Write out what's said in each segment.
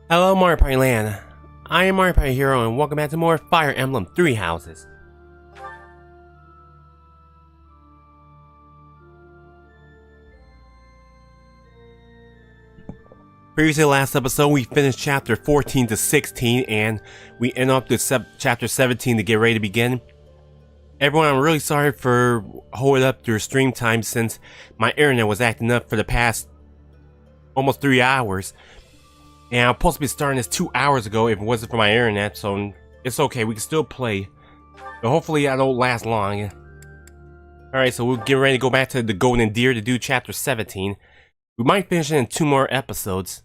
Hello Mario Party Land, I am Mario Party Hero and welcome back to more Fire Emblem 3 Houses. Previously last episode we finished chapter 14 to 16 and we end up to chapter 17 to get ready to begin. Everyone, I'm really sorry for holding up your stream time since my internet was acting up for the past almost 3 hours. And I'm supposed to be starting this 2 hours ago if it wasn't for my internet, so it's okay, we can still play. But hopefully I don't last long. Alright, so we'll get ready to go back to the Golden Deer to do chapter 17. We might finish it in 2 more episodes.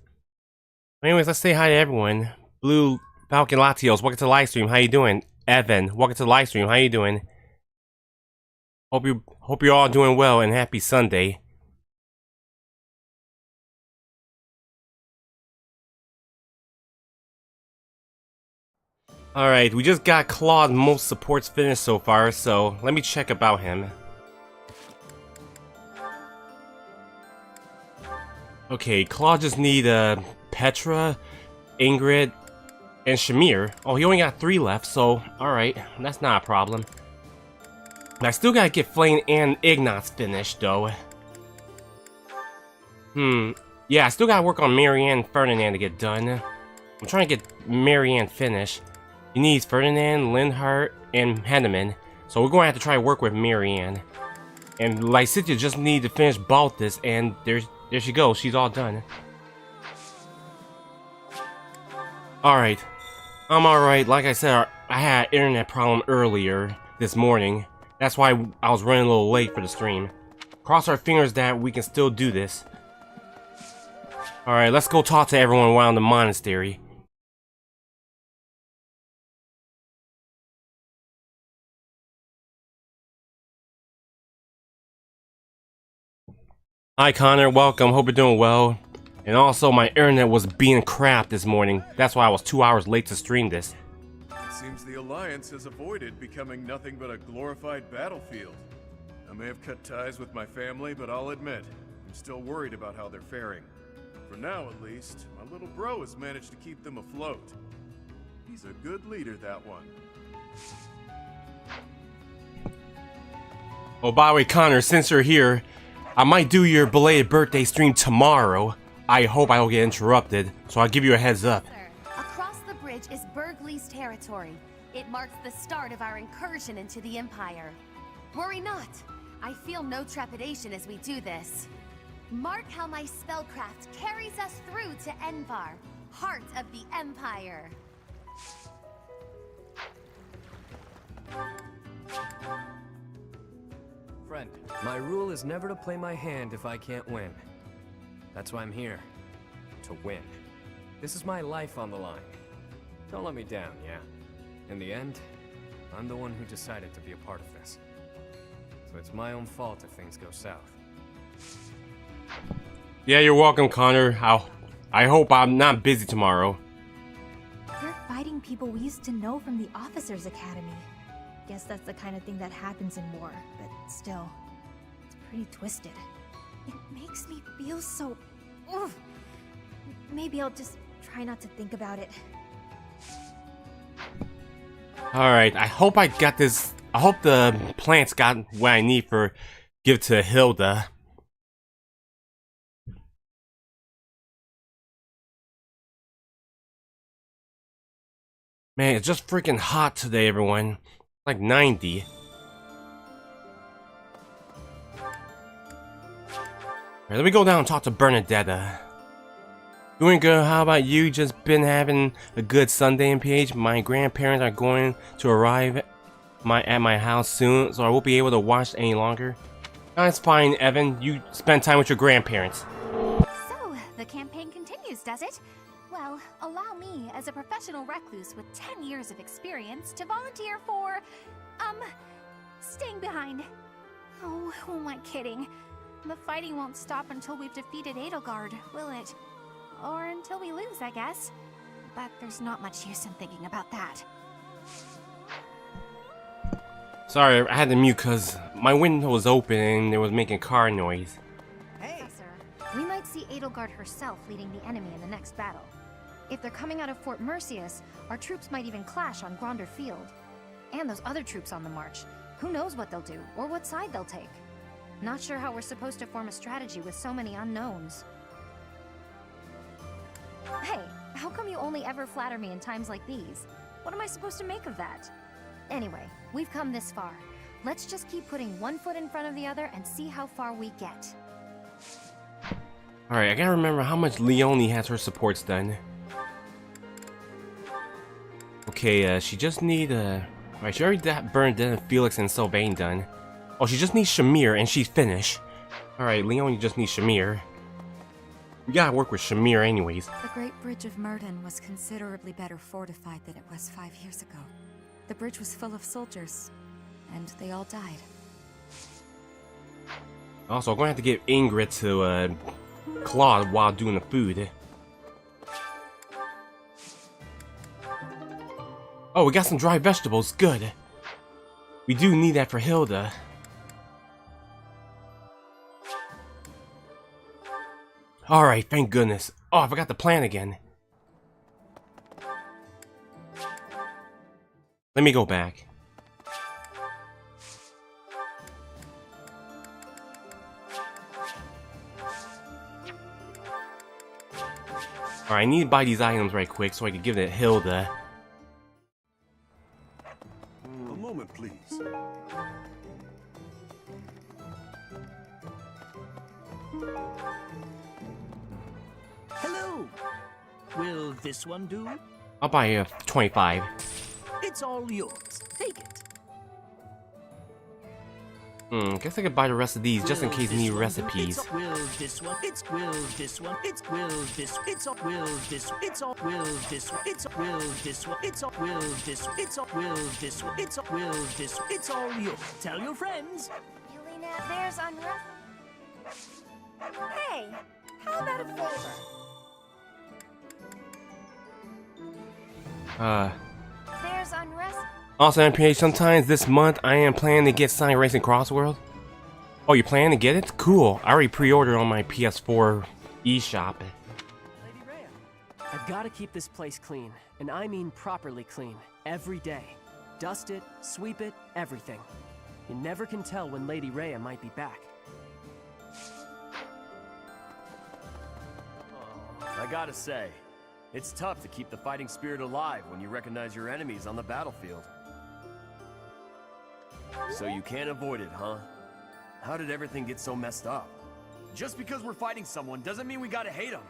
But anyways, let's say hi to everyone. Blue Falcon Latios, welcome to the live stream, how you doing? Evan, welcome to the live stream, how you doing? Hope you're all doing well and happy Sunday. Alright, we just got Claude most supports finished so far, so let me check about him. Okay, Claude just need Petra, Ingrid, and Shamir. Oh, he only got 3 left, so alright, that's not a problem. But I still gotta get Flame and Ignatz finished, though. Yeah, I still gotta work on Marianne and Ferdinand to get done. I'm trying to get Marianne finished. He needs Ferdinand, Linhart, and Henneman, so we're going to have to try to work with Marianne. And Lysithia just need to finish Balthus, and there she goes, she's all done. Alright, I'm alright. Like I said, I had an internet problem earlier this morning. That's why I was running a little late for the stream. Cross our fingers that we can still do this. Alright, let's go talk to everyone around the monastery. Hi Connor, welcome. Hope you're doing well. And also, my internet was being crap this morning. That's why I was 2 hours late to stream this. It seems the Alliance has avoided becoming nothing but a glorified battlefield. I may have cut ties with my family, but I'll admit, I'm still worried about how they're faring. For now, at least, my little bro has managed to keep them afloat. He's a good leader, that one. Oh, by the way, Connor, since you're here, I might do your belated birthday stream tomorrow. I hope I don't get interrupted, so I'll give you a heads up. Across the bridge is Bergley's territory. It marks the start of our incursion into the Empire. Worry not. I feel no trepidation as we do this. Mark how my spellcraft carries us through to Envar, heart of the Empire. Friend, my rule is never to play my hand if I can't win. That's why I'm here. To win. This is my life on the line. Don't let me down, yeah? In the end, I'm the one who decided to be a part of this. So it's my own fault if things go south. Yeah, you're welcome, Connor. I hope I'm not busy tomorrow. You're fighting people we used to know from the Officers Academy. Guess that's the kind of thing that happens in war, but still, it's pretty twisted. It makes me feel so... Ugh. Maybe I'll just try not to think about it. Alright, I hope I got this. I hope the plants got what I need for give to Hilda. Man, it's just freaking hot today, everyone. Like 90. Alright, let me go down and talk to Bernadetta. Doing good, how about you? Just been having a good Sunday in PH. My grandparents are going to arrive at my house soon, so I won't be able to watch any longer. That's fine, Evan. You spend time with your grandparents. So, the campaign continues, does it? Well, allow me, as a professional recluse with 10 years of experience, to volunteer for, staying behind. Oh, who am I kidding? The fighting won't stop until we've defeated Edelgard, will it? Or until we lose, I guess. But there's not much use in thinking about that. Sorry, I had to mute because my window was open and it was making car noise. Hey! Professor, we might see Edelgard herself leading the enemy in the next battle. If they're coming out of Fort Mercius, our troops might even clash on Gronder Field. And those other troops on the march. Who knows what they'll do, or what side they'll take. Not sure how we're supposed to form a strategy with so many unknowns. Hey, how come you only ever flatter me in times like these? What am I supposed to make of that? Anyway, we've come this far. Let's just keep putting one foot in front of the other and see how far we get. Alright, I gotta remember how much Leonie has her supports done. Okay, she just need, Alright, she already got Bernadette, Felix, and Sylvain done. Oh, she just needs Shamir, and she's finished. Alright, Leonie just needs Shamir. We gotta work with Shamir anyways. The Great Bridge of Murden was considerably better fortified than it was 5 years ago. The bridge was full of soldiers, and they all died. Also, I'm gonna have to give Ingrid to, Claude while doing the food. Oh, we got some dry vegetables, good. We do need that for Hilda. Alright, thank goodness. Oh, I forgot the plan again. Let me go back. Alright, I need to buy these items right quick so I can give it to Hilda. A moment, please. Hello! Will this one do? I'll buy you 25. It's all yours. Take it. Guess I could buy the rest of these just in case you need recipes. Will this one? It's will this one. It's will this. It's all will this. It's all will this. It's all will this one. It's all will this. It's all will this. It's all will this. It's all yours. Tell your friends. Yelena, there's unrest. Hey, how about a favor? There's unrest. Also, MPH, sometimes this month I am planning to get Sonic Racing Cross World. Oh, you plan to get it? Cool. I already pre-ordered on my PS4 eShop. Lady Rhea, I've got to keep this place clean, and I mean properly clean, every day. Dust it, sweep it, everything. You never can tell when Lady Rhea might be back. I gotta say, it's tough to keep the fighting spirit alive when you recognize your enemies on the battlefield. So you can't avoid it, huh? How did everything get so messed up? Just because we're fighting someone doesn't mean we gotta hate them.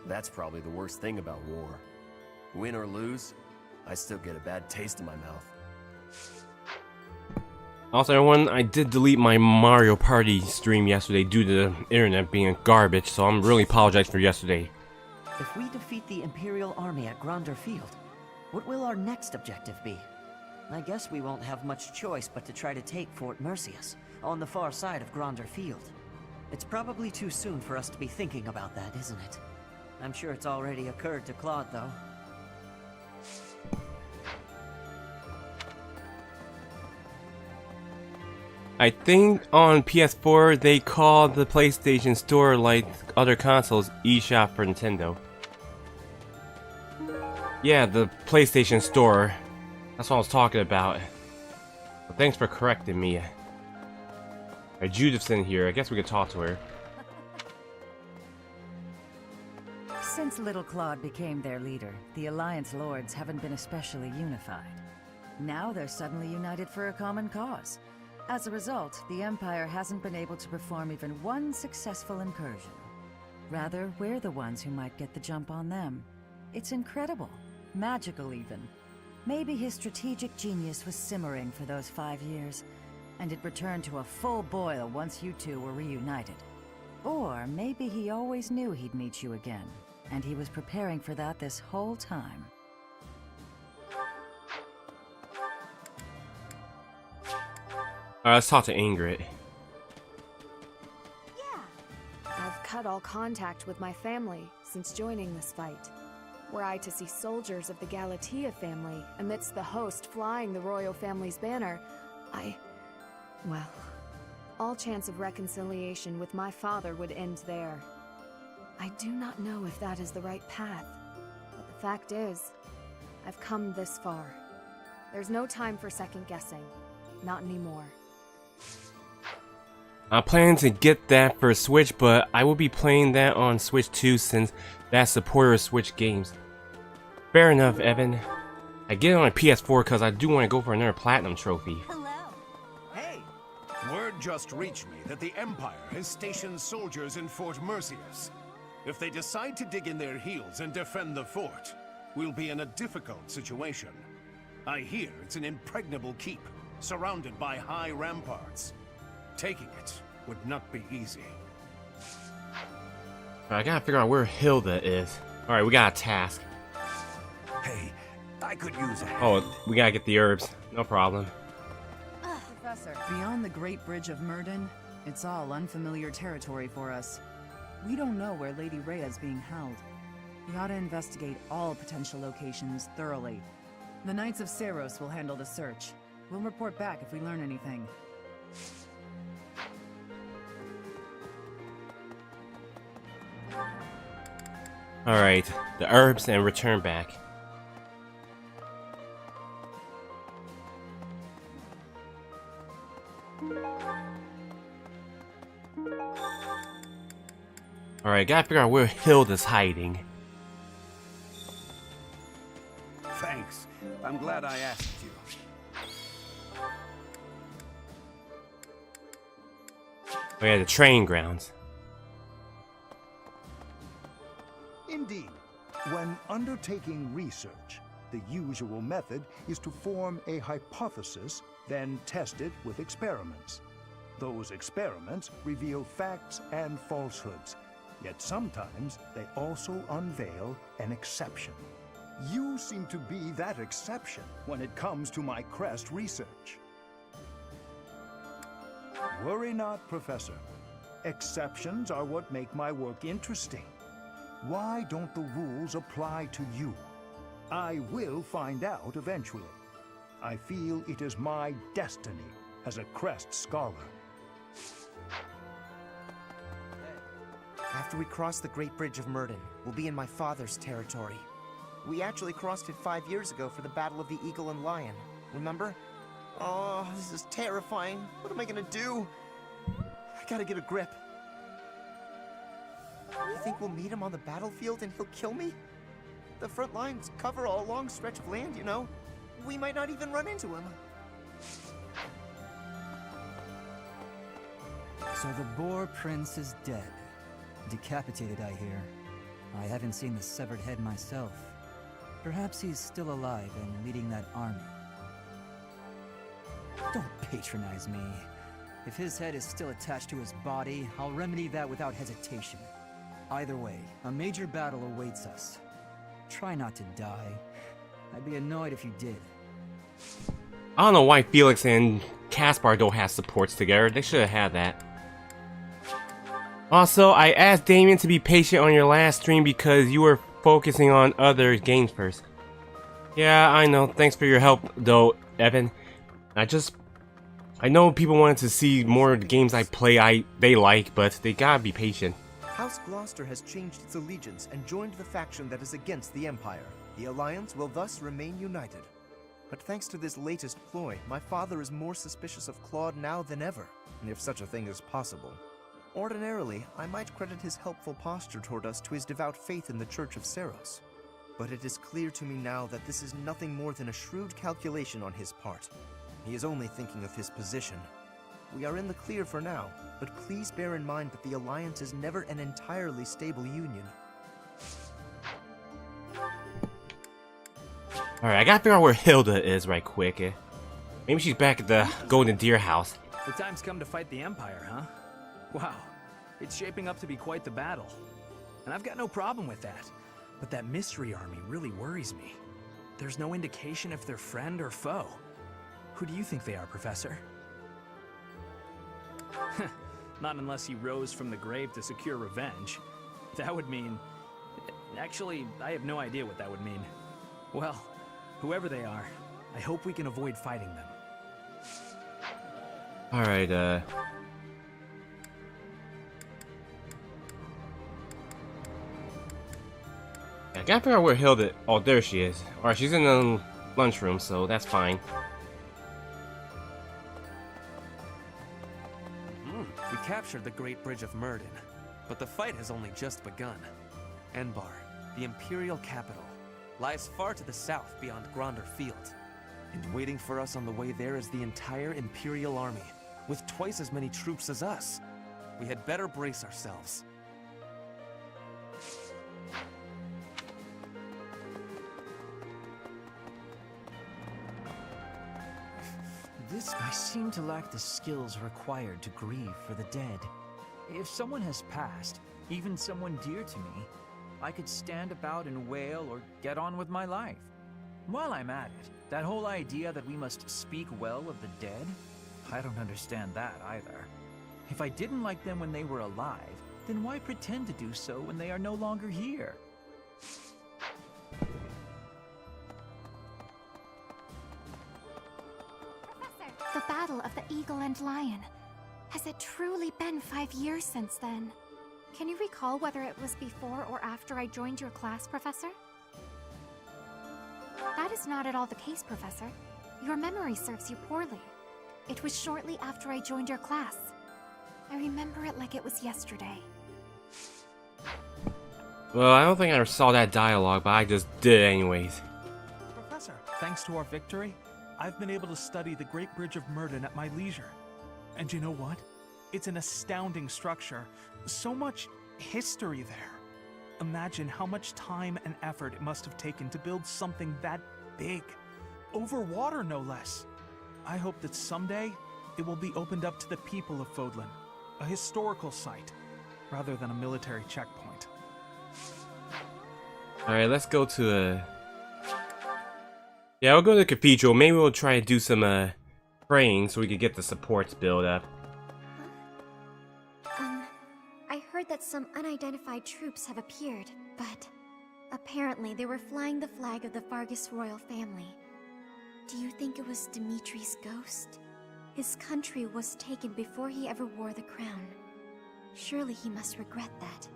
That's probably the worst thing about war. Win or lose, I still get a bad taste in my mouth. Also, everyone, I did delete my Mario Party stream yesterday due to the internet being garbage, so I'm really apologize for yesterday. If we defeat the Imperial Army at Gronder Field, what will our next objective be? I guess we won't have much choice but to try to take Fort Mercius, on the far side of Gronder Field. It's probably too soon for us to be thinking about that, isn't it? I'm sure it's already occurred to Claude, though. I think on PS4 they call the PlayStation Store like other consoles eShop for Nintendo. Yeah, the PlayStation Store. That's what I was talking about. Well, thanks for correcting me. Judith's in here. I guess we could talk to her. Since Little Claude became their leader, the Alliance Lords haven't been especially unified. Now they're suddenly united for a common cause. As a result, the Empire hasn't been able to perform even one successful incursion. Rather, we're the ones who might get the jump on them. It's incredible. Magical, even. Maybe his strategic genius was simmering for those 5 years, and it returned to a full boil once you two were reunited. Or maybe he always knew he'd meet you again, and he was preparing for that this whole time. Let's talk to Ingrid. Yeah. I've cut all contact with my family since joining this fight. Were I to see soldiers of the Galatea family amidst the host flying the royal family's banner, well, all chance of reconciliation with my father would end there. I do not know if that is the right path, but the fact is, I've come this far. There's no time for second guessing. Not anymore. I'm planning to get that for Switch, but I will be playing that on Switch 2 since that's supporter of Switch games. Fair enough, Evan. I get it on my PS4 because I do want to go for another Platinum trophy. Hello. Hey! Word just reached me that the Empire has stationed soldiers in Fort Mercius. If they decide to dig in their heels and defend the fort, we'll be in a difficult situation. I hear it's an impregnable keep, surrounded by high ramparts. Taking it would not be easy. I gotta figure out where Hilda is. Alright, we got a task. Hey, I could use a hand. Oh, we gotta get the herbs. No problem. Professor, Beyond the Great Bridge of Murden, it's all unfamiliar territory for us. We don't know where Lady Rhea is being held. We ought to investigate all potential locations thoroughly. The Knights of Seiros will handle the search. We'll report back if we learn anything. Alright, the herbs and return back. Alright, gotta figure out where Hilda's hiding. Thanks. I'm glad I asked you. Oh yeah, the train grounds. Indeed. When undertaking research, the usual method is to form a hypothesis, then test it with experiments. Those experiments reveal facts and falsehoods, yet sometimes they also unveil an exception. You seem to be that exception when it comes to my crest research. Worry not, Professor. Exceptions are what make my work interesting. Why don't the rules apply to you? I will find out eventually. I feel it is my destiny as a crest scholar. After we cross the Great Bridge of Murden, we'll be in my father's territory. We actually crossed it 5 years ago for the Battle of the Eagle and Lion. Remember? Oh, this is terrifying. What am I gonna do? I gotta get a grip. You think we'll meet him on the battlefield and he'll kill me? The front lines cover a long stretch of land, you know. We might not even run into him. So the Boar Prince is dead. Decapitated, I hear. I haven't seen the severed head myself. Perhaps he's still alive and leading that army. Don't patronize me. If his head is still attached to his body, I'll remedy that without hesitation. Either way, a major battle awaits us. Try not to die. I'd be annoyed if you did. I don't know why Felix and Caspar don't have supports together. They should have had that. Also, I asked Damien to be patient on your last stream because you were focusing on other games first. Yeah, I know. Thanks for your help, though, Evan. I know people wanted to see more of the games I play they like, but they gotta be patient. House Gloucester has changed its allegiance and joined the faction that is against the Empire. The Alliance will thus remain united. But thanks to this latest ploy, my father is more suspicious of Claude now than ever, if such a thing is possible. Ordinarily, I might credit his helpful posture toward us to his devout faith in the Church of Seros. But it is clear to me now that this is nothing more than a shrewd calculation on his part. He is only thinking of his position. We are in the clear for now, but please bear in mind that the Alliance is never an entirely stable union. Alright, I gotta figure out where Hilda is right quick. Maybe she's back at the Golden Deer house. The time's come to fight the Empire, huh? Wow, it's shaping up to be quite the battle. And I've got no problem with that. But that mystery army really worries me. There's no indication if they're friend or foe. Who do you think they are, Professor? Not unless he rose from the grave to secure revenge. That would mean... Actually, I have no idea what that would mean. Well, whoever they are, I hope we can avoid fighting them. Alright, I gotta figure out where Hilda... Oh, there she is. Alright, she's in the lunchroom, so that's fine. We captured the Great Bridge of Murden, but the fight has only just begun. Enbar, the Imperial capital, lies far to the south beyond Gronder Field. And waiting for us on the way there is the entire Imperial army, with twice as many troops as us. We had better brace ourselves. I seem to lack the skills required to grieve for the dead. If someone has passed, even someone dear to me, I could stand about and wail or get on with my life. While I'm at it, that whole idea that we must speak well of the dead, I don't understand that either. If I didn't like them when they were alive, then why pretend to do so when they are no longer here? The Battle of the Eagle and Lion. Has it truly been 5 years since then? Can you recall whether it was before or after I joined your class, Professor? That is not at all the case, Professor. Your memory serves you poorly. It was shortly after I joined your class. I remember it like it was yesterday. Well, I don't think I ever saw that dialogue, but I just did it anyways. Professor, thanks to our victory, I've been able to study the Great Bridge of Murden at my leisure. And you know what? It's an astounding structure. So much history there. imagine how much time and effort it must have taken to build something that big. Over water, no less. I hope that someday it will be opened up to the people of Fodlan, a historical site, rather than a military checkpoint. Alright, let's go to a... Yeah, we'll go to the cathedral. Maybe we'll try to do some praying so we could get the supports built up. I heard that some unidentified troops have appeared, but apparently they were flying the flag of the Fargus royal family. Do you think it was Dimitri's ghost? His country was taken before he ever wore the crown. Surely he must regret that.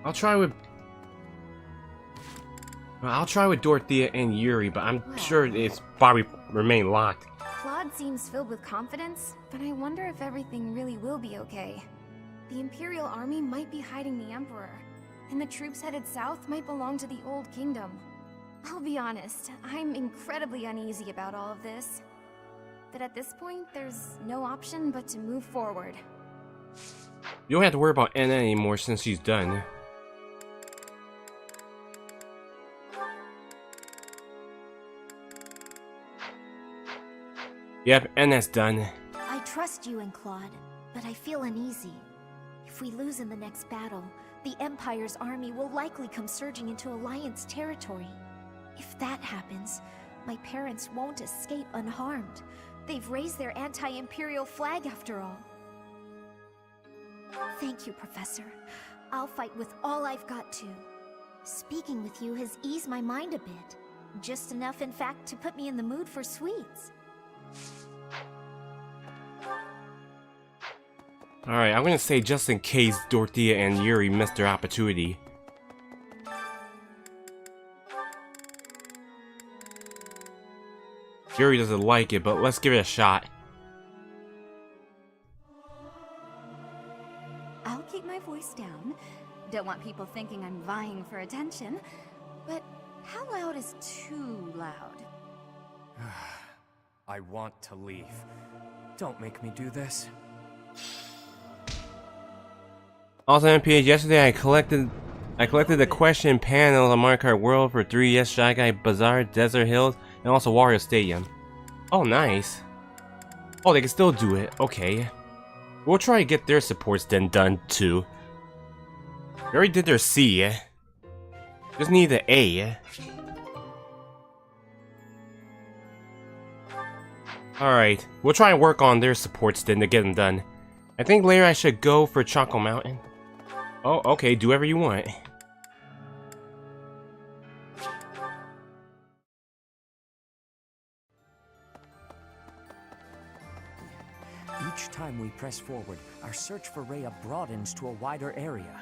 I'll try with Dorothea and Yuri, but I'm sure it's probably remain locked. Claude seems filled with confidence, but I wonder if everything really will be okay. The Imperial Army might be hiding the Emperor, and the troops headed south might belong to the Old Kingdom. I'll be honest, I'm incredibly uneasy about all of this. But at this point, there's no option but to move forward. You don't have to worry about Anna anymore since she's done. Yep, and that's done. I trust you and Claude, but I feel uneasy. If we lose in the next battle, the Empire's army will likely come surging into Alliance territory. If that happens, my parents won't escape unharmed. They've raised their anti-Imperial flag after all. Thank you, Professor. I'll fight with all I've got to. Speaking with you has eased my mind a bit. Just enough, in fact, to put me in the mood for sweets. Alright, I'm gonna say just in case Dorothea and Yuri missed their opportunity. Yuri doesn't like it, but let's give it a shot. I'll keep my voice down. Don't want people thinking I'm vying for attention. But how loud is too loud? I want to leave. Don't make me do this. Also, MPH, yesterday I collected the question panel on Mario Kart World for 3DS, Shy Guy Bazaar, Desert Hills, and also Wario Stadium. Oh, nice. Oh, they can still do it. Okay. We'll try to get their supports then done too. They already did their C. Just need the A. Alright, we'll try and work on their supports then to get them done. I think later I should go for Choco Mountain. Oh, okay, do whatever you want. Each time we press forward, our search for Rhea broadens to a wider area.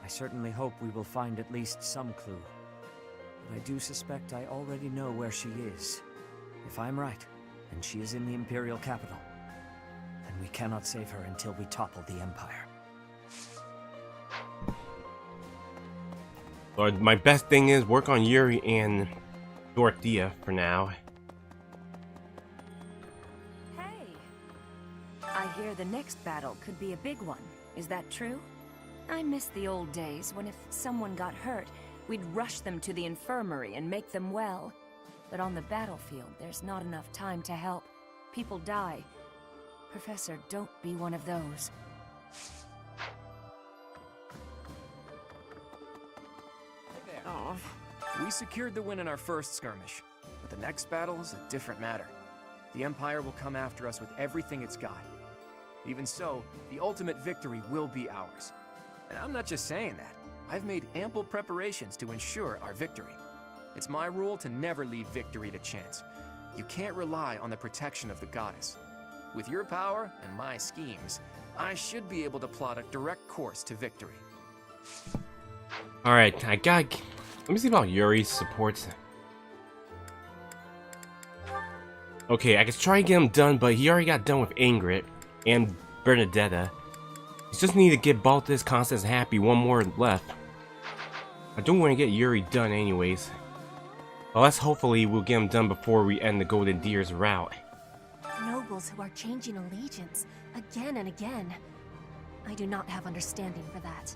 I certainly hope we will find at least some clue. But I do suspect I already know where she is. If I'm right, and she is in the Imperial capital, then we cannot save her until we topple the Empire. Lord, my best thing is work on Yuri and Dorothea for now. Hey! I hear the next battle could be a big one. Is that true? I miss the old days when if someone got hurt, we'd rush them to the infirmary and make them well. But on the battlefield, there's not enough time to help. People die. Professor, don't be one of those. We secured the win in our first skirmish, but the next battle is a different matter. The Empire will come after us with everything it's got. Even so, the ultimate victory will be ours. And I'm not just saying that. I've made ample preparations to ensure our victory. It's my rule to never leave victory to chance. You can't rely on the protection of the goddess. With your power and my schemes, I should be able to plot a direct course to victory. Alright, let me see about Yuri's supports. Okay, I can try and get him done, but he already got done with Ingrid and Bernadetta. He just need to get Baltus, Constance, Happy, one more left. I don't want to get Yuri done anyways. Well, let's hopefully we'll get him done before we end the Golden Deer's route. Nobles who are changing allegiance again and again. I do not have understanding for that.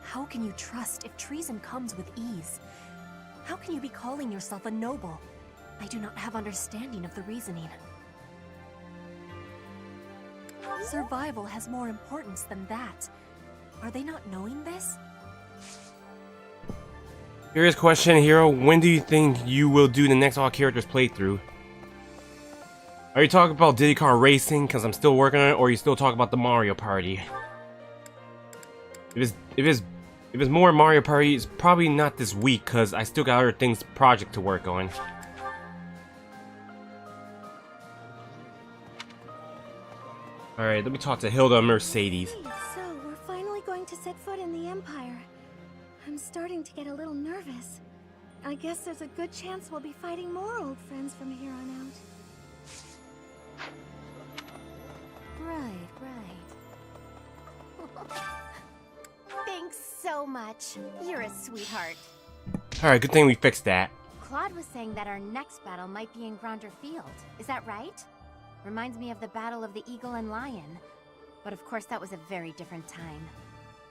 How can you trust if treason comes with ease? How can you be calling yourself a noble? I do not have understanding of the reasoning. Survival has more importance than that. Are they not knowing this? Here's a question, Hero. When do you think you will do the next all characters playthrough? Are you talking about Diddy Kong Racing, because I'm still working on it, or are you still talking about the Mario Party? If it's more Mario Party, it's probably not this week, because I still got other things, project to work on. Alright, let me talk to Hilda and Mercedes. So, we're finally going to set foot in the Empire. I'm starting to get a little nervous. I guess there's a good chance we'll be fighting more old friends from here on out. Right. Thanks so much. You're a sweetheart. Alright, good thing we fixed that. Claude was saying that our next battle might be in Gronder Field. Is that right? Reminds me of the Battle of the Eagle and Lion. But of course that was a very different time.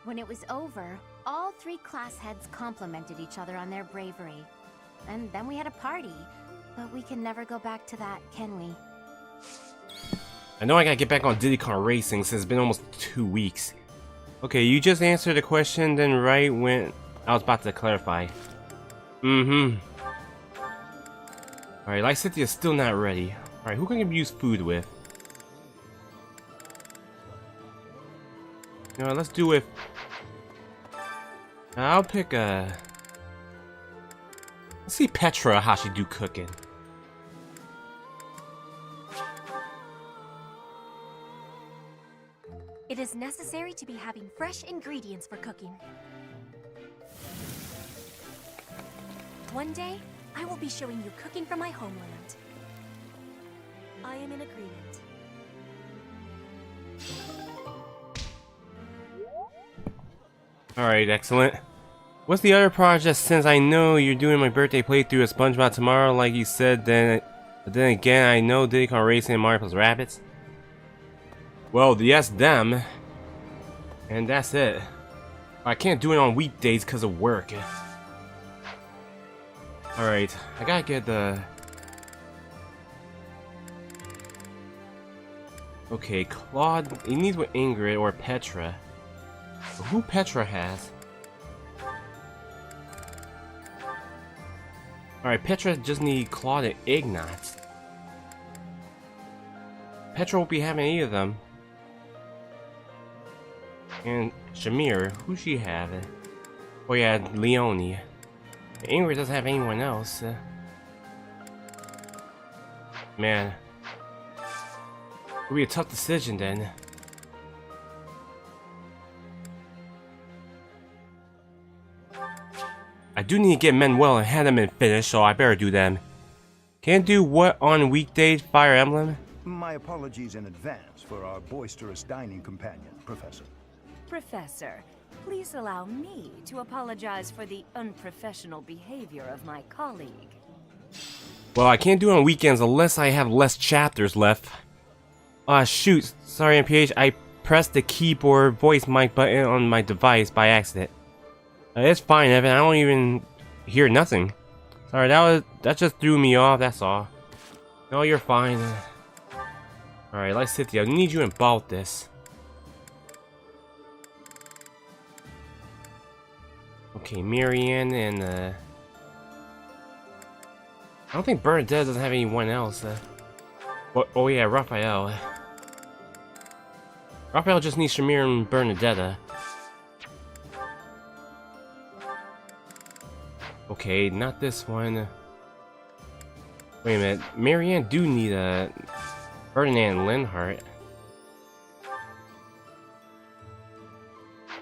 When it was over, all 3 class heads complimented each other on their bravery. And then we had a party. But we can never go back to that, can we? I know I gotta get back on Diddy Kong Racing since it's been almost 2 weeks. Okay, you just answered the question then right when I was about to clarify. Alright, Lycithea's still not ready. Alright, who can I use food with? You know, let's do it. I'll pick a... Let's see Petra how she do cooking. It is necessary to be having fresh ingredients for cooking. One day, I will be showing you cooking from my homeland. I am in agreement. Alright, excellent. What's the other project, since I know you're doing my birthday playthrough of SpongeBob tomorrow like you said, then again I know Diddy Kong Racing and Mario + Rabbids? Well, yes, them. And that's it. I can't do it on weekdays because of work. Alright, I gotta get the... Okay, Claude, he needs with Ingrid or Petra. Who Petra has? Alright, Petra just need Claude and Ignatz. Petra won't be having any of them. And Shamir, who she have? Oh yeah, Leonie. Ingrid doesn't have anyone else. Man. It'll be a tough decision then. I do need to get Manuel and Hanneman finished, so I better do them. Can't do what on weekdays, Fire Emblem? My apologies in advance for our boisterous dining companion, Professor. Professor, please allow me to apologize for the unprofessional behavior of my colleague. Well, I can't do it on weekends unless I have less chapters left. Ah, shoot. Sorry, MPH. I pressed the keyboard voice mic button on my device by accident. It's fine, Evan. I don't even hear nothing. Sorry, that just threw me off. That's all. No, you're fine. Alright, Lycithia, I need you in about this. Okay, Marianne and I don't think Bernadette doesn't have anyone else. Oh yeah, Raphael. Raphael just needs Shamir and Bernadetta. Okay, not this one. Wait a minute, Marianne do need a Ferdinand Linhart.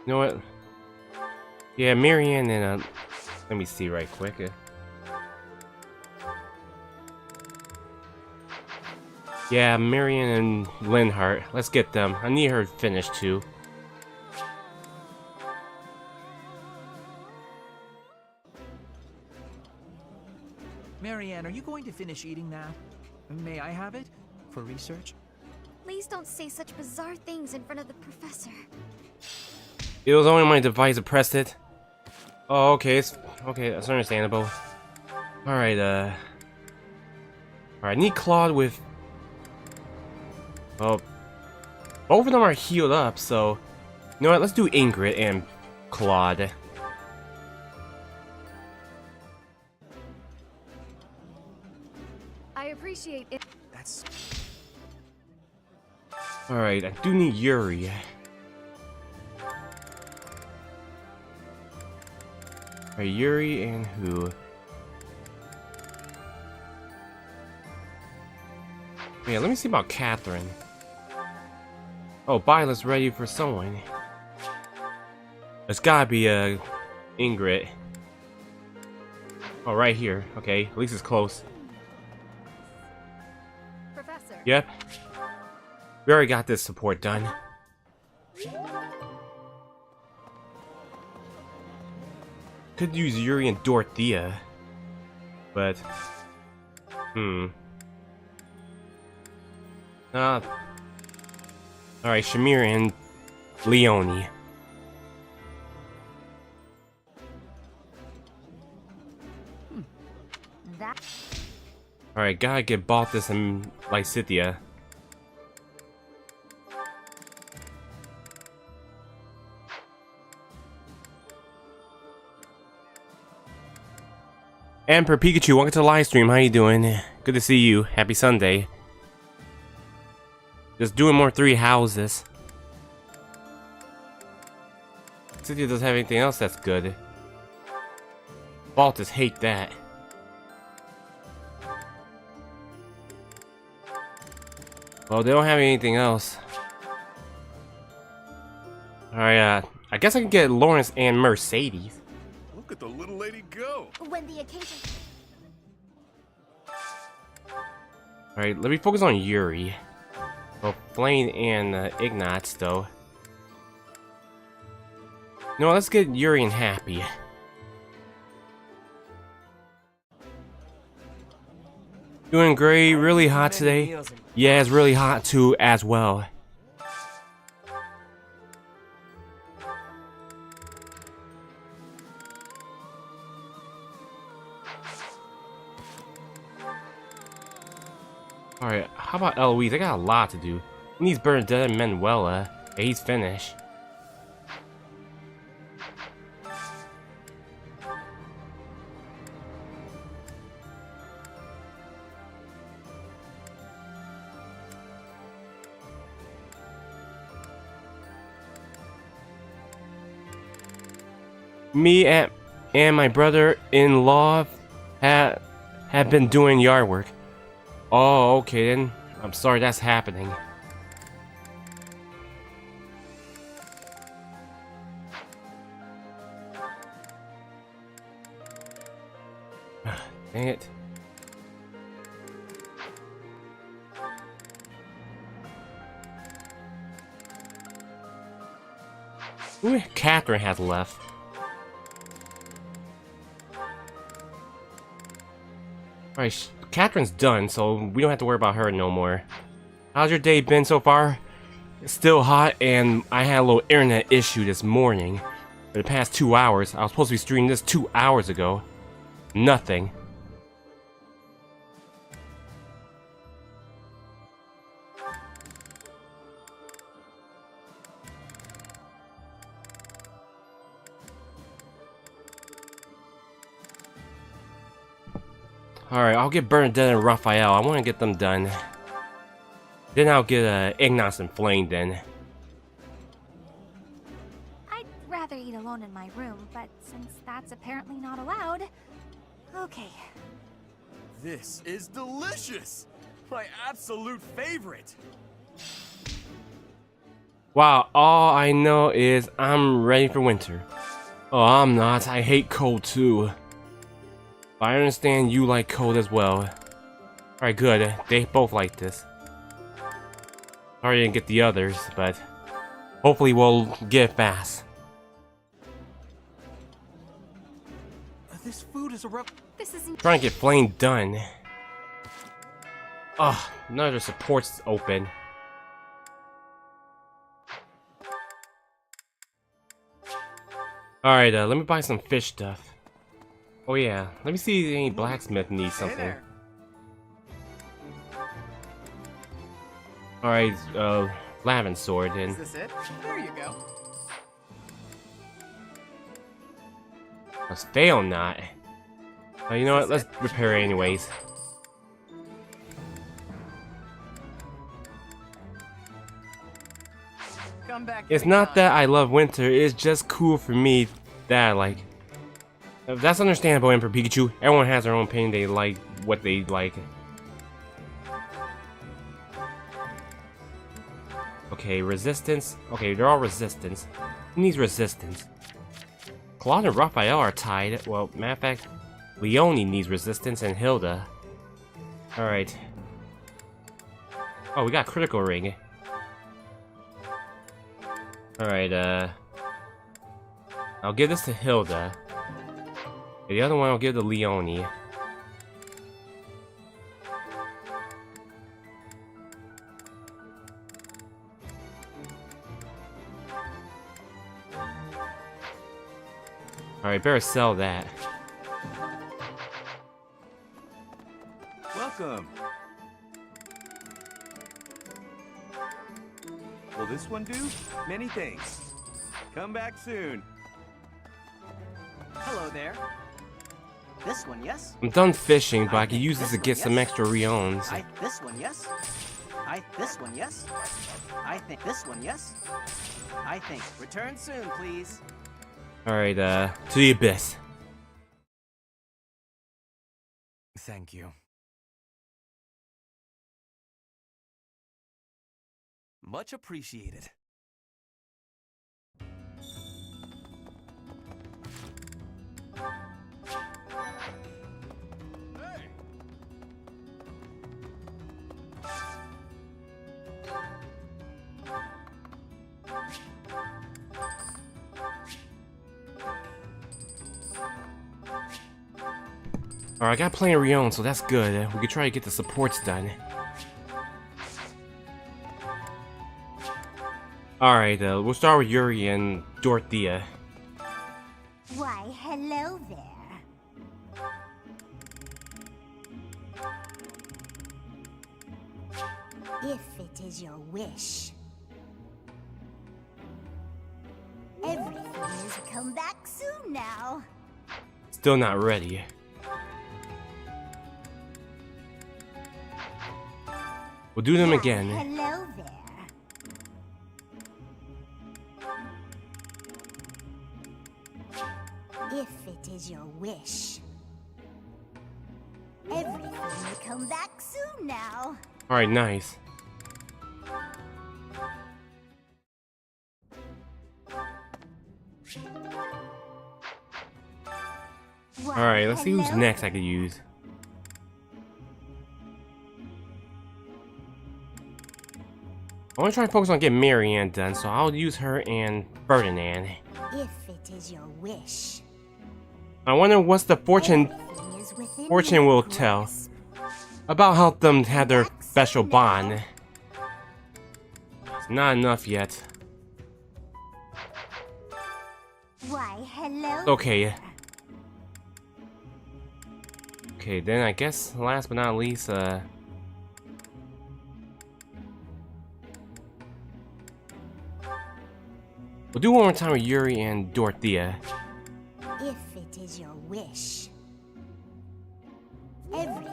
You know what? Yeah, Marianne and let me see right quick. Yeah, Marianne and Linhart. Let's get them. I need her finished too. Marianne, are you going to finish eating that? May I have it? For research? Please don't say such bizarre things in front of the professor. It was only my device that pressed it. Oh, okay, okay, that's understandable. Alright, alright, I need Claude with... Well, both of them are healed up, so... You know what, let's do Ingrid and Claude. I appreciate it. That's... Alright, I do need Yuri. Alright, Yuri and who? Yeah, let me see about Catherine. Oh, Byla's ready for someone. It's gotta be Ingrid. Oh, right here. Okay, at least it's close. Professor. Yep. We already got this support done. Could use Yuri and Dorothea, but alright, Shamir and Leonie. Alright, gotta get Balthus and Lysithea. Emperor Pikachu, welcome to the live stream. How you doing? Good to see you. Happy Sunday. Just doing more 3 houses. Cynthia doesn't have anything else that's good. Baltus hate that. Well, they don't have anything else. Alright, I guess I can get Lawrence and Mercedes. Look at the little lady go. When the occasion... Alright, let me focus on Yuri. Well, Blaine and Ignatz, though. No, let's get Yuri and Happy. Doing great, really hot today. Yeah, it's really hot too, as well. Alright, how about Eloise? I got a lot to do. He needs Bernadette and Manuela. Yeah, he's finished. Me and my brother-in-law have been doing yard work. Oh, okay then. I'm sorry that's happening. Dang it. Ooh, Catherine has left. Alright, Catherine's done, so we don't have to worry about her no more. How's your day been so far? It's still hot, and I had a little internet issue this morning. For the past 2 hours, I was supposed to be streaming this 2 hours ago. Nothing. Alright, I'll get Bernadette and Raphael. I want to get them done. Then I'll get Ignace and Flame then. I'd rather eat alone in my room, but since that's apparently not allowed... Okay. This is delicious! My absolute favorite! Wow, all I know is I'm ready for winter. Oh, I'm not. I hate cold too. But I understand you like cold as well. Alright, good. They both like this. Sorry I didn't get the others, but hopefully we'll get it fast. This food is a This isn't Trying to get Flame done. Ugh, none of their supports open. Alright, let me buy some fish stuff. Oh yeah, let me see if any blacksmith needs something. Alright, Lavin sword then. Is this it? There you go. Let's fail not. You know what, let's repair it anyways. Come back. It's not that I love winter, it's just cool for me that I like. That's understandable, Emperor Pikachu. Everyone has their own opinion, they like what they like. Okay, resistance. Okay, they're all resistance. Who needs resistance? Claude and Raphael are tied. Well, matter of fact, Leonie needs resistance and Hilda. Alright. Oh, we got critical ring. Alright, I'll give this to Hilda. The other one I'll give to Leonie. Alright, better sell that. Welcome. Will this one do? Many thanks. Come back soon. Hello there. This one, yes? I'm done fishing, but I can use this to get some extra Rions. This one, yes? This one, yes? I think this one, yes? I think. Return soon, please. Alright, to the abyss. Thank you. Much appreciated. Alright, I got plenty of Rion, so that's good. We could try to get the supports done. Alright, we'll start with Yuri and Dorothea. Why, hello there. If it is your wish. Everything is come back soon now. Still not ready. We'll do them again. Hello there. If it is your wish. Everything will come back soon now. Alright, nice. Alright, let's see who's next I could use. I want to try to focus on getting Marianne done, so I'll use her and Ferdinand. If it is your wish. I wonder what's the fortune will tell about how them have their special bond. It's not enough yet. Why, hello. Okay. Okay, then I guess last but not least, we'll do one more time with Yuri and Dorothea. If it is your wish. Everything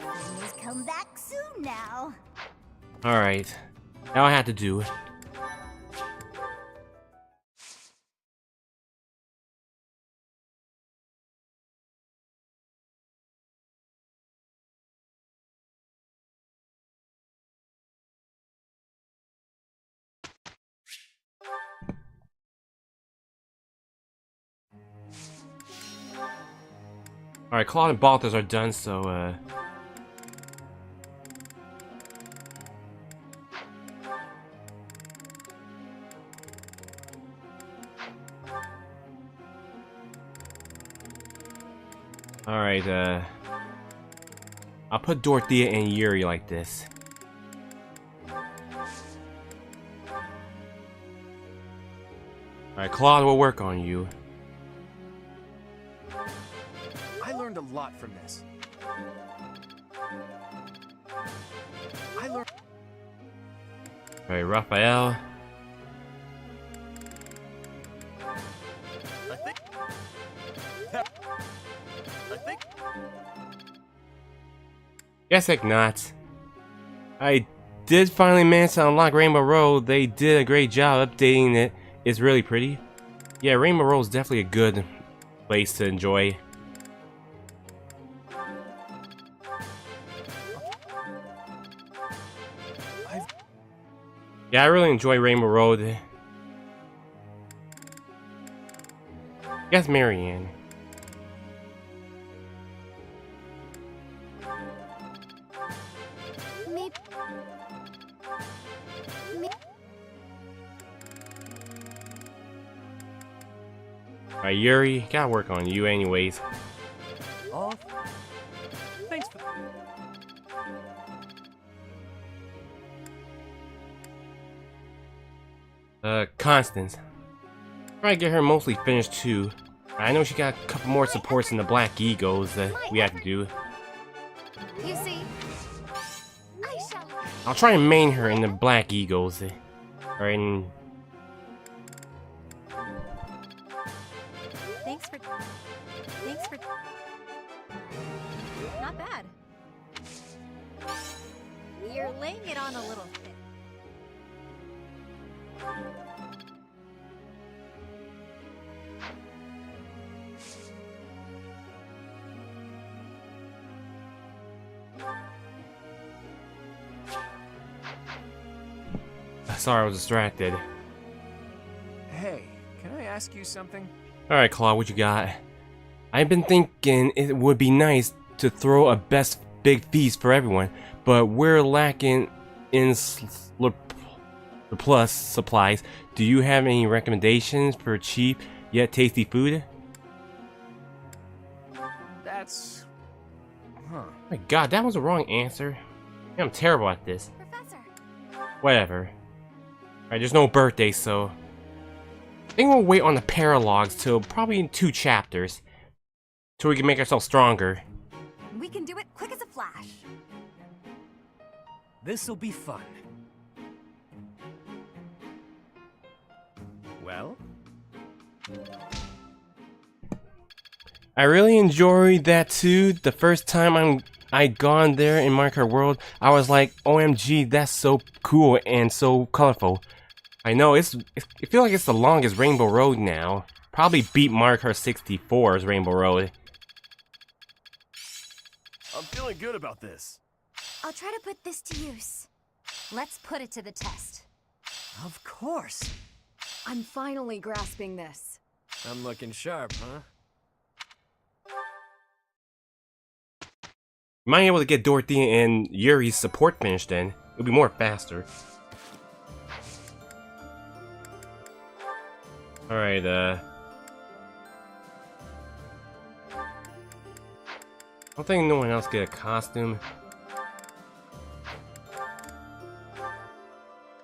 is come back soon now. Alright. Now I have to do. Alright, Claude and Balthus are done, so, Alright, I'll put Dorothea and Yuri like this. Alright, Claude will work on you. lot from this. I learned. Alright, Raphael. I think. Guess heck not. I did finally manage to unlock Rainbow Road. They did a great job updating it. It's really pretty. Yeah, Rainbow Road is definitely a good place to enjoy. Yeah, I really enjoy Rainbow Road. Guess Marianne. Alright, Yuri, gotta work on you anyways. Off. Thanks for. Constance. Try to get her mostly finished too. I know she got a couple more supports in the Black Egos that we have to do. You see, I shall. I'll try and main her in the Black Egos. Or in. Thanks for. Not bad. You're laying it on a little thick. Sorry, I was distracted. Hey, can I ask you something? Alright, Claw, what you got? I've been thinking it would be nice to throw a best big feast for everyone, but we're lacking in plus supplies. Do you have any recommendations for cheap yet tasty food? That's... Huh. Oh my god, that was the wrong answer. I'm terrible at this. Professor. Whatever. Alright, there's no birthday, so I think we'll wait on the paralogs till probably in 2 chapters. Till we can make ourselves stronger. We can do it quick as a flash. This'll be fun. Well? I really enjoyed that too. The first time I'd gone there in Minecraft World, I was like, OMG, that's so cool and so colorful. I know, I feel like it's the longest Rainbow Road now. Probably beat Minecraft 64's Rainbow Road. I'm feeling good about this. I'll try to put this to use. Let's put it to the test. Of course. I'm finally grasping this. I'm looking sharp, huh? Might be able to get Dorothy and Yuri's support finished then. It'll be more faster. Alright, I don't think no one else get a costume.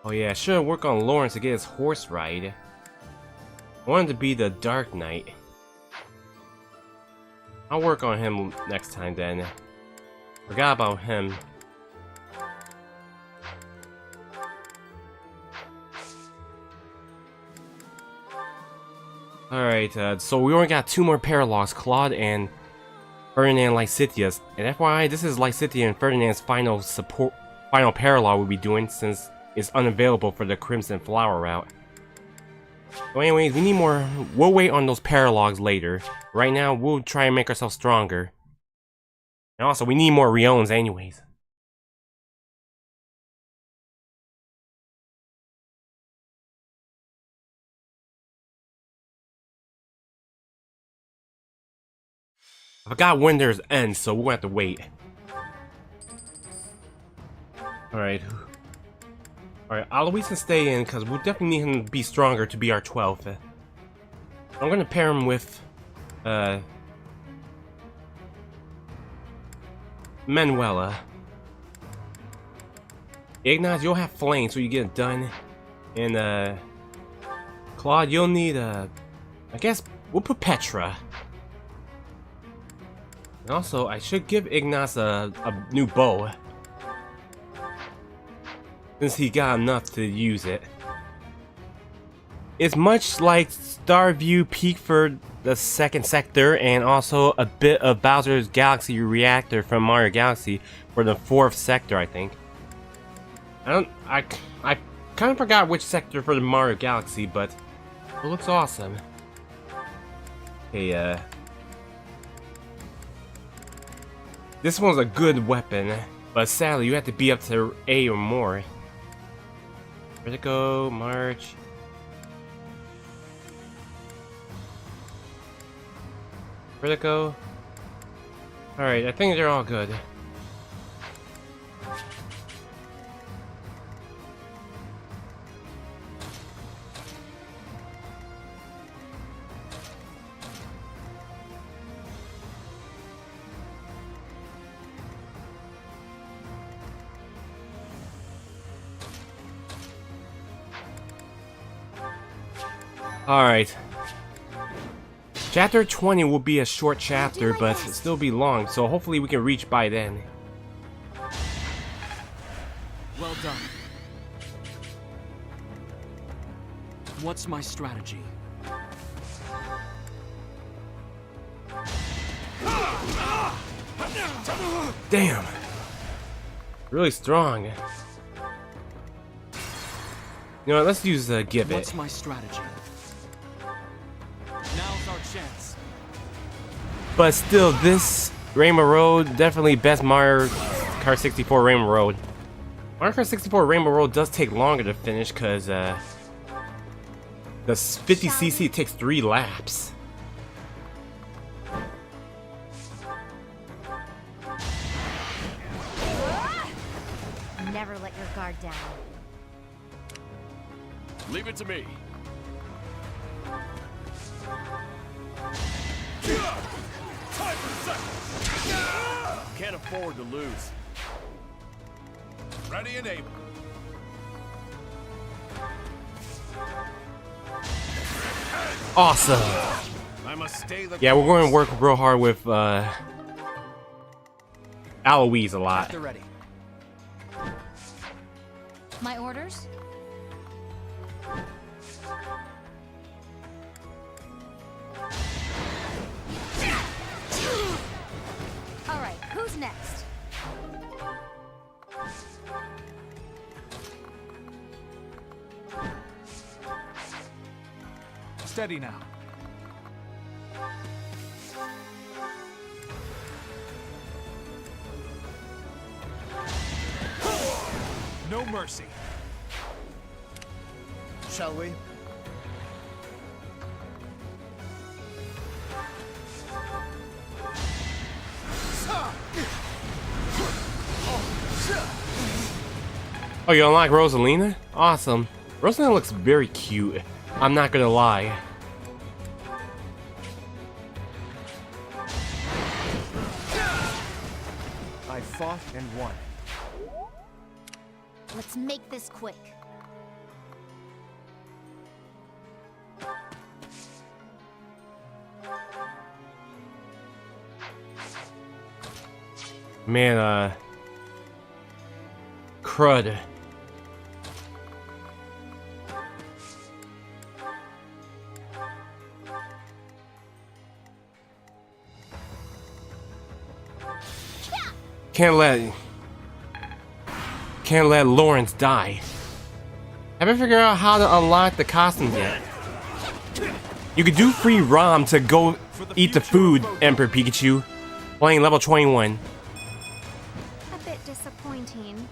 Oh yeah, I should work on Lawrence to get his horse ride. I wanted to be the Dark Knight. I'll work on him next time then. Forgot about him. Alright, so we only got 2 more paralogs, Claude and Ferdinand Lysithius. And FYI, this is Lysithia and Ferdinand's final paralog we'll be doing since it's unavailable for the Crimson Flower route. So anyways, we need more. We'll wait on those paralogs later. Right now, we'll try and make ourselves stronger. And also, we need more Riones anyways. I forgot when there's ends, so we'll have to wait. Alright. Alright, Alois can stay in because we'll definitely need him to be stronger to be our 12th. I'm gonna pair him with Manuela. Ignaz, you'll have flame so you get it done. And Claude, you'll need I guess we'll put Petra. Also, I should give Ignace a new bow, since he got enough to use it. It's much like Starview Peak for the second sector, and also a bit of Bowser's Galaxy Reactor from Mario Galaxy for the fourth sector, I think. I kind of forgot which sector for the Mario Galaxy, but it looks awesome. Okay, this one's a good weapon, but sadly you have to be up to A or more. Critical, March. Critical. Alright, I think they're all good. Alright. Chapter 20 will be a short chapter, but still be long, so hopefully we can reach by then. Well done. What's my strategy? Damn. Really strong. You know what, let's use Give It. What's my strategy? Now's our chance. But still, this Rainbow Road, definitely best Mario Kart 64 Rainbow Road. Mario Kart 64 Rainbow Road does take longer to finish because the 50cc takes 3 laps. Never let your guard down. Leave it to me. Can't afford to lose. Ready and able. Awesome. I must stay the Yeah, we're going to work real hard with Aloise a lot. They're ready. My orders? Alright, who's next? Steady now. No mercy. Shall we? Oh, you unlock Rosalina? Awesome. Rosalina looks very cute. I'm not gonna lie. I fought and won. Let's make this quick. Man, crud. Can't let Lawrence die. Haven't figured out how to unlock the costumes yet. You could do free ROM to go eat the food, Emperor Pikachu. Playing level 21. A bit disappointing.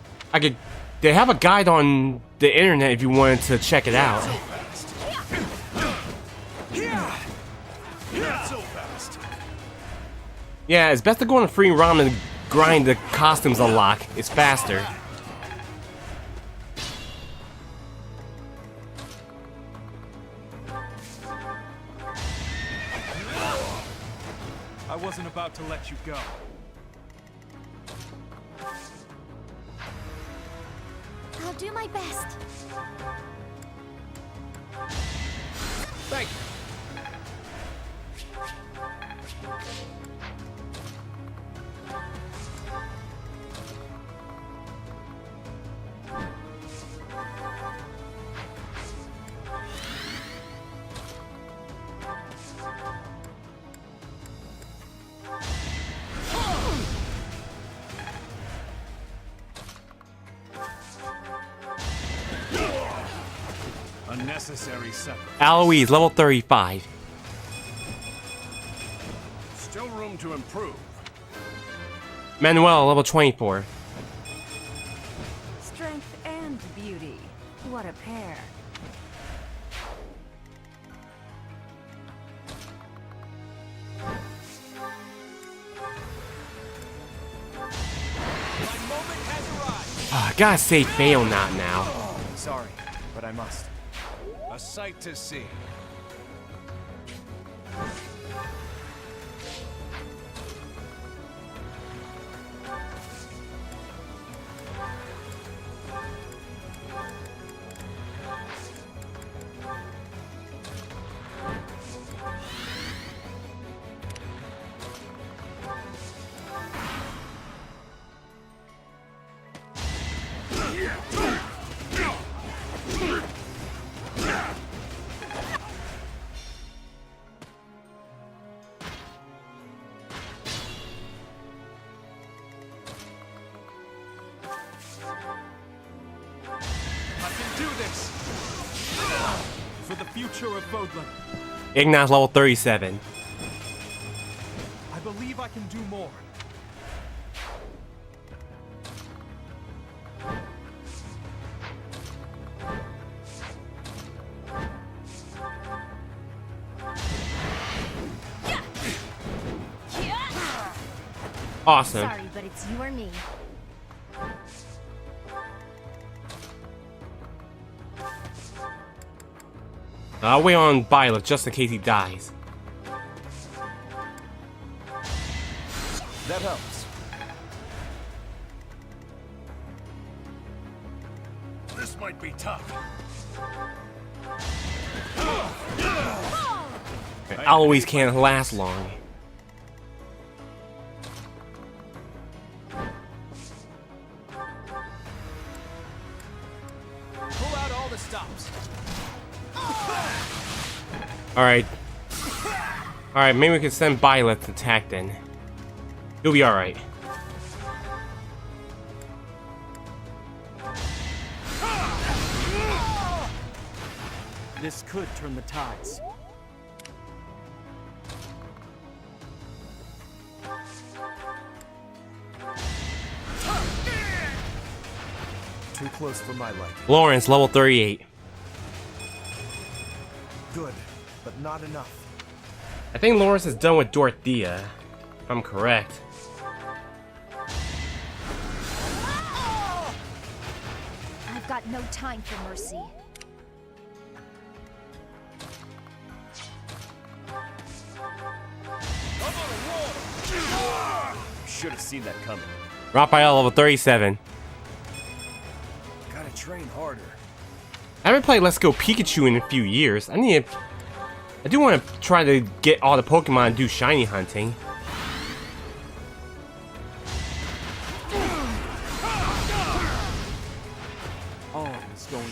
They have a guide on the internet if you wanted to check it out. Not so fast. Yeah, it's best to go on a free ROM and grind the costumes unlock. It's faster. I wasn't about to let you go. I'll do my best. Thank Unnecessary sacrifice. Eloise, level 35. Still room to improve. Manuel, level 24. Strength and beauty. What a pair. Gotta say fail not now. Sorry, but I must. A sight to see. For the future of Fodlan. Ignat's level 37. I believe I can do more. Awesome. Sorry, but it's you or me. I'll wait on Violet just in case he dies. That helps. This might be tough. Eloise can't last long. Pull out all the stops. Alright. Alright, maybe we can send Violet to attack then. He'll be alright. This could turn the tides. Too close for my liking. Lawrence, level 38. Good, but not enough. I think Lawrence is done with Dorothea, if I'm correct. I've got no time for mercy. Should have seen that coming. Raphael, level 37. Gotta train harder. I haven't played Let's Go Pikachu in a few years. I do want to try to get all the Pokemon and do shiny hunting.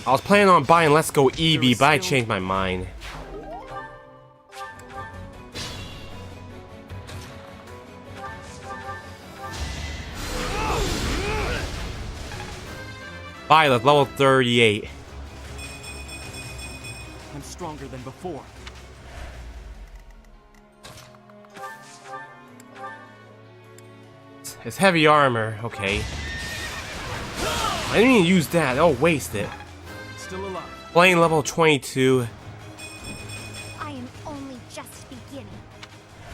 I was planning on buying Let's Go Eevee, but I changed my mind. Violet, level 38. I'm stronger than before. It's heavy armor, okay. I didn't even use that, I'll waste it. Still alive. Playing level 22. I am only just beginning.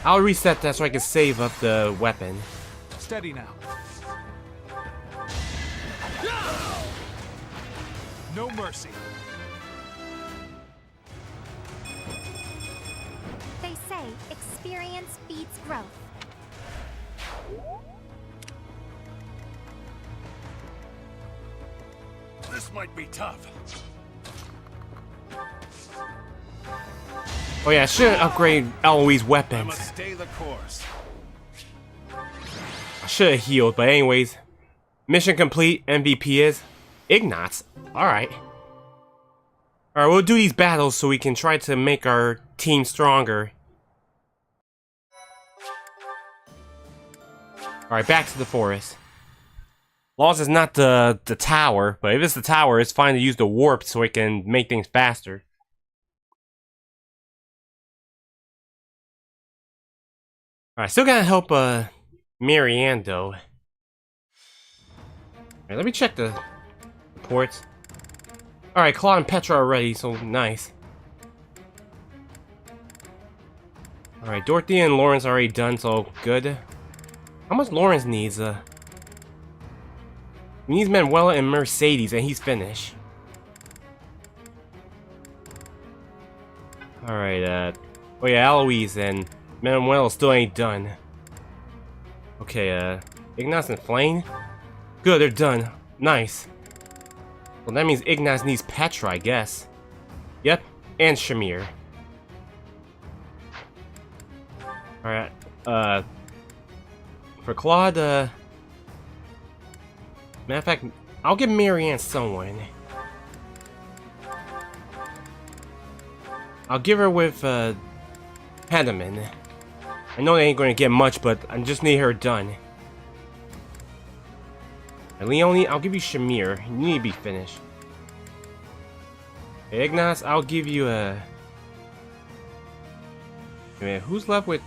I'll reset that so I can save up the weapon. Steady now. No mercy. They say experience beats growth. This might be tough. Oh yeah, I should upgrade Eloise's I weapons. must stay the course. I should have healed, but anyways. Mission complete, MVP is Ignatz. Alright. Alright, we'll do these battles so we can try to make our team stronger. Alright, back to the forest. long as it's not the tower. But if it's the tower, it's fine to use the warp so it can make things faster. Alright, still gotta help Marianne though. Alright, let me check the reports. Alright, Claude and Petra are ready, so nice. Alright, Dorothy and Lawrence are already done, so good. How much Lawrence needs? He needs Manuela and Mercedes, and he's finished. Alright, oh yeah, Eloise and Manuela still ain't done. Okay, Ignaz and Flame? Good, they're done. Nice. Well, that means Ignaz needs Petra, I guess. Yep, and Shamir. Alright, for Claude, matter of fact, I'll give Marianne someone. I'll give her with, Pedaman. I know they ain't gonna get much, but I just need her done. And Leonie, I'll give you Shamir. You need to be finished. Hey, Ignaz, I'll give you a... Wait a minute, who's left with...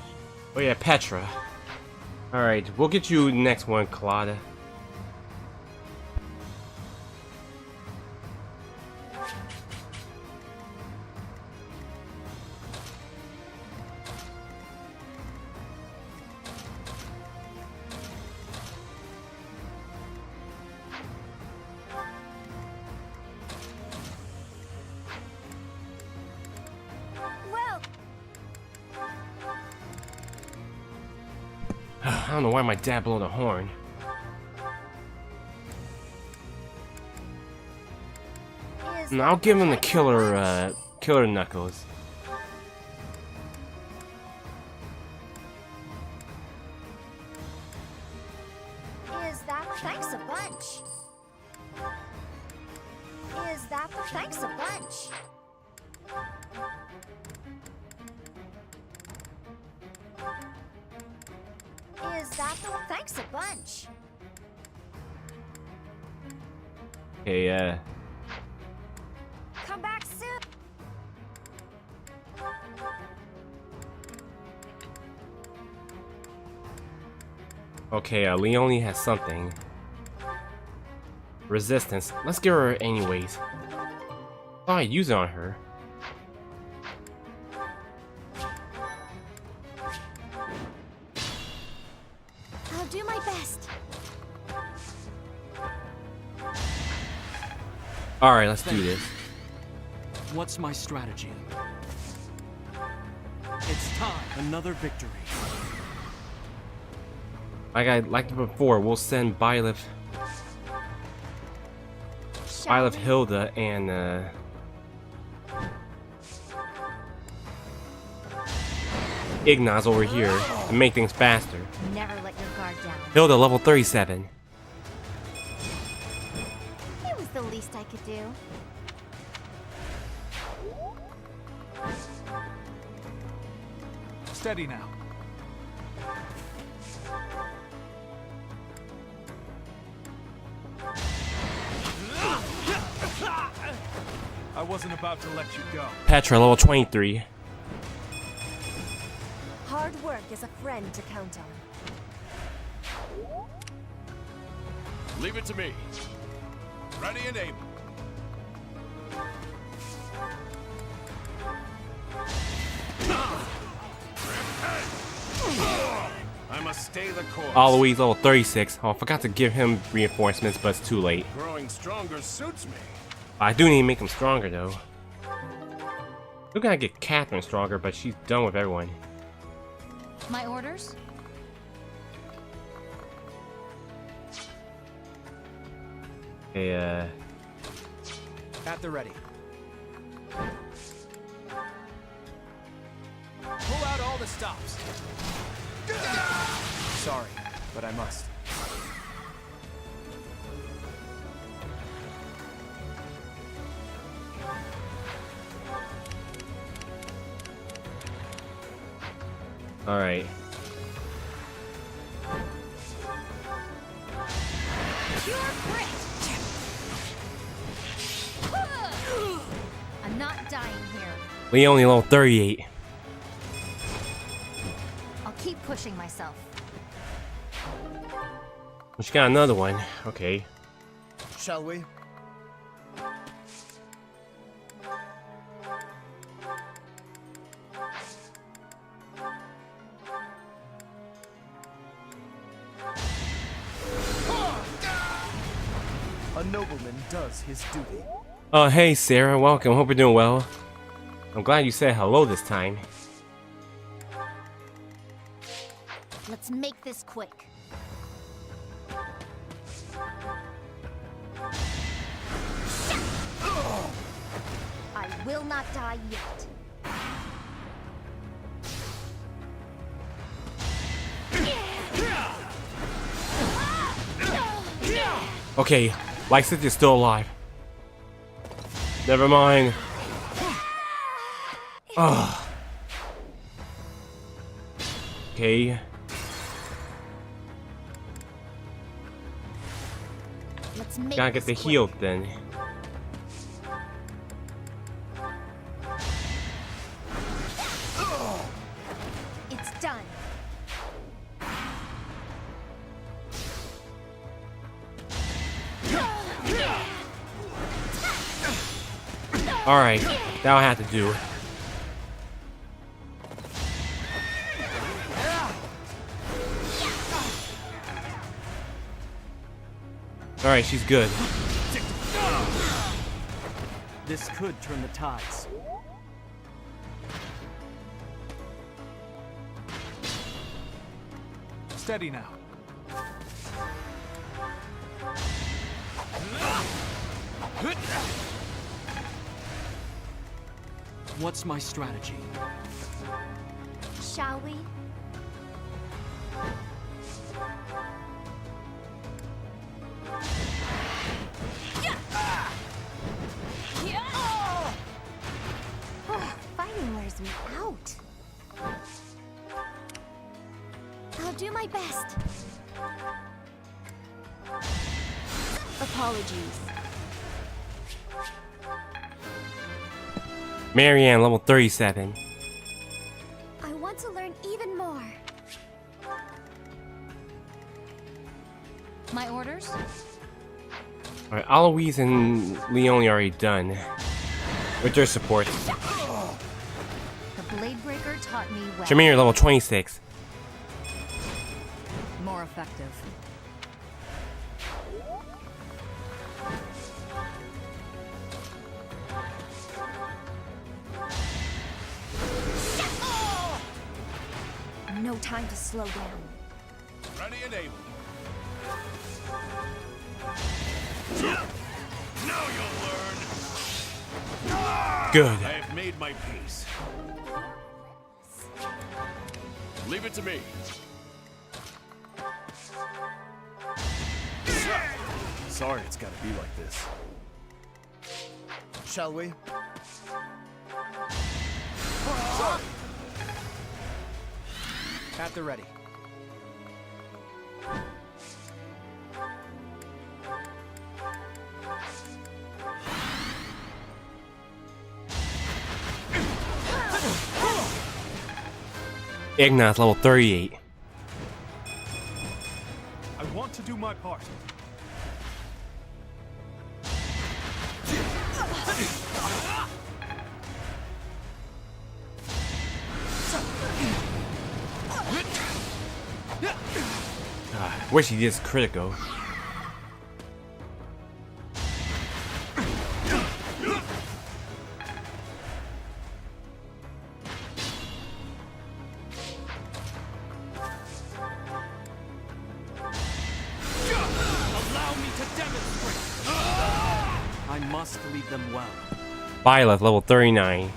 Oh yeah, Petra. Alright, we'll get you next one, Claude. I don't know why my dad blew the horn. No, I'll give him the killer knuckles. Is that thanks a bunch? Is that thanks a bunch? Is that thanks a bunch? Okay, Come back soon. okay, Leonie has something. Resistance. Let's give her anyways. Oh, I use it on her. I'll do my best. Alright, let's do this. What's my strategy? It's time. Another victory. Like before, we'll send Byleth, Hilda, and Ignaz over here to make things faster. Never let your guard down. Hilda, level 37. It was the least I could do. Steady now. I wasn't about to let you go. Petra, level 23. Hard work is a friend to count on. Leave it to me. Ready and able. I must stay the course. Eloise, level 36. Oh, I forgot to give him reinforcements, but it's too late. Growing stronger suits me. I do need to make him stronger, though. Still gotta get Catherine stronger, but she's done with everyone. My orders? Hey, At the ready. Pull out all the stops. Sorry, but I must. alright. Pure grit. I'm not dying here. We only level 38. I'll keep pushing myself. She got another one. Okay. Shall we? A nobleman does his duty. Oh, hey Sarah, welcome. Hope you're doing well. I'm glad you said hello this time. Let's make this quick. I will not die yet. Okay, Lysit is still alive. Never mind. Oh. Okay. Let's make Gotta get the this quick. healed then. It's done. Alright, that'll have to do. Alright, she's good. This could turn the tides. Steady now. What's my strategy? Shall we? Fighting wears me out. I'll do my best. Apologies. Marianne, level 37. I want to learn even more. My orders? Alright, Aloise and Leone already done. With their support. The Blade Breaker taught me well. Shamir, level 26. More effective. No time to slow down. Ready and able. Now you'll learn. Good. I have made my peace. Leave it to me. Sorry it's gotta be like this. Shall we? At the ready. Ignat's level 38. I want to do my part. Wish he gets critical. Allow me to demonstrate. I must lead them well. Violet, level 39.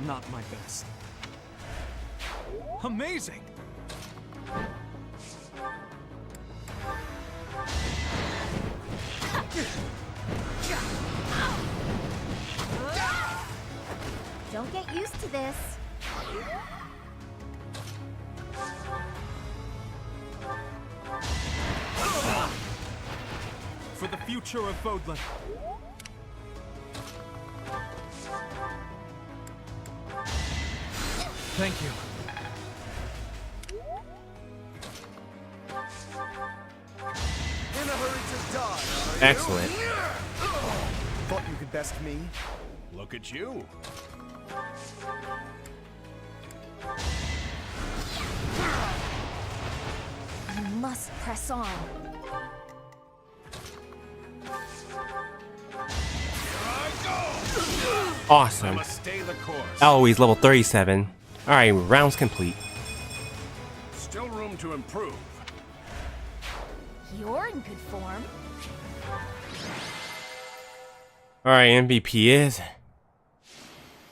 Not my best. Amazing. Don't get used to this. for the future of Fodlan. Thank you. In a hurry to die, are you? Excellent. Thought you could best me? Look at you. You must press on. Awesome. Must stay the course. Eloise level 37. Alright, rounds complete. Still room to improve. You're in good form. Alright, MVP is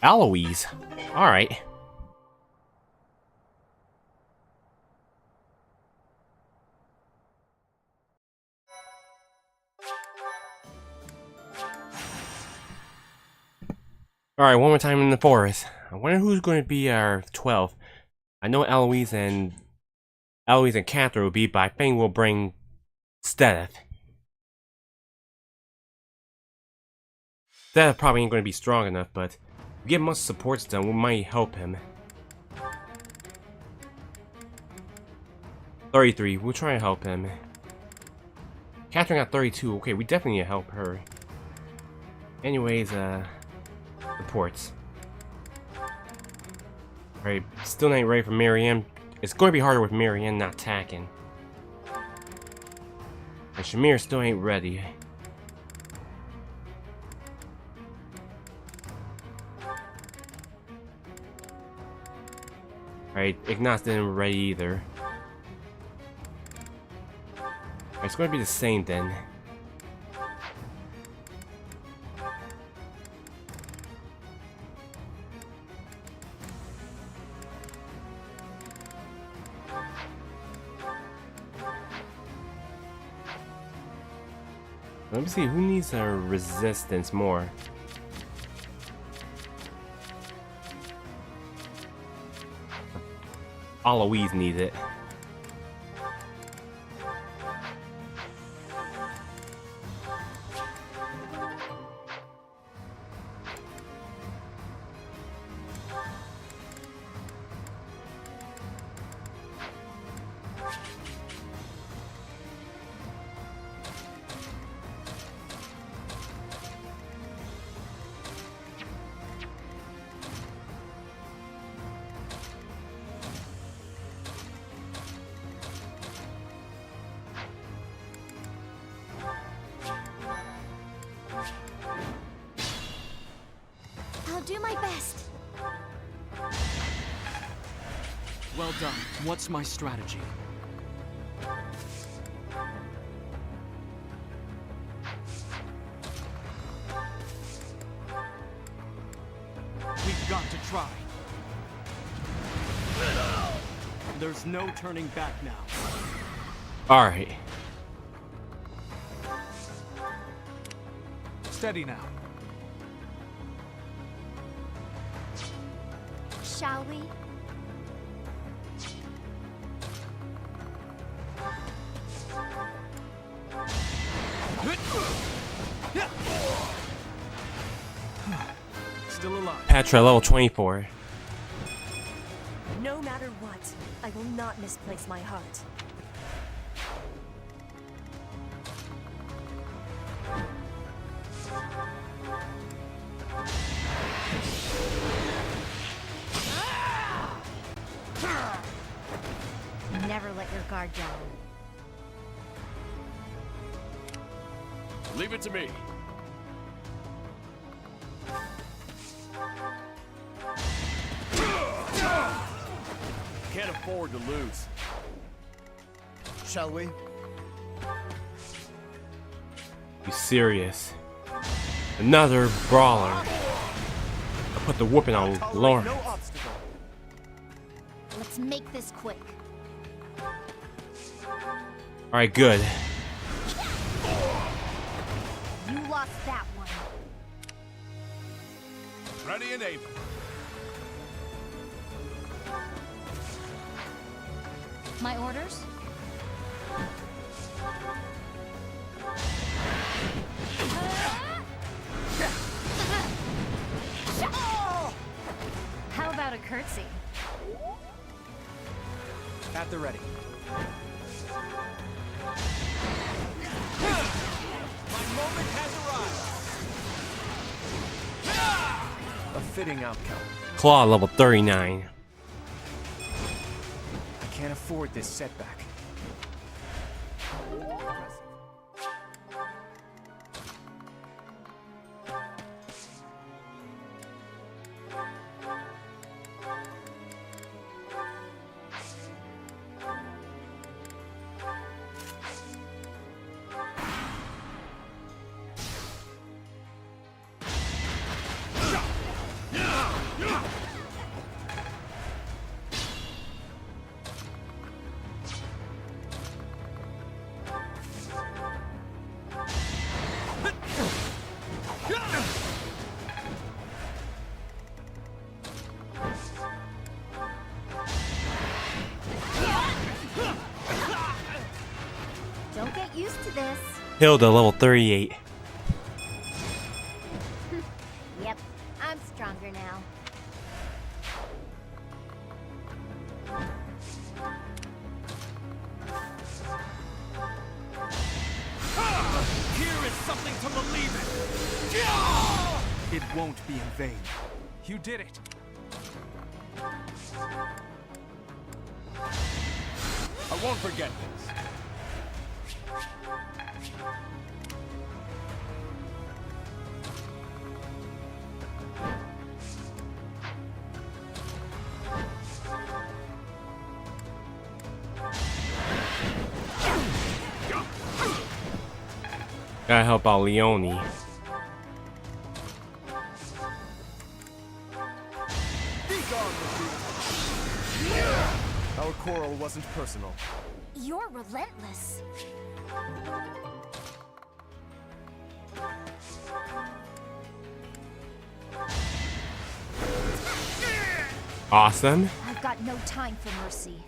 Eloise. Alright. Alright, one more time in the forest. I wonder who's going to be our 12th. I know Eloise and Catherine will be, but I think we'll bring Stedith. Stedith probably ain't going to be strong enough, but if we get much support done, we might help him. 33, we'll try and help him. Catherine got 32, okay, we definitely need to help her. Anyways, reports. Alright, still not ready for Marianne. It's going to be harder with Marianne not attacking. And Shamir still ain't ready. Alright, Ignatz didn't ready either. Alright, it's going to be the same then. Let me see, who needs a resistance more? Eloise needs it. I'll do my best. Well done. What's my strategy? We've got to try. There's no turning back now. Alright. Steady now. Shall we? Still alive. Petra level 24. No matter what, I will not misplace my heart. Never let your guard down. Leave it to me. Can't afford to lose. Shall we? You serious? Another brawler. I put the whooping on Lauren. No obstacle. Let's make this quick. Alright, good. You lost that one. Ready and able. My orders? a curtsy. At the ready. My moment has arrived! A fitting outcome. Claw level 39. I can't afford this setback. Don't get used to this. Hilda level 38. Yep, I'm stronger now. Here is something to believe in! It won't be in vain. You did it. I won't forget this. Gotta help out Leone. Our quarrel wasn't personal. You're relentless. Awesome. I've got no time for mercy.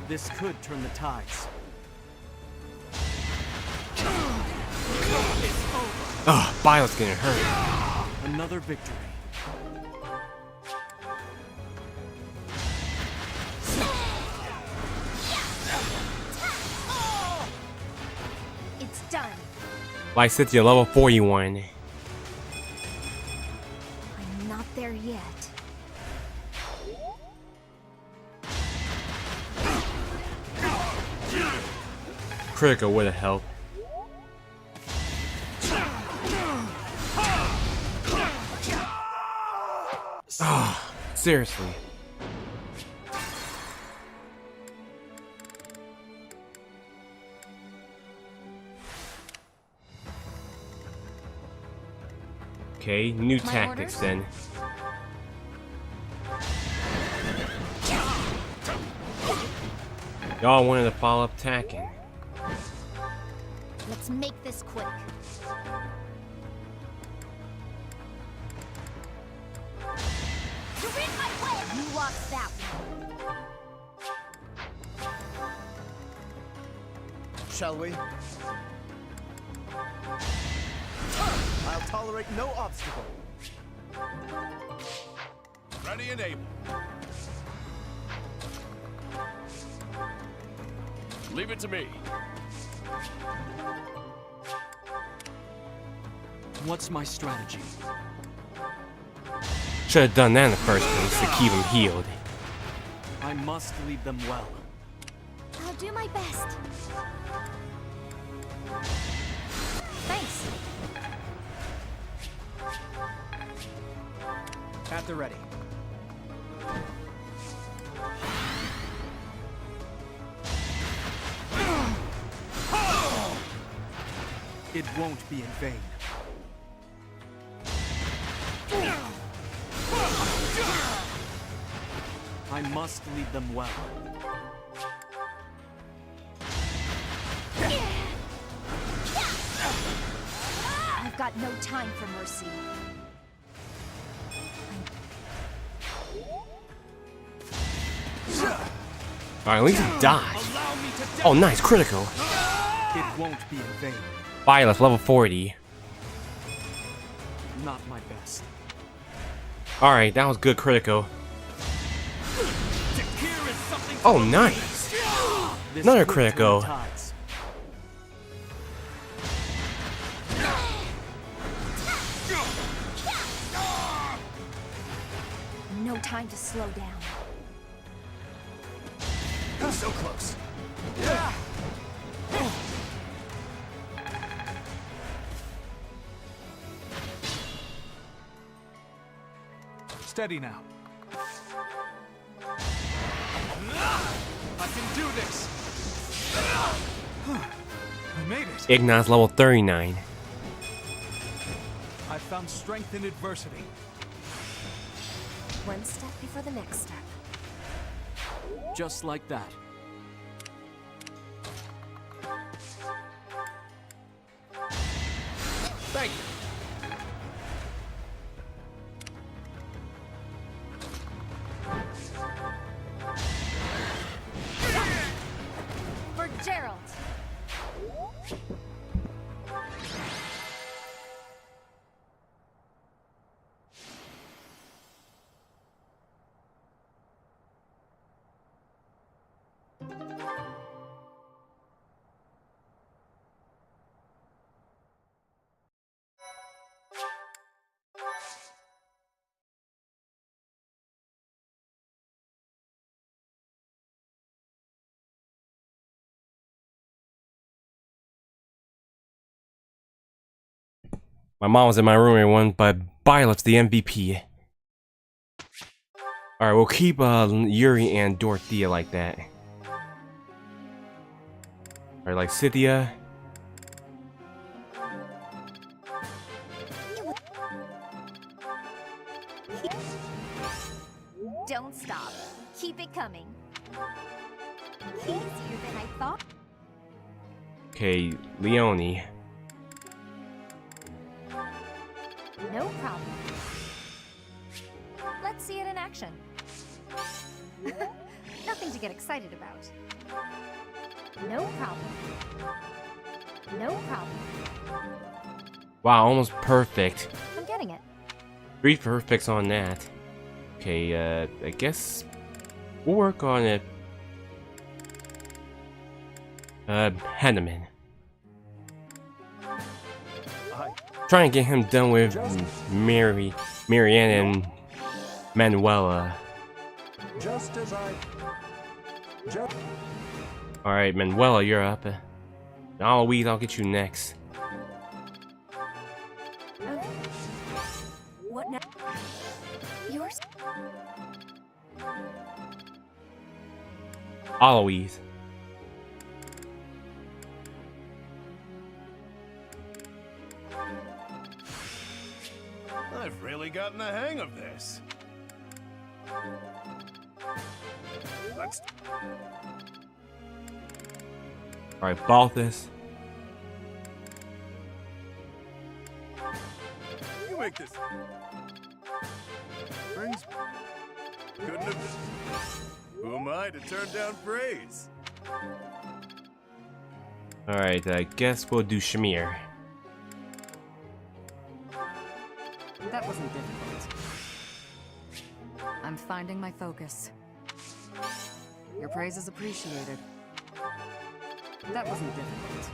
This could turn the tides. Ugh, Bio's getting hurt. Another victory. It's done. Lysithea level 41. I'm not there yet. Critical would have helped. Ah, seriously. Okay, new My tactics orders? then. Y'all wanted to follow up attacking. Let's make this quick. You're in my way! You lost that one. Shall we? I'll tolerate no obstacle. Ready and able. Leave it to me. What's my strategy? Should have done that in the first place to keep him healed. I must lead them well. I'll do my best. Thanks. At the ready. It won't be in vain. I must lead them well. got no time for mercy. Alright, at least he died. Oh, nice, critical. It won't be in vain. Violet, level 40. Not my best. Alright, that was good critical. Oh, nice. Another critical. No time to slow down. So close. Steady now. I can do this. I made it. Ignat's level 39. I found strength in adversity. One step before the next step. Just like that. Thank you. For Gerald. My mom was in my room and won, but Violet's the MVP. Alright, we'll keep Yuri and Dorothea like that. Alright, like Cynthia. Don't stop. Keep it coming. Easier than I thought. Okay, Leonie. No problem. Let's see it in action. Nothing to get excited about. No problem. No problem. Wow, almost perfect. I'm getting it. 3 perfects on that. Okay, I guess we'll work on it. Henneman. Try and get him done with Marianne and Manuela. Just as I... Alright, Manuela, you're up. Eloise, I'll get you next. What now? Yours? Eloise. I've really gotten the hang of this. Let's... Alright, Balthus. You make this... Brings... Couldn't have... Who am I to turn down praise? Alright, I guess we'll do Shamir. That wasn't difficult. I'm finding my focus. Your praise is appreciated. That wasn't difficult.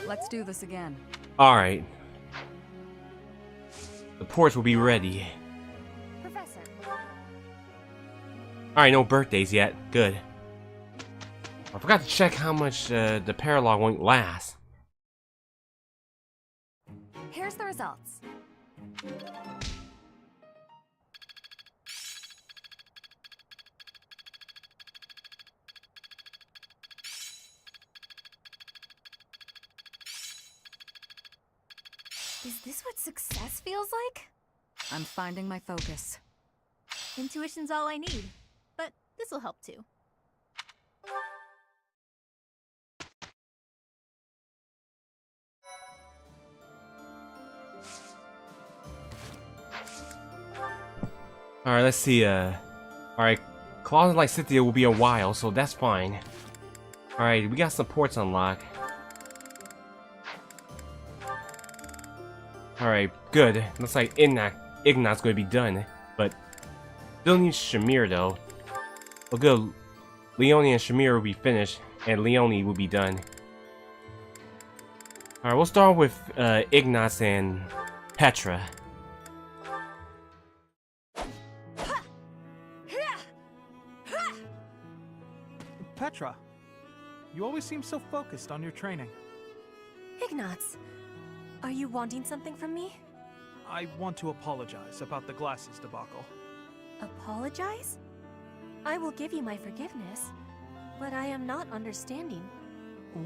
Let's do this again. Alright. The ports will be ready. Professor. Alright, no birthdays yet. Good. I forgot to check how much the paralogue won't last. Here's the results. Is this what success feels like? I'm finding my focus. Intuition's all I need, but this'll help too. Alright, let's see, alright, Claws like Cynthia will be a while, so that's fine. Alright, we got some ports unlocked. Alright, good. Looks like Ignat's gonna be done, but still need Shamir though. Well, good. Leonie and Shamir will be finished, and Leonie will be done. Alright, we'll start with Ignatz and Petra. Petra, you always seem so focused on your training. Ignatz, are you wanting something from me? I want to apologize about the glasses debacle. Apologize? I will give you my forgiveness, but I am not understanding.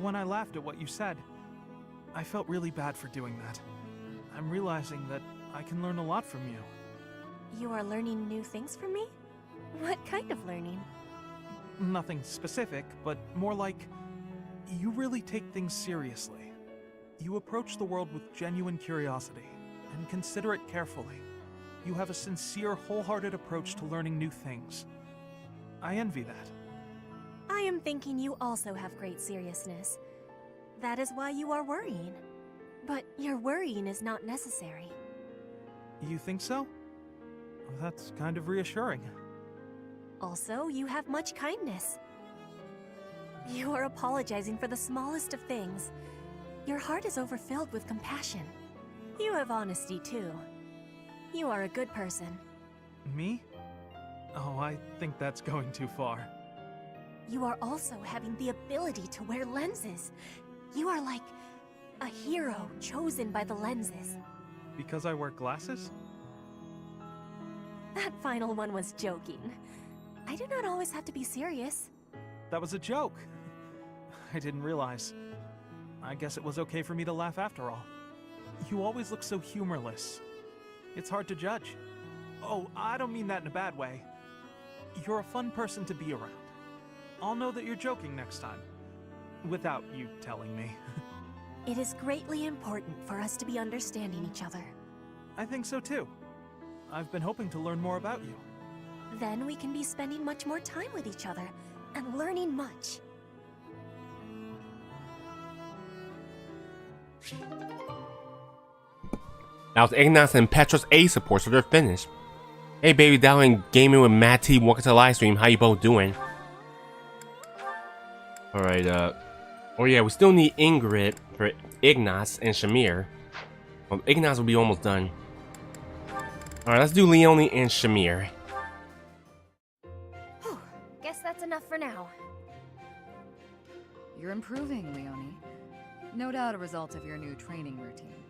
When I laughed at what you said, I felt really bad for doing that. I'm realizing that I can learn a lot from you. You are learning new things from me? What kind of learning? Nothing specific, but more like, you really take things seriously. You approach the world with genuine curiosity, and consider it carefully. You have a sincere, wholehearted approach to learning new things. I envy that. I am thinking you also have great seriousness. That is why you are worrying. But your worrying is not necessary. You think so? That's kind of reassuring. Also, you have much kindness. You are apologizing for the smallest of things. Your heart is overfilled with compassion. You have honesty, too. You are a good person. Me? Oh, I think that's going too far. You are also having the ability to wear lenses. You are like a hero chosen by the lenses. Because I wear glasses? That final one was joking. I do not always have to be serious. That was a joke. I didn't realize. I guess it was okay for me to laugh after all. You always look so humorless. It's hard to judge. Oh, I don't mean that in a bad way. You're a fun person to be around. I'll know that you're joking next time. Without you telling me. It is greatly important for us to be understanding each other. I think so too. I've been hoping to learn more about you. Then we can be spending much more time with each other and learning much. That was Ignatz and Petra's A support, so they're finished. Hey baby doll and gaming with Matt T, welcome to the live stream. How you both doing? Alright, oh yeah, we still need Ingrid for Ignatz and Shamir. Well, Ignatz will be almost done. Alright, let's do Leonie and Shamir. Whew, guess that's enough for now. You're improving, Leonie. No doubt a result of your new training routine.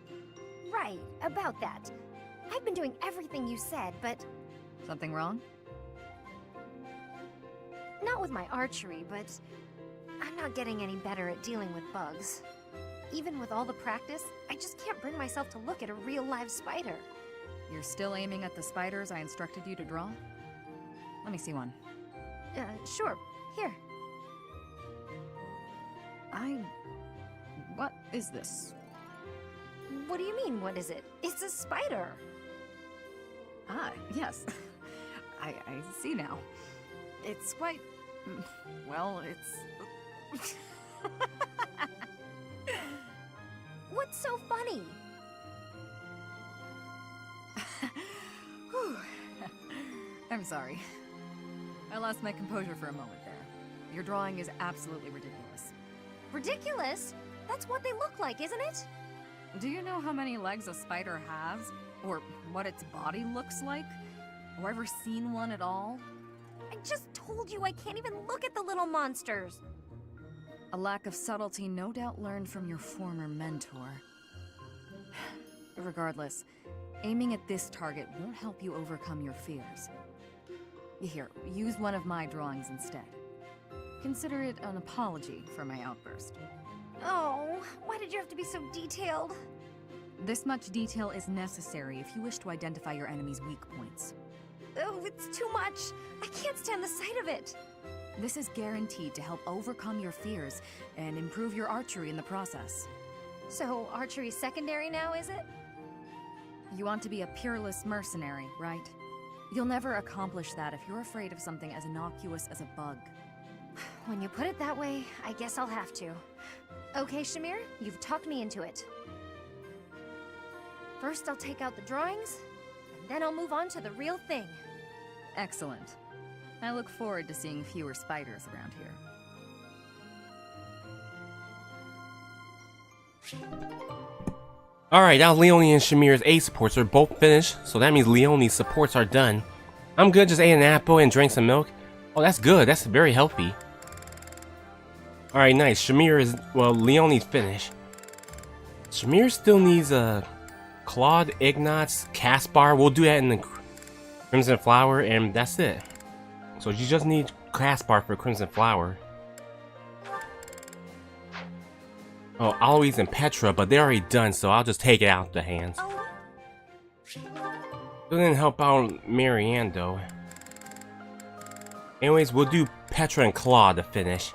Right, about that. I've been doing everything you said, but... Something wrong? Not with my archery, but... I'm not getting any better at dealing with bugs. Even with all the practice, I just can't bring myself to look at a real live spider. You're still aiming at the spiders I instructed you to draw? Let me see one. Sure. Here. What is this? What do you mean, what is it? It's a spider! Ah, yes. I see now. It's quite... well, it's... What's so funny? I'm sorry. I lost my composure for a moment there. Your drawing is absolutely ridiculous. Ridiculous? That's what they look like, isn't it? Do you know how many legs a spider has? Or what its body looks like? Or ever seen one at all? I just told you I can't even look at the little monsters. A lack of subtlety no doubt learned from your former mentor. Regardless, aiming at this target won't help you overcome your fears. Here, use one of my drawings instead. Consider it an apology for my outburst. Oh, why did you have to be so detailed? This much detail is necessary if you wish to identify your enemy's weak points. Oh, it's too much. I can't stand the sight of it. This is guaranteed to help overcome your fears and improve your archery in the process. So, archery's secondary now, is it? You want to be a peerless mercenary, right? You'll never accomplish that if you're afraid of something as innocuous as a bug. When you put it that way, I guess I'll have to. Okay, Shamir, you've talked me into it. First, I'll take out the drawings, and then I'll move on to the real thing. Excellent. I look forward to seeing fewer spiders around here. Alright, now Leone and Shamir's A supports are both finished, so that means Leone's supports are done. I'm good, just ate an apple and drank some milk. Oh, that's good, that's very healthy. Alright, nice. Shamir is, well, Leone's finished. Shamir still needs Claude, Ignatz, Caspar. We'll do that in the Crimson Flower, and that's it. So you just need Caspar for Crimson Flower. Oh, Alois and Petra, but they're already done, so I'll just take it out the hands. Doesn't help out Marianne, though. Anyways, we'll do Petra and Claude to finish.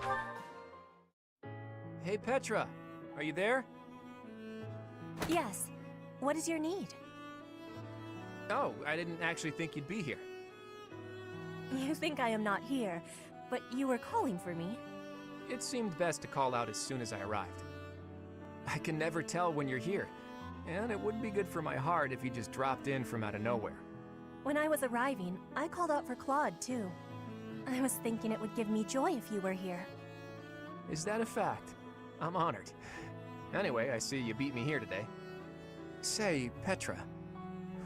Hey, Petra. Are you there? Yes. What is your need? Oh, I didn't actually think you'd be here. You think I am not here, but you were calling for me. It seemed best to call out as soon as I arrived. I can never tell when you're here, and it wouldn't be good for my heart if you just dropped in from out of nowhere. When I was arriving, I called out for Claude, too. I was thinking it would give me joy if you were here. Is that a fact? I'm honored. Anyway, I see you beat me here today. Say, Petra,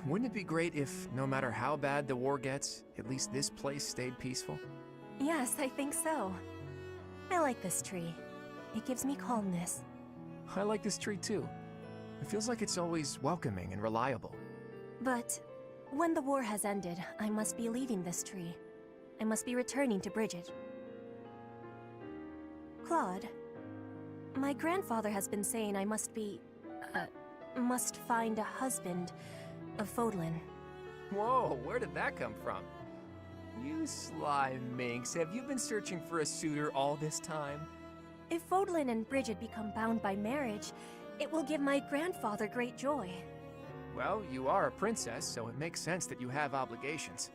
wouldn't it be great if, no matter how bad the war gets, at least this place stayed peaceful? Yes, I think so. I like this tree. It gives me calmness. I like this tree too. It feels like it's always welcoming and reliable. But when the war has ended, I must be leaving this tree. I must be returning to Bridget. Claude, my grandfather has been saying I must find a husband of Fodlan. Whoa, where did that come from? You sly minx, have you been searching for a suitor all this time? If Fodlan and Bridget become bound by marriage, it will give my grandfather great joy. Well, you are a princess, so it makes sense that you have obligations.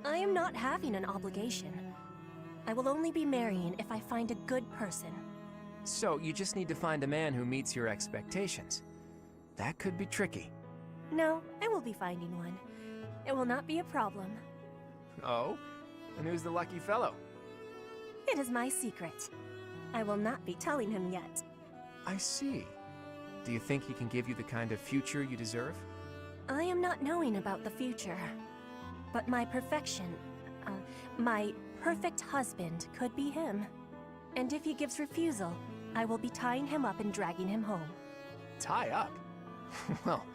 I am not having an obligation. I will only be marrying if I find a good person. So, you just need to find a man who meets your expectations. That could be tricky. No, I will be finding one. It will not be a problem. Oh? And who's the lucky fellow? It is my secret. I will not be telling him yet. I see. Do you think he can give you the kind of future you deserve? I am not knowing about the future. But my perfect husband could be him. And if he gives refusal, I will be tying him up and dragging him home. Tie up? Well,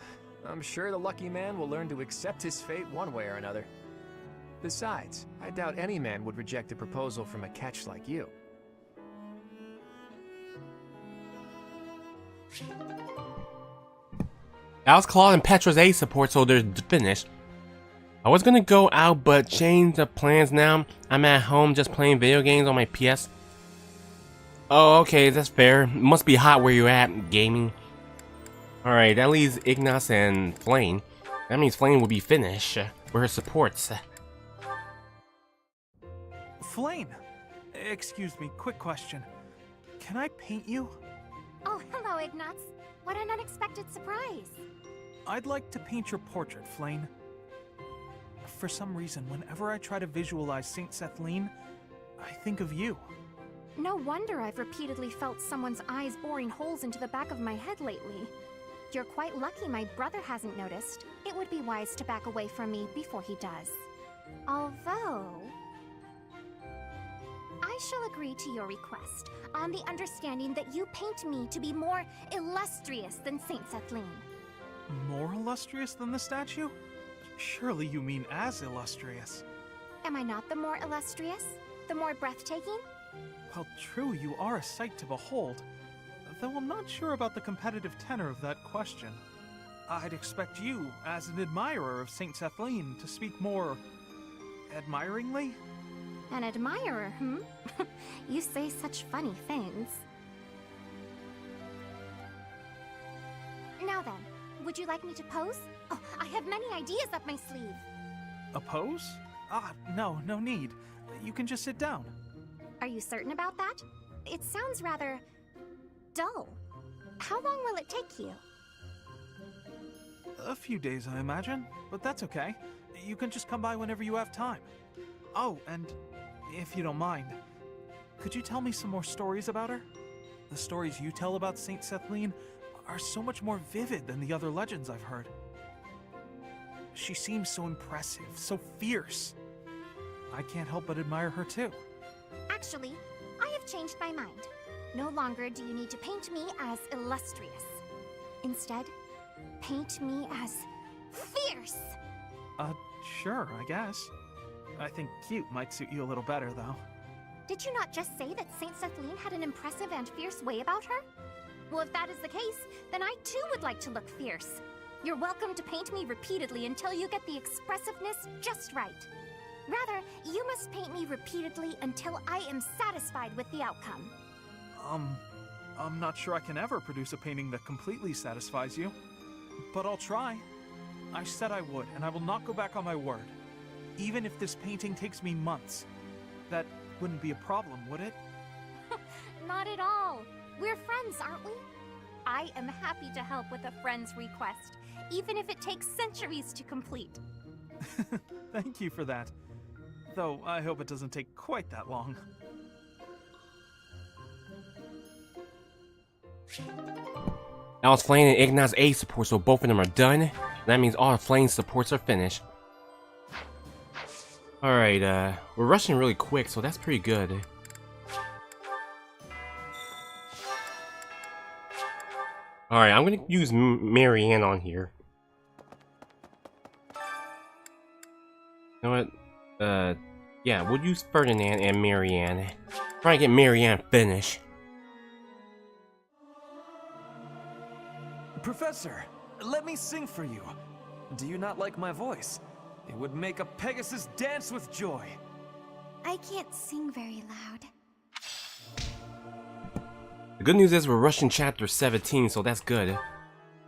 I'm sure the lucky man will learn to accept his fate one way or another. Besides, I doubt any man would reject a proposal from a catch like you. That was Claude and Petra's A support, so they're finished. I was gonna go out, but changed the plans now. I'm at home just playing video games on my PS. Oh, okay, that's fair. It must be hot where you're at, gaming. Alright, that leaves Ignatz and Flame. That means Flame will be finished with her supports. Flame! Excuse me, quick question. Can I paint you? Oh, hello, Ignatz. What an unexpected surprise. I'd like to paint your portrait, Flame. For some reason, whenever I try to visualize Saint Sethlene, I think of you. No wonder I've repeatedly felt someone's eyes boring holes into the back of my head lately. You're quite lucky my brother hasn't noticed. It would be wise to back away from me before he does. Although, I shall agree to your request, on the understanding that you paint me to be more illustrious than Saint Sethlene. More illustrious than the statue? Surely you mean as illustrious. Am I not the more illustrious? The more breathtaking? Well, true, you are a sight to behold. Though I'm not sure about the competitive tenor of that question. I'd expect you, as an admirer of Saint Sethlene, to speak more admiringly? An admirer, hmm? You say such funny things. Now then, would you like me to pose? Oh, I have many ideas up my sleeve. A pose? Ah, no need. You can just sit down. Are you certain about that? It sounds rather dull. How long will it take you? A few days, I imagine, but that's okay. You can just come by whenever you have time. Oh, and if you don't mind, could you tell me some more stories about her? The stories you tell about Saint Sethlene are so much more vivid than the other legends I've heard. She seems so impressive, so fierce. I can't help but admire her too. Actually, I have changed my mind. No longer do you need to paint me as illustrious. Instead, paint me as fierce! Sure, I guess. I think cute might suit you a little better, though. Did you not just say that Saint Sethlene had an impressive and fierce way about her? Well, if that is the case, then I too would like to look fierce. You're welcome to paint me repeatedly until you get the expressiveness just right. Rather, you must paint me repeatedly until I am satisfied with the outcome. I'm not sure I can ever produce a painting that completely satisfies you. But I'll try. I said I would, and I will not go back on my word. Even if this painting takes me months. That wouldn't be a problem, would it? Not at all. We're friends, aren't we? I am happy to help with a friend's request, even if it takes centuries to complete. Thank you for that. Though I hope it doesn't take quite that long. Now it's Flame and Ignat's A support, so both of them are done. That means all of Flame's supports are finished. Alright, we're rushing really quick, so that's pretty good. Alright, I'm gonna use Marianne on here. You know what? Yeah, we'll use Ferdinand and Marianne. Try to get Marianne finished. Professor, let me sing for you. Do you not like my voice? It would make a Pegasus dance with joy. I can't sing very loud. The good news is we're rushing chapter 17, so that's good.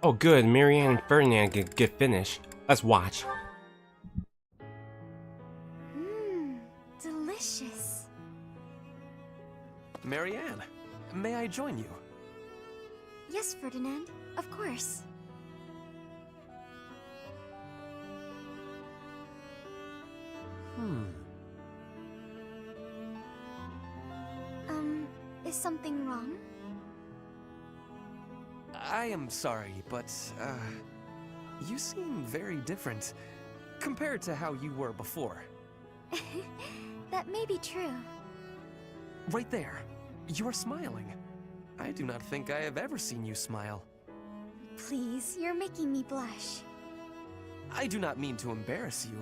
Oh good, Marianne and Ferdinand get finished. Let's watch. Delicious. Marianne, may I join you? Yes, Ferdinand, of course. Is something wrong? I am sorry, but, you seem very different compared to how you were before. That may be true. Right there. You're smiling. I do not think I have ever seen you smile. Please, you're making me blush. I do not mean to embarrass you.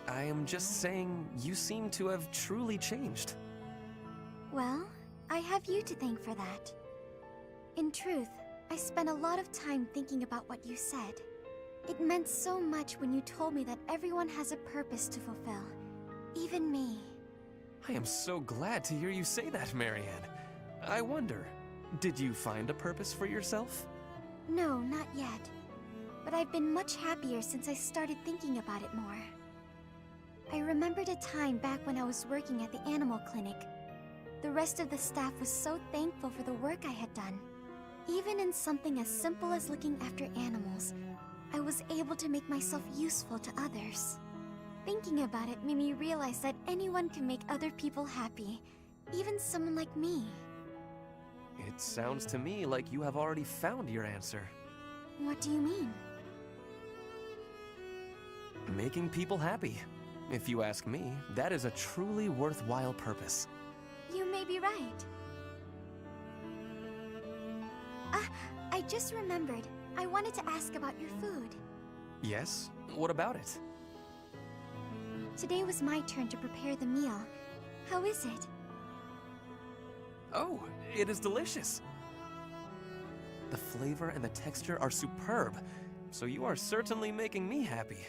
I am just saying you seem to have truly changed. Well, I have you to thank for that. In truth, I spent a lot of time thinking about what you said. It meant so much when you told me that everyone has a purpose to fulfill. Even me. I am so glad to hear you say that, Marianne. I wonder, did you find a purpose for yourself? No, not yet. But I've been much happier since I started thinking about it more. I remembered a time back when I was working at the animal clinic. The rest of the staff was so thankful for the work I had done. Even in something as simple as looking after animals, I was able to make myself useful to others. Thinking about it made me realize that anyone can make other people happy, even someone like me. It sounds to me like you have already found your answer. What do you mean? Making people happy. If you ask me, that is a truly worthwhile purpose. You may be right. I just remembered. I wanted to ask about your food. Yes? What about it? Today was my turn to prepare the meal. How is it? Oh, it is delicious. The flavor and the texture are superb, so you are certainly making me happy.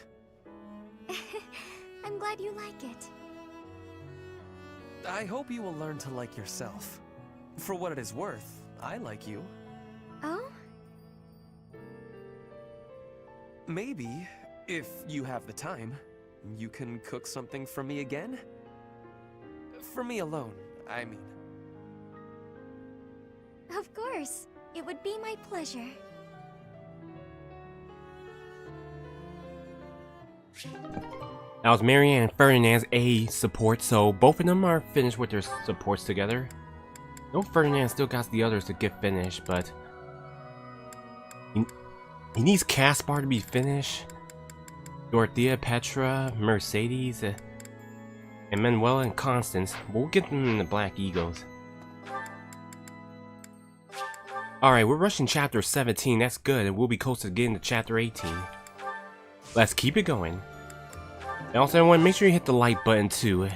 I'm glad you like it. I hope you will learn to like yourself. For what it is worth, I like you. Oh? Maybe, if you have the time, You can cook something for me again? For me alone, I mean. Of course. It would be my pleasure. That was Marianne and Ferdinand's A support, so both of them are finished with their supports together. No, Ferdinand still got the others to get finished, but he needs Caspar to be finished. Dorothea, Petra, Mercedes, and Manuela and Constance. We'll get them in the Black Eagles. Alright, we're rushing chapter 17. That's good, and we'll be close to getting to chapter 18. Let's keep it going. And also, everyone, make sure you hit the like button too.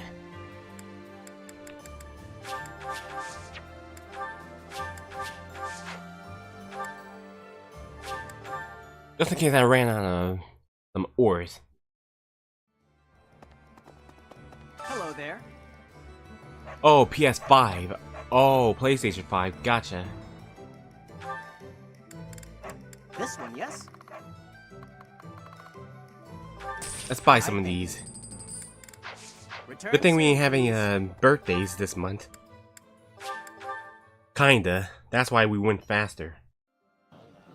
Just in case I ran out of some ores. Hello there. Oh, PS5. Oh, PlayStation 5. Gotcha. This one, yes? Let's buy some of these. Good thing we ain't having birthdays this month. Kinda. That's why we went faster.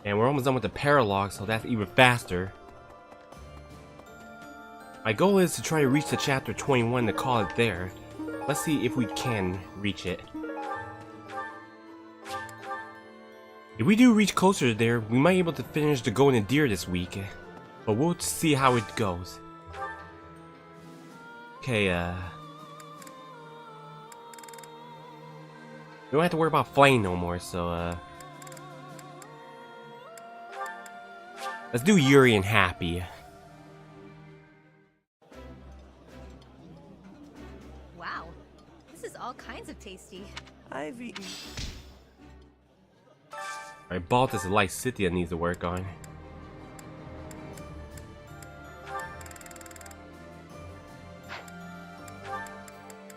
And we're almost done with the paralog, so that's even faster. My goal is to try to reach the chapter 21 to call it there. Let's see if we can reach it. If we do reach closer to there, we might be able to finish the Golden Deer this week. But we'll see how it goes. Okay, we don't have to worry about flying no more, so let's do Yuri and Happy. Wow, this is all kinds of tasty. I've eaten. Alright, Baltus and Lysithea needs to work on.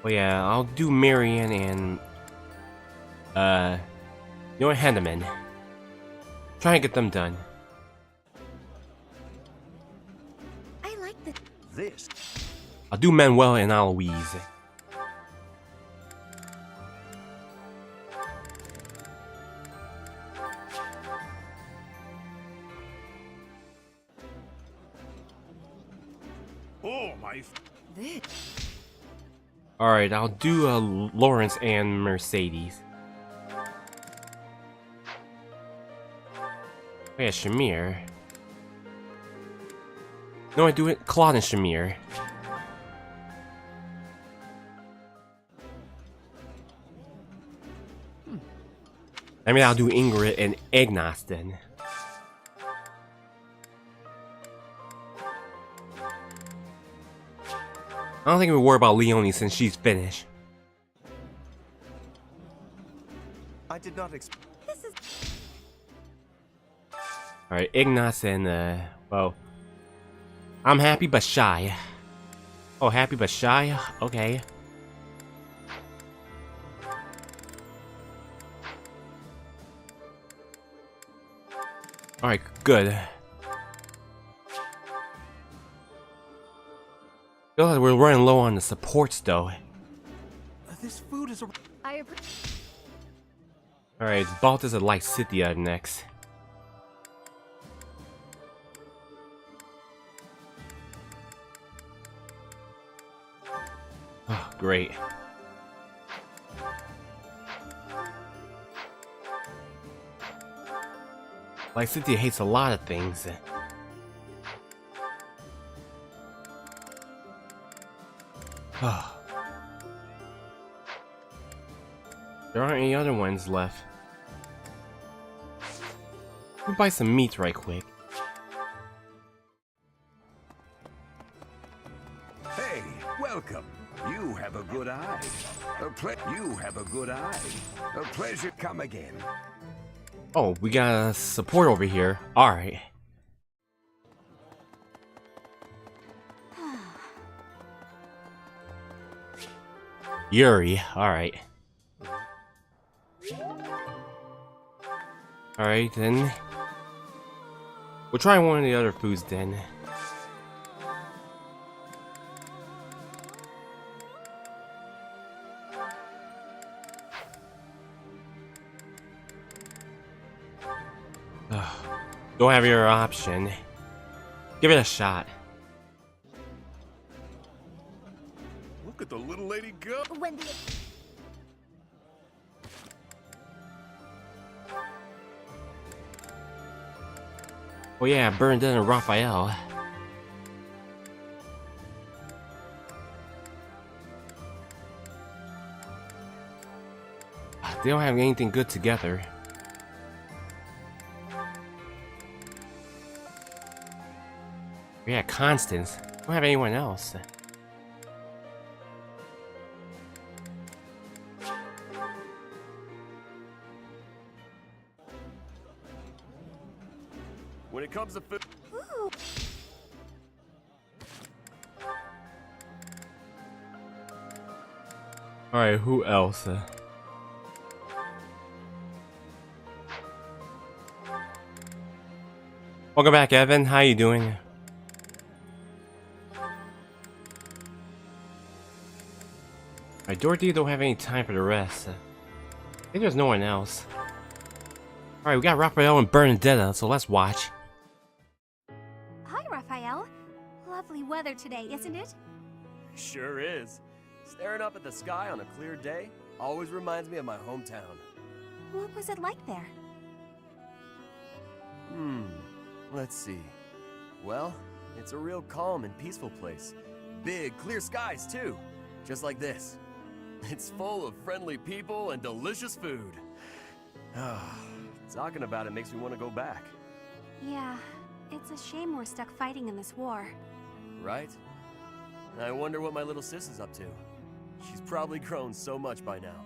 Oh yeah, I'll do Marianne and you know, Henneman. Try and get them done. I like this. I'll do Manuel and Eloise. Oh my! This. Alright, I'll do Lawrence and Mercedes. Oh yeah, Shamir. No, I do it Claude and Shamir. I mean, I'll do Ingrid and Ignace then. I don't think we worry about Leonie since she's finished. I did not expect. Alright, Ignace and well, I'm happy but shy. Oh, happy but shy? Okay. Alright, good. Feel like we're running low on the supports though. This food is a... Alright, Baltus and Lysithea next. Oh, great. Lysithea hates a lot of things. There aren't any other ones left. Let me buy some meat right quick. Hey, welcome. You have a good eye. You have a good eye. A pleasure. Come again. Oh, we got support over here. Alright. Yuri, alright. Alright, then. We'll try one of the other foods then. Don't have your option. Give it a shot. Look at the little lady go. When the... Oh yeah, Bernadette and Raphael. They don't have anything good together. Yeah, Constance. Don't have anyone else. When it comes to food. Alright, who else? Welcome back, Evan. How you doing? Alright, Dorothy don't have any time for the rest. I think there's no one else. Alright, we got Raphael and Bernadetta, so let's watch. Hi, Raphael. Lovely weather today, isn't it? Sure is. Staring up at the sky on a clear day always reminds me of my hometown. What was it like there? Let's see. Well, it's a real calm and peaceful place. Big, clear skies, too. Just like this. It's full of friendly people and delicious food. Talking about it makes me want to go back. Yeah, it's a shame we're stuck fighting in this war. Right? I wonder what my little sis is up to. She's probably grown so much by now.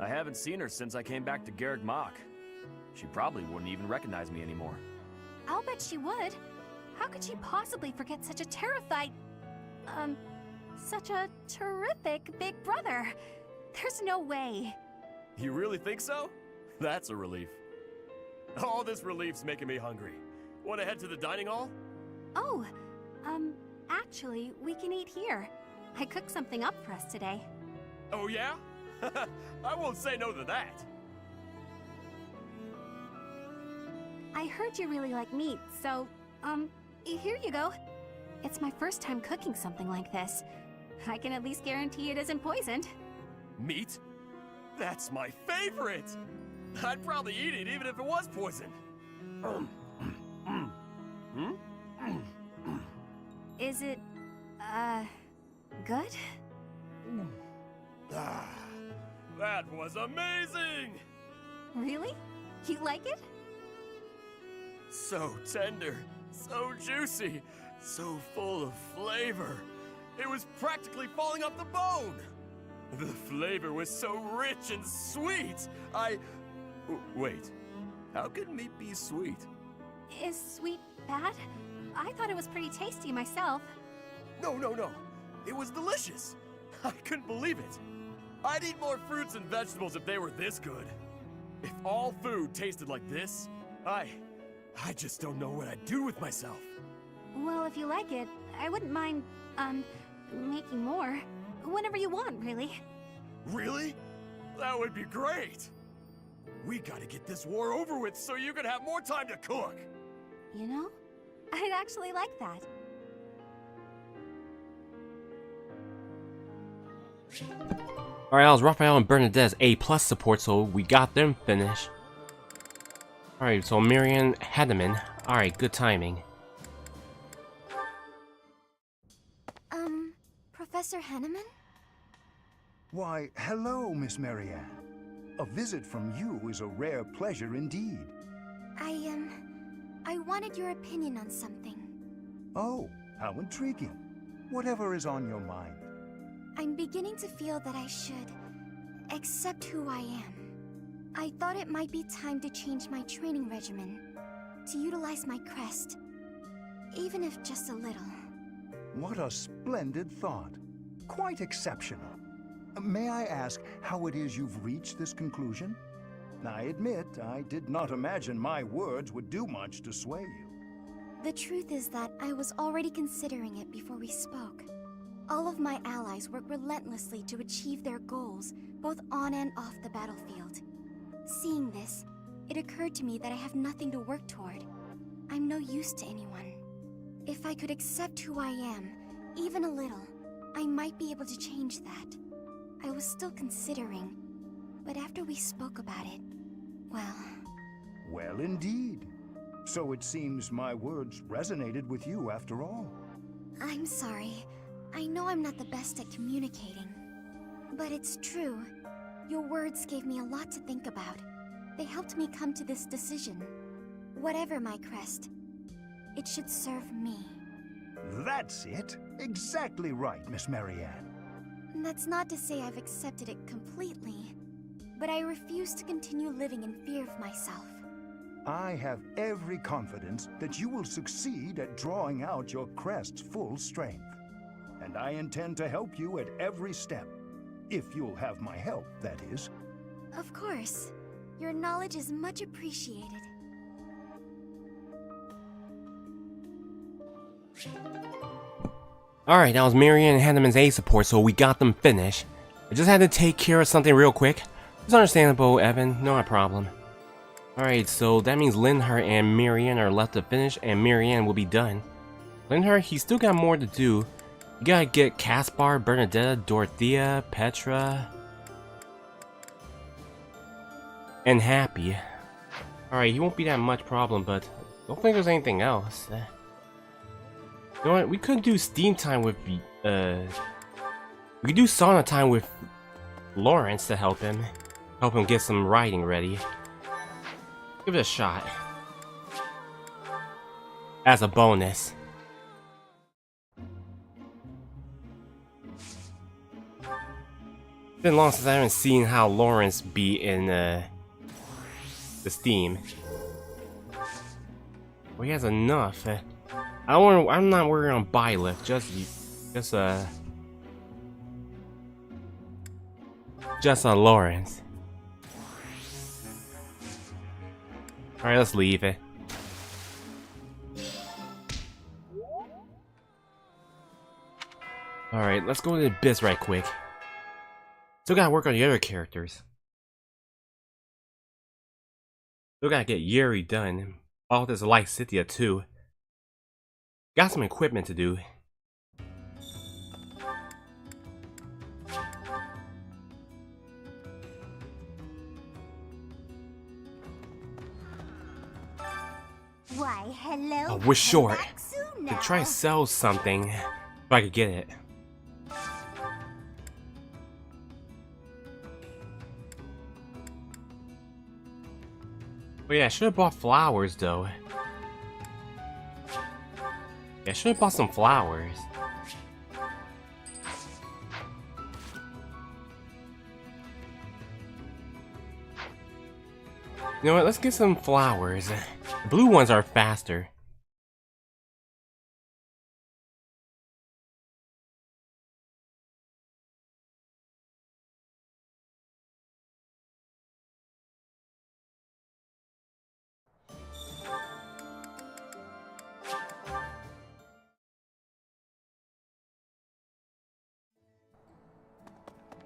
I haven't seen her since I came back to Garrick Mach. She probably wouldn't even recognize me anymore. I'll bet she would. How could she possibly forget such a such a terrific big brother? There's no way. You really think so? That's a relief. All this relief's making me hungry. Want to head to the dining hall? Oh, actually, we can eat here. I cooked something up for us today. Oh yeah? I won't say no to that. I heard you really like meat, so, here you go. It's my first time cooking something like this. I can at least guarantee it isn't poisoned. Meat? That's my favorite! I'd probably eat it even if it was poisoned. Is it, good? That was amazing! Really? You like it? So tender, so juicy, so full of flavor. It was practically falling off the bone. The flavor was so rich and sweet. Wait, how can meat be sweet? Is sweet bad? I thought it was pretty tasty myself. No. It was delicious. I couldn't believe it. I'd eat more fruits and vegetables if they were this good. If all food tasted like this, I just don't know what I'd do with myself. Well, if you like it, I wouldn't mind, making more. Whenever you want, really. Really? That would be great! We gotta get this war over with so you can have more time to cook! You know, I'd actually like that. Alright, that was Raphael and Bernadette's A+ support, so we got them finished. Alright, so Marion Hedeman. Alright, good timing. Professor Henneman? Why, hello, Miss Marianne. A visit from you is a rare pleasure indeed. I wanted your opinion on something. Oh, how intriguing. Whatever is on your mind. I'm beginning to feel that I should accept who I am. I thought it might be time to change my training regimen, to utilize my crest, even if just a little. What a splendid thought. Quite exceptional. May I ask how it is you've reached this conclusion? I admit, I did not imagine my words would do much to sway you. The truth is that I was already considering it before we spoke. All of my allies work relentlessly to achieve their goals, both on and off the battlefield. Seeing this, it occurred to me that I have nothing to work toward. I'm no use to anyone. If I could accept who I am, even a little, I might be able to change that. I was still considering, but after we spoke about it, well... Well, indeed. So it seems my words resonated with you after all. I'm sorry. I know I'm not the best at communicating. But it's true. Your words gave me a lot to think about. They helped me come to this decision. Whatever my crest, it should serve me. That's it. Exactly right, Miss Marianne. That's not to say I've accepted it completely, but I refuse to continue living in fear of myself. I have every confidence that you will succeed at drawing out your crest's full strength. And I intend to help you at every step. If you'll have my help, that is. Of course. Your knowledge is much appreciated. Alright, that was Marianne and Hanneman's A support, so we got them finished. I just had to take care of something real quick. It's understandable, Evan. No problem. Alright, so that means Linhart and Marianne are left to finish, and Marianne will be done. Linhart, he's still got more to do. You gotta get Caspar, Bernadetta, Dorothea, Petra, and Happy. Alright, he won't be that much problem, but I don't think there's anything else. You know what? We could do Steam time with we could do sauna time with Lawrence to help him get some writing ready. Give it a shot as a bonus. It's been long since I haven't seen how Lawrence be in the Steam. Well, he has enough. I'm not worried on Byleth, just Lawrence. Alright, let's leave it. Alright, let's go to the Abyss right quick. Still gotta work on the other characters. Still gotta get Yuri done. All this Lysithea too. Got some equipment to do. Why, hello. Oh, we're short. To To try to sell something, if I could get it. Oh yeah, I should have bought flowers though. Yeah, I should have bought some flowers. You know what, let's get some flowers. The blue ones are faster.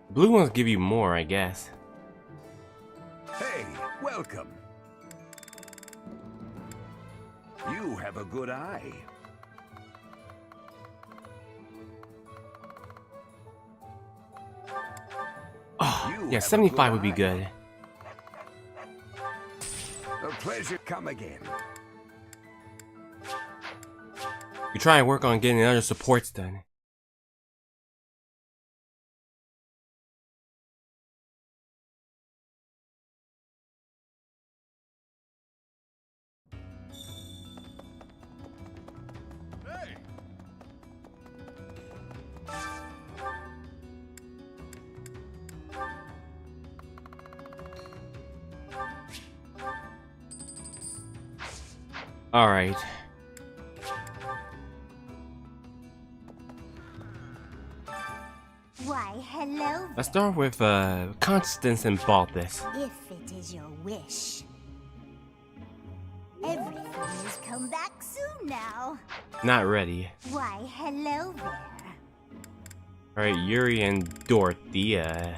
The blue ones give you more, I guess. Hey, welcome. You have a good eye. Oh, yeah, 75 would be good. A pleasure. Come again. You try and work on getting other supports done. Alright. Why, hello. Let's start with Constance and Balthus. If it is your wish. Everything has come back soon now. Not ready. Why, hello there. Alright, Yuri and Dorothea.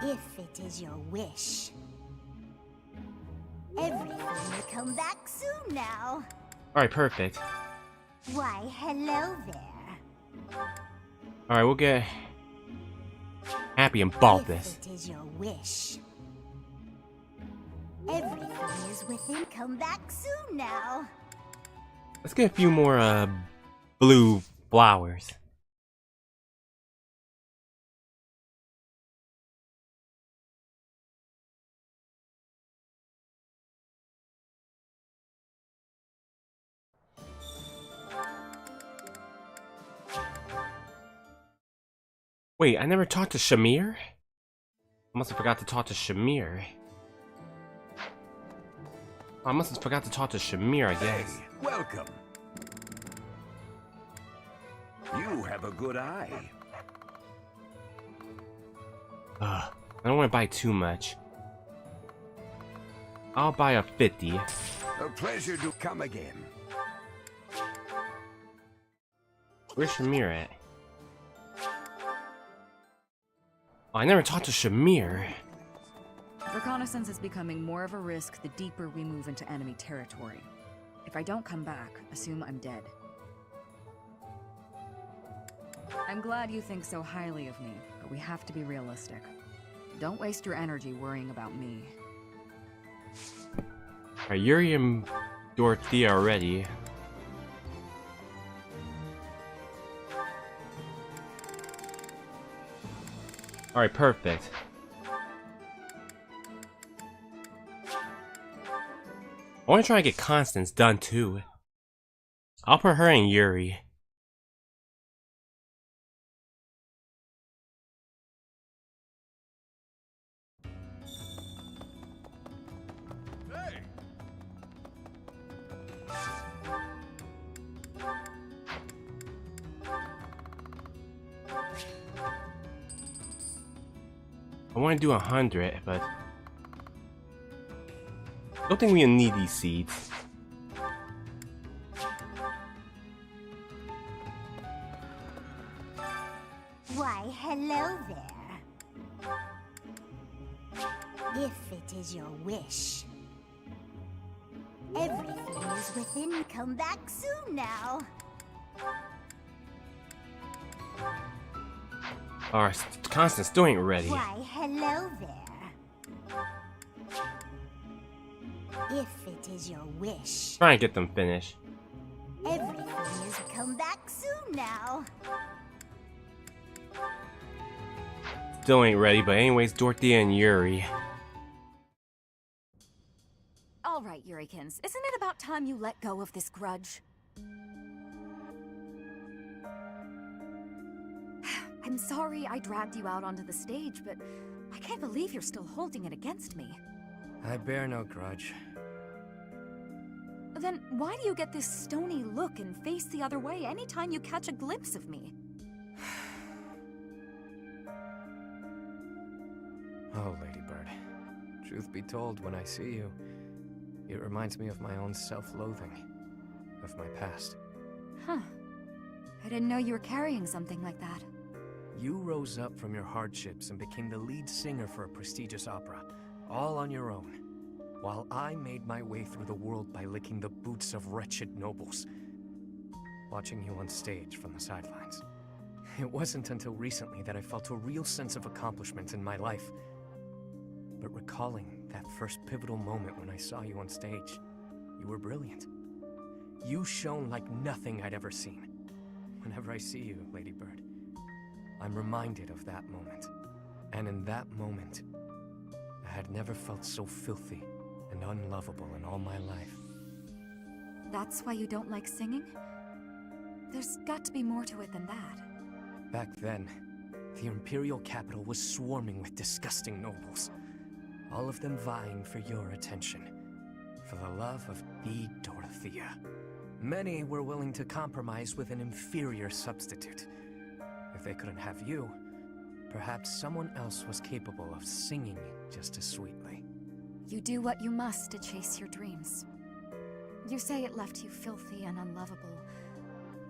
If it is your wish. Everything come back soon now. Alright, perfect. Why, hello there. Alright, we'll get happy and bulbous. If it is your wish. Everything is within. Come back soon now. Let's get a few more blue flowers. Wait, I never talked to Shamir? I must have forgot to talk to Shamir. I must have forgot to talk to Shamir, I guess. Hey, welcome. You have a good eye. I don't want to buy too much. I'll buy a 50. A pleasure to come again. Where's Shamir at? Oh, I never talked to Shamir. Reconnaissance is becoming more of a risk the deeper we move into enemy territory. If I don't come back, assume I'm dead. I'm glad you think so highly of me, but we have to be realistic. Don't waste your energy worrying about me. Alright, Yuri and Dorothea are ready. Alright, perfect. I want to try to get Constance done too. I'll put her and Yuri. I want to do 100, but I don't think we need these seeds. Why, hello there. If it is your wish. Everything is within. Come back soon now. Alright, Constance still ain't ready. Why, hello there. If it is your wish. Try and get them finished. Everything is come back soon now. Still ain't ready, but anyways, Dorothea and Yuri. All right, Yurikins, isn't it about time you let go of this grudge? I'm sorry I dragged you out onto the stage, but I can't believe you're still holding it against me. I bear no grudge. Then why do you get this stony look and face the other way anytime you catch a glimpse of me? Oh, Ladybird. Truth be told, when I see you, it reminds me of my own self-loathing, of my past. Huh. I didn't know you were carrying something like that. You rose up from your hardships and became the lead singer for a prestigious opera, all on your own, while I made my way through the world by licking the boots of wretched nobles, watching you on stage from the sidelines. It wasn't until recently that I felt a real sense of accomplishment in my life. But recalling that first pivotal moment when I saw you on stage, you were brilliant. You shone like nothing I'd ever seen. Whenever I see you, Ladybird, I'm reminded of that moment. And in that moment, I had never felt so filthy and unlovable in all my life. That's why you don't like singing? There's got to be more to it than that. Back then, the Imperial capital was swarming with disgusting nobles. All of them vying for your attention, for the love of the Dorothea. Many were willing to compromise with an inferior substitute. If they couldn't have you, perhaps someone else was capable of singing just as sweetly. You do what you must to chase your dreams. You say it left you filthy and unlovable,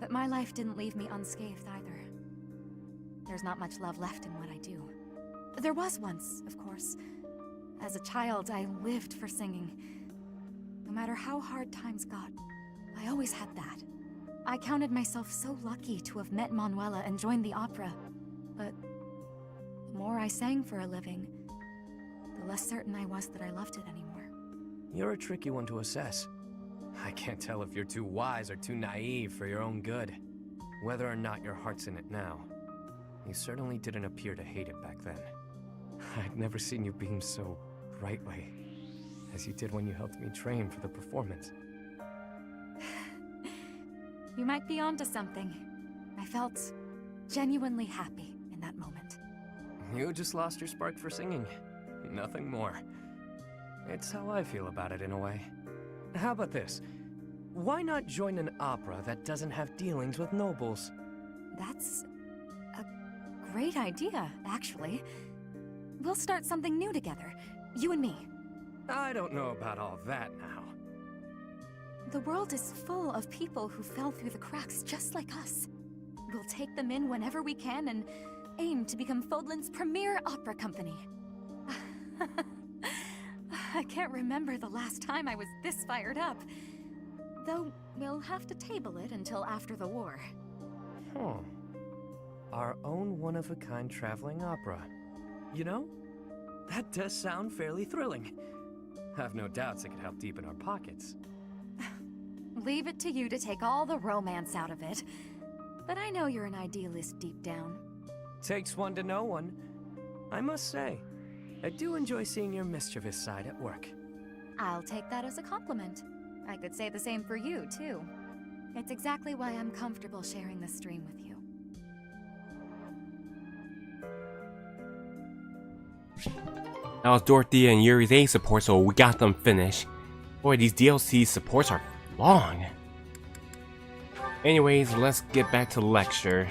but my life didn't leave me unscathed either. There's not much love left in what I do. There was once, of course. As a child, I lived for singing. No matter how hard times got, I always had that. I counted myself so lucky to have met Manuela and joined the opera. But the more I sang for a living, the less certain I was that I loved it anymore. You're a tricky one to assess. I can't tell if you're too wise or too naive for your own good. Whether or not your heart's in it now, you certainly didn't appear to hate it back then. I'd never seen you beam so brightly as you did when you helped me train for the performance. You might be onto something. I felt genuinely happy in that moment. You just lost your spark for singing. Nothing more. It's how I feel about it in a way. How about this? Why not join an opera that doesn't have dealings with nobles? That's a great idea, actually. We'll start something new together, you and me. I don't know about all that now. The world is full of people who fell through the cracks just like us. We'll take them in whenever we can and aim to become Fodlan's premier opera company. I can't remember the last time I was this fired up. Though we'll have to table it until after the war. Our own one-of-a-kind traveling opera. You know, that does sound fairly thrilling. I've no doubts it could help deepen our pockets. Leave it to you to take all the romance out of it. But I know you're an idealist deep down. Takes one to know one. I must say, I do enjoy seeing your mischievous side at work. I'll take that as a compliment. I could say the same for you, too. It's exactly why I'm comfortable sharing this stream with you. That was Dorothea and Yuri's A support, so we got them finished. Boy, these DLC supports are long. Anyways, let's get back to the lecture.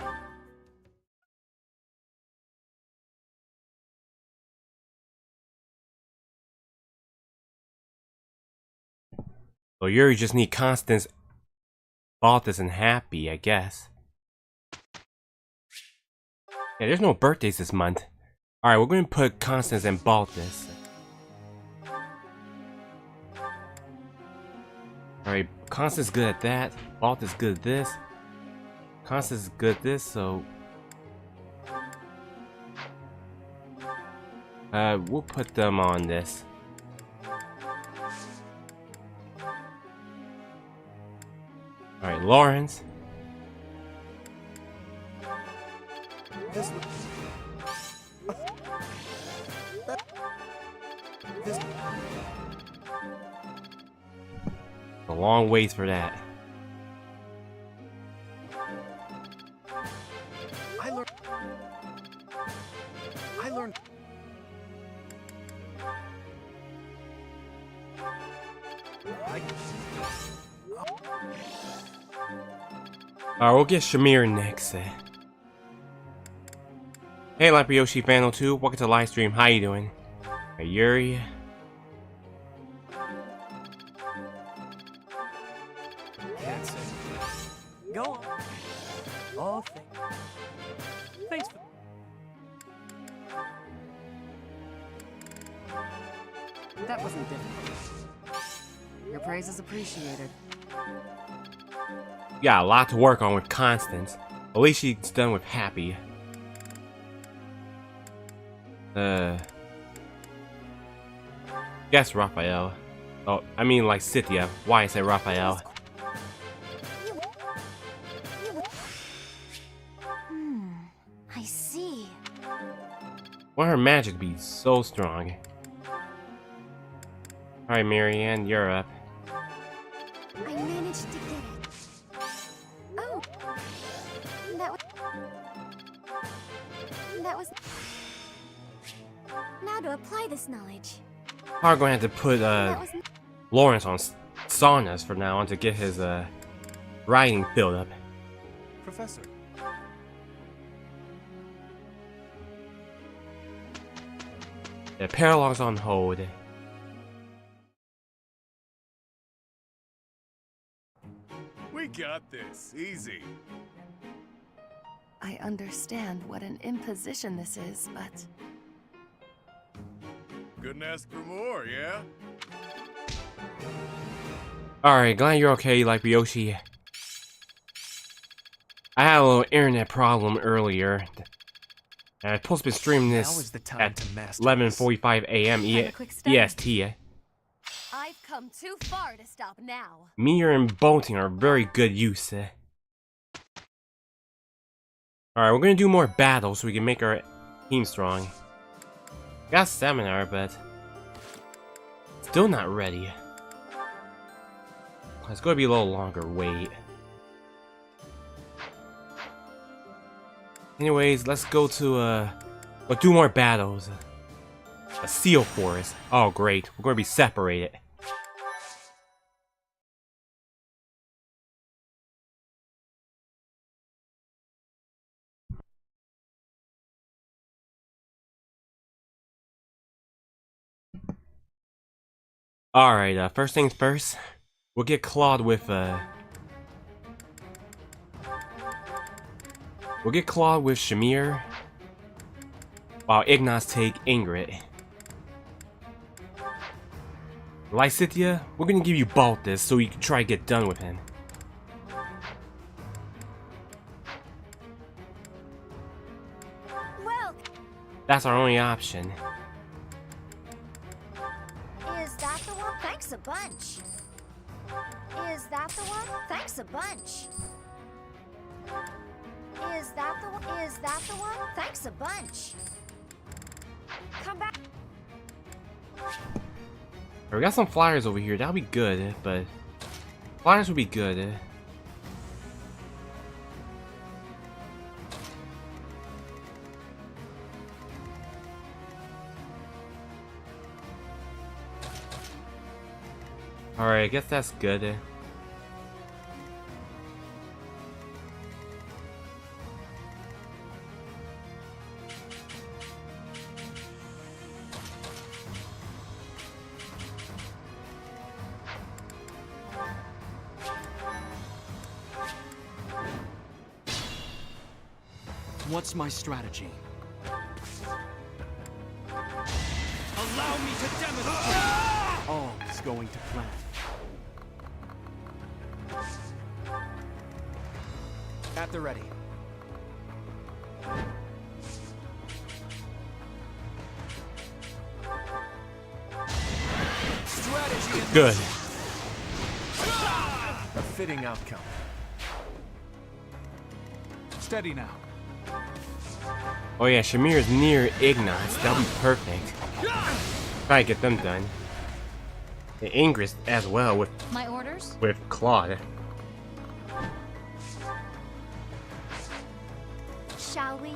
So Yuri just need Constance, Balthus, and Happy, I guess. Yeah, there's no birthdays this month. Alright, we're going to put Constance and Balthus. Alright, Constance is good at that. Balthus is good at this. Constance is good at this, so... we'll put them on this. Alright, Lawrence. A long ways for that. I learned. Alright, we'll get Shamir next. Hey, Lampioshi Fan 02, welcome to the live stream. How you doing? Hey, Yuri. Can't say. Go on. All things. Thanks for... That wasn't difficult. Your praise is appreciated. You got a lot to work on with Constance. At least she's done with Happy. Guess Raphael. Oh, I mean like Cynthia. Why I say Raphael? I see. Want her magic to be so strong. Alright, Marianne, you're up. I managed to get it. Oh, that was. Now to apply this knowledge. We're gonna have to put Lawrence on saunas for now on to get his writing filled up. Professor. The paralog's on hold. We got this. Easy. I understand what an imposition this is, but... Couldn't ask for more, yeah? Alright, glad you're okay, like Ryoshi. I had a little internet problem earlier. I'm supposed to be streaming this at 11:45 a.m. EST. I've come too far to stop now. Meteor and bolting are very good use. Alright, we're gonna do more battles so we can make our team strong. Got seminar, but still not ready. It's gonna be a little longer wait. Anyways, let's go to we'll do more battles. A seal forest. Oh great, we're gonna be separated. Alright, first things first, we'll get Claude with Shamir, while Ignaz take Ingrid. Lysithea, we're gonna give you Balthus so you can try to get done with him. Well, That's our only option. is that the one? Thanks a bunch. Is that the one? Thanks a bunch. Is that the one? Is that the one? Thanks a bunch. Come back. We got some flyers over here, that'll be good, but flyers would be good. Alright, I guess that's good. What's my strategy? Allow me to demonstrate! All is going to plan. At the ready. Strategy in Good. a fitting outcome. Steady now. Oh yeah, Shamir is near Ignaz, that'll be perfect. Try to get them done. And Ingrid as well with My orders? Claude. Shall we?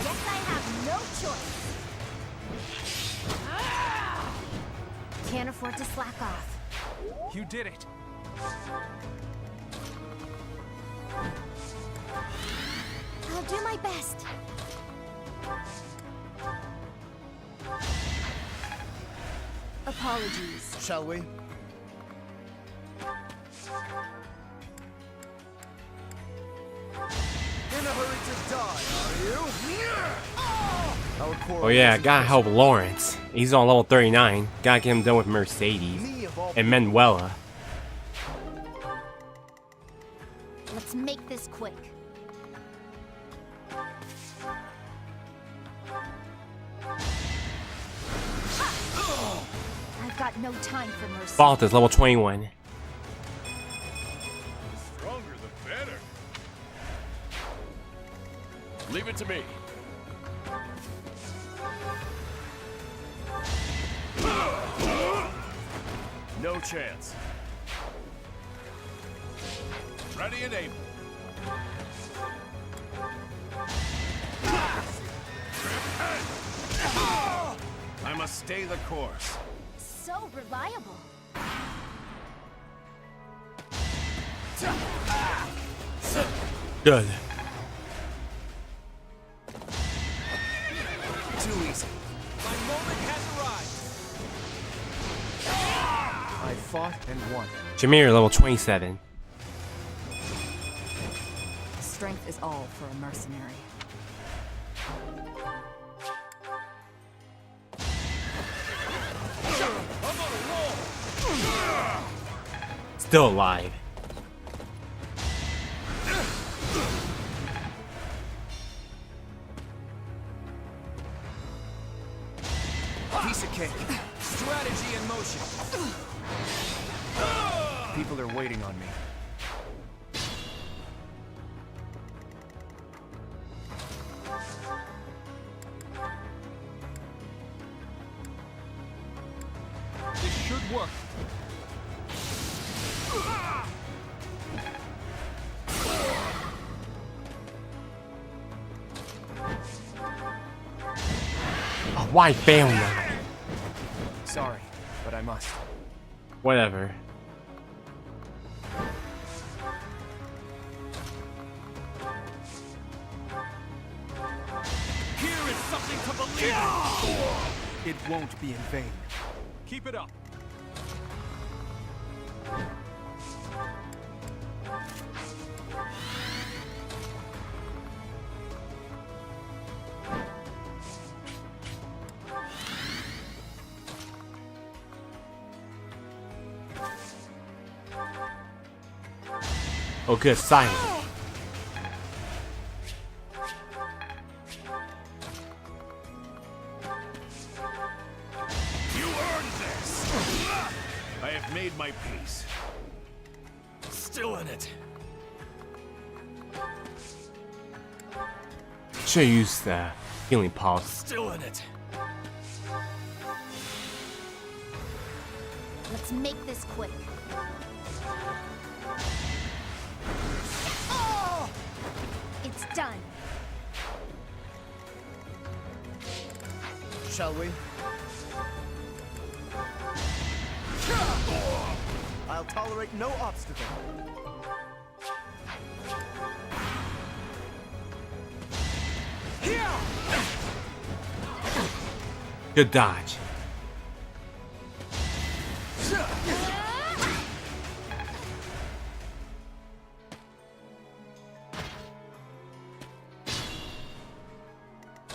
Guess I have no choice. Can't afford to slack off. You did it. I'll do my best. Apologies. Shall we? In a hurry to die, are you? Oh yeah, gotta help Lawrence. He's on level 39. Gotta get him done with Mercedes and Manuela. Let's make this quick. I've got no time for mercy. Balthus, level 21. Stronger the better. Leave it to me. No chance. Ready and able. I must stay the course. So reliable. Good. Too easy. My moment has arrived. I fought and won. Shamir, level 27. Strength is all for a mercenary. Still alive. Piece of cake. Strategy in motion. People are waiting on me. This should work. Oh, why fail now? Sorry, but I must. Whatever. Here is something to believe in. It won't be in vain. Keep it up. Oh, good, silent. You earned this! I have made my peace. Still in it. Should use the healing pulse. Still in it. Let's make this quick. It's done. Shall we? I'll tolerate no obstacle. Good dodge.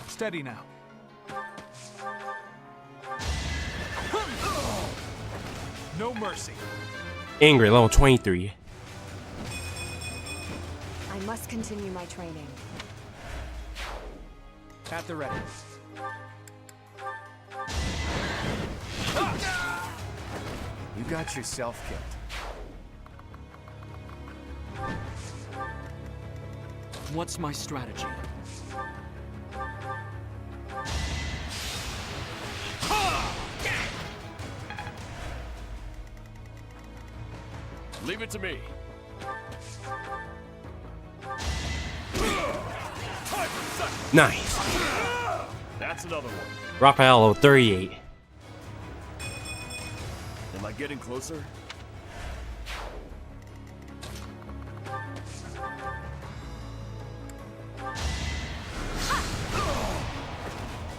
Steady now. No mercy. Angry, level 23. I must continue my training. At the ready. You got yourself killed. What's my strategy? Leave it to me. Nice. That's another one. Raphael, level 38. Am I getting closer?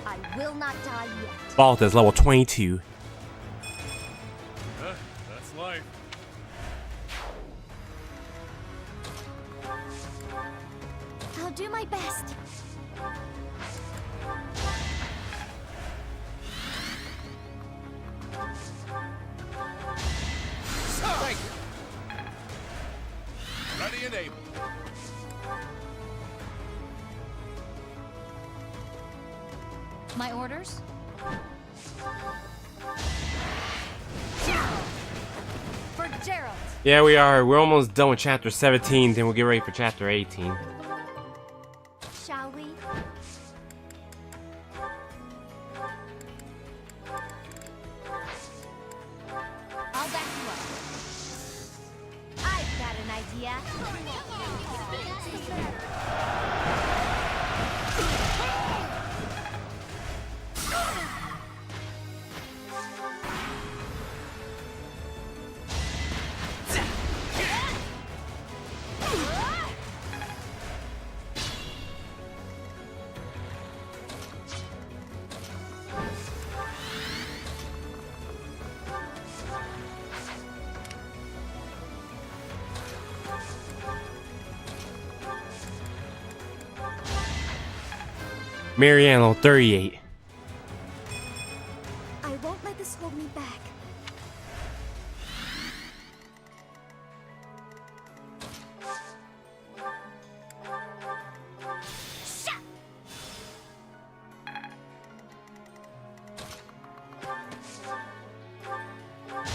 I will not die yet. Balthus, level 22. That's life. I'll do my best. Thank you. Ready and able. My orders? For Gerald. Yeah, we are. We're almost done with chapter 17, then we'll get ready for chapter 18. Shall we? I'll back you up. I've got an idea. Mariano, 38. I won't let this hold me back.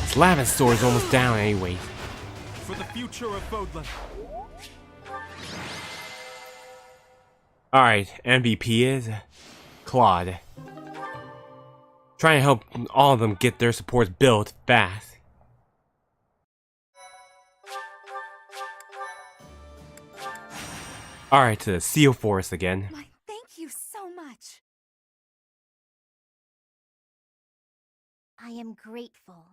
This lava sword is almost down anyway. For the future of Fodlan. Alright, MVP is Claude. Trying to help all of them get their supports built fast. Alright, to the Seal Forest again. Why, thank you so much. I am grateful.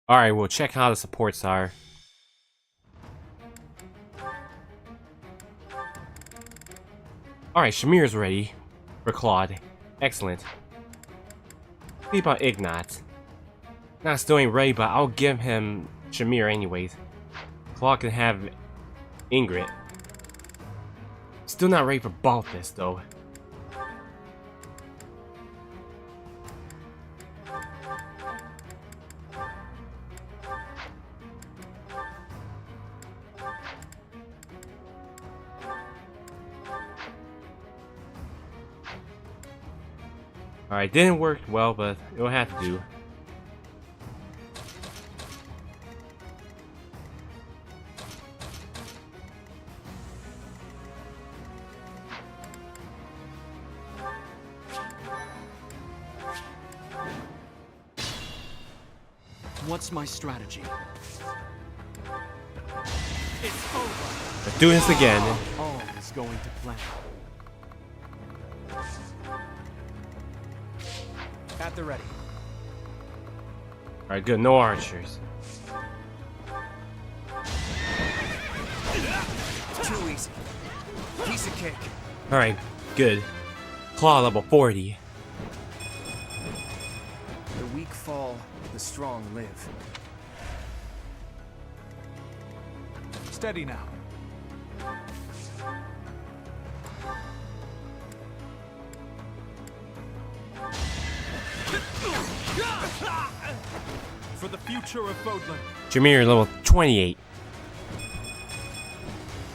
Alright, we'll check how the supports are. Alright, Shamir's ready for Claude. Excellent. See about Ignat. Not still ain't ready, but I'll give him Shamir anyways. Claude can have Ingrid. Still not ready for Balthus though. Alright, didn't work well, but it'll have to do. What's my strategy? It's over. Let's do this again. All is going to plan. At the ready. Alright, good. No archers. Too easy. Piece of cake. Alright, good. Claw level 40. The weak fall, the strong live. Steady now. For the future of Fodlan. Jameer level 28.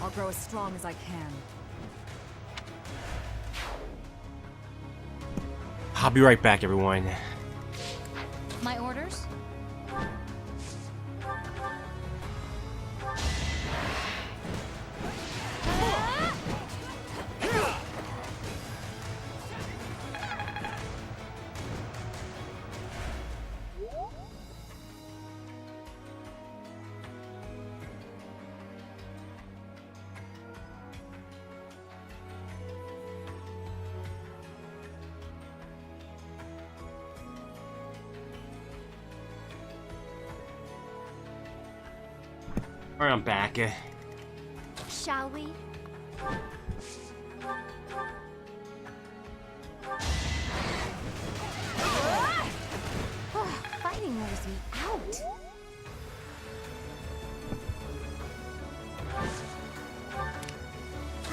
I'll grow as strong as I can. I'll be right back, everyone. My orders? Alright, I'm back. Shall we? Fighting wears me out.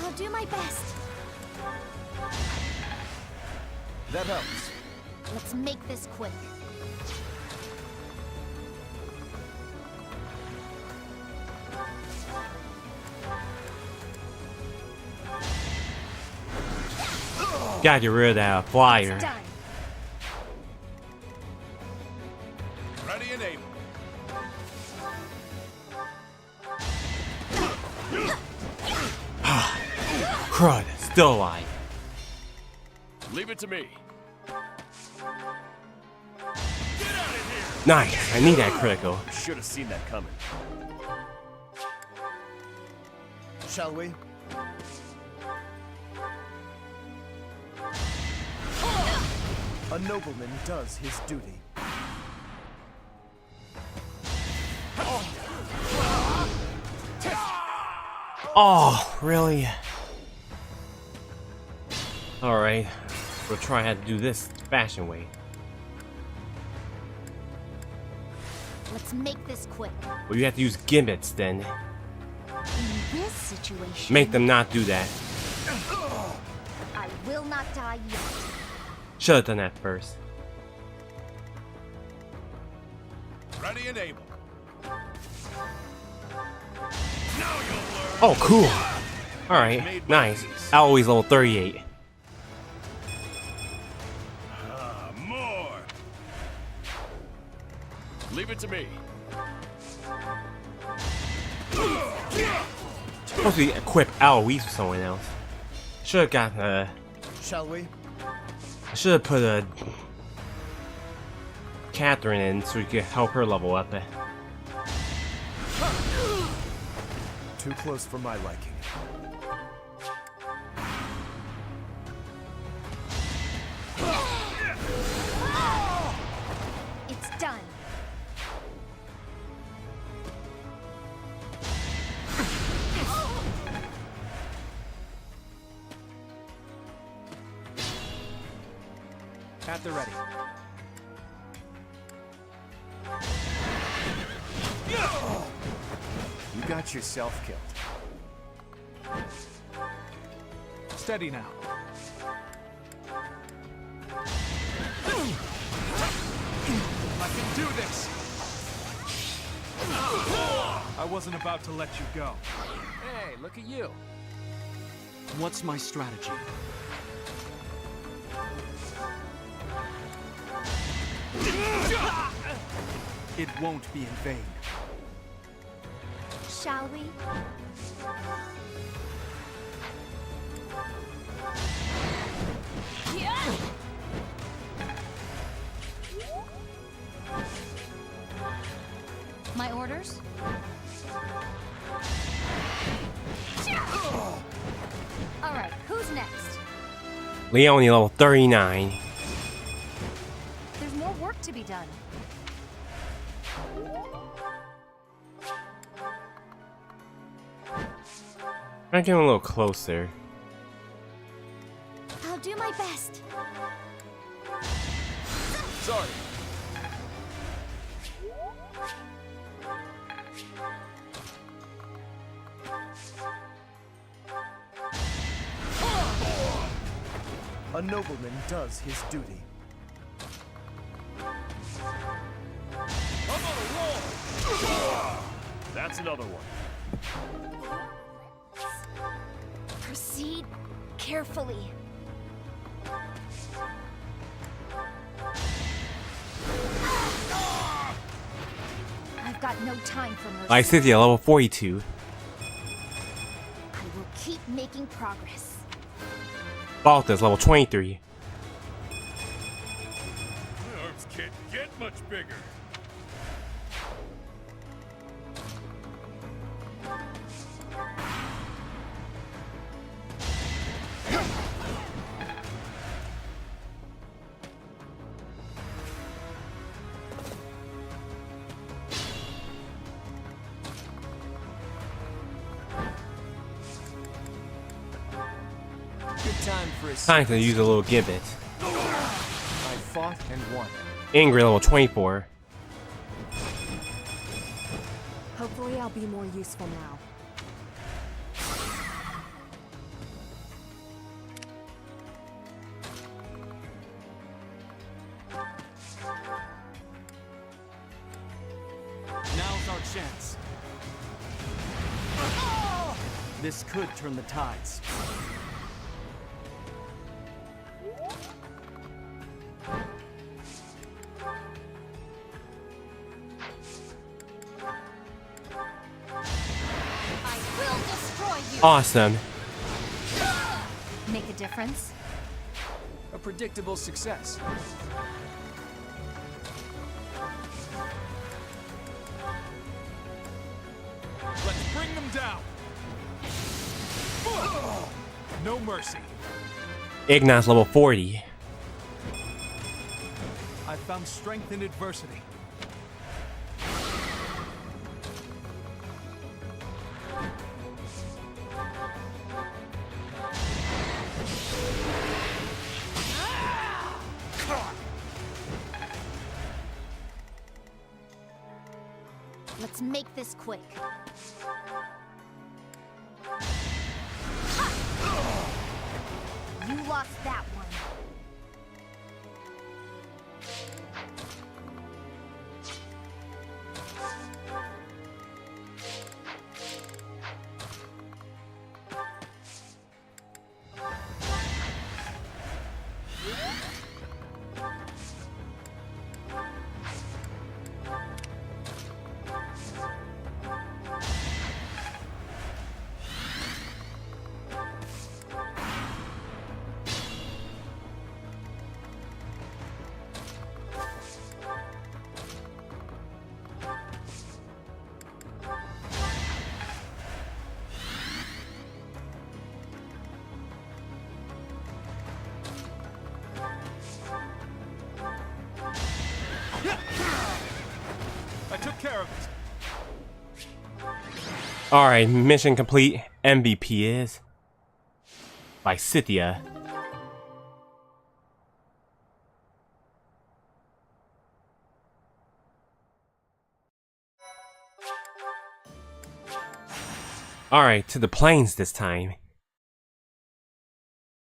I'll do my best. That helps. Let's make this quick. Gotta get rid of that flyer. Ready and able. Crud, still alive. Leave it to me. Nice, I need that critical. Should have seen that coming. Shall we? A nobleman does his duty. Oh, really? Alright, we'll try how to do this fashion way. Let's make this quick. Well, you have to use gimmicks then. In this situation, Make them not do that. I will not die yet. Should have done that first. Ready and able. Oh, cool. Alright, nice. Always level 38. More. Leave it to me. Supposed to equip Eloise with someone else. Should have got Shall we? I should have put a Catherine in so we could help her level up. Too close for my liking. It's done. At the ready. You got yourself killed. Steady now. I can do this! I wasn't about to let you go. Hey, look at you. What's my strategy? It won't be in vain. Shall we? My orders? Alright, who's next? Leonie level 39. There's more work to be done. I'm getting a little closer. I'll do my best. Sorry. A nobleman does his duty. I'm on a roll. That's another one. Proceed carefully. I've got no time for mercy. Lysithea level 42. I will keep making progress. Balthus level 23. The arms can't get much bigger. Good time for a Time to use a little gambit. I fought and won. Angry level 24. Hopefully I'll be more useful now. Now's our chance. This could turn the tides. I will destroy you! Awesome. Make a difference? A predictable success. Let's bring them down. No mercy. Ignaz level 40. I found strength in adversity. Let's make this quick. You lost that one. I took care of it. Alright, mission complete. MVP is by Scythia. Alright, to the plains this time.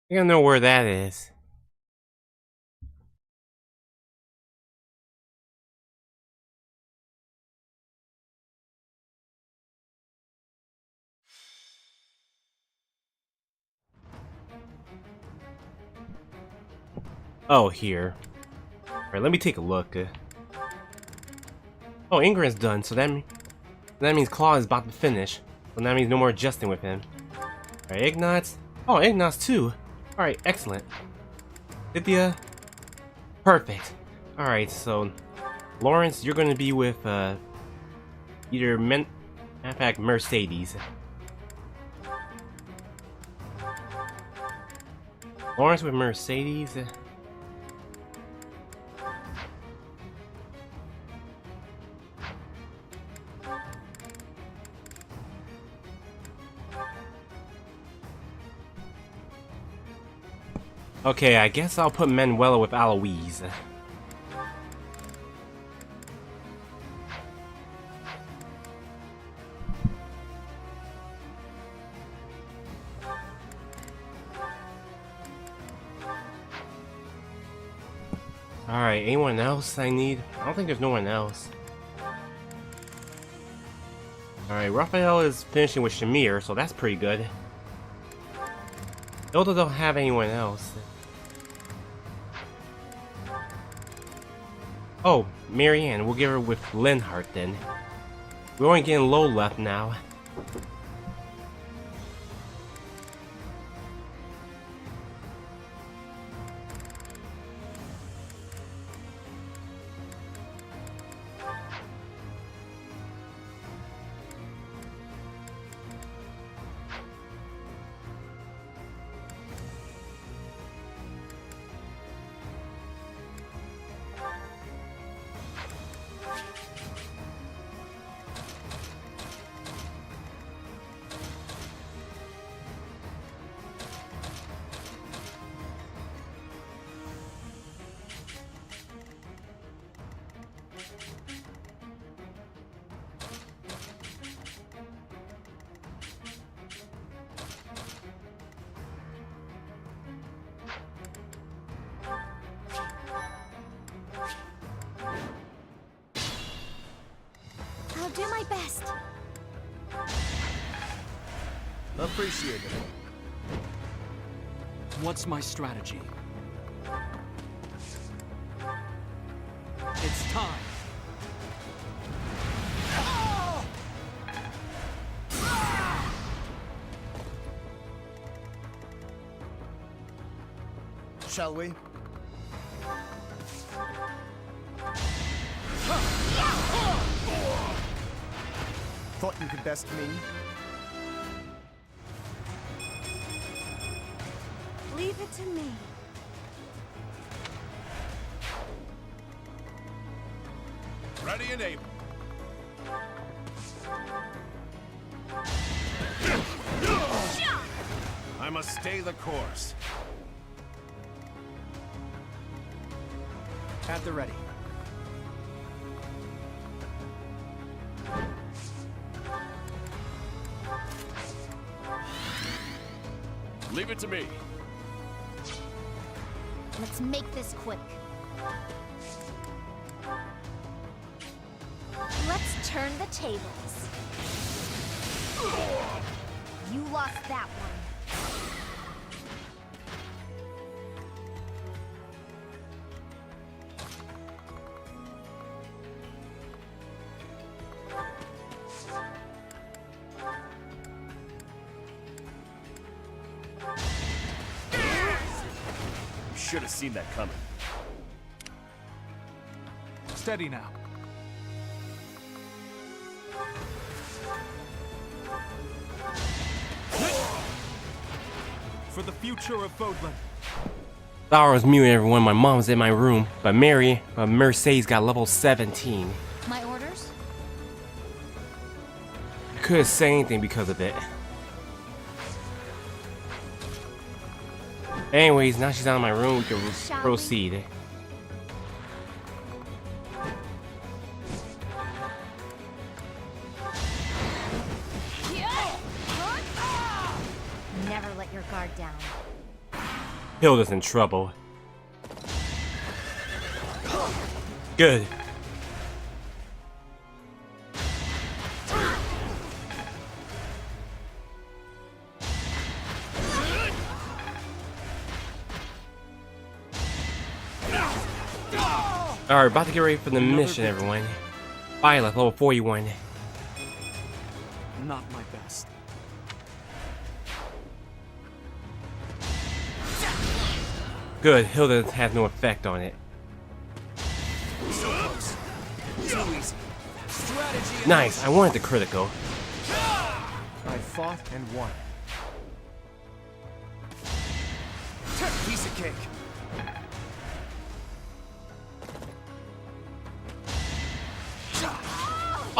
I don't know where that is. Oh, here. Alright, let me take a look. Oh, Ingrid's done, so that means Claw is about to finish. So that means no more adjusting with him. Alright, Ignatz. Oh, Ignatz too. Alright, excellent. Scythia. Perfect. Alright, so Lawrence, you're gonna be with either in fact, Mercedes. Lawrence with Mercedes. Okay, I guess I'll put Manuela with Aloise. Alright, anyone else I need? I don't think there's no one else. Alright, Raphael is finishing with Shamir, so that's pretty good. Hilda don't have anyone else. Oh, Marianne, we'll give her with Linhart then. We're only getting low left now. I'll do my best. Appreciate it. What's my strategy? It's time. Shall we? Thought you could best me? Leave it to me. Ready and able. I must stay the course. At the ready. Leave it to me. Let's make this quick. Let's turn the tables. You lost that one. Should have seen that coming. Steady now. For the future of Fodlan. Thought I was muting everyone. My mom's in my room, but Mercedes got level 17. My orders? I couldn't say anything because of it. Anyways, now she's out of my room. We can proceed. Never let your guard down. Hilda's in trouble. Good. Alright, about to get ready for the mission, everyone. Violet, level 41. Not my best. Good, Hilda has no effect on it. So close. Too easy. Strategy. Nice, I wanted the critical. I fought and won. Piece of cake.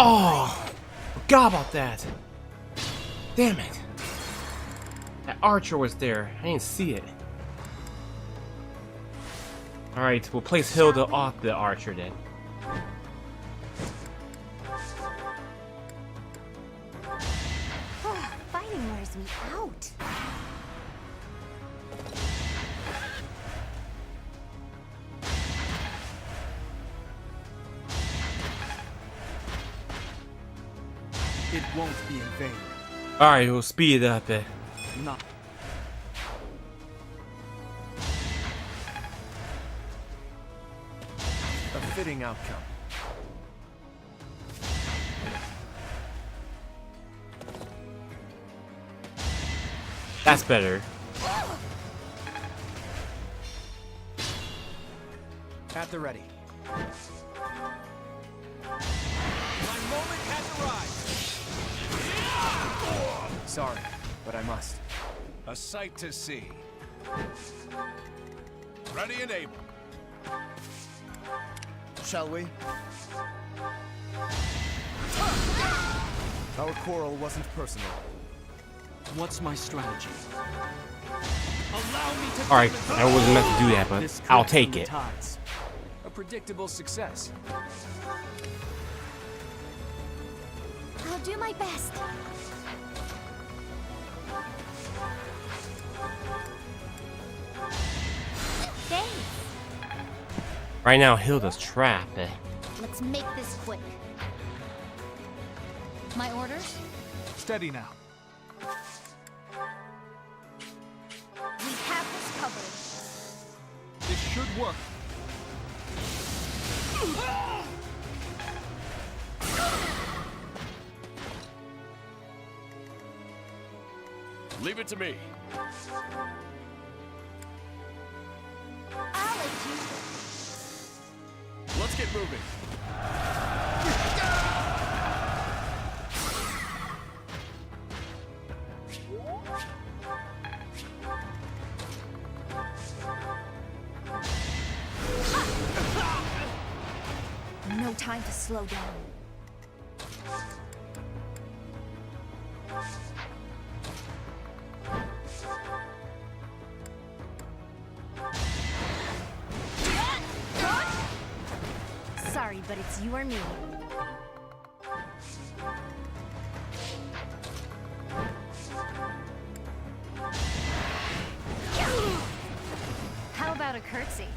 Oh, forgot about that. Damn it. That archer was there. I didn't see it. Alright, we'll place Hilda off the archer then. Fighting wears me out. It won't be in vain. Alright, we'll speed it up. Not. A fitting outcome. That's better. At the ready. My moment has arrived. Sorry, but I must. A sight to see. Ready and able. Shall we? Our quarrel wasn't personal. What's my strategy? Allow me to. Alright, I wasn't meant to do that, but I'll take it. A predictable success. I'll do my best. Thanks. Right now, Hilda's trapped. Let's make this quick. My orders? Steady now. We have this covered. This should work. Leave it to me. I'll let you. Let's get moving. No time to slow down. Sorry, but it's you or me. How about a curtsy.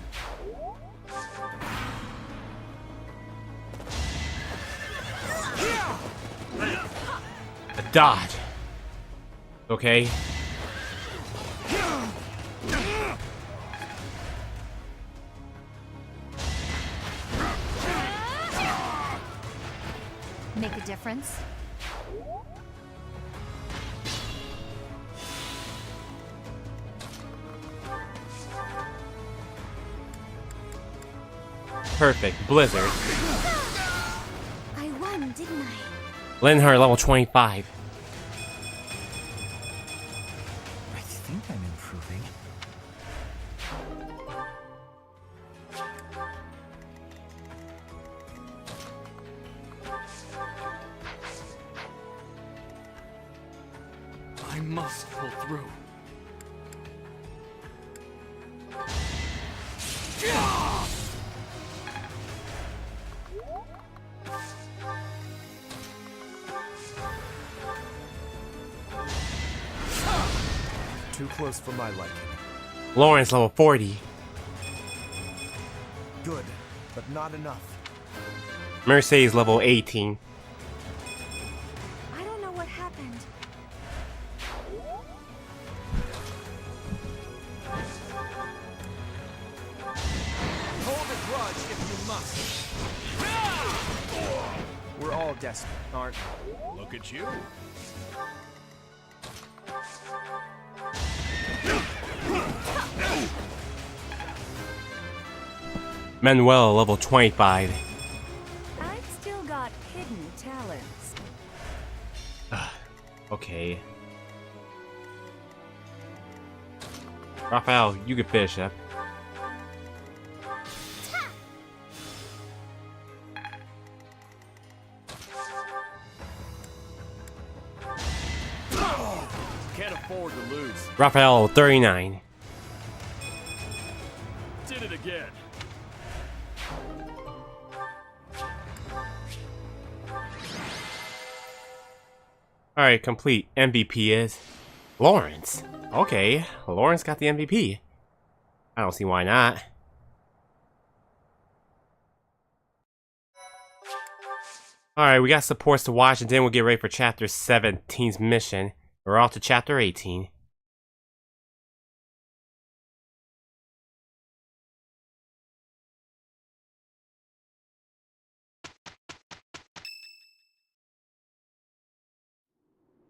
A dodge. Okay. Make a difference? Perfect. Blizzard. I won, didn't I? Linhart level 25. I think I'm improving. I must pull through. Too close for my liking. Lawrence level 40. Good, but not enough. Mercedes level 18. I don't know what happened. Hold a grudge if you must. We're all desperate, aren't we? Look at you. Manuel level 25. I've still got hidden talents. Okay. Raphael, you can finish up. Can't afford to lose. Raphael level 39. Did it again. Alright, complete. MVP is Lawrence. Okay, Lawrence got the MVP. I don't see why not. Alright, we got supports to watch and then we'll get ready for Chapter 17's mission. We're off to Chapter 18.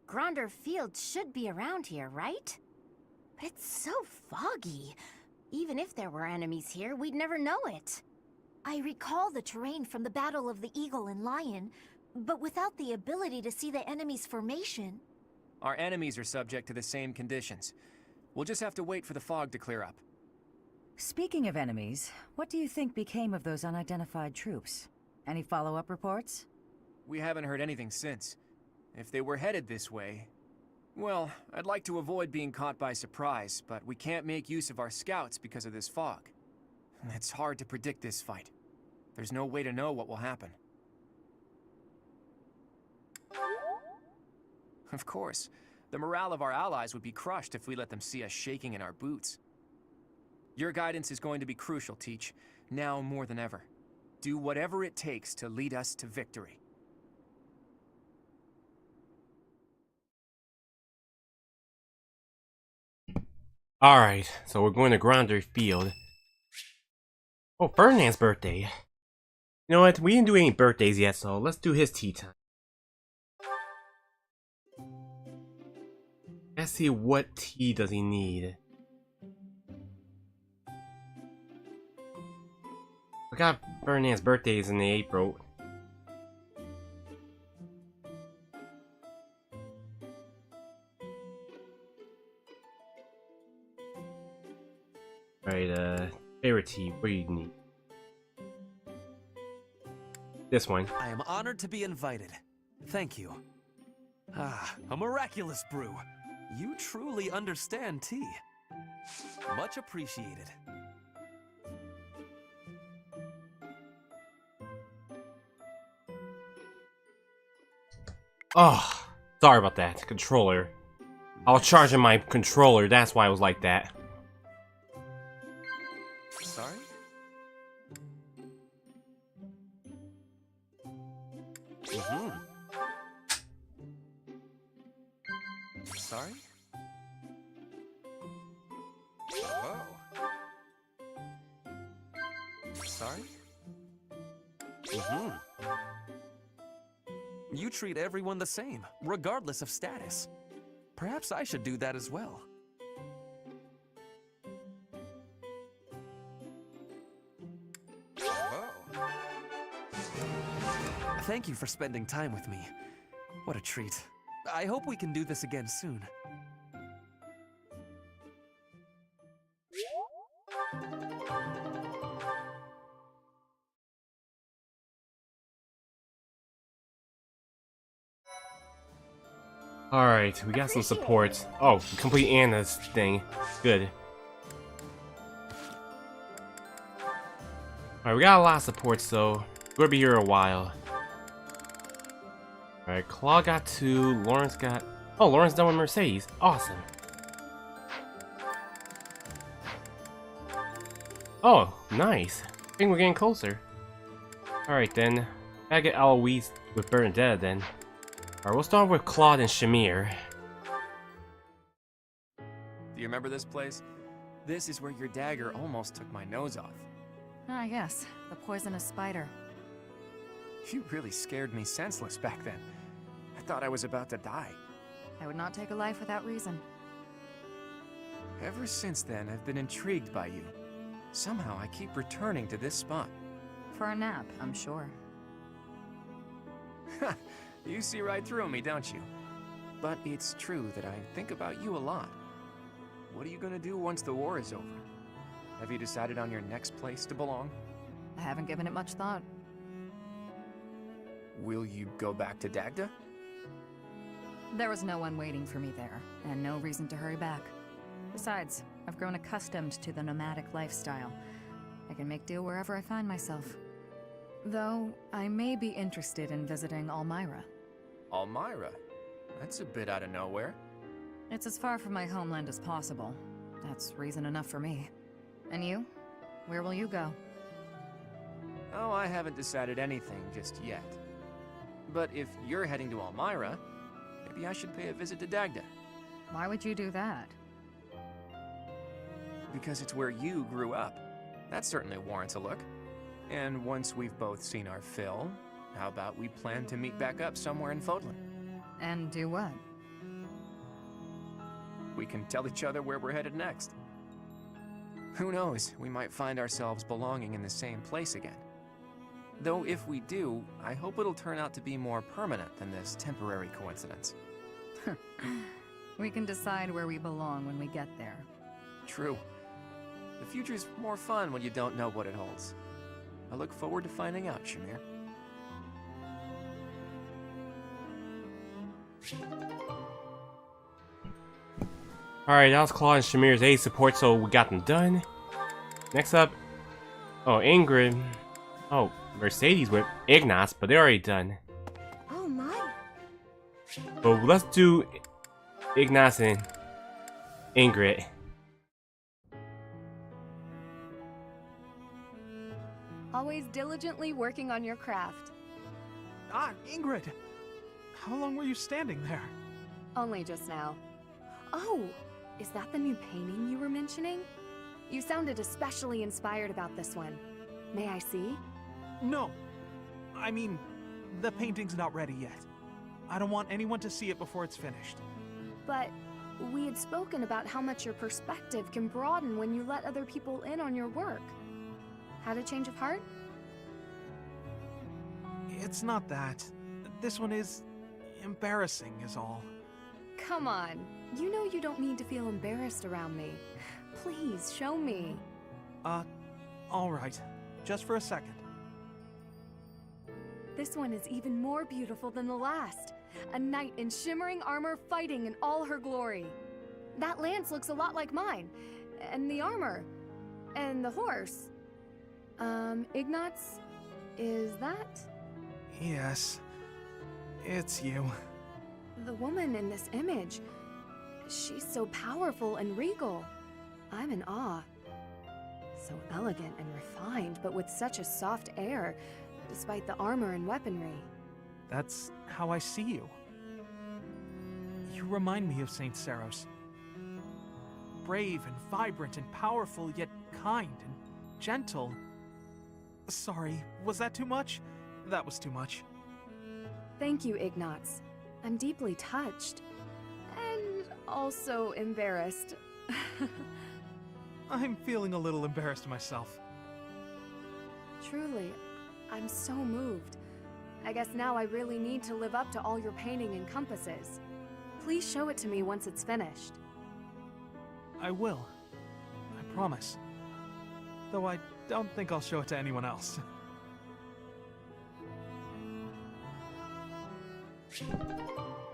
Gronder Field should be around here, right? But it's so foggy. Even if there were enemies here, we'd never know it. I recall the terrain from the Battle of the Eagle and Lion, but without the ability to see the enemy's formation. Our enemies are subject to the same conditions. We'll just have to wait for the fog to clear up. Speaking of enemies, what do you think became of those unidentified troops? Any follow-up reports? We haven't heard anything since. If they were headed this way... Well, I'd like to avoid being caught by surprise, but we can't make use of our scouts because of this fog. It's hard to predict this fight. There's no way to know what will happen. Of course, the morale of our allies would be crushed if we let them see us shaking in our boots. Your guidance is going to be crucial, Teach, now more than ever. Do whatever it takes to lead us to victory. Alright, so we're going to Gronder Field. Oh, Ferdinand's birthday. You know what? We didn't do any birthdays yet, so let's do his tea time. Let's see, what tea does he need? I got Ferdinand's birthday is in April. Alright, favorite tea, what do you need? This one. I am honored to be invited. Thank you. Ah, a miraculous brew. You truly understand tea. Much appreciated. Oh, sorry about that, controller. I was charging my controller, that's why it was like that. Sorry? Oh. Sorry? You treat everyone the same, regardless of status. Perhaps I should do that as well. Oh. Thank you for spending time with me. What a treat. I hope we can do this again soon. Alright, we got some support. Oh, complete Anna's thing. Good. Alright, we got a lot of support, so we're gonna be here a while. Alright, Claw got 2, Lawrence got... Oh, Lawrence done with Mercedes. Awesome. Oh, nice. I think we're getting closer. Alright then. Gotta get Eloise with Bernadette then. Alright, we'll start with Claude and Shamir. Do you remember this place? This is where your dagger almost took my nose off. Ah, yes. The poisonous spider. You really scared me senseless back then. I thought I was about to die. I would not take a life without reason. Ever since then, I've been intrigued by you. Somehow, I keep returning to this spot. For a nap, I'm sure. You see right through me, don't you? But it's true that I think about you a lot. What are you gonna do once the war is over? Have you decided on your next place to belong? I haven't given it much thought. Will you go back to Dagda? There was no one waiting for me there, and no reason to hurry back. Besides, I've grown accustomed to the nomadic lifestyle. I can make do wherever I find myself. Though, I may be interested in visiting Almyra. Almyra? That's a bit out of nowhere. It's as far from my homeland as possible. That's reason enough for me. And you? Where will you go? Oh, I haven't decided anything just yet. But if you're heading to Almyra, maybe I should pay a visit to Dagda. Why would you do that? Because it's where you grew up. That certainly warrants a look. And once we've both seen our fill, how about we plan to meet back up somewhere in Fodlan? And do what? We can tell each other where we're headed next. Who knows, we might find ourselves belonging in the same place again. Though if we do, I hope it'll turn out to be more permanent than this temporary coincidence. We can decide where we belong when we get there. True. The future's more fun when you don't know what it holds. I look forward to finding out, Shamir. Alright, that was Claude and Shamir's aid support, so we got them done. Next up, oh, Ingrid. Oh, Mercedes with Ignaz, but they're already done. Oh my. But let's do Ignaz and Ingrid. Always diligently working on your craft. Ah, Ingrid! How long were you standing there? Only just now. Oh, is that the new painting you were mentioning? You sounded especially inspired about this one. May I see? No. I mean, the painting's not ready yet. I don't want anyone to see it before it's finished. But we had spoken about how much your perspective can broaden when you let other people in on your work. Had a change of heart? It's not that. This one is embarrassing is all. Come on. You know you don't need to feel embarrassed around me. Please, show me. Alright. Just for a second. This one is even more beautiful than the last. A knight in shimmering armor fighting in all her glory. That lance looks a lot like mine. And the armor. And the horse. Ignaz? Is that? Yes. It's you. The woman in this image. She's so powerful and regal. I'm in awe. So elegant and refined, but with such a soft air, despite the armor and weaponry. That's how I see you. You You remind me of Saint Saros. Brave and vibrant and powerful, yet kind and gentle. Sorry, was that too much? That was too much. Thank you, Ignatz. I'm deeply touched. And also embarrassed. I'm feeling a little embarrassed myself. Truly, I'm so moved. I guess now I really need to live up to all your painting encompasses. Please show it to me once it's finished. I will. I promise. Though I don't think I'll show it to anyone else.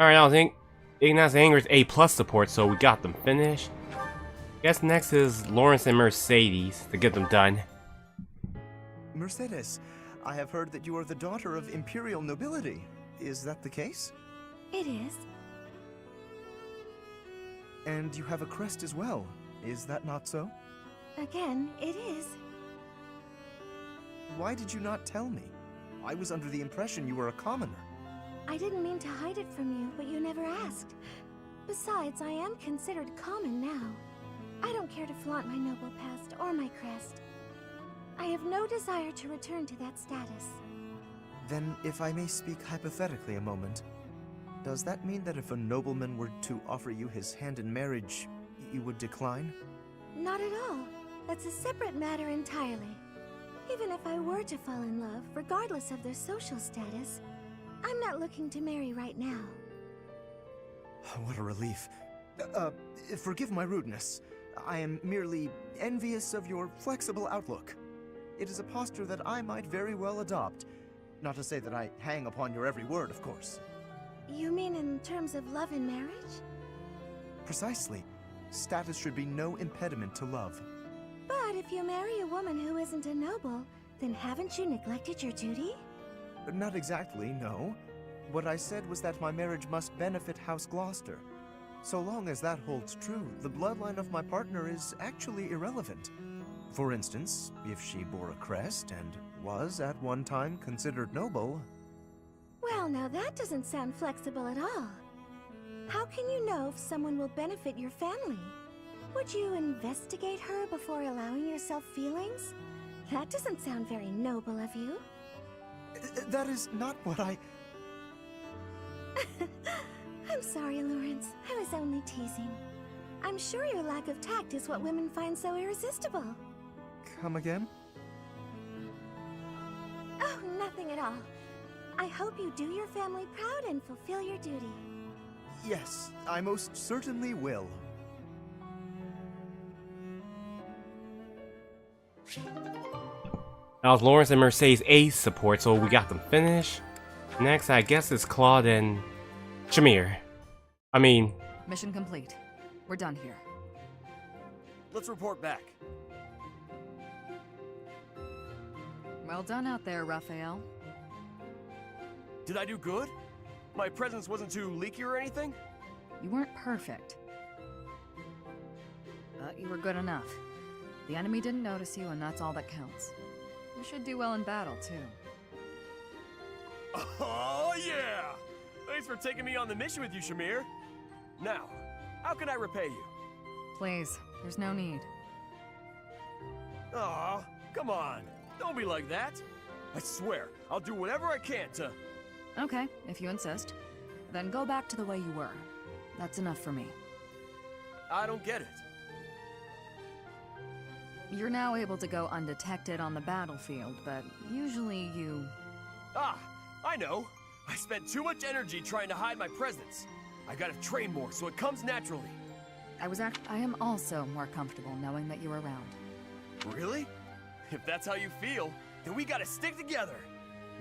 Alright, I think Ignatz Anger's A+ support, so we got them finished. Guess next is Lawrence and Mercedes to get them done. Mercedes, I have heard that you are the daughter of imperial nobility. Is that the case? It is. And you have a crest as well. Is that not so? Again, it is. Why did you not tell me? I was under the impression you were a commoner. I didn't mean to hide it from you, but you never asked. Besides, I am considered common now. I don't care to flaunt my noble past or my crest. I have no desire to return to that status. Then, if I may speak hypothetically a moment, does that mean that if a nobleman were to offer you his hand in marriage, you would decline? Not at all. That's a separate matter entirely. Even if I were to fall in love, regardless of their social status, I'm not looking to marry right now. What a relief. Forgive my rudeness. I am merely envious of your flexible outlook. It is a posture that I might very well adopt. Not to say that I hang upon your every word, of course. You mean in terms of love and marriage? Precisely. Status should be no impediment to love. But if you marry a woman who isn't a noble, then haven't you neglected your duty? Not exactly, no. What I said was that my marriage must benefit House Gloucester. So long as that holds true, the bloodline of my partner is actually irrelevant. For instance, if she bore a crest and was at one time considered noble... Well, now that doesn't sound flexible at all. How can you know if someone will benefit your family? Would you investigate her before allowing yourself feelings? That doesn't sound very noble of you. That is not what I... I'm sorry, Lawrence. I was only teasing. I'm sure your lack of tact is what women find so irresistible. Come again? Oh, nothing at all. I hope you do your family proud and fulfill your duty. Yes, I most certainly will. That was Lawrence and Mercedes A support, so we got them finished. Next, I guess it's Claude and Shamir. Mission complete. We're done here. Let's report back. Well done out there, Raphael. Did I do good? My presence wasn't too leaky or anything? You weren't perfect. But you were good enough. The enemy didn't notice you, and that's all that counts. You should do well in battle, too. Oh, yeah! Thanks for taking me on the mission with you, Shamir. Now, how can I repay you? Please, there's no need. Aw, come on. Don't be like that. I swear, I'll do whatever I can to... Okay, if you insist. Then go back to the way you were. That's enough for me. I don't get it. You're now able to go undetected on the battlefield, but usually you... Ah, I know. I spent too much energy trying to hide my presence. I gotta train more so it comes naturally. I am also more comfortable knowing that you're around. Really? If that's how you feel, then we gotta stick together.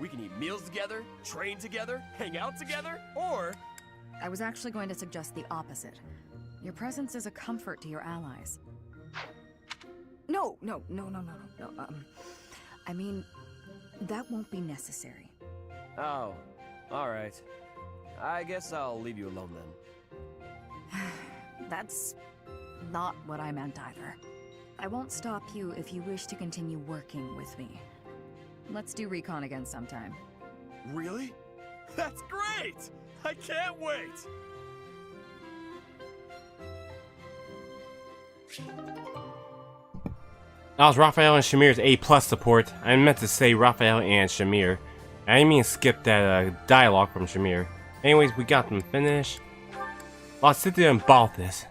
We can eat meals together, train together, hang out together, or... I was actually going to suggest the opposite. Your presence is a comfort to your allies. No. I mean, that won't be necessary. Oh, alright. I guess I'll leave you alone then. That's not what I meant either. I won't stop you if you wish to continue working with me. Let's do recon again sometime. Really? That's great! I can't wait! That was Raphael and Shamir's A+ support. I meant to say Raphael and Shamir. I didn't mean to skip that dialogue from Shamir. Anyways, we got them finished. Lysithea and Balthus.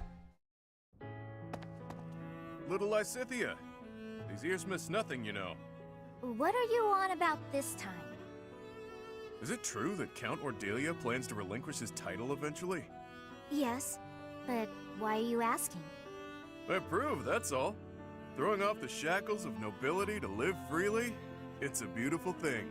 Little Lysithea. These ears miss nothing, you know. What are you on about this time? Is it true that Count Ordelia plans to relinquish his title eventually? Yes, but why are you asking? I approve, that's all. Throwing off the shackles of nobility to live freely, it's a beautiful thing.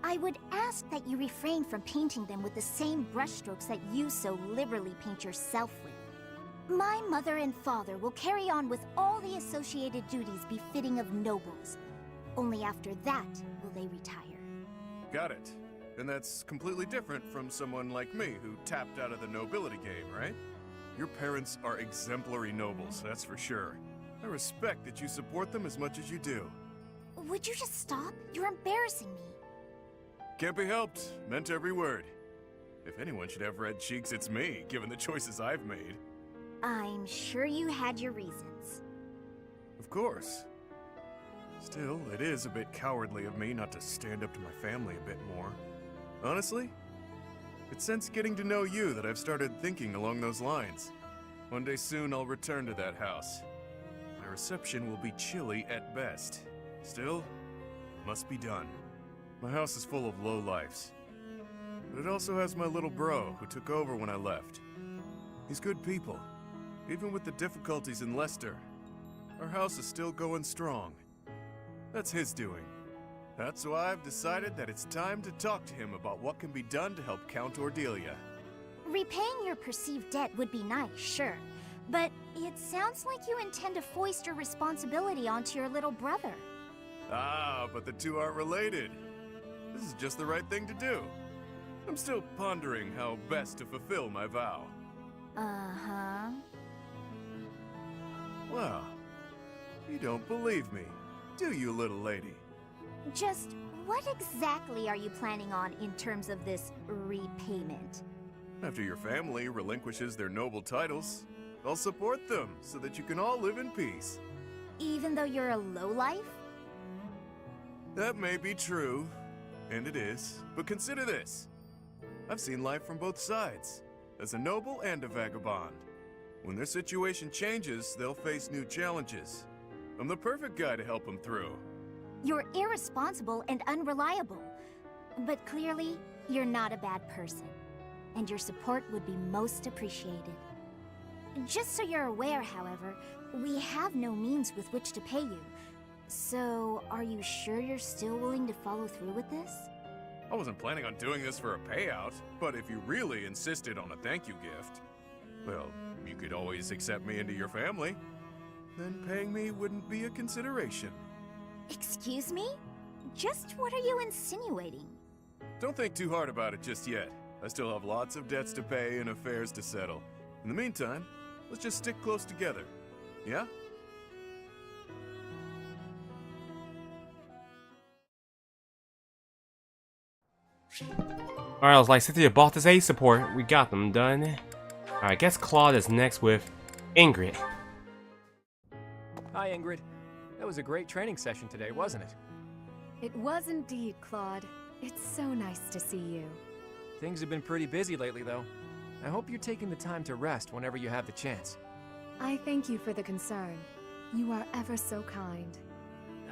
I would ask that you refrain from painting them with the same brushstrokes that you so liberally paint yourself with. My mother and father will carry on with all the associated duties befitting of nobles. Only after that will they retire. Got it. And that's completely different from someone like me who tapped out of the nobility game, right? Your parents are exemplary nobles, that's for sure. I respect that you support them as much as you do. Would you just stop? You're embarrassing me. Can't be helped. Meant every word. If anyone should have red cheeks, it's me, given the choices I've made. I'm sure you had your reasons. Of course. Still, it is a bit cowardly of me not to stand up to my family a bit more. Honestly, it's since getting to know you that I've started thinking along those lines. One day soon I'll return to that house. My reception will be chilly at best. Still, it must be done. My house is full of lowlifes. But it also has my little bro, who took over when I left. He's good people. Even with the difficulties in Leicester, our house is still going strong. That's his doing. That's why I've decided that it's time to talk to him about what can be done to help Count Ordelia. Repaying your perceived debt would be nice, sure. But it sounds like you intend to foist your responsibility onto your little brother. Ah, but the two aren't related. This is just the right thing to do. I'm still pondering how best to fulfill my vow. Uh-huh. Wow. You don't believe me, do you, little lady? Just what exactly are you planning on in terms of this repayment? After your family relinquishes their noble titles, I'll support them so that you can all live in peace. Even though you're a lowlife? That may be true, and it is, but consider this. I've seen life from both sides, as a noble and a vagabond. When their situation changes, they'll face new challenges. I'm the perfect guy to help them through. You're irresponsible and unreliable. But clearly, you're not a bad person. And your support would be most appreciated. Just so you're aware, however, we have no means with which to pay you. So, are you sure you're still willing to follow through with this? I wasn't planning on doing this for a payout, but if you really insisted on a thank you gift, well, you could always accept me into your family. Then paying me wouldn't be a consideration. Excuse me? Just what are you insinuating? Don't think too hard about it just yet. I still have lots of debts to pay and affairs to settle. In the meantime, let's just stick close together. Yeah? Alright, I was like, Lysithea bought this A support. We got them done. Alright, I guess Claude is next with Ingrid. Hi, Ingrid. That was a great training session today, wasn't it? It was indeed, Claude. It's so nice to see you. Things have been pretty busy lately, though. I hope you're taking the time to rest whenever you have the chance. I thank you for the concern. You are ever so kind.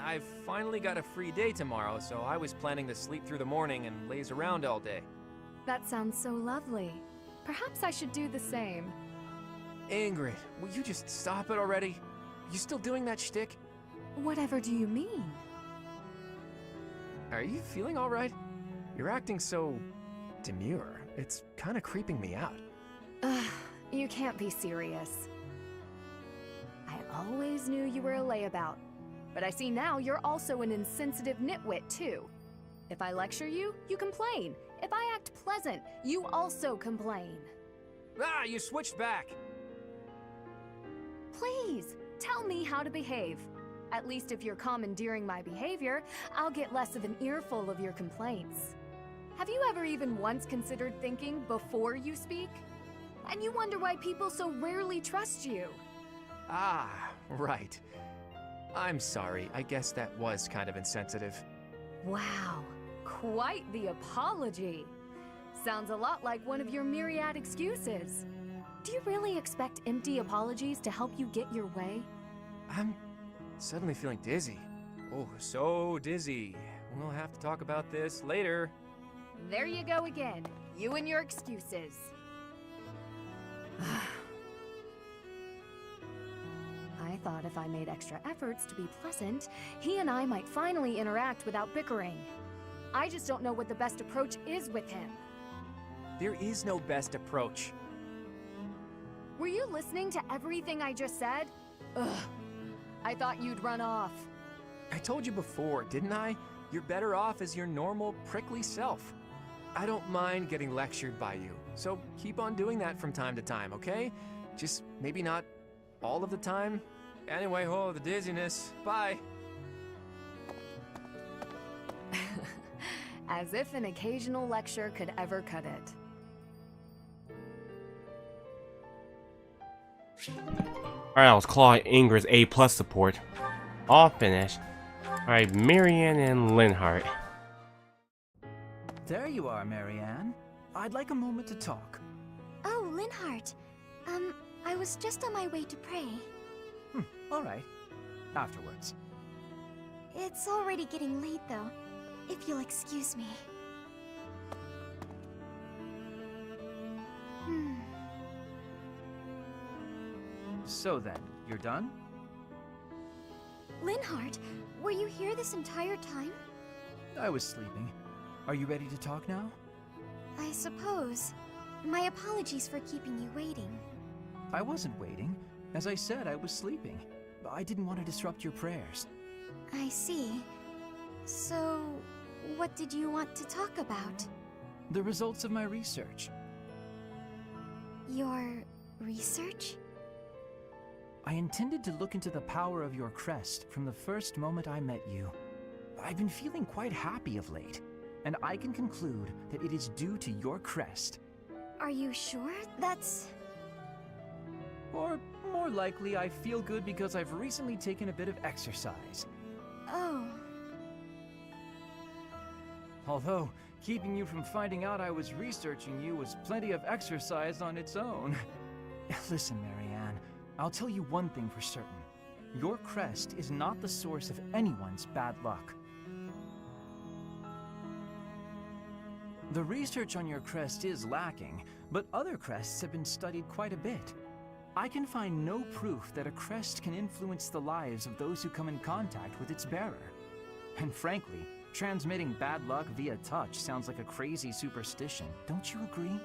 I've finally got a free day tomorrow, so I was planning to sleep through the morning and laze around all day. That sounds so lovely. Perhaps I should do the same. Ingrid, will you just stop it already? You still doing that shtick? Whatever do you mean? Are you feeling all right? You're acting so demure. It's kind of creeping me out. Ugh, you can't be serious. I always knew you were a layabout, but I see now you're also an insensitive nitwit too. If I lecture you, you complain. If I act pleasant, you also complain. Ah, you switched back! Please, tell me how to behave. At least if you're commandeering my behavior, I'll get less of an earful of your complaints. Have you ever even once considered thinking before you speak? And you wonder why people so rarely trust you? Ah, right. I'm sorry. I guess that was kind of insensitive. Wow, quite the apology. Sounds a lot like one of your myriad excuses. Do you really expect empty apologies to help you get your way? I'm suddenly feeling dizzy. Oh, so dizzy. We'll have to talk about this later. There you go again. You and your excuses. I thought if I made extra efforts to be pleasant, he and I might finally interact without bickering. I just don't know what the best approach is with him. There is no best approach. Were you listening to everything I just said? Ugh. I thought you'd run off. I told you before, didn't I? You're better off as your normal, prickly self. I don't mind getting lectured by you, so keep on doing that from time to time, okay? Just maybe not all of the time. Anyway, oh, the dizziness. Bye. As if an occasional lecture could ever cut it. Alright, that was Claude Inger's A+ support. All finished. Alright, Marianne and Linhart. There you are, Marianne. I'd like a moment to talk. Oh, Linhart. I was just on my way to pray. All right. Afterwards. It's already getting late, though. If you'll excuse me. So then, you're done? Linhart, were you here this entire time? I was sleeping. Are you ready to talk now? I suppose. My apologies for keeping you waiting. I wasn't waiting. As I said, I was sleeping. I didn't want to disrupt your prayers. I see. So, what did you want to talk about? The results of my research. Your research? I intended to look into the power of your crest from the first moment I met you. I've been feeling quite happy of late, and I can conclude that it is due to your crest. Are you sure? That's... Or, more likely, I feel good because I've recently taken a bit of exercise. Oh. Although, keeping you from finding out I was researching you was plenty of exercise on its own. Listen, Marianne, I'll tell you one thing for certain. Your crest is not the source of anyone's bad luck. The research on your crest is lacking, but other crests have been studied quite a bit. I can find no proof that a crest can influence the lives of those who come in contact with its bearer. And frankly, transmitting bad luck via touch sounds like a crazy superstition, don't you agree?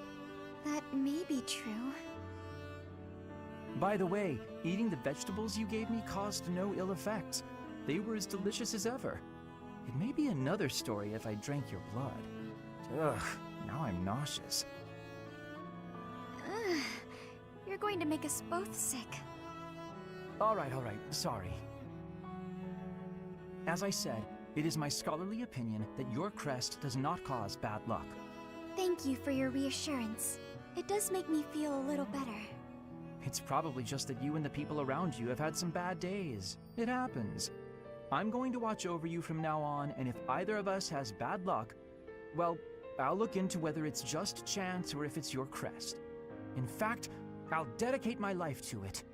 That may be true. By the way, eating the vegetables you gave me caused no ill effects. They were as delicious as ever. It may be another story if I drank your blood. Ugh, now I'm nauseous. You're going to make us both sick. All right, sorry. As I said, it is my scholarly opinion that your crest does not cause bad luck. Thank you for your reassurance. It does make me feel a little better. It's probably just that you and the people around you have had some bad days. It happens. I'm going to watch over you from now on, and if either of us has bad luck, well, I'll look into whether it's just chance or if it's your crest. In fact, I'll dedicate my life to it.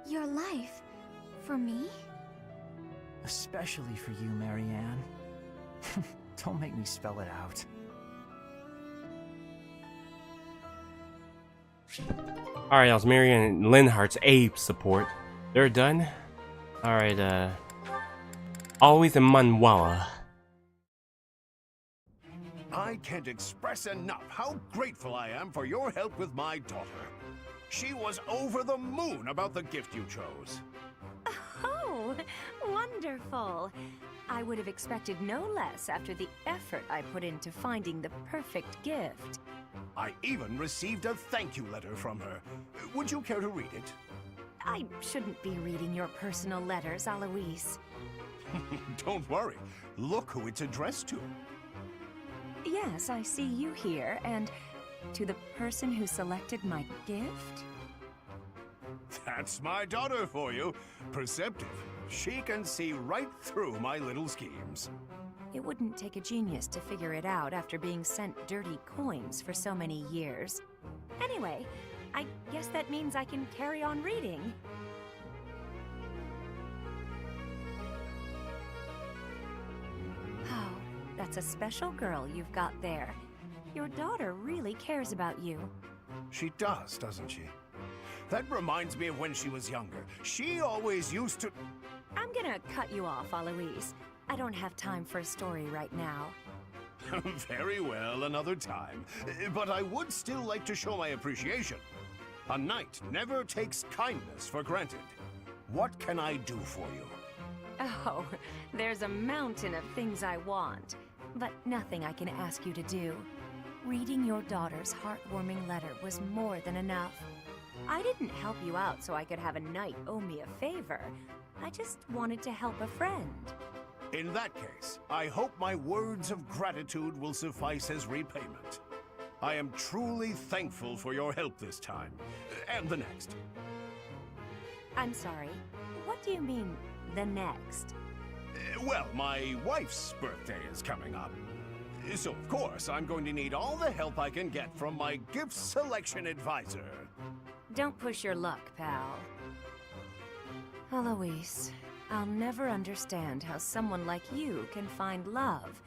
Your life? For me? Especially for you, Marianne. Don't make me spell it out. Alright, that was Marianne and Linhart's A support. They're done. Alright, Always in Manuela. I can't express enough how grateful I am for your help with my daughter. She was over the moon about the gift you chose. Oh, wonderful. I would have expected no less after the effort I put into finding the perfect gift. I even received a thank you letter from her. Would you care to read it? I shouldn't be reading your personal letters, Alois. Don't worry. Look who it's addressed to. Yes, I see you here, and to the person who selected my gift? That's my daughter for you. Perceptive. She can see right through my little schemes. It wouldn't take a genius to figure it out after being sent dirty coins for so many years. Anyway, I guess that means I can carry on reading. Oh, that's a special girl you've got there. Your daughter really cares about you. She does, doesn't she? That reminds me of when she was younger. She always used to... I'm gonna cut you off, Aloise. I don't have time for a story right now. Very well, another time. But I would still like to show my appreciation. A knight never takes kindness for granted. What can I do for you? Oh, there's a mountain of things I want, but nothing I can ask you to do. Reading your daughter's heartwarming letter was more than enough. I didn't help you out so I could have a knight owe me a favor. I just wanted to help a friend. In that case, I hope my words of gratitude will suffice as repayment. I am truly thankful for your help this time, and the next. I'm sorry, what do you mean, the next? Well, my wife's birthday is coming up. So, of course, I'm going to need all the help I can get from my gift selection advisor. Don't push your luck, pal. Aloise, I'll never understand how someone like you can find love,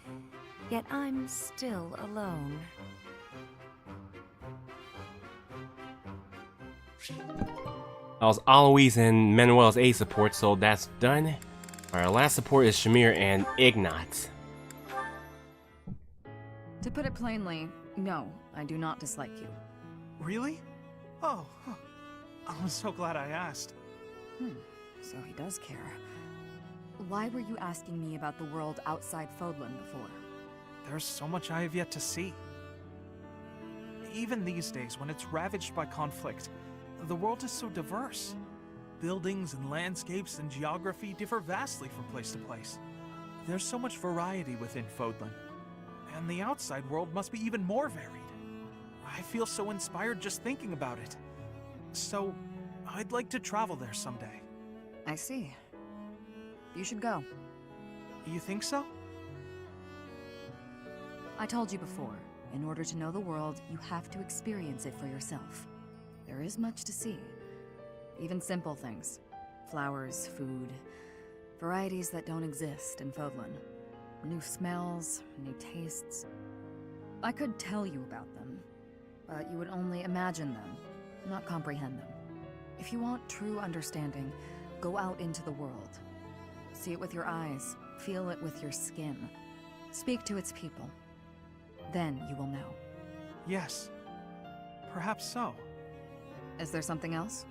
yet I'm still alone. That was Aloise and Manuel's A support, so that's done. Our last support is Shamir and Ignat. To put it plainly, no, I do not dislike you. Really? Oh, I'm so glad I asked. So he does care. Why were you asking me about the world outside Fodlan before? There's so much I have yet to see. Even these days, when it's ravaged by conflict, the world is so diverse. Buildings and landscapes and geography differ vastly from place to place. There's so much variety within Fodlan. And the outside world must be even more varied. I feel so inspired just thinking about it. So, I'd like to travel there someday. I see. You should go. You think so? I told you before, in order to know the world, you have to experience it for yourself. There is much to see. Even simple things. Flowers, food, varieties that don't exist in Fodlan. New smells, new tastes. I could tell you about them, but you would only imagine them, not comprehend them. If you want true understanding, go out into the world. See it with your eyes, feel it with your skin. Speak to its people. Then you will know. Yes. Perhaps so. Is there something else?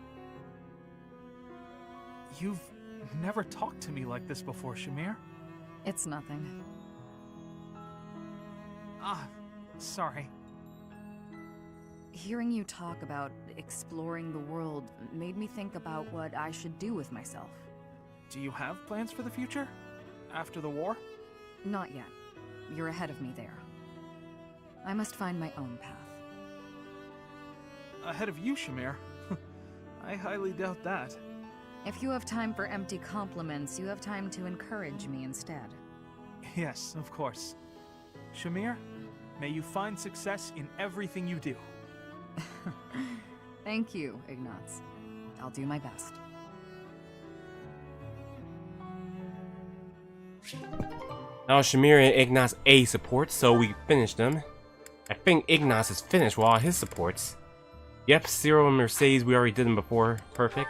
You've never talked to me like this before, Shamir. It's nothing. Sorry. Hearing you talk about exploring the world made me think about what I should do with myself. Do you have plans for the future? After the war? Not yet. You're ahead of me there. I must find my own path. Ahead of you, Shamir? I highly doubt that. If you have time for empty compliments, you have time to encourage me instead. Yes, of course. Shamir, may you find success in everything you do. Thank you, Ignaz. I'll do my best. Now Shamir and Ignaz A supports, so we finished them. I think Ignaz is finished with all his supports. Yep, Cyril and Mercedes, we already did them before. Perfect.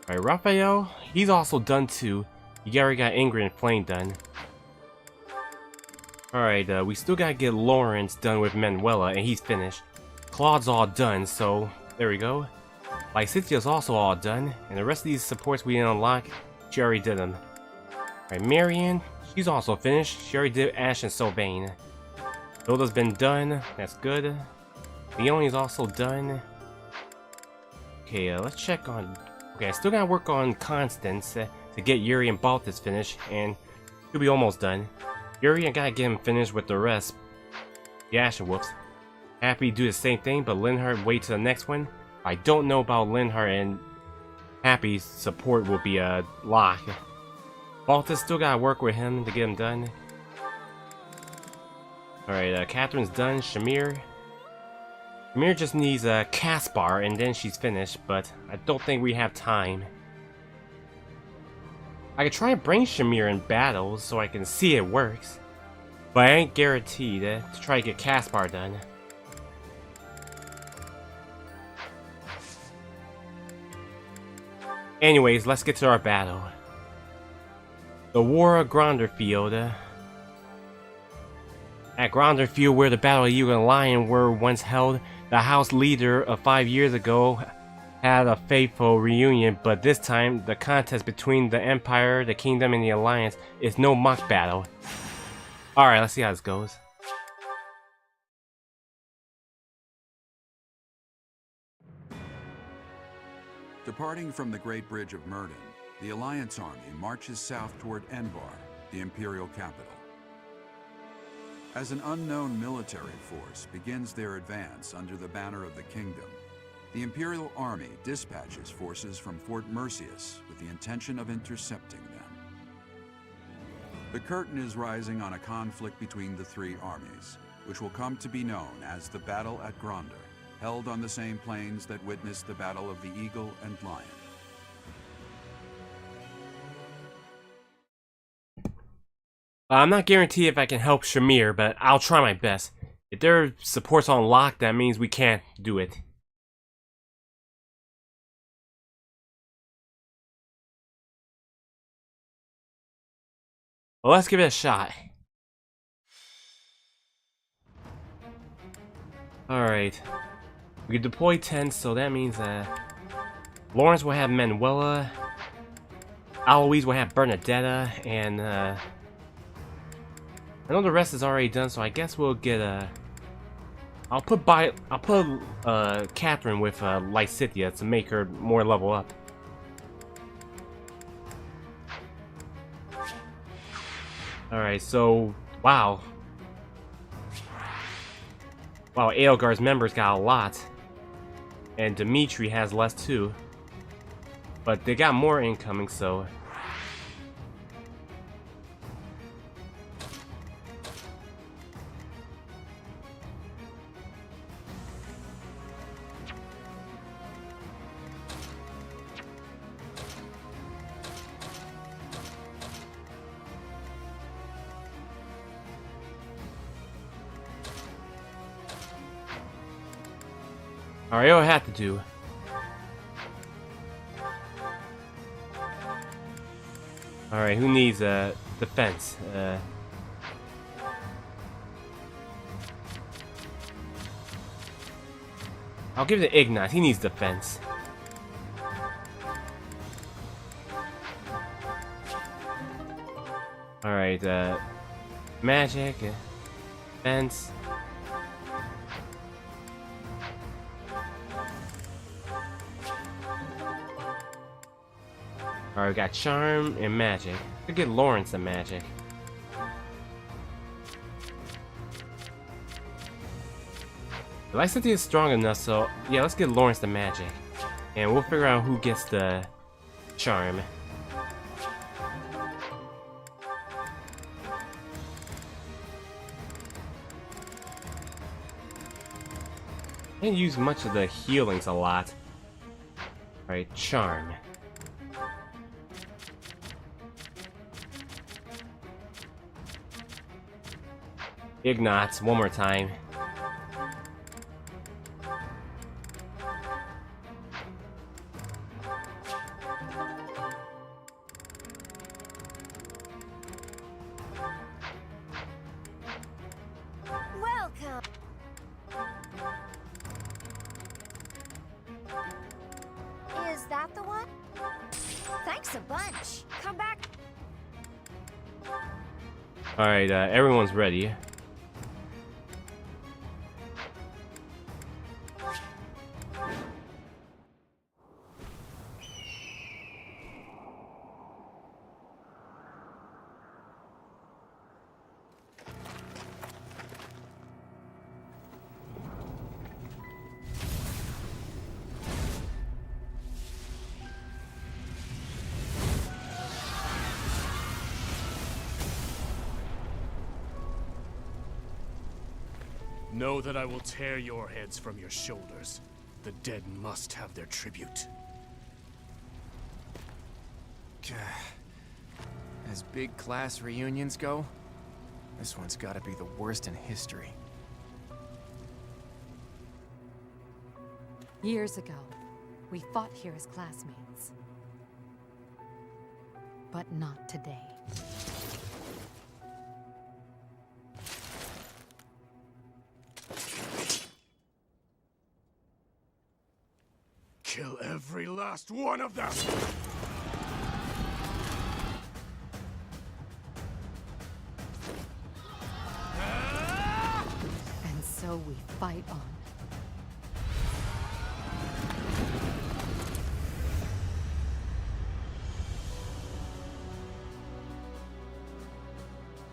Alright, Raphael, he's also done too. You already got Ingrid and Flame done. Alright, we still gotta get Lawrence done with Manuela, and he's finished. Claude's all done, so there we go. Lysithia's also all done, and the rest of these supports we didn't unlock, she already did them. Alright, Marianne, she's also finished. She already did Ash and Sylvain. Hilda's been done, that's good. Leonie's also done. Okay, let's check on... Okay, I still gotta work on Constance to get Yuri and Balthus finished, and he'll be almost done. Yuri, I gotta get him finished with the rest. The Ashen Whoops. Happy to do the same thing, but Linhardt wait to the next one. I don't know about Linhardt and happy support will be Locke. Baltus still gotta work with him to get him done. Alright, Catherine's done. Shamir just needs a Caspar and then she's finished, but I don't think we have time. I could try and bring Shamir in battles so I can see it works, but I ain't guaranteed to try to get Caspar done. Anyways, let's get to our battle. The War of Gronderfield. At Gronderfield, where the Battle of Eagle and Lion were once held, the House leader of 5 years ago had a fateful reunion, but this time, the contest between the Empire, the Kingdom, and the Alliance is no mock battle. Alright, let's see how this goes. Departing from the Great Bridge of Myrddin, the Alliance army marches south toward Enbar, the Imperial capital. As an unknown military force begins their advance under the banner of the Kingdom, the Imperial army dispatches forces from Fort Merceus with the intention of intercepting them. The curtain is rising on a conflict between the three armies, which will come to be known as the Battle at Gronder, held on the same plains that witnessed the Battle of the Eagle and Lion. I'm not guaranteed if I can help Shamir, but I'll try my best. If their support's on lock, that means we can't do it. Well, let's give it a shot. Alright. We can deploy 10, so that means Lawrence will have Manuela, Eloise will have Bernadetta, and I know the rest is already done, so I guess we'll get I'll put Catherine with Lysithea to make her more level up. Alright, so wow, Edelgard's members got a lot, and Dimitri has less too, but they got more incoming, so. Alright, what I have to do. Alright, who needs defense? I'll give it to Ignat, he needs defense. Alright, magic, defense. Alright, we got charm and magic. Could get Lawrence the magic. Lysithea is strong enough, so yeah, let's get Lawrence the magic. And we'll figure out who gets the charm. I didn't use much of the healings a lot. Alright, charm. Ignatz, one more time. Welcome. Is that the one? Thanks a bunch. Come back. Alright, everyone's ready. Know that I will tear your heads from your shoulders. The dead must have their tribute. As big class reunions go, this one's gotta be the worst in history. Years ago, we fought here as classmates. But not today. Kill every last one of them! And so we fight on.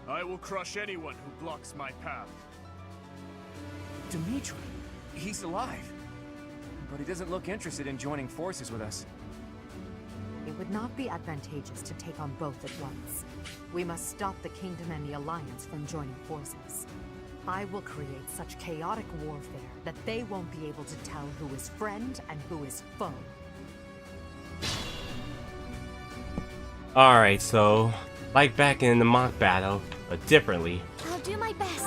I will crush anyone who blocks my path. Dimitri, he's alive. But he doesn't look interested in joining forces with us. It would not be advantageous to take on both at once. We must stop the Kingdom and the Alliance from joining forces. I will create such chaotic warfare that they won't be able to tell who is friend and who is foe. Alright, so like back in the mock battle, but differently. I'll do my best.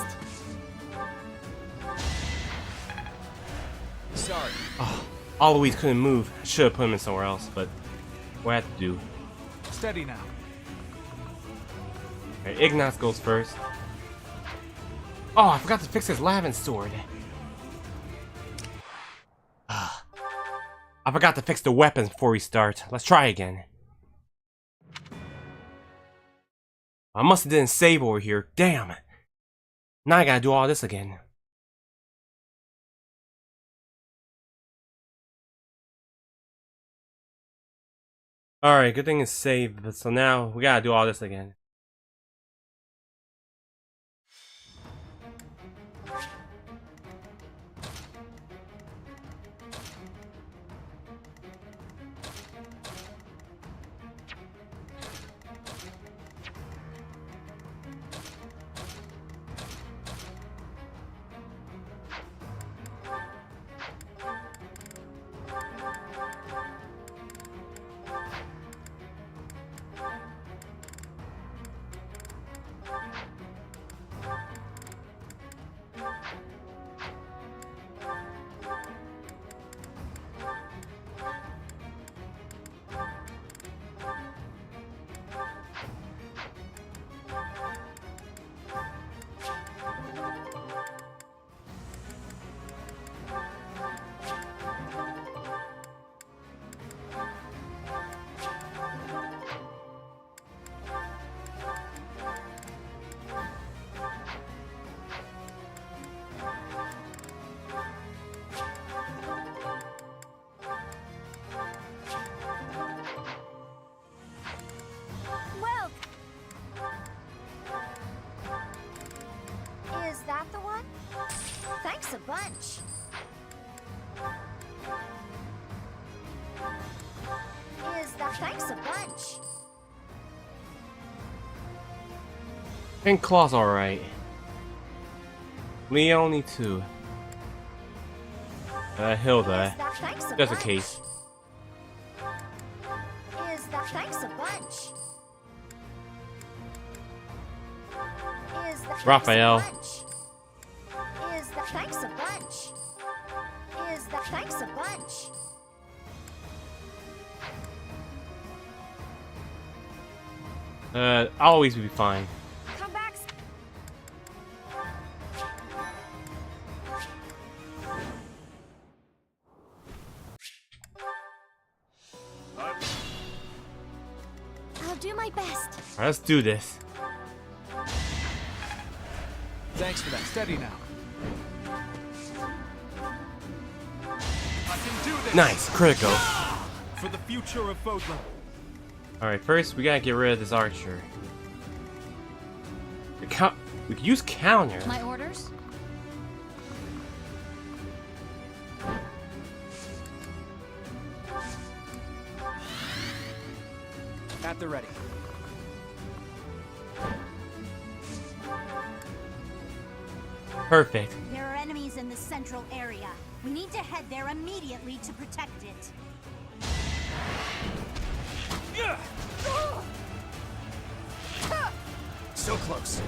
Sorry. Oh, Alois couldn't move. I should have put him in somewhere else, but what I have to do. Steady now. Alright, Ignaz goes first. Oh, I forgot to fix his Lavin sword. I forgot to fix the weapons before we start. Let's try again. I must have didn't save over here. Damn. Now I gotta do all this again. Alright, good thing it's saved, but so now we gotta do all this again. Is that the one? Thanks a bunch. Thanks a bunch. Pink Claw's alright. Leone too. Hilda. Just a case. Thanks a bunch. Raphael. Thanks a bunch. Thanks a bunch. I'll always be fine. Come back. I'll do my best. Alright, let's do this. Thanks for that. Steady now. I can do this. Nice, critical. For the future of Fodlan. Alright, first we gotta get rid of this archer. We could use counter. My orders? At the ready. Perfect. There are enemies in the central area. We need to head there immediately to protect it. So close.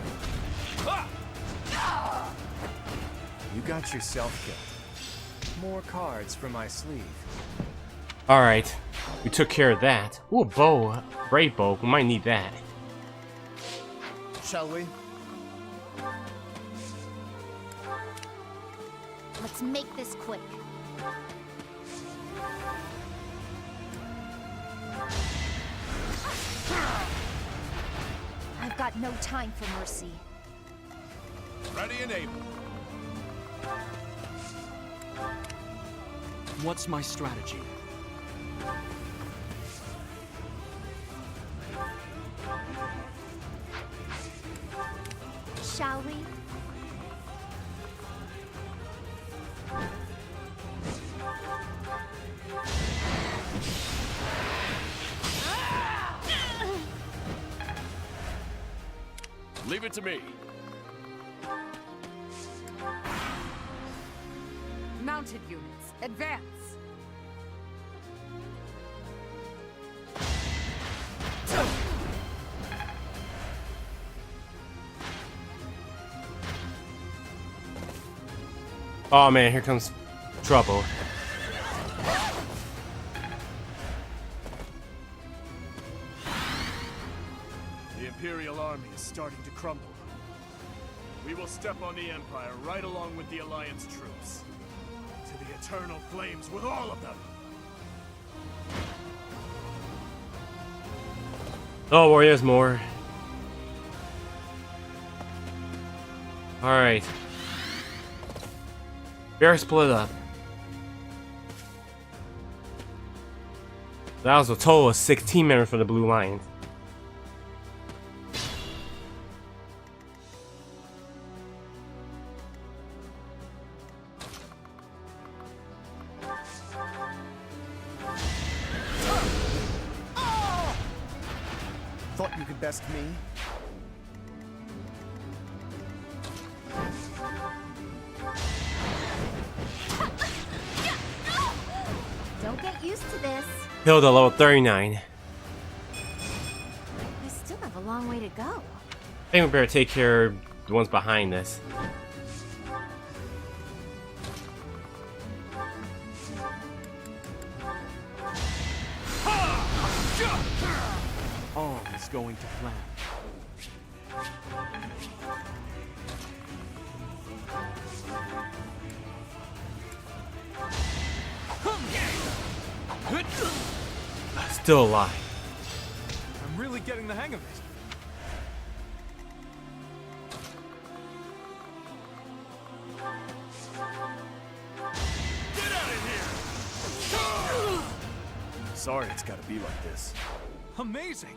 You got yourself killed. More cards for my sleeve. Alright, we took care of that. Ooh, a bow. Brave bow. We might need that. Shall we? Let's make this quick. I've got no time for mercy. Ready and able. What's my strategy? Shall we? Leave it to me. Mounted units, advance! Oh man, here comes trouble. The Imperial army is starting to crumble. We will step on the Empire right along with the Alliance troops. To the eternal flames with all of them! Oh, boy, there's more. Alright. Better split up. That was a total of 16 members for the Blue Lions. Thought you could best me? Don't get used to this. Hilda, level 39. We still have a long way to go. I think we better take care of the ones behind us. All is going to plan. Still alive. I'm really getting the hang of it. Sorry it's gotta be like this. Amazing.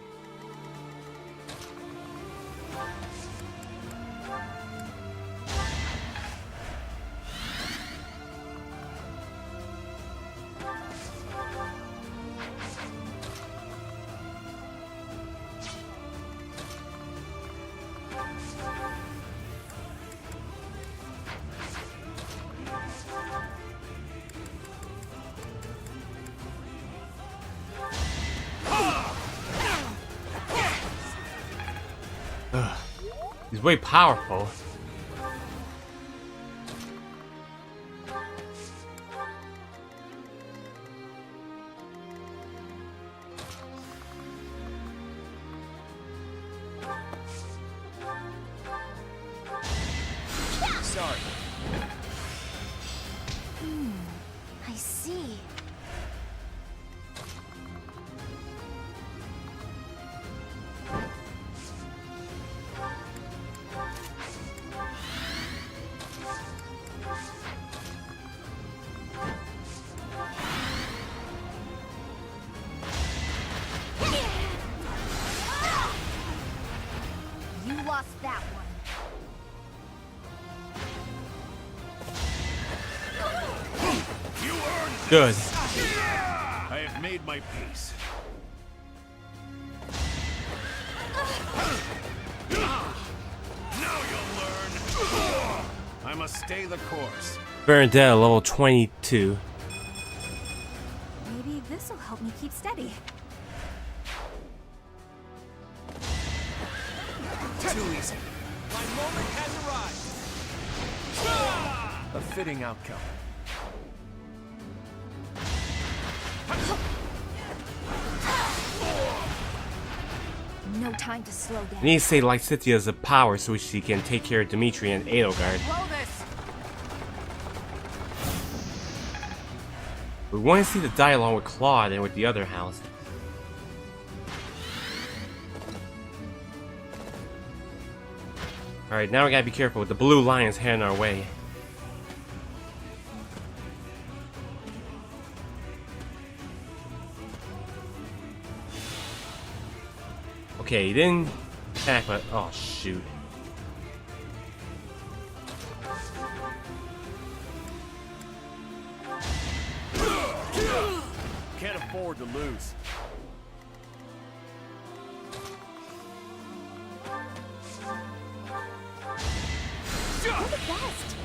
He's way powerful. Sorry. I see. You lost that one. You earned Good. I have made my peace. Now you'll learn. I must stay the course. Bernadette, level 22. Maybe this'll help me keep steady. Too easy. My moment has arrived. A fitting outcome. No time to slow down. I need to say Lysithia's a power so she can take care of Dimitri and Edelgard. Blow this. We want to see the dialogue with Claude and with the other house. Alright, now we gotta be careful with the blue lions heading our way. Okay, he didn't attack, but oh shoot. Can't afford to lose. You're the best.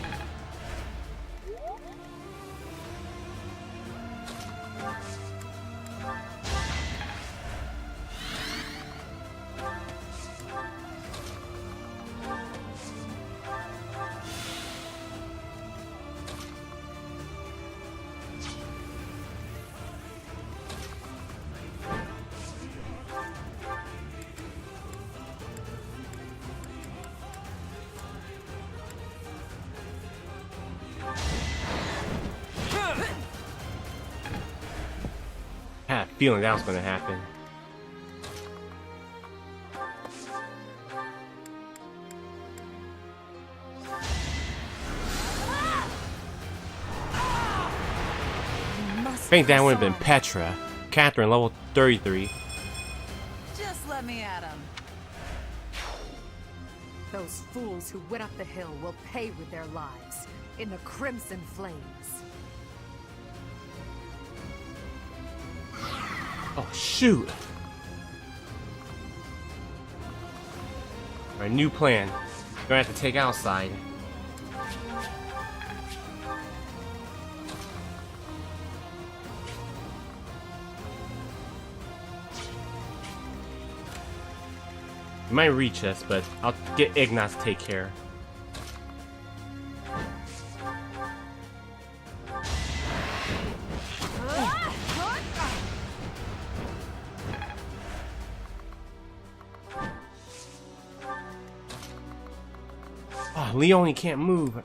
I had a feeling that was gonna happen. I think that would have been Petra. Catherine, level 33. Just let me at him. Those fools who went up the hill will pay with their lives in the crimson flames. Oh shoot! Our new plan. We're gonna have to take outside. It might reach us, but I'll get Ignaz to take care. Oh, Leone can't move.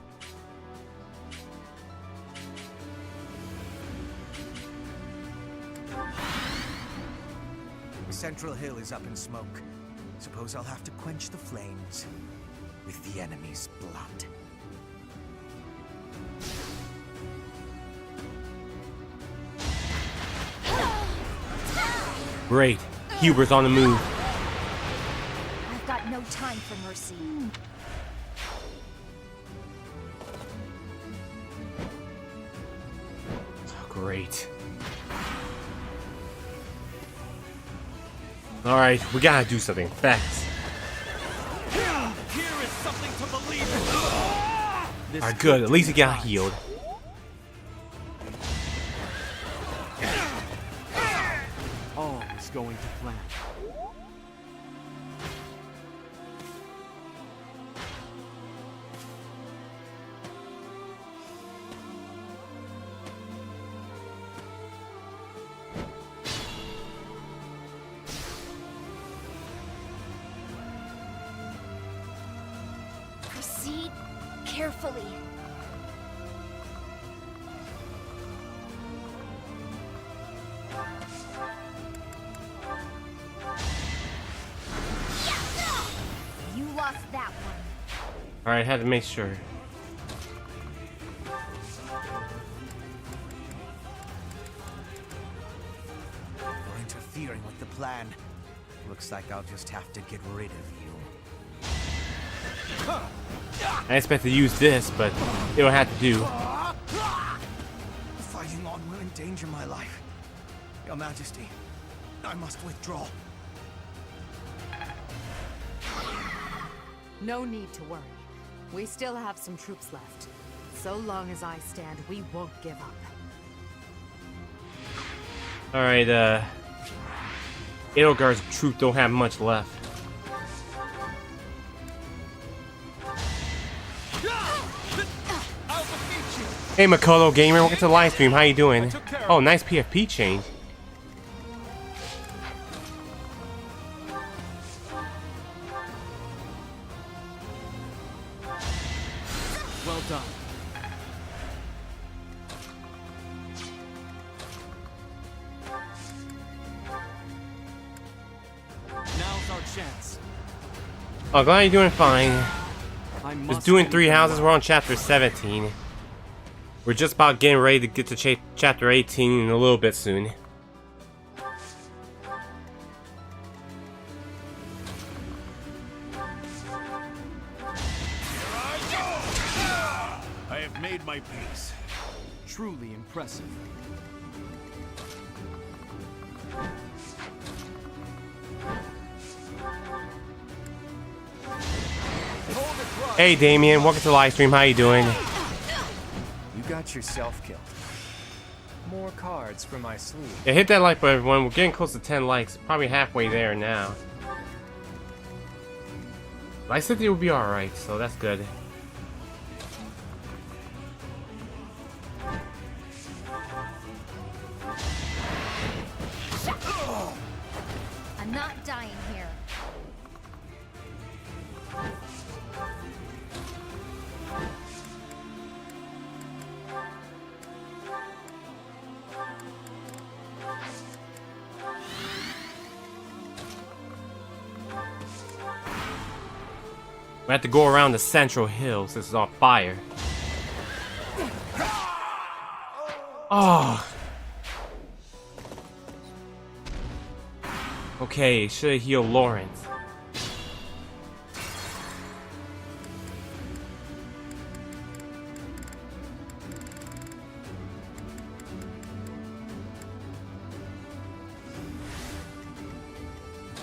The central hill is up in smoke. Suppose I'll have to quench the flames with the enemy's blood. Great. Huber's on the move. I've got no time for mercy. Oh, great. Alright, we gotta do something fast. Here is something to believe in. Alright, good. At least he got healed. All is going to plan. Proceed carefully. You lost that one. Alright, had to make sure. You're interfering with the plan. Looks like I'll just have to get rid of you. I expect to use this, but it'll have to do. Fighting on will endanger my life. Your Majesty, I must withdraw. No need to worry. We still have some troops left. So long as I stand, we won't give up. Alright, Edelgard's troops don't have much left. Hey Makoto Gamer, welcome to the live stream. How you doing? Oh, nice PFP change. Well done. Now's our chance. Oh, glad you're doing fine. I Just doing 3 houses. We're on chapter 17. We're just about getting ready to get to chapter 18 in a little bit soon. I have made my peace. Truly impressive. Hey Damien, welcome to the live stream. How you doing? You got yourself killed. More cards for my sleeve. Yeah, hit that like button, everyone. We're getting close to 10 likes. Probably halfway there now. But I said it would be alright, so that's good. I'm not dying here. We have to go around the central hills. This is on fire. Oh. Okay, should heal Lawrence.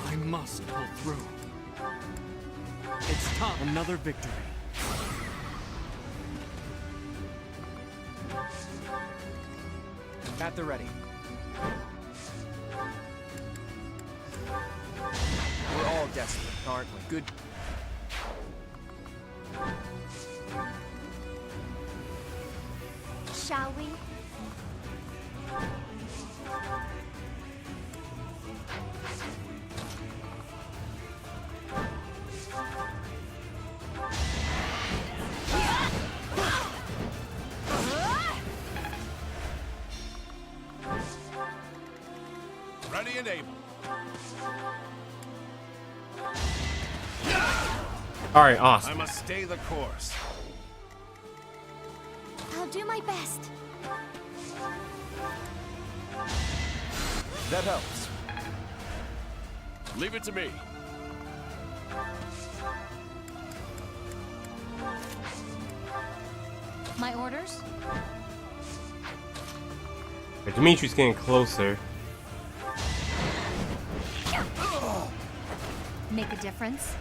I must pull through. It's time. Another victory. At the ready. We're all desperate, aren't we? Good. Shall we? Ready and able. Alright, awesome. I must stay the course. I'll do my best. That helps. Leave it to me. My orders? Dimitri's getting closer. Make a difference.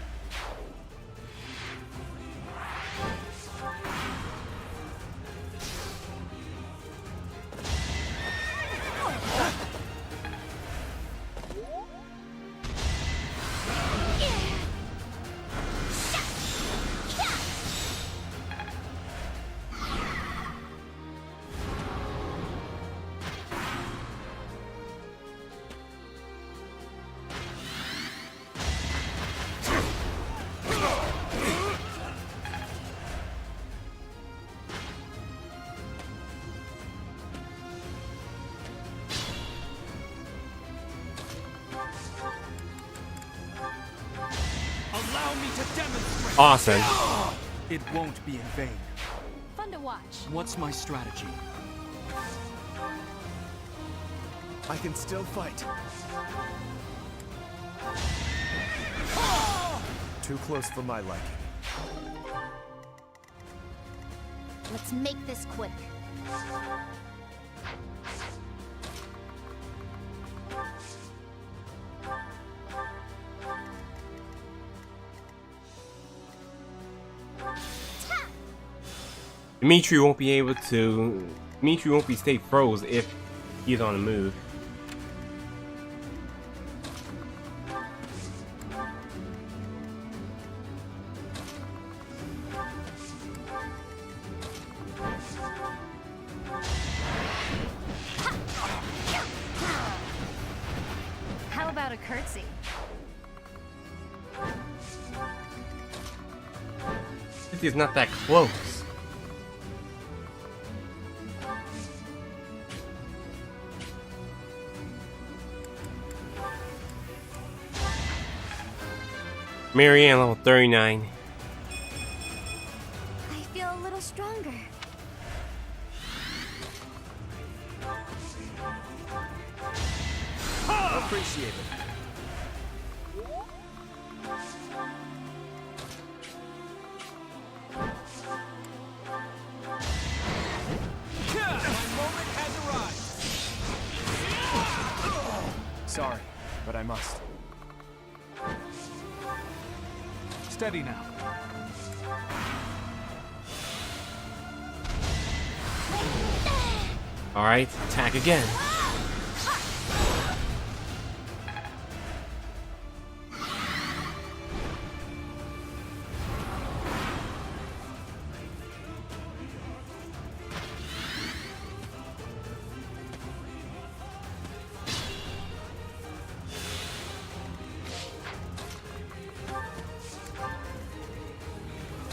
Allow me to demonstrate. Awesome. It won't be in vain. Fun to watch. What's my strategy? I can still fight. Too close for my liking. Let's make this quick. Dimitri won't be stay froze if he's on the move. How about a curtsy? He's not that close. Marianne, level 39. I feel a little stronger. Appreciate it. Sorry, but I must. Steady now. Alright, attack again.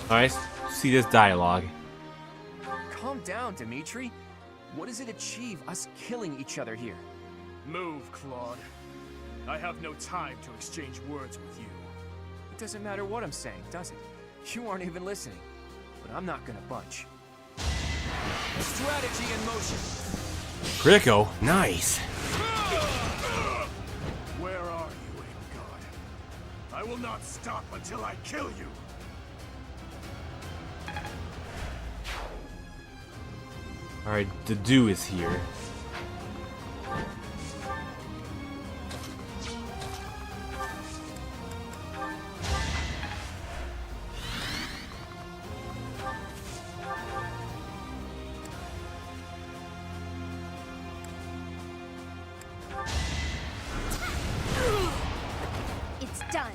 Alright, see this dialogue. Calm down, Dimitri. What does it achieve, us killing each other here? Move, Claude. I have no time to exchange words with you. It doesn't matter what I'm saying, does it? You aren't even listening. But I'm not gonna budge. Strategy in motion. Critico, nice. Where are you, Edelgard? I will not stop until I kill you. Alright, the dew is here. It's done.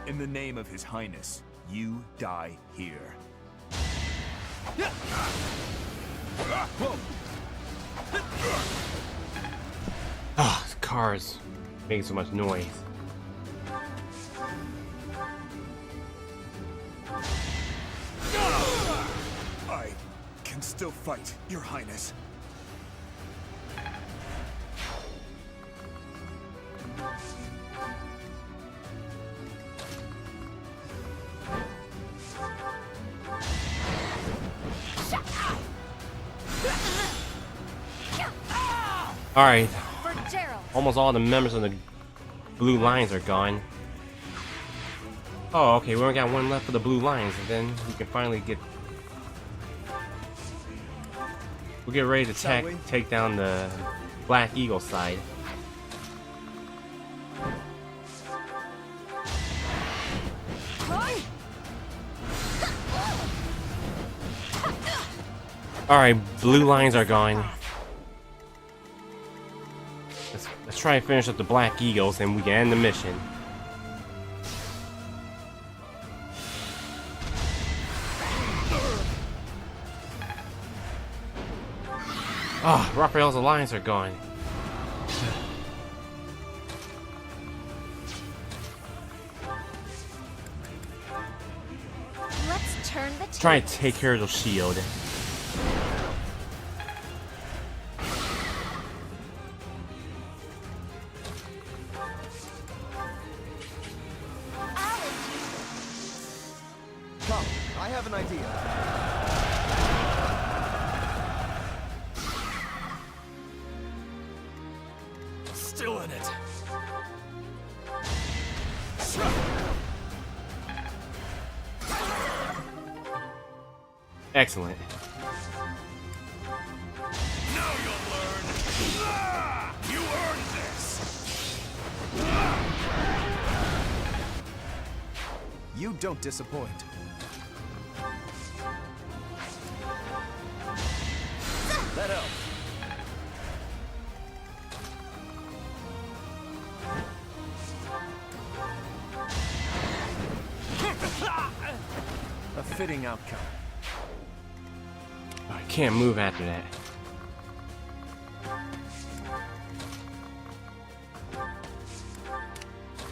In the name of His Highness, you die here. Ah, this car's making so much noise. I can still fight, Your Highness. Alright, For Gerald. almost all the members of the Blue Lions are gone. Oh, okay, we only got one left for the Blue Lions, and then we can finally get... We'll get ready to take down the Black Eagle side. Alright, Blue Lions are gone. Let's try and finish up the Black Eagles and we can end the mission. Ah, oh, Raphael's alliance are gone. Let's turn the Try and take care of the shield. Come, I have an idea. Still in it. Excellent. Now you'll learn. You earned this. You don't disappoint. That helps. A fitting outcome. I can't move after that.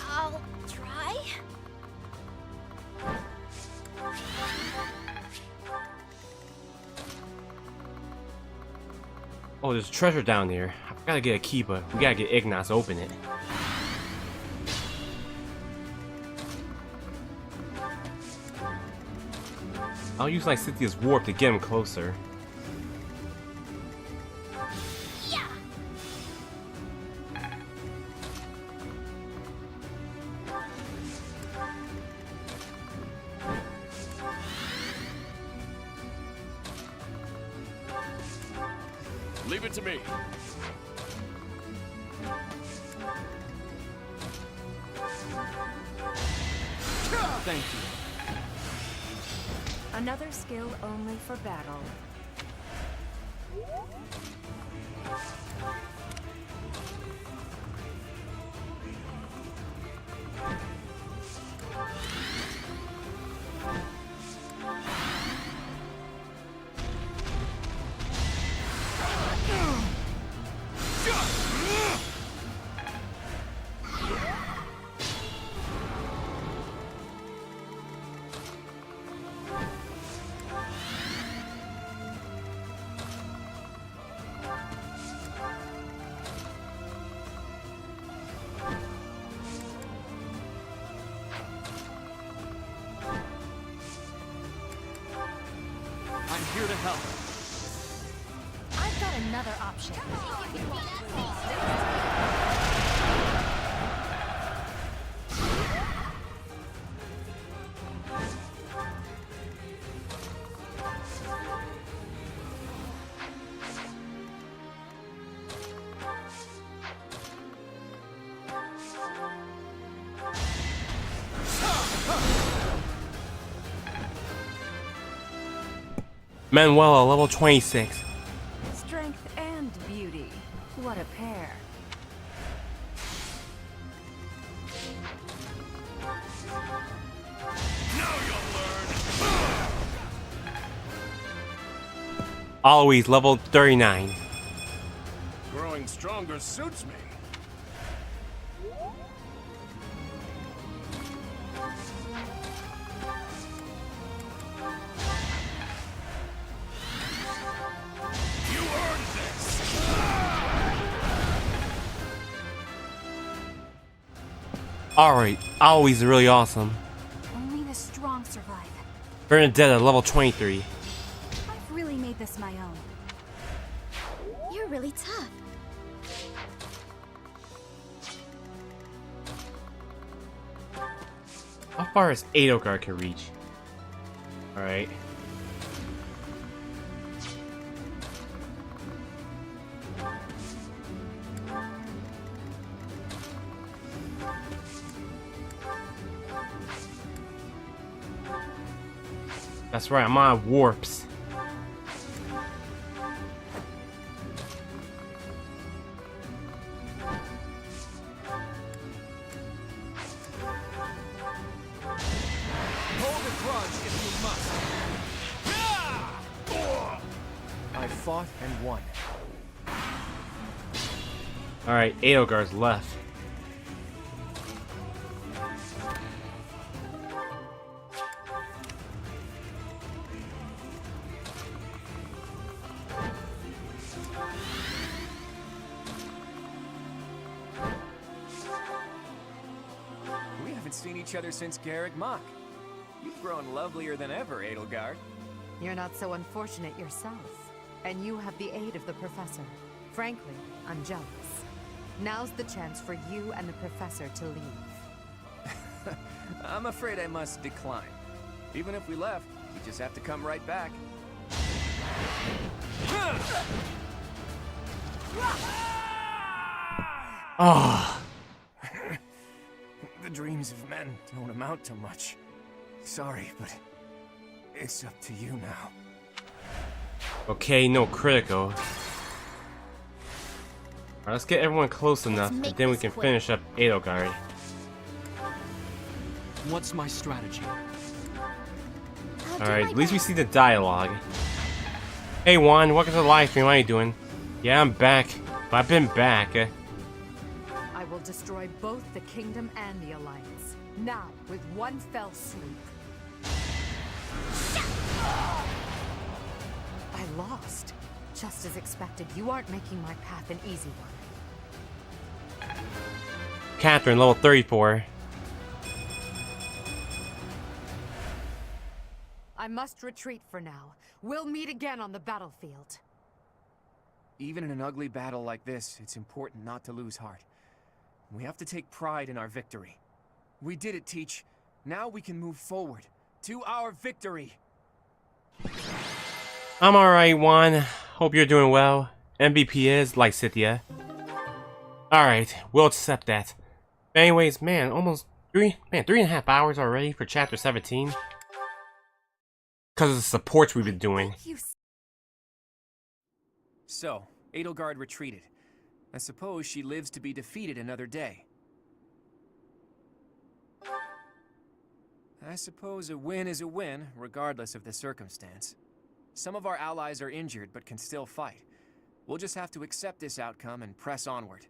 I'll try. Oh, there's treasure down there. I gotta get a key, but we gotta get Ignaz to open it. I'll use like Cynthia's warp to get him closer. Yeah. Leave it to me. Thank you. Another skill only for battle. I'm here to help. I've got another option. Manuela, level 26. Strength and beauty. What a pair. Always level 39. Growing stronger suits me. You earned this. Alright, always really awesome. Only the strong survive. Bernadetta, level 23. I've really made this my own. You're really tough. How far is Edelgard can reach? Alright. That's right, I'm on warps. Hold a grudge if you must. I fought and won. Alright, Edelgard's left. We haven't seen each other since Garrick Mach. You've grown lovelier than ever, Edelgard. You're not so unfortunate yourself. And you have the aid of the Professor. Frankly, I'm jealous. Now's the chance for you and the Professor to leave. I'm afraid I must decline. Even if we left, we just have to come right back. Ah. The dreams of men don't amount to much. Sorry, but it's up to you now. Okay, no critical. Alright, let's get everyone close enough, and then we can finish up Edelgard. What's my strategy? Alright, at least we see the dialogue. Hey Juan, welcome to the live stream, how you doing? Yeah, I'm back, but I've been back. I will destroy both the Kingdom and the Alliance. Now, with one fell swoop. I lost. Just as expected, you aren't making my path an easy one. Catherine, level 34. I must retreat for now. We'll meet again on the battlefield. Even in an ugly battle like this, it's important not to lose heart. We have to take pride in our victory. We did it, Teach. Now we can move forward to our victory. I'm alright, Juan. Hope you're doing well. MVP is Lysithia. Alright, we'll accept that. Anyways, man, almost 3.5 hours already for chapter 17. Because of the supports we've been doing. So, Edelgard retreated. I suppose she lives to be defeated another day. I suppose a win is a win, regardless of the circumstance. Some of our allies are injured, but can still fight. We'll just have to accept this outcome and press onward.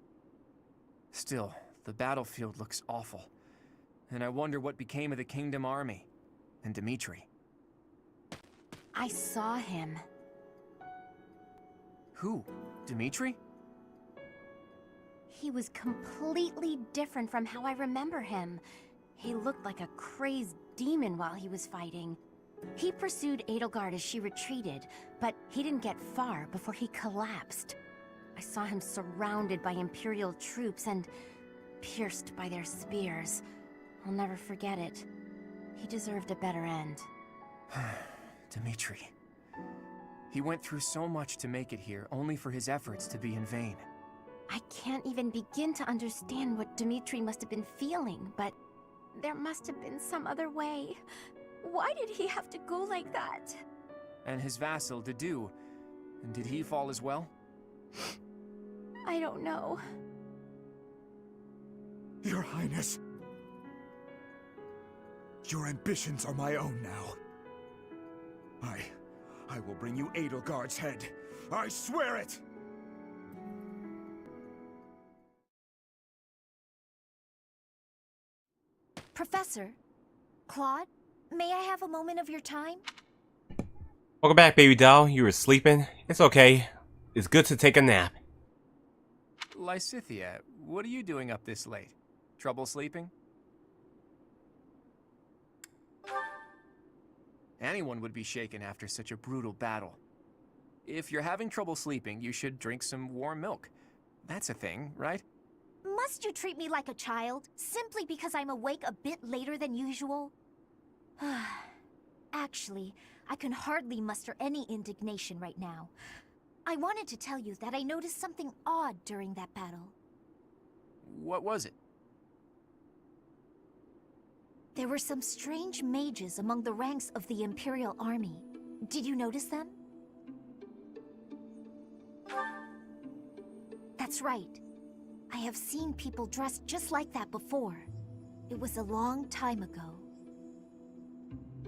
Still, the battlefield looks awful. And I wonder what became of the Kingdom Army. And Dimitri. I saw him. Who? Dimitri? He was completely different from how I remember him. He looked like a crazed demon while he was fighting. He pursued Edelgard as she retreated, but he didn't get far before he collapsed. I saw him surrounded by Imperial troops and pierced by their spears. I'll never forget it. He deserved a better end. Dimitri. He went through so much to make it here, only for his efforts to be in vain. I can't even begin to understand what Dimitri must have been feeling, but there must have been some other way. Why did he have to go like that? And his vassal, Dedu. And did he fall as well? I don't know. Your Highness. Your ambitions are my own now. I will bring you Edelgard's head. I swear it! Professor, Claude, may I have a moment of your time? Welcome back, baby doll. You were sleeping? It's okay. It's good to take a nap. Lysithia, what are you doing up this late? Trouble sleeping? Anyone would be shaken after such a brutal battle. If you're having trouble sleeping, you should drink some warm milk. That's a thing, right? Must you treat me like a child, simply because I'm awake a bit later than usual? Actually, I can hardly muster any indignation right now. I wanted to tell you that I noticed something odd during that battle. What was it? There were some strange mages among the ranks of the Imperial Army. Did you notice them? That's right. I have seen people dressed just like that before. It was a long time ago.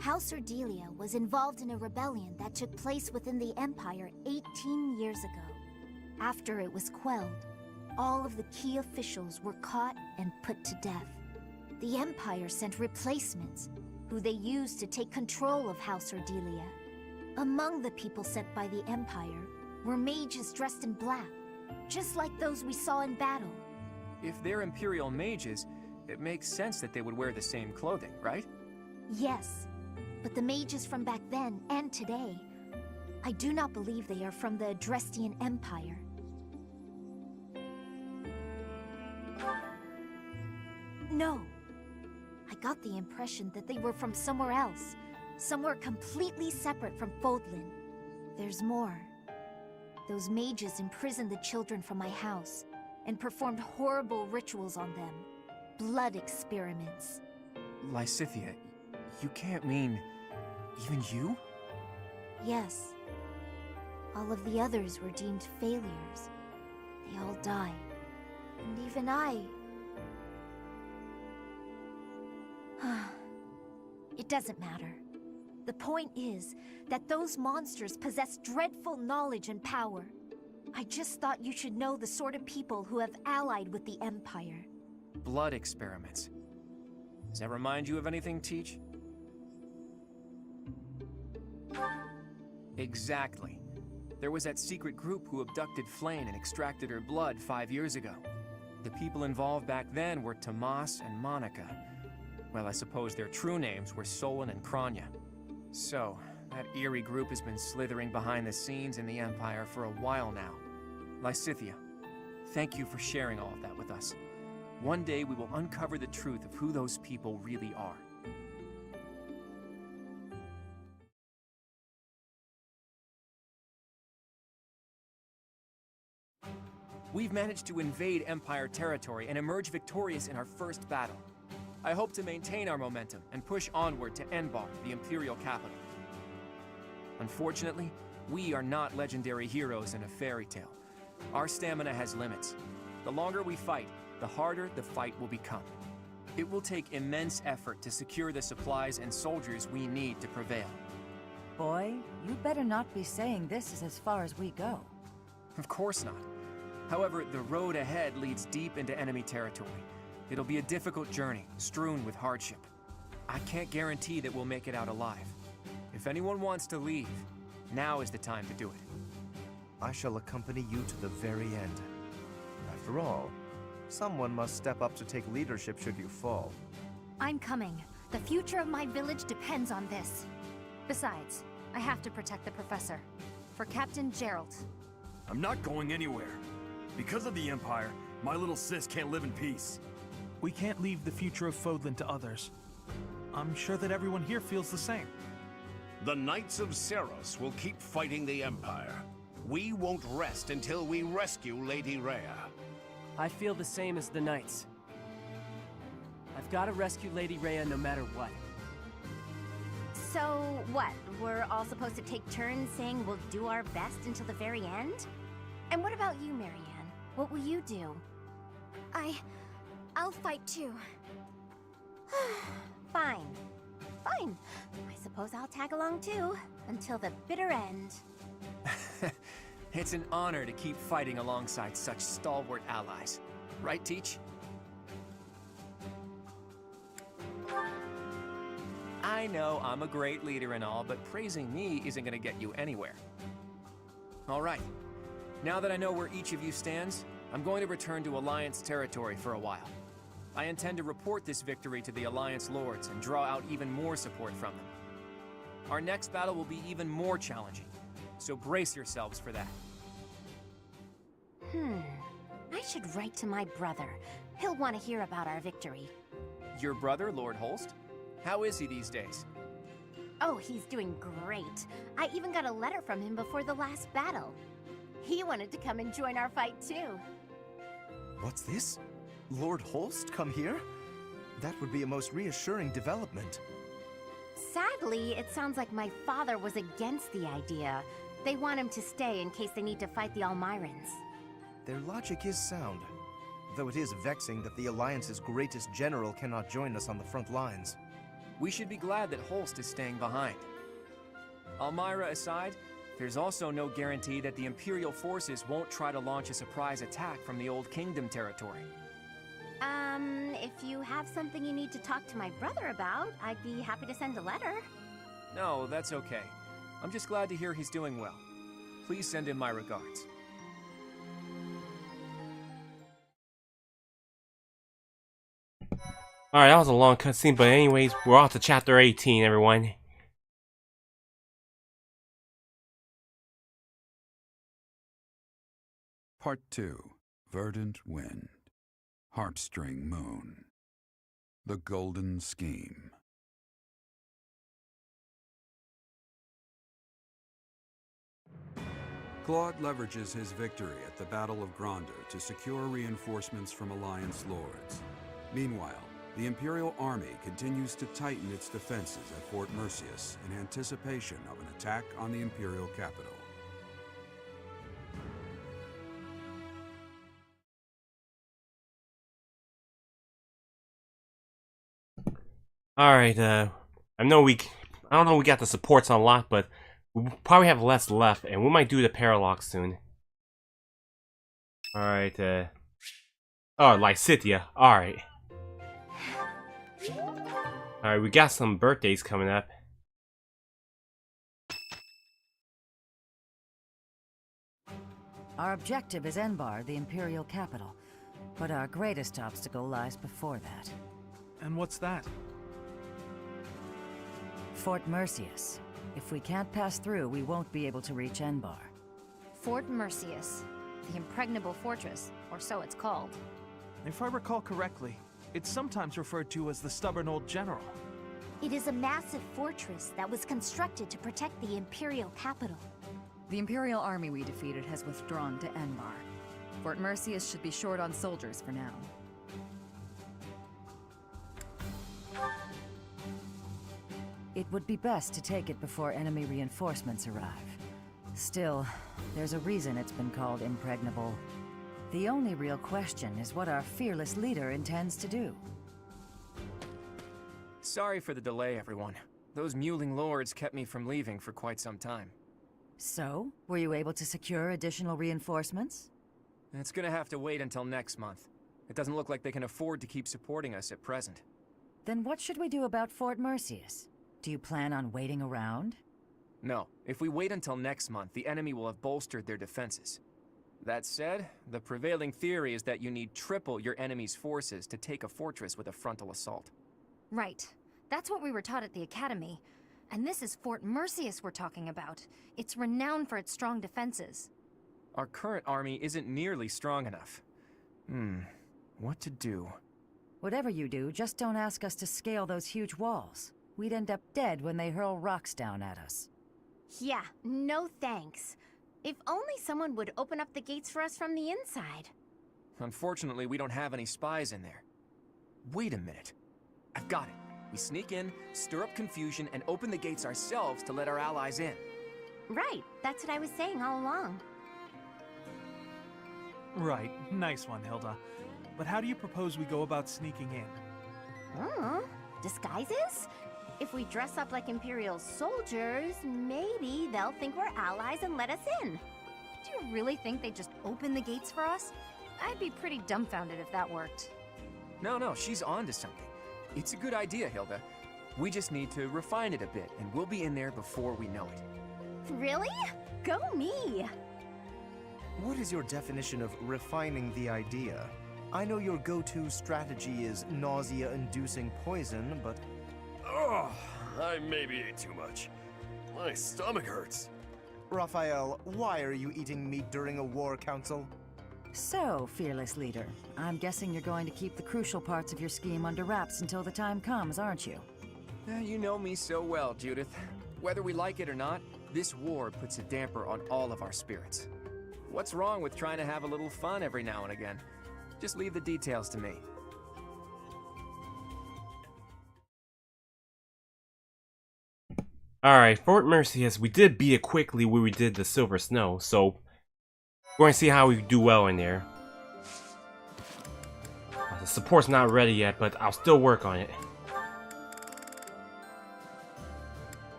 House Ordelia was involved in a rebellion that took place within the Empire 18 years ago. After it was quelled, all of the key officials were caught and put to death. The Empire sent replacements, who they used to take control of House Ordelia. Among the people sent by the Empire were mages dressed in black, just like those we saw in battle. If they're Imperial mages, it makes sense that they would wear the same clothing, right? Yes, but the mages from back then and today, I do not believe they are from the Adrestian Empire. No. I got the impression that they were from somewhere else, somewhere completely separate from Fodlan. There's more. Those mages imprisoned the children from my house and performed horrible rituals on them. Blood experiments. Lysithia, You can't mean... even you? Yes. All of the others were deemed failures. They all died. And even I... It doesn't matter. The point is that those monsters possess dreadful knowledge and power. I just thought you should know the sort of people who have allied with the Empire. Blood experiments. Does that remind you of anything, Teach? Exactly. There was that secret group who abducted Flame and extracted her blood 5 years ago. The people involved back then were Tomas and Monica. Well, I suppose their true names were Solon and Kranya. So, that eerie group has been slithering behind the scenes in the Empire for a while now. Lysithea, thank you for sharing all of that with us. One day we will uncover the truth of who those people really are. We've managed to invade Empire territory and emerge victorious in our first battle. I hope to maintain our momentum and push onward to Enbar, the Imperial capital. Unfortunately, we are not legendary heroes in a fairy tale. Our stamina has limits. The longer we fight, the harder the fight will become. It will take immense effort to secure the supplies and soldiers we need to prevail. Boy, you better not be saying this is as far as we go. Of course not. However, the road ahead leads deep into enemy territory. It'll be a difficult journey, strewn with hardship. I can't guarantee that we'll make it out alive. If anyone wants to leave, now is the time to do it. I shall accompany you to the very end. After all, someone must step up to take leadership should you fall. I'm coming. The future of my village depends on this. Besides, I have to protect the professor. For Captain Gerald. I'm not going anywhere. Because of the Empire, my little sis can't live in peace. We can't leave the future of Fodlan to others. I'm sure that everyone here feels the same. The Knights of Seros will keep fighting the Empire. We won't rest until we rescue Lady Rhea. I feel the same as the Knights. I've got to rescue Lady Rhea no matter what. So, what? We're all supposed to take turns saying we'll do our best until the very end? And what about you, Marianne? What will you do? I'll fight too. Fine. Fine. I suppose I'll tag along too, until the bitter end. It's an honor to keep fighting alongside such stalwart allies. Right, Teach? I know I'm a great leader and all, but praising me isn't gonna get you anywhere. All right. Now that I know where each of you stands, I'm going to return to Alliance territory for a while. I intend to report this victory to the Alliance Lords and draw out even more support from them. Our next battle will be even more challenging, so brace yourselves for that. I should write to my brother. He'll want to hear about our victory. Your brother, Lord Holst? How is he these days? Oh, he's doing great. I even got a letter from him before the last battle. He wanted to come and join our fight too. What's this? Lord Holst come here? That would be a most reassuring development. Sadly, it sounds like my father was against the idea. They want him to stay in case they need to fight the Almirans. Their logic is sound, though it is vexing that the Alliance's greatest general cannot join us on the front lines. We should be glad that Holst is staying behind. Almira aside, there's also no guarantee that the Imperial forces won't try to launch a surprise attack from the Old Kingdom territory. If you have something you need to talk to my brother about, I'd be happy to send a letter. No, that's okay. I'm just glad to hear he's doing well. Please send him my regards. Alright, that was a long cutscene, but anyways, we're off to chapter 18, everyone. Part 2. Verdant Wind. Heartstring Moon. The Golden Scheme. Claude leverages his victory at the Battle of Gronder to secure reinforcements from Alliance Lords. Meanwhile, The Imperial Army continues to tighten its defenses at Fort Merceus in anticipation of an attack on the Imperial capital. Alright, I don't know we got the supports unlocked, but we probably have less left, and we might do the Paralox soon. Alright, oh, Lysithia, alright. Alright, we got some birthdays coming up. Our objective is Enbar, the Imperial capital, but our greatest obstacle lies before that. And what's that? Fort Merceus. If we can't pass through, we won't be able to reach Enbar. Fort Merceus, the impregnable fortress, or so it's called. If I recall correctly, it's sometimes referred to as the Stubborn Old General. It is a massive fortress that was constructed to protect the Imperial capital. The Imperial army we defeated has withdrawn to Enbar. Fort Merceus should be short on soldiers for now. It would be best to take it before enemy reinforcements arrive. Still, there's a reason it's been called impregnable. The only real question is what our fearless leader intends to do. Sorry for the delay, everyone. Those mewling lords kept me from leaving for quite some time. So, were you able to secure additional reinforcements? It's gonna have to wait until next month. It doesn't look like they can afford to keep supporting us at present. Then what should we do about Fort Merceus? Do you plan on waiting around? No. If we wait until next month, the enemy will have bolstered their defenses. That said, the prevailing theory is that you need triple your enemy's forces to take a fortress with a frontal assault. Right. That's what we were taught at the academy. And this is Fort Merceus we're talking about. It's renowned for its strong defenses. Our current army isn't nearly strong enough. What to do? Whatever you do, just don't ask us to scale those huge walls. We'd end up dead when they hurl rocks down at us. Yeah, no thanks. If only someone would open up the gates for us from the inside. Unfortunately, we don't have any spies in there. Wait a minute. I've got it. We sneak in, stir up confusion, and open the gates ourselves to let our allies in. Right, that's what I was saying all along. Right, nice one, Hilda. But how do you propose we go about sneaking in? Disguises? If we dress up like Imperial soldiers, maybe they'll think we're allies and let us in. Do you really think they'd just open the gates for us? I'd be pretty dumbfounded if that worked. No, she's on to something. It's a good idea, Hilda. We just need to refine it a bit, and we'll be in there before we know it. Really? Go me! What is your definition of refining the idea? I know your go-to strategy is nausea-inducing poison, but... Oh, I maybe ate too much. My stomach hurts. Raphael, why are you eating meat during a war council? So, fearless leader, I'm guessing you're going to keep the crucial parts of your scheme under wraps until the time comes, aren't you? You know me so well, Judith. Whether we like it or not, this war puts a damper on all of our spirits. What's wrong with trying to have a little fun every now and again? Just leave the details to me. Alright, Fort Merceus, we did beat it quickly when we did the Silver Snow, so we're going to see how we do well in there. The support's not ready yet, but I'll still work on it.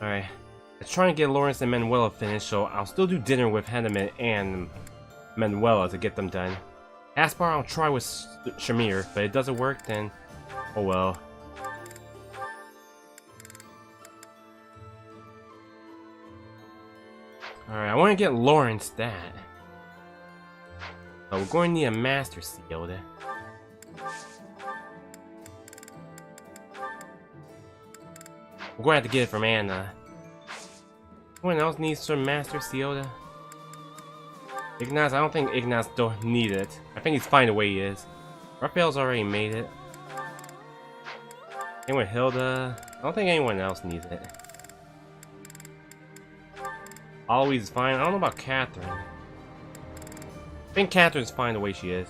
Alright, let's try and get Lawrence and Manuela finished, so I'll still do dinner with Henneman and Manuela to get them done. Aspar I'll try with Shamir, but it doesn't work, then oh well. Alright, I want to get Lawrence that. But we're going to need a Master Seal there. We're going to have to get it from Anna. Anyone else needs some Master Seal? Ignaz, I don't think Ignaz don't need it. I think he's fine the way he is. Raphael's already made it. Anyone Hilda? I don't think anyone else needs it. Always fine. I don't know about Catherine. I think Catherine's fine the way she is.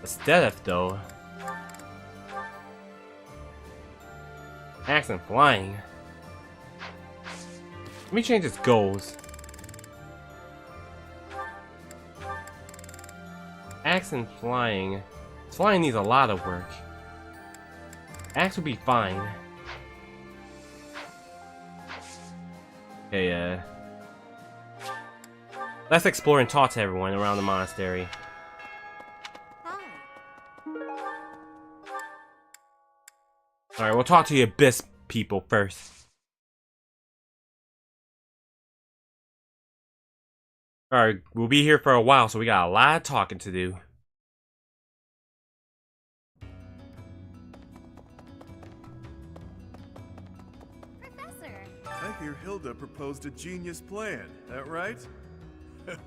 Aesthetic though. Axe and flying. Let me change its goals. Axe and flying. Flying needs a lot of work. Axe would be fine. Okay, let's explore and talk to everyone around the monastery. Alright, we'll talk to the Abyss people first. Alright, we'll be here for a while, so we got a lot of talking to do. Professor! I hear Hilda proposed a genius plan, that right?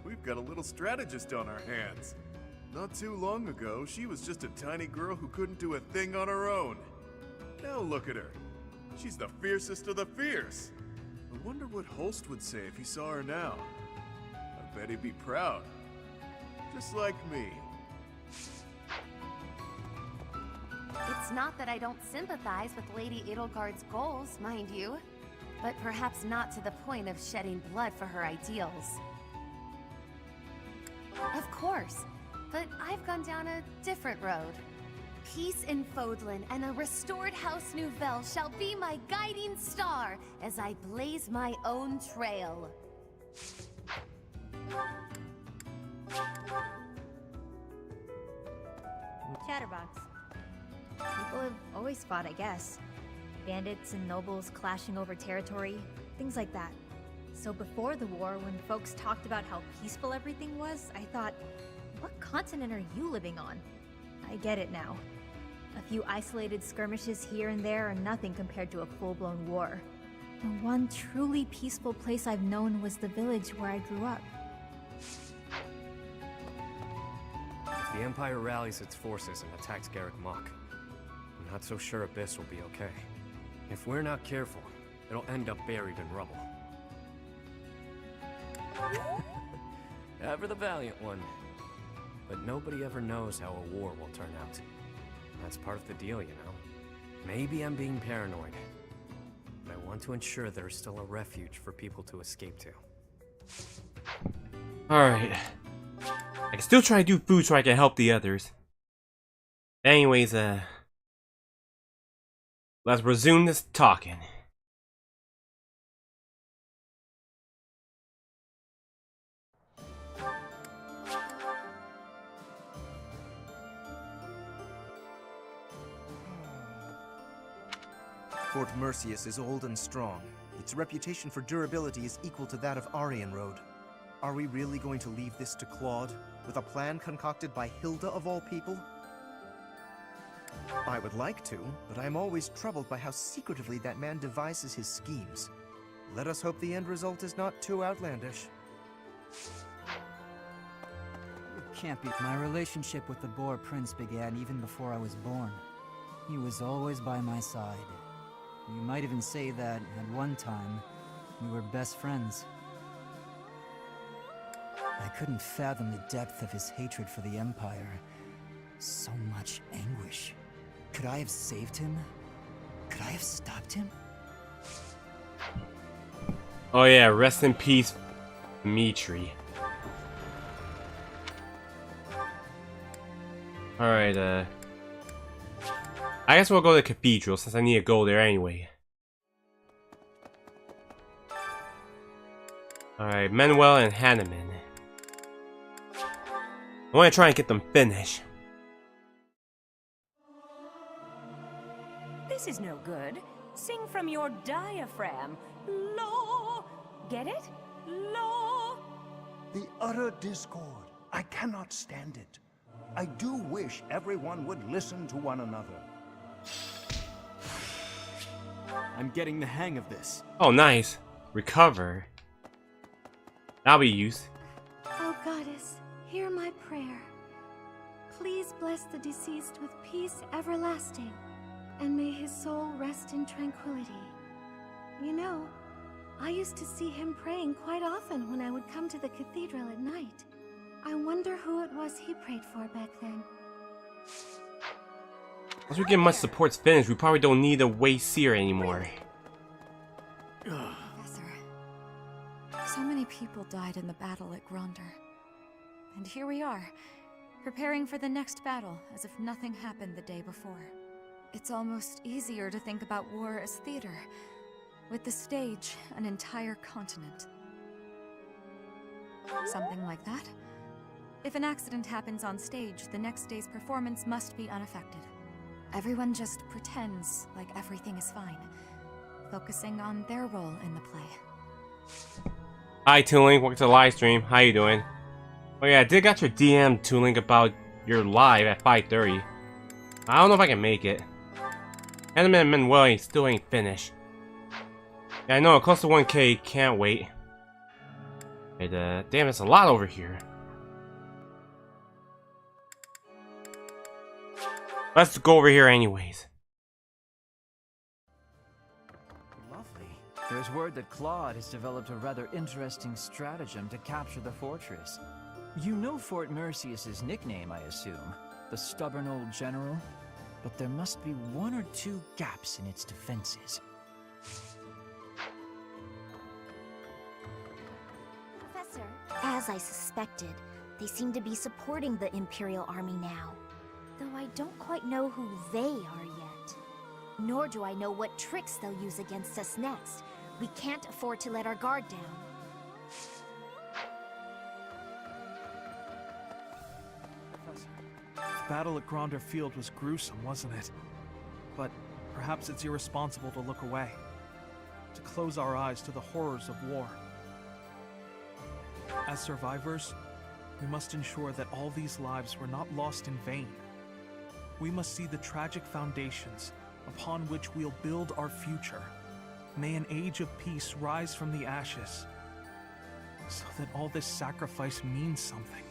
We've got a little strategist on our hands. Not too long ago, she was just a tiny girl who couldn't do a thing on her own. Now look at her. She's the fiercest of the fierce. I wonder what Holst would say if he saw her now. I bet he'd be proud. Just like me. It's not that I don't sympathize with Lady Edelgard's goals, mind you, but perhaps not to the point of shedding blood for her ideals. Of course, but I've gone down a different road. Peace in Fodlan and a restored House Nouvelle shall be my guiding star as I blaze my own trail. Chatterbox. People have always fought, I guess. Bandits and nobles clashing over territory, things like that. So before the war, when folks talked about how peaceful everything was, I thought, what continent are you living on? I get it now. A few isolated skirmishes here and there are nothing compared to a full-blown war. The one truly peaceful place I've known was the village where I grew up. If the Empire rallies its forces and attacks Garrick Mach, I'm not so sure Abyss will be okay. If we're not careful, it'll end up buried in rubble. Ever the valiant one. But nobody ever knows how a war will turn out. That's part of the deal, you know. Maybe I'm being paranoid, but I want to ensure there's still a refuge for people to escape to. Alright. I can still try to do food so I can help the others. Anyways, let's resume this talking. Fort Merceus is old and strong. Its reputation for durability is equal to that of Aryan Road. Are we really going to leave this to Claude, with a plan concocted by Hilda of all people? I would like to, but I'm always troubled by how secretively that man devises his schemes. Let us hope the end result is not too outlandish. It can't be. My relationship with the Boar Prince began even before I was born. He was always by my side. You might even say that, at one time, we were best friends. I couldn't fathom the depth of his hatred for the Empire. So much anguish. Could I have saved him? Could I have stopped him? Oh yeah, rest in peace, Mitri. Alright, I guess we'll go to the cathedral since I need to go there anyway. Alright, Manuel and Hanneman. I want to try and get them finished. This is no good. Sing from your diaphragm. Law. Get it? Law. The utter discord. I cannot stand it. I do wish everyone would listen to one another. I'm getting the hang of this. Oh, nice. Recover. That'll be used. Oh, Goddess, hear my prayer. Please bless the deceased with peace everlasting, and may his soul rest in tranquility. You know, I used to see him praying quite often when I would come to the cathedral at night. I wonder who it was he prayed for back then. Once we get much supports finished, we probably don't need a Way Seer anymore. Professor, so many people died in the battle at Gronder. And here we are, preparing for the next battle as if nothing happened the day before. It's almost easier to think about war as theater, with the stage an entire continent. Something like that? If an accident happens on stage, the next day's performance must be unaffected. Everyone just pretends like everything is fine, focusing on their role in the play. Hi Tooling, welcome to the live stream. How you doing? Oh yeah, I did got your DM, Tooling, about your live at 5:30. I don't know if I can make it. Anime and Manuel still ain't finished. Yeah, I know, close to 1K, can't wait. Hey, damn, it's a lot over here. Let's go over here anyways. Lovely. There's word that Claude has developed a rather interesting stratagem to capture the fortress. You know Fort Mercius's nickname, I assume. The stubborn old general? But there must be one or two gaps in its defenses. Professor, as I suspected, they seem to be supporting the Imperial Army now. Though I don't quite know who they are yet. Nor do I know what tricks they'll use against us next. We can't afford to let our guard down. The battle at Gronder Field was gruesome, wasn't it? But perhaps it's irresponsible to look away. To close our eyes to the horrors of war. As survivors, we must ensure that all these lives were not lost in vain. We must see the tragic foundations upon which we'll build our future. May an age of peace rise from the ashes, so that all this sacrifice means something.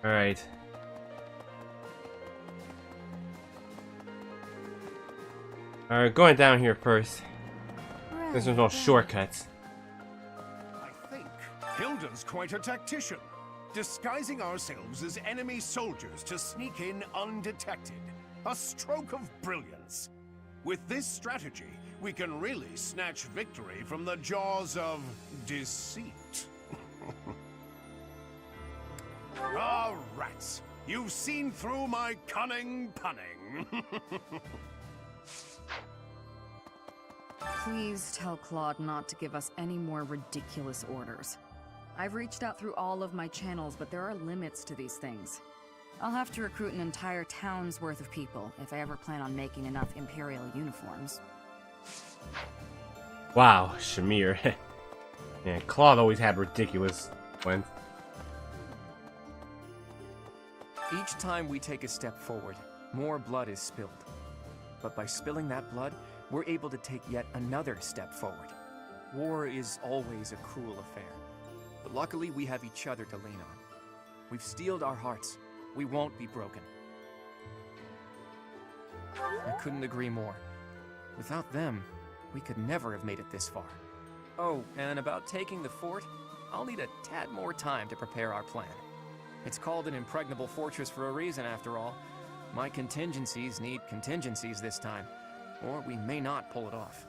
Alright. Alright, going down here first. There's no shortcuts. I think Hilda's quite a tactician. Disguising ourselves as enemy soldiers to sneak in undetected. A stroke of brilliance. With this strategy, we can really snatch victory from the jaws of deceit. Ah, rats! You've seen through my cunning punning. Please tell Claude not to give us any more ridiculous orders. I've reached out through all of my channels, but there are limits to these things. I'll have to recruit an entire town's worth of people if I ever plan on making enough Imperial uniforms. Wow, Shamir. Yeah, Claude always had ridiculous ones. Each time we take a step forward, more blood is spilled. But by spilling that blood, we're able to take yet another step forward. War is always a cruel affair. But luckily, we have each other to lean on. We've steeled our hearts. We won't be broken. I couldn't agree more. Without them, we could never have made it this far. Oh, and about taking the fort, I'll need a tad more time to prepare our plan. It's called an impregnable fortress for a reason, after all. My contingencies need contingencies this time, or we may not pull it off.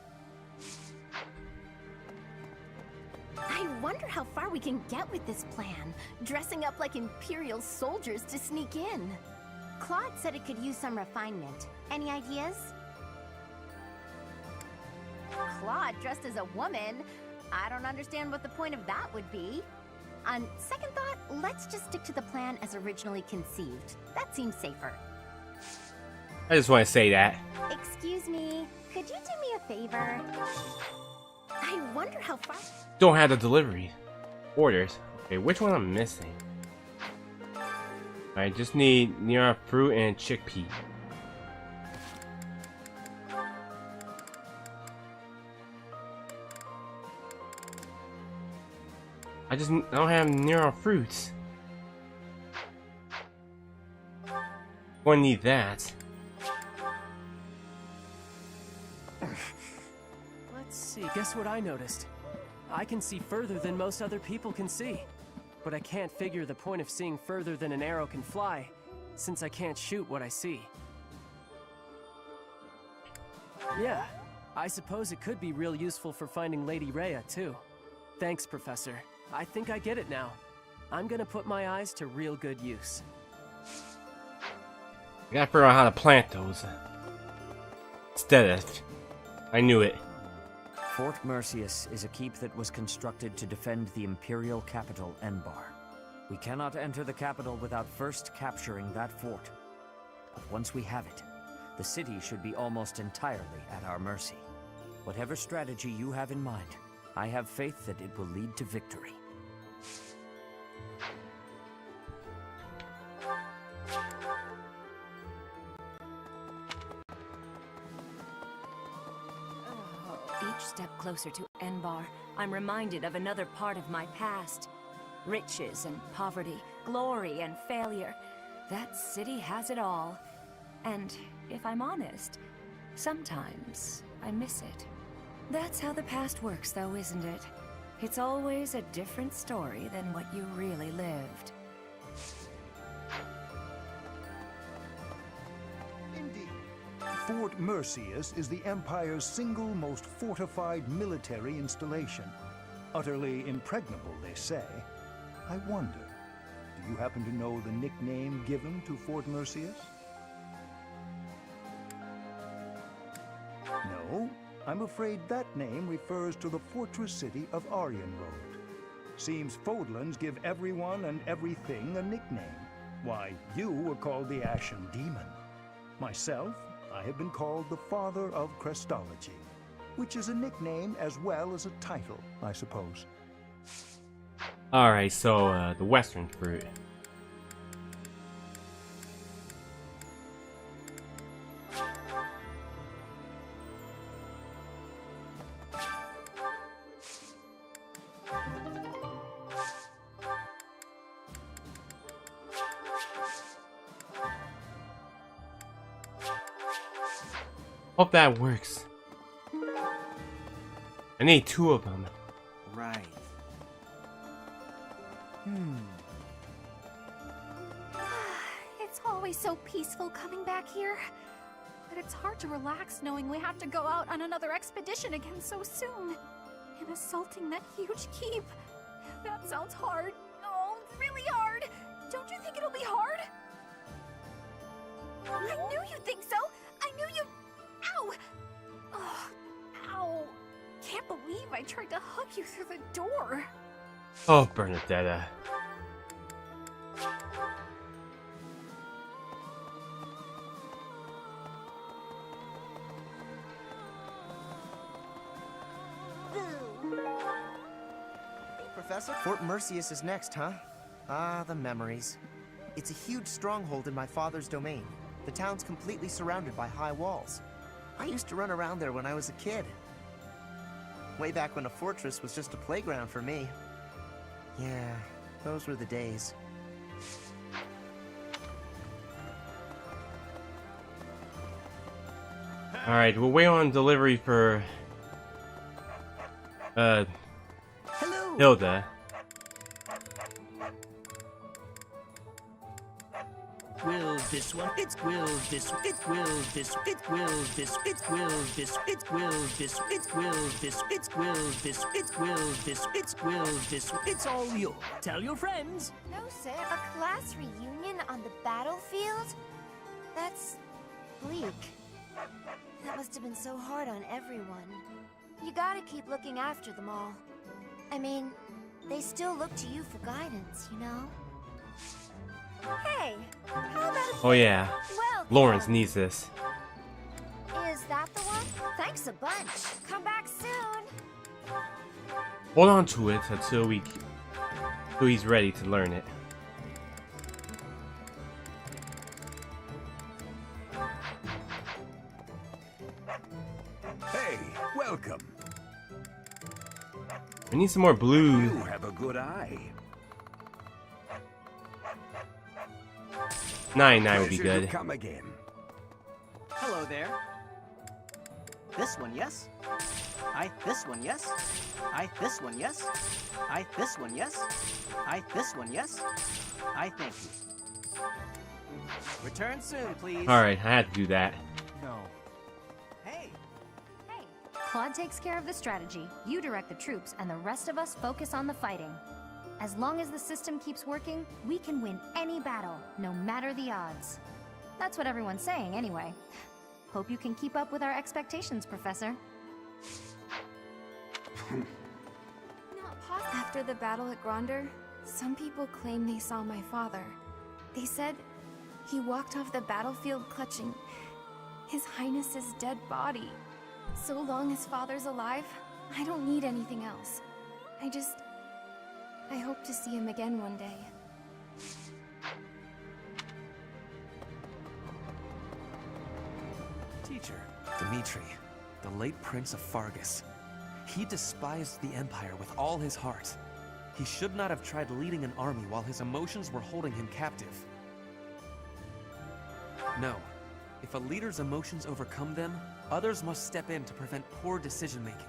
I wonder how far we can get with this plan, dressing up like Imperial soldiers to sneak in. Claude said it could use some refinement. Any ideas? Claude dressed as a woman? I don't understand what the point of that would be. On second thought, let's just stick to the plan as originally conceived. That seems safer. I just want to say that. Excuse me, could you do me a favor? I wonder how far... Don't have the delivery. Orders. Okay, which one I'm missing? I just need Nira fruit and chickpea. I don't have Nira fruits. Gonna need that. Let's see, guess what I noticed? I can see further than most other people can see. but I can't figure the point of seeing further than an arrow can fly, since I can't shoot what I see. Yeah, I suppose it could be real useful for finding Lady Rhea, too. Thanks, Professor. I think I get it now. I'm gonna put my eyes to real good use. I gotta figure out how to plant those. Instead of... I knew it. Fort Merceus is a keep that was constructed to defend the Imperial capital, Enbar. We cannot enter the capital without first capturing that fort. But once we have it, the city should be almost entirely at our mercy. Whatever strategy you have in mind, I have faith that it will lead to victory. Each step closer to Enbar, I'm reminded of another part of my past. Riches and poverty, glory and failure. That city has it all. And if I'm honest, sometimes I miss it. That's how the past works, though, isn't it? It's always a different story than what you really lived. Indeed. Fort Merceus is the Empire's single most fortified military installation. Utterly impregnable, they say. I wonder, do you happen to know the nickname given to Fort Merceus? No, I'm afraid that name refers to the fortress city of Aryenroad. Seems Fodlans give everyone and everything a nickname. Why, you were called the Ashen Demon. Myself, I have been called the Father of Crestology, which is a nickname as well as a title, I suppose. Alright, so, the western fruit. Hope that works. I need 2 of them. Right. It's always so peaceful coming back here. But it's hard to relax knowing we have to go out on another expedition again so soon. And assaulting that huge keep. That sounds hard. Oh, really hard. Don't you think it'll be hard? I knew you'd think so. I knew you... Ow! Oh, ow. Can't believe I tried to hug you through the door. Oh, Bernadetta. Professor? Fort Merceus is next, huh? Ah, the memories. It's a huge stronghold in my father's domain. The town's completely surrounded by high walls. I used to run around there when I was a kid. Way back when a fortress was just a playground for me. Yeah, those were the days. Alright, we'll wait on delivery for... Hilda. Will this one? It will this. It will this. It will this. It will this. It will this. It will this. It will this. It will this. It will this. It's all yours. Tell your friends. No, sir. A class reunion on the battlefield? That's bleak. That must have been so hard on everyone. You gotta keep looking after them all. I mean, they still look to you for guidance, you know? Hey, how about Oh yeah, Well, Lawrence needs this. Is that the one? Thanks a bunch. Come back soon. Hold on to it until he's ready to learn it. Hey, welcome. I need some more blue. You have a good eye. 99 would be Pleasure to good. come again. Hello there. this one, yes? This one, yes? This one, yes? This one, yes? This one, yes? Thank you. Return soon, please. Alright, I had to do that. No. Hey! Claude takes care of the strategy, you direct the troops, and the rest of us focus on the fighting. As long as the system keeps working, we can win any battle, no matter the odds. That's what everyone's saying, anyway. Hope you can keep up with our expectations, Professor. After the battle at Gronder, some people claim they saw my father. They said he walked off the battlefield clutching His Highness's dead body. So long as Father's alive, I don't need anything else. I hope to see him again one day. Teacher, Dimitri, the late Prince of Fargus. He despised the Empire with all his heart. He should not have tried leading an army while his emotions were holding him captive. No. If a leader's emotions overcome them, others must step in to prevent poor decision-making.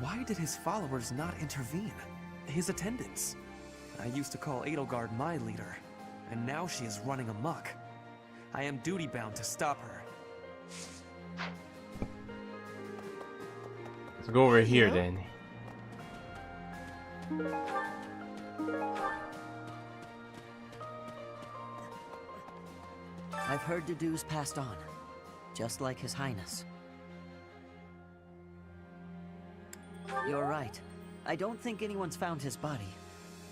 Why did his followers not intervene? His attendants? I used to call Edelgard my leader, and now she is running amok. I am duty-bound to stop her. Let's go over here then. I've heard Dedue's passed on, just like His Highness. You're right. I don't think anyone's found his body,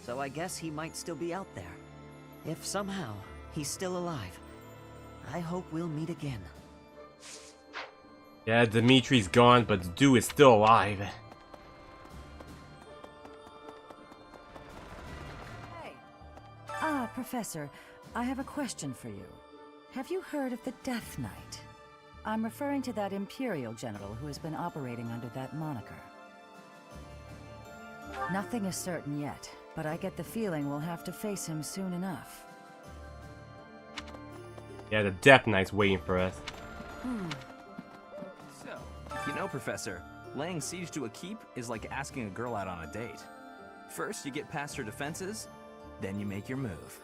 so I guess he might still be out there. If somehow he's still alive, I hope we'll meet again. Yeah, Dimitri's gone, but Dedue is still alive. Professor, I have a question for you. Have you heard of the Death Knight? I'm referring to that Imperial general who has been operating under that moniker. Nothing is certain yet, but I get the feeling we'll have to face him soon enough. Yeah, the Death Knight's waiting for us. So, you know, Professor, laying siege to a keep is like asking a girl out on a date. First, you get past her defenses, then you make your move.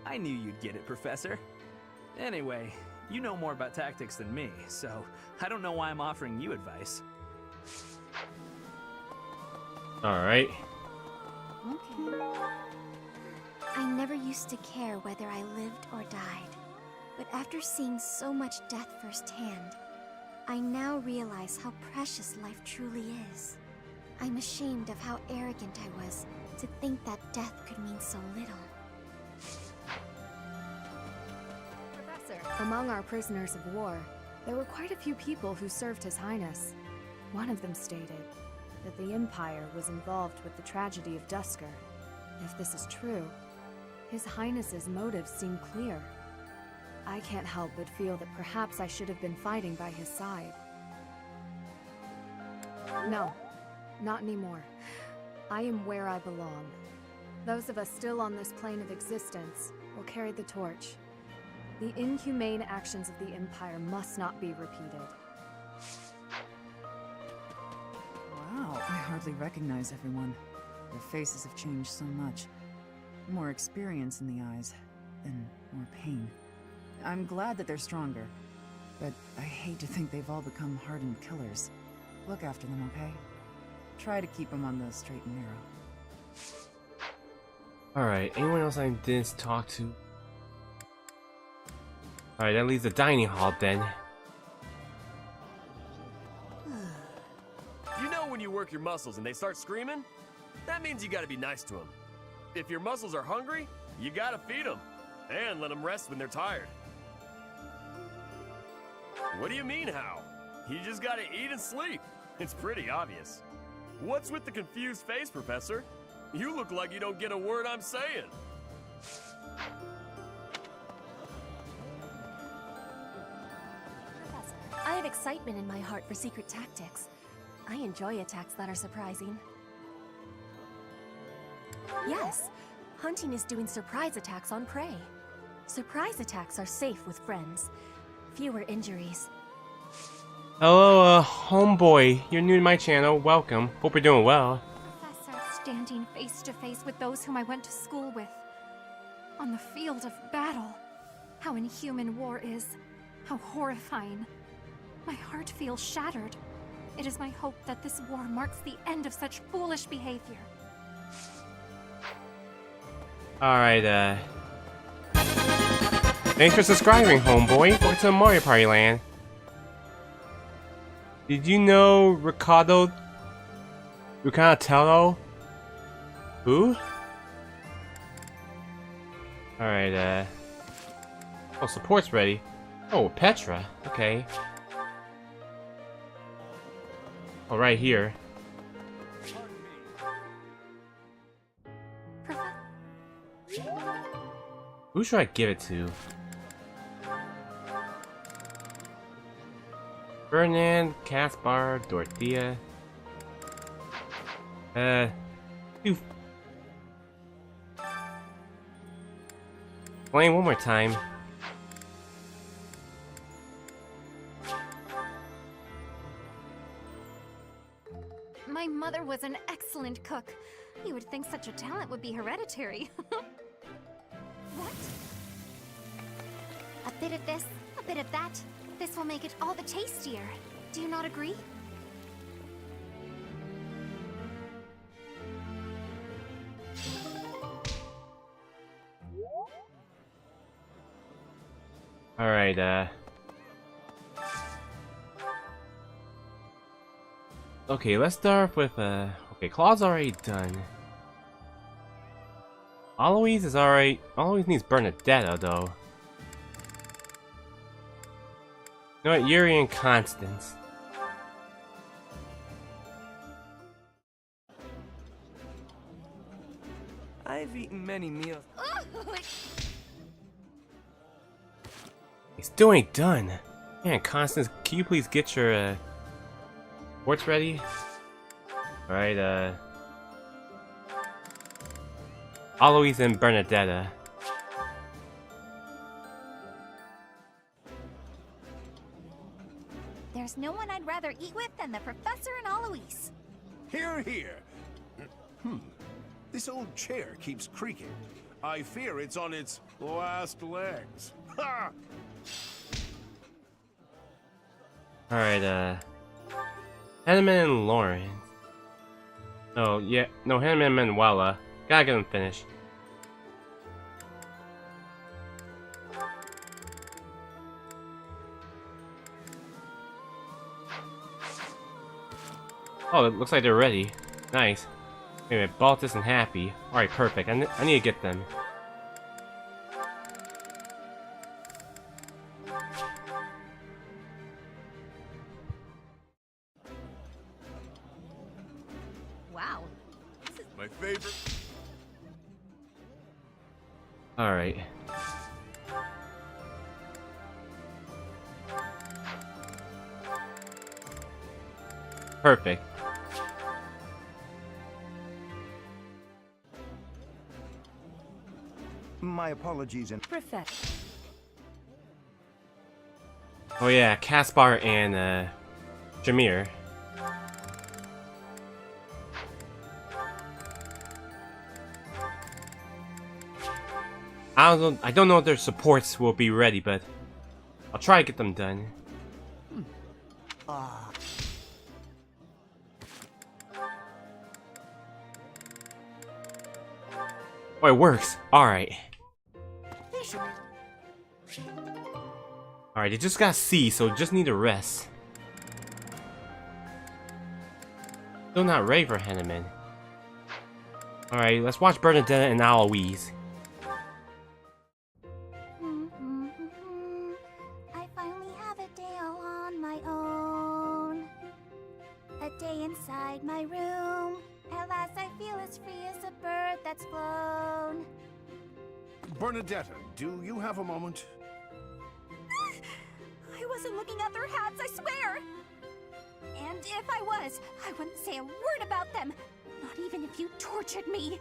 I knew you'd get it, Professor. Anyway, you know more about tactics than me, so I don't know why I'm offering you advice. Alright. Okay. I never used to care whether I lived or died. But after seeing so much death firsthand, I now realize how precious life truly is. I'm ashamed of how arrogant I was to think that death could mean so little. Professor, among our prisoners of war, there were quite a few people who served His Highness. One of them stated that the Empire was involved with the tragedy of Duscur. If this is true, His Highness's motives seem clear. I can't help but feel that perhaps I should have been fighting by his side. No, not anymore. I am where I belong. Those of us still on this plane of existence will carry the torch. The inhumane actions of the Empire must not be repeated. Wow, I hardly recognize everyone. Their faces have changed so much. More experience in the eyes, and more pain. I'm glad that they're stronger, but I hate to think they've all become hardened killers. Look after them, okay? Try to keep them on the straight and narrow. Alright, anyone else I didn't talk to? Alright, that leaves the dining hall then. You know when you work your muscles and they start screaming? That means you gotta be nice to them. If your muscles are hungry, you gotta feed them. And let them rest when they're tired. What do you mean, how? You just gotta eat and sleep. It's pretty obvious. What's with the confused face, Professor? You look like you don't get a word I'm saying. Professor, I have excitement in my heart for secret tactics. I enjoy attacks that are surprising. Yes, hunting is doing surprise attacks on prey. Surprise attacks are safe with friends. fewer injuries. Hello, homeboy. You're new to my channel. Welcome. Hope you're doing well. Professor, standing face to face with those whom I went to school with. On the field of battle. How inhuman war is. How horrifying. My heart feels shattered. It is my hope that this war marks the end of such foolish behavior. Alright, thanks for subscribing, homeboy. Welcome to Mario Party Land. Did you know Riccardo? Who? Alright, oh, support's ready. Oh, Petra. Okay. Oh, right here. Who should I give it to? Ferdinand, Caspar, Dorothea. Playing one more time. My mother was an excellent cook. You would think such a talent would be hereditary. What? A bit of this, a bit of that. This will make it all the tastier. Do you not agree? Alright, okay, let's start with, okay, Claw's already done. Alois is alright. Alois needs Bernadetta, though. You know what, Yuri and Constance. I've eaten many meals. It still ain't done. Man, Constance, can you please get your, sports ready? Alright, Alois and Bernadetta. There's no one I'd rather eat with than the Professor and Alois. Hear, hear. This old chair keeps creaking. I fear it's on its last legs. Ha! Alright, Henneman and Lauren. Oh, yeah. No, Henneman and Manuela. Gotta get them finished. Oh, it looks like they're ready. Nice. Wait a minute, Baltus and Happy. Alright, perfect. I need to get them. Wow. This is my favorite. Alright. Perfect. My apologies and Professor. Oh yeah, Caspar and Jameer. I don't know if their supports will be ready, but I'll try to get them done. Oh, it works. Alright. Alright, they just got C, so just need to rest. Still not ready for Henneman. Alright, let's watch Bernadetta and Alois. I finally have a day all on my own. A day inside my room. At last I feel as free as a bird that's flown. Bernadetta, do you have a moment? I wasn't looking at their hats, I swear! And if I was, I wouldn't say a word about them. Not even if you tortured me.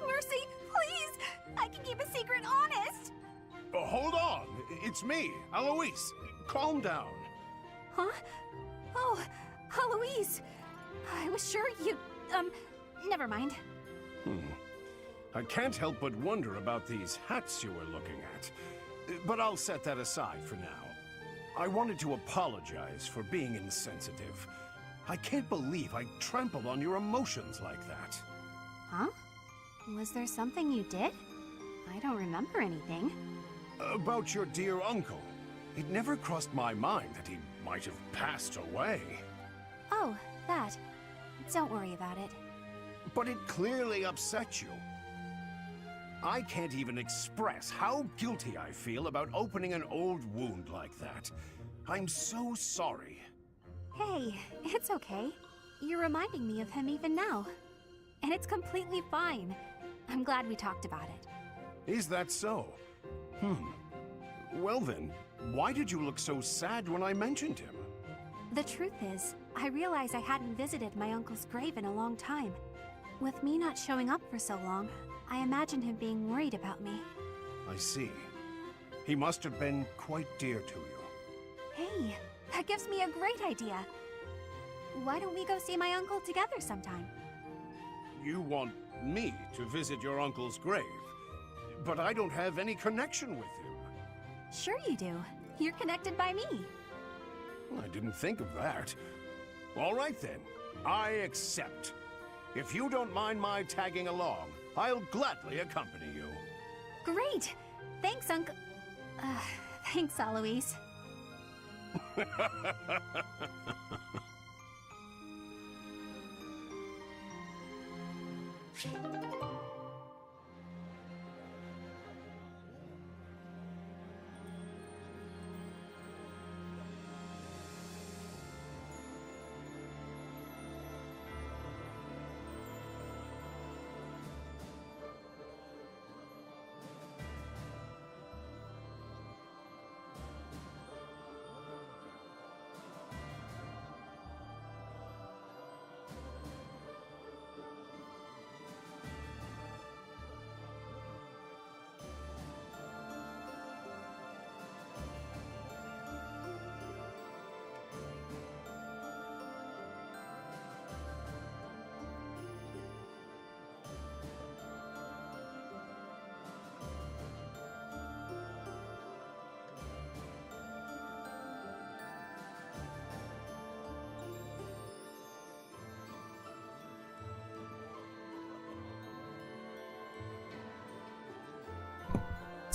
Mercy, please! I can keep a secret honest! Hold on! It's me, Alois. calm down. Huh? Oh, Louise! I was sure you... never mind. I can't help but wonder about these hats you were looking at. But I'll set that aside for now. I wanted to apologize for being insensitive. I can't believe I trampled on your emotions like that. Huh? Was there something you did? I don't remember anything. About your dear uncle. It never crossed my mind that he might have passed away. Oh, that. Don't worry about it. But it clearly upset you. I can't even express how guilty I feel about opening an old wound like that. I'm so sorry. Hey, it's okay. You're reminding me of him even now. And it's completely fine. I'm glad we talked about it. Is that so? Well then, why did you look so sad when I mentioned him? The truth is, I realized I hadn't visited my uncle's grave in a long time. With me not showing up for so long, I imagined him being worried about me. I see. He must have been quite dear to you. Hey, that gives me a great idea. Why don't we go see my uncle together sometime? You want me to visit your uncle's grave, but I don't have any connection with him. Sure you do. You're connected by me. I didn't think of that. All right then, I accept. If you don't mind my tagging along, I'll gladly accompany you. Great! Thanks, Uncle... thanks, Aloise.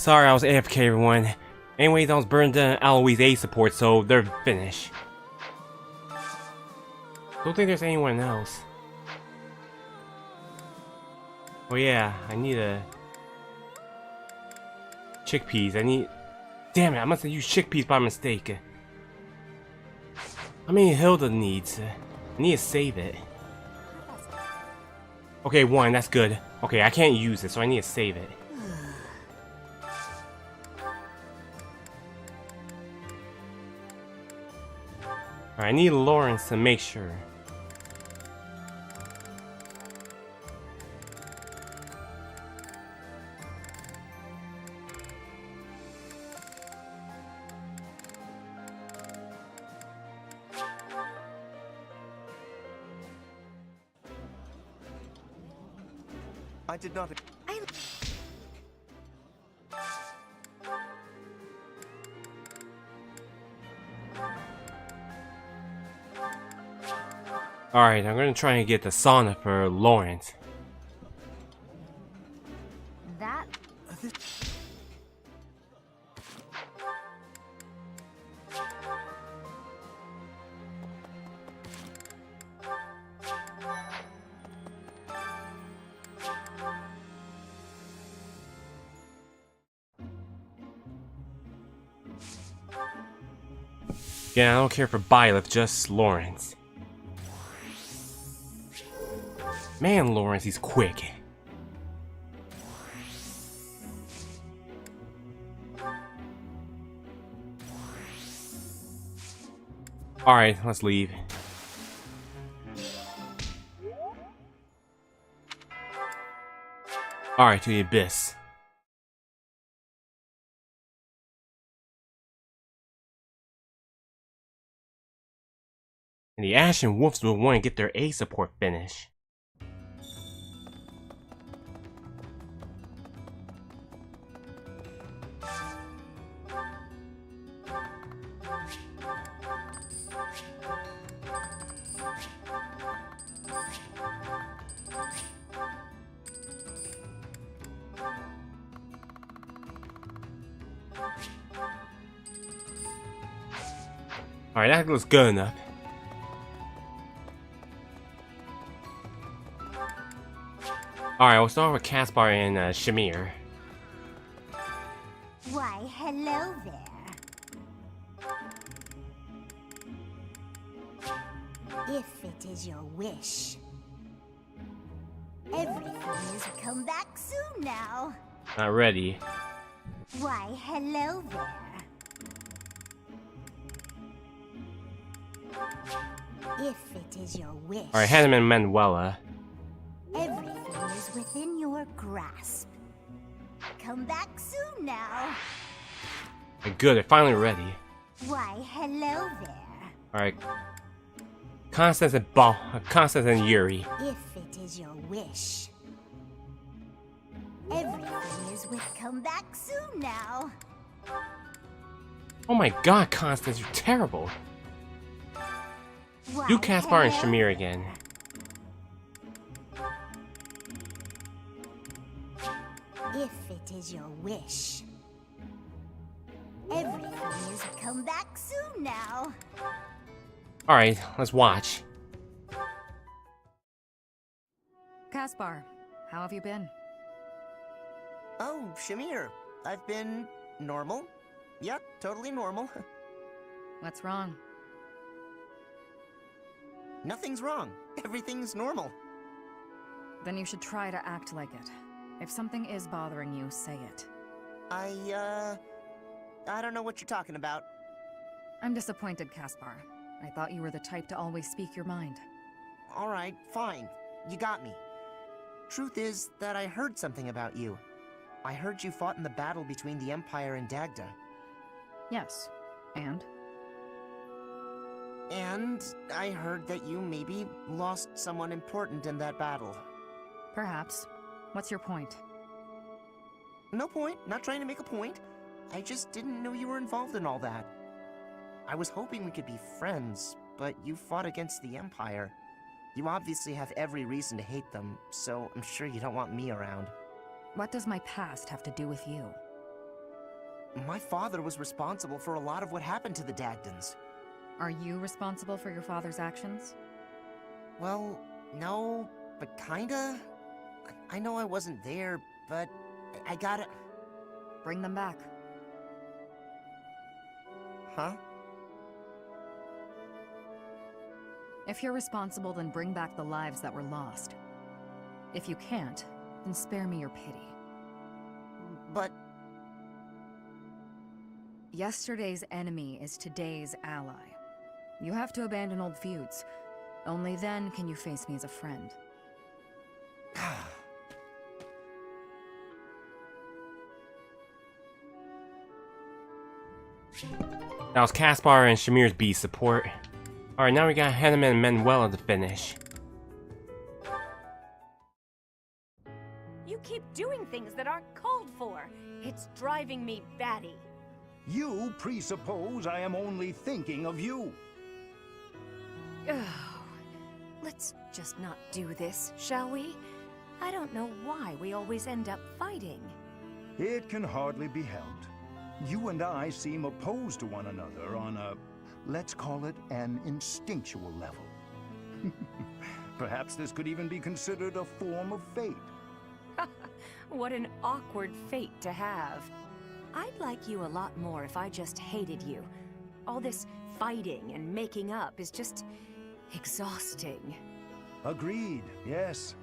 Sorry, I was AFK, everyone. Anyways, I was burned down Aloise A support, so they're finished. Don't think there's anyone else. Oh yeah, I need a... chickpeas. I need... Damn it, I must have used chickpeas by mistake. How many Hilda needs? I need to save it. Okay, one, that's good. Okay, I can't use it, so I need to save it. I need Lawrence to make sure. I did not... Alright, I'm gonna try and get the sauna for Lawrence. That... Yeah, I don't care for Byleth, just Lawrence. Man, Lawrence, he's quick. Alright, let's leave. Alright, to the abyss. And the Ashen Wolves will want to get their A support finish. Alright, that looks good enough. Alright, we'll start with Caspar and Shamir. Why, hello there. If it is your wish. Everything is come back soon now. Not ready. Why, hello there. If it is your wish. Alright, Hannah and Manuela. Everything is within your grasp. Come back soon now. Good, they're finally ready. Why, hello there. Alright. Constance and Yuri. If it is your wish. Everything is with come back soon now. Oh my god, Constance, you're terrible. Why, Do Caspar and hello Shamir again. If it is your wish. Everything is come back soon now. Alright, let's watch. Caspar, how have you been? Oh, Shamir. I've been normal. Yeah, totally normal. What's wrong? Nothing's wrong. Everything's normal. Then you should try to act like it. If something is bothering you, say it. I don't know what you're talking about. I'm disappointed, Caspar. I thought you were the type to always speak your mind. Alright, fine. You got me. Truth is that I heard something about you. I heard you fought in the battle between the Empire and Dagda. Yes. And? And I heard that you maybe lost someone important in that battle. Perhaps. What's your point? No point. Not trying to make a point. I just didn't know you were involved in all that. I was hoping we could be friends, but you fought against the Empire. You obviously have every reason to hate them, so I'm sure you don't want me around. What does my past have to do with you? My father was responsible for a lot of what happened to the Dagdans. Are you responsible for your father's actions? Well, no, but kinda. I know I wasn't there, but I gotta... Bring them back. Huh? If you're responsible, then bring back the lives that were lost. If you can't, then spare me your pity. But... Yesterday's enemy is today's ally. You have to abandon old feuds. Only then can you face me as a friend. That was Caspar and Shamir's B support. Alright, now we got Hannah and Manuela to finish. You keep doing things that aren't called for. It's driving me batty. You presuppose I am only thinking of you. Oh, let's just not do this, shall we? I don't know why we always end up fighting. It can hardly be helped. You and I seem opposed to one another on a, let's call it, an instinctual level. Perhaps this could even be considered a form of fate. What an awkward fate to have. I'd like you a lot more if I just hated you. All this fighting and making up is just exhausting. Agreed, yes.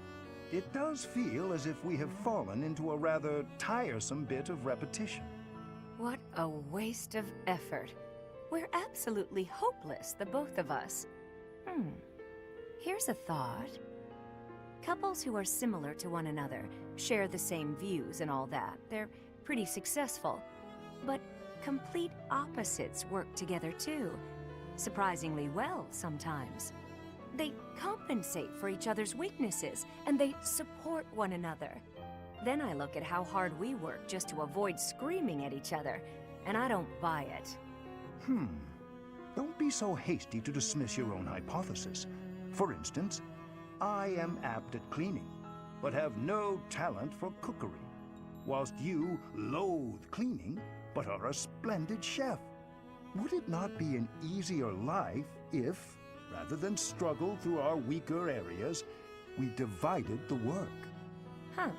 It does feel as if we have fallen into a rather tiresome bit of repetition. What a waste of effort. We're absolutely hopeless, the both of us. Here's a thought. Couples who are similar to one another, share the same views and all that. They're pretty successful. But complete opposites work together too. surprisingly well sometimes. They compensate for each other's weaknesses, and they support one another. Then I look at how hard we work just to avoid screaming at each other, and I don't buy it. Don't be so hasty to dismiss your own hypothesis. For instance, I am apt at cleaning, but have no talent for cookery, whilst you loathe cleaning, but are a splendid chef. Would it not be an easier life if, rather than struggle through our weaker areas, we divided the work? Huh.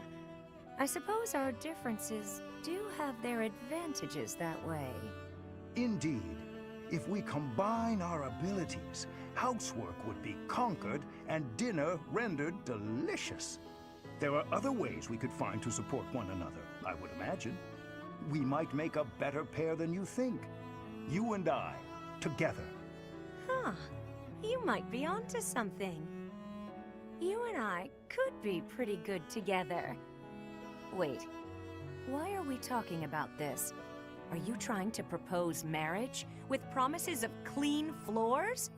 I suppose our differences do have their advantages that way. Indeed. If we combine our abilities, housework would be conquered and dinner rendered delicious. There are other ways we could find to support one another, I would imagine. We might make a better pair than you think. You and I, together. Huh. You might be onto something. You and I could be pretty good together. Wait, why are we talking about this? Are you trying to propose marriage with promises of clean floors?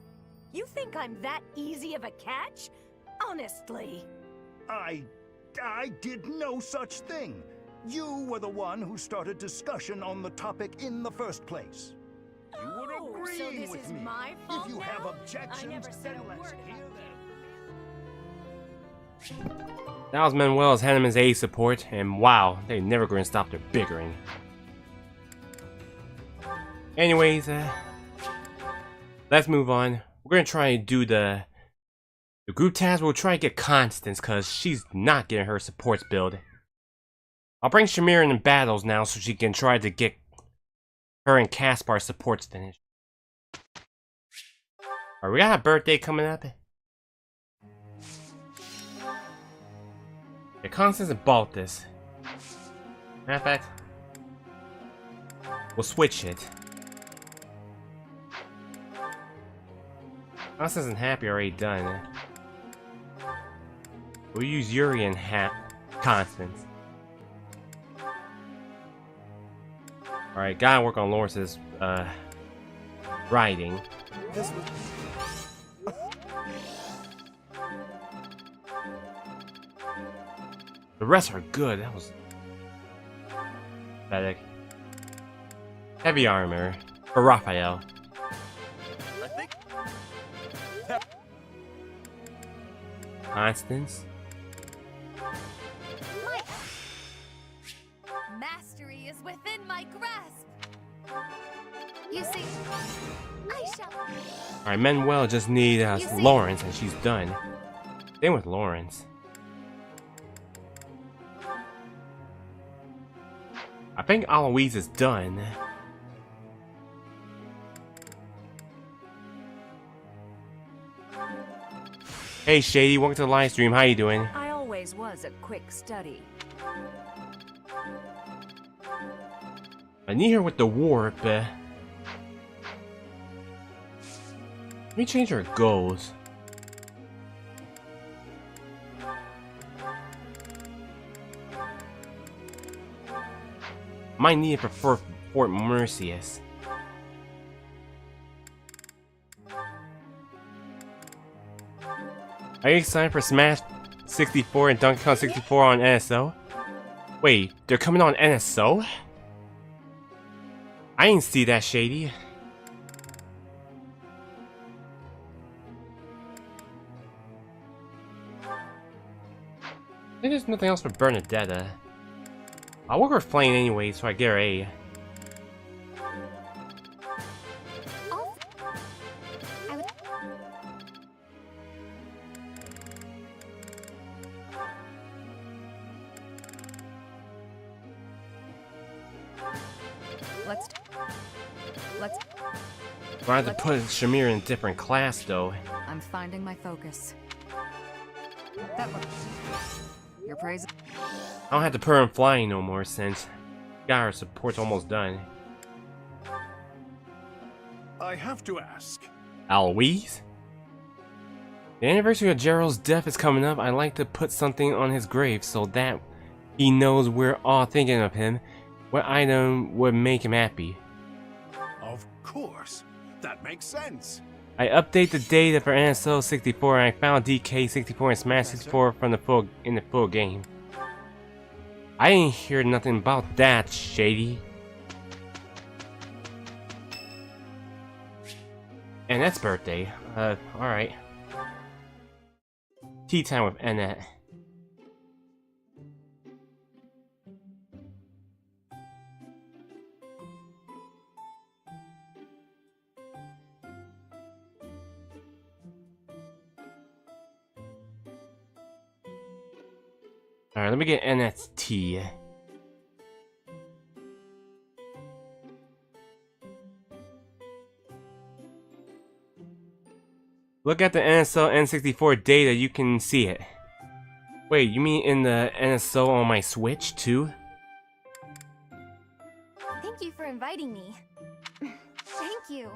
You think I'm that easy of a catch? Honestly. I did no such thing. You were the one who started discussion on the topic in the first place. You were agreeing so this with is me. my fault If you now? have I objections, never said then a let's word hear them. That was Manuel as Hanneman's A support, and wow, they're never going to stop their bickering. Anyways, let's move on. We're going to try and do the group task. We'll try to get Constance, because she's not getting her supports build. I'll bring Shamir in battles now, so she can try to get her and Caspar supports finished. Alright, we got a birthday coming up. Yeah, Constance and Baltus. Matter of fact, we'll switch it. Constance and Happy already done. We'll use Yuri and Constance. Alright, gotta work on Lawrence's writing. This was... The rest are good. That was pathetic. Heavy armor for Raphael. I think... Constance. Mastery is within my grasp. You see, I shall. Alright, Manuel just need Lawrence and she's done. Same with Lawrence. I think Eloise is done. Hey Shady, welcome to the live stream. How you doing? I always was a quick study. I need her with the warp. Let me change her goals. Might need it for Fort Merceus. Are you excited for Smash 64 and Donkey Kong 64 on NSO? Wait, they're coming on NSO? I didn't see that, Shady. I think there's nothing else for Bernadetta. I'll work her flame anyway, so I get her A. I have to put Shamir in a different class, though. I'm finding my focus. That works. Your praise. I don't have to put her in flying no more since got her support's almost done. I have to ask. Eloise? The anniversary of Gerald's death is coming up. I'd like to put something on his grave so that he knows we're all thinking of him. What item would make him happy? Of course. That makes sense. I update the data for NSO 64 and I found DK 64 and Smash 64 from the full game. I ain't hear nothing about that, Shady. And that's birthday. Alright. Tea time with Annette. Alright, let me get Annette's tea. Look at the NSO N64 data, you can see it. Wait, you mean in the NSO on my Switch too? Thank you for inviting me. Thank you.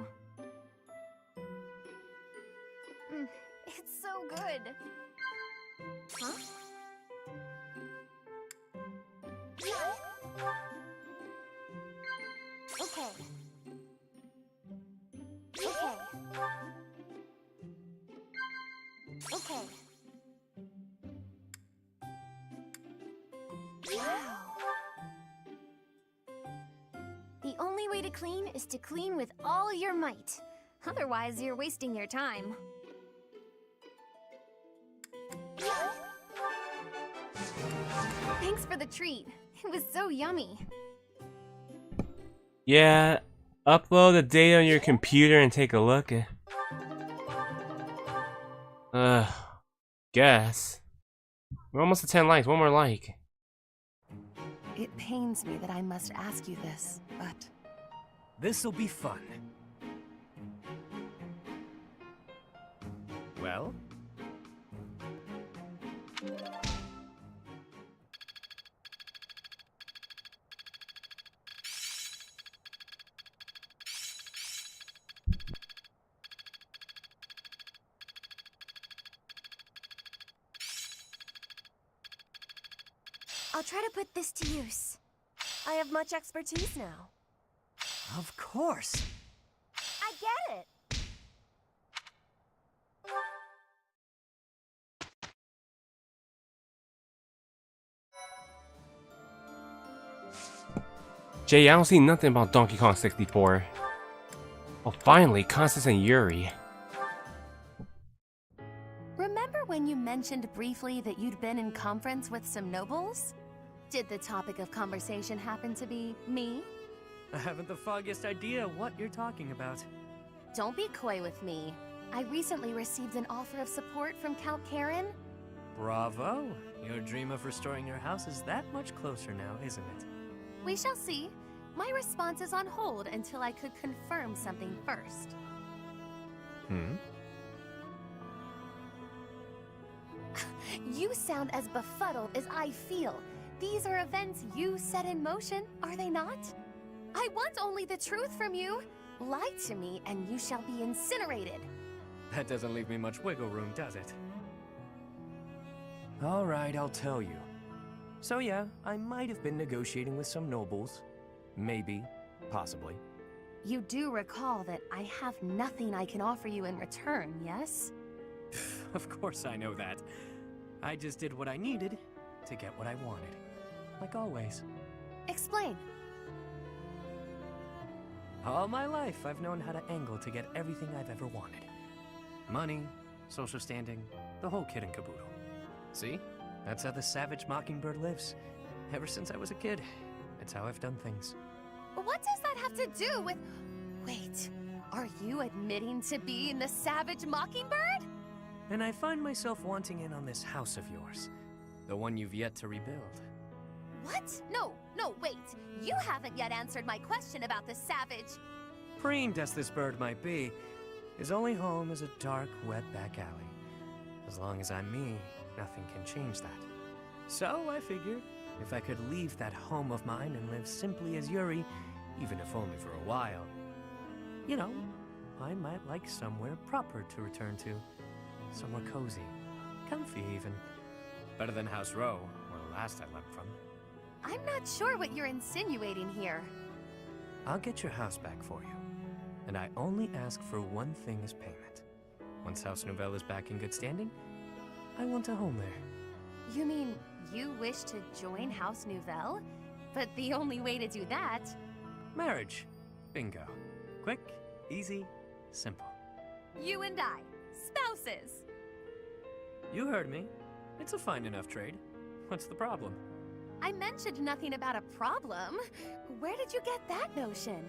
It's so good. Huh? Okay. Okay. Okay. Wow. The only way to clean is to clean with all your might. Otherwise, you're wasting your time. Thanks for the treat. It was so yummy. Yeah, upload the data on your computer and take a look. Guess. We're almost at 10 likes, one more like. It pains me that I must ask you this, but... This'll be fun. Well? I'll try to put this to use. I have much expertise now. Of course. I get it. Jay, I don't see nothing about Donkey Kong 64. Oh, finally, Constance and Yuri. Remember when you mentioned briefly that you'd been in conference with some nobles? Did the topic of conversation happen to be me? I haven't the foggiest idea what you're talking about. Don't be coy with me. I recently received an offer of support from Count Karen. Bravo! Your dream of restoring your house is that much closer now, isn't it? We shall see. My response is on hold until I could confirm something first. You sound as befuddled as I feel. These are events you set in motion, are they not? I want only the truth from you. Lie to me and you shall be incinerated. That doesn't leave me much wiggle room, does it? Alright, I'll tell you. So yeah, I might have been negotiating with some nobles. Maybe. Possibly. You do recall that I have nothing I can offer you in return, yes? Of course I know that. I just did what I needed to get what I wanted. Like always. Explain. All my life, I've known how to angle to get everything I've ever wanted. Money, social standing, the whole kit and caboodle. See? That's how the savage mockingbird lives. Ever since I was a kid. It's how I've done things. What does that have to do with... Wait, are you admitting to being the savage mockingbird? And I find myself wanting in on this house of yours. The one you've yet to rebuild. What? No, wait. You haven't yet answered my question about the savage. Preened as this bird might be, his only home is a dark, wet back alley. As long as I'm me, nothing can change that. So I figured, if I could leave that home of mine and live simply as Yuri, even if only for a while, you know, I might like somewhere proper to return to. Somewhere cozy, comfy even. Better than House Row, where last I left from. I'm not sure what you're insinuating here. I'll get your house back for you. And I only ask for one thing as payment. Once House Nouvelle is back in good standing, I want a home there. You mean you wish to join House Nouvelle? But the only way to do that... Marriage. Bingo. Quick, easy, simple. You and I. Spouses. You heard me. It's a fine enough trade. What's the problem? I mentioned nothing about a problem. Where did you get that notion?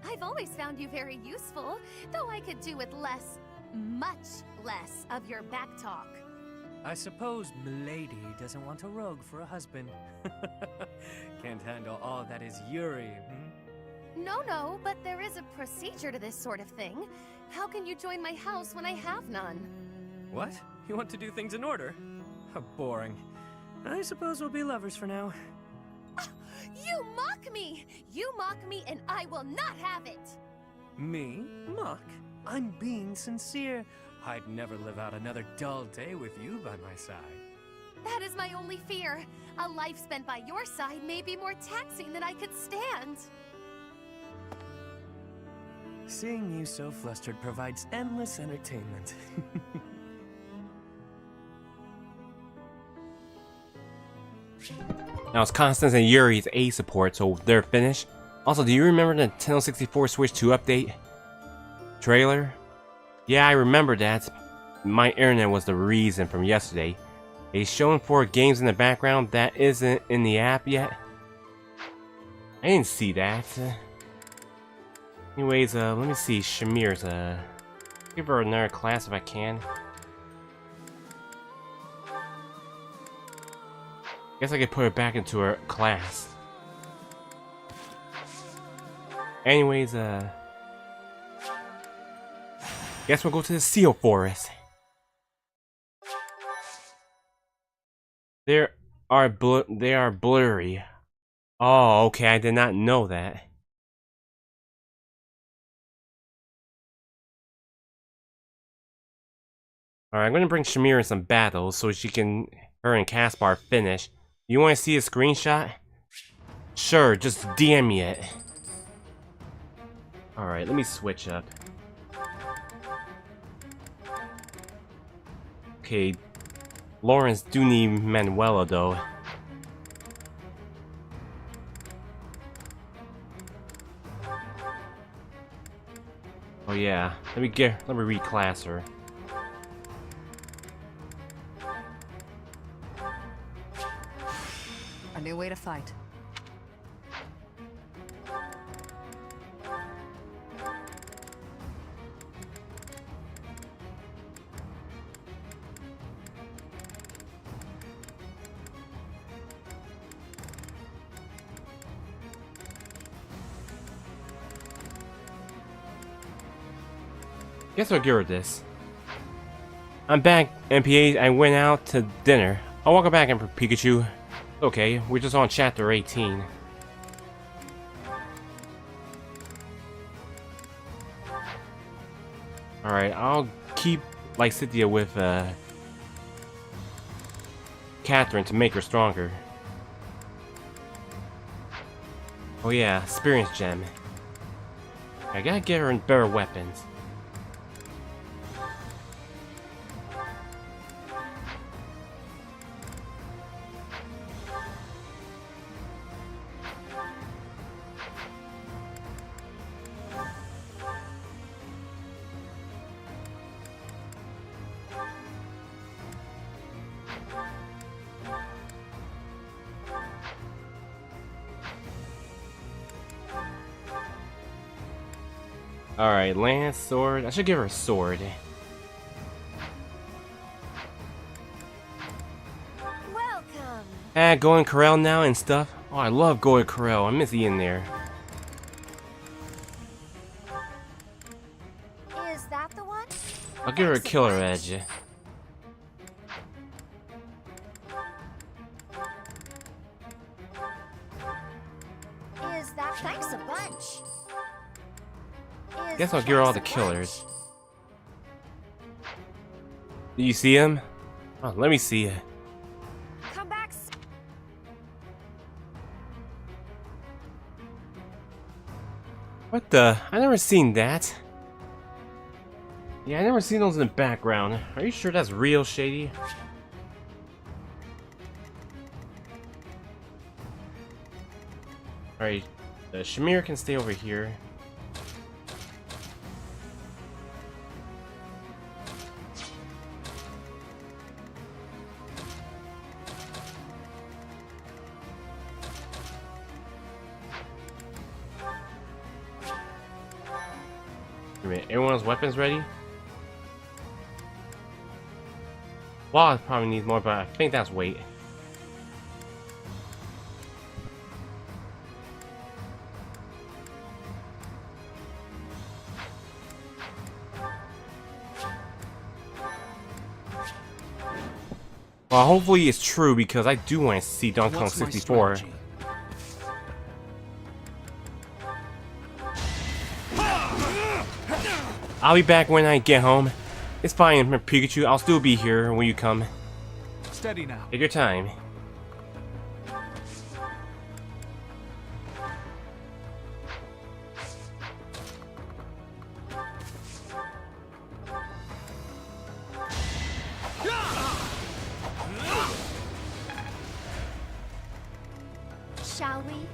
I've always found you very useful, though I could do with less, much less, of your backtalk. I suppose Milady doesn't want a rogue for a husband. Can't handle all that is Yuri, No, but there is a procedure to this sort of thing. How can you join my house when I have none? What? You want to do things in order? How boring. I suppose we'll be lovers for now. You mock me! You mock me and I will not have it! Me? Mock? I'm being sincere. I'd never live out another dull day with you by my side. That is my only fear. A life spent by your side may be more taxing than I could stand. Seeing you so flustered provides endless entertainment. Now it's Constance and Yuri's A support, so they're finished. Also, do you remember the Nintendo 64 Switch 2 update trailer? Yeah, I remember that. My internet was the reason from yesterday. It's showing 4 games in the background that isn't in the app yet. I didn't see that. Anyways, let me see. Shamir's, give her another class if I can. Guess I could put her back into her class. Anyways, guess we'll go to the seal forest. They are blurry. Oh, okay, I did not know that. Alright, I'm gonna bring Shamir in some battles so her and Caspar finish. You wanna see a screenshot? Sure, just DM me it. Alright, let me switch up. Okay, Lawrence do need Manuela though. Oh yeah, let me reclass her. A new way to fight. Guess I'll give her this. I'm back, MPA. I went out to dinner. I'll welcome back, Emperor Pikachu. Okay, we're just on chapter 18. Alright, I'll keep Lysithea with Catherine to make her stronger. Oh yeah, experience gem. I gotta get her in better weapons. Alright, lance, sword. I should give her a sword. Welcome. Going Corel now and stuff. Oh, I love going Corel. I miss Ian there. Is that the one? I'll give her a killer edge. Is that thanks a bunch? Guess I'll give her all the killers. Do you see him? Oh, let me see it. Come back. Why What the? I never seen that. Yeah, I never seen those in the background. Are you sure that's real, Shady? Alright, Shamir can stay over here. Everyone's weapons ready? Well, it probably needs more, but I think that's weight. Well, hopefully it's true because I do want to see Donkey Kong 64. I'll be back when I get home. It's fine, Pikachu. I'll still be here when you come. Steady now. Take your time. Shall we?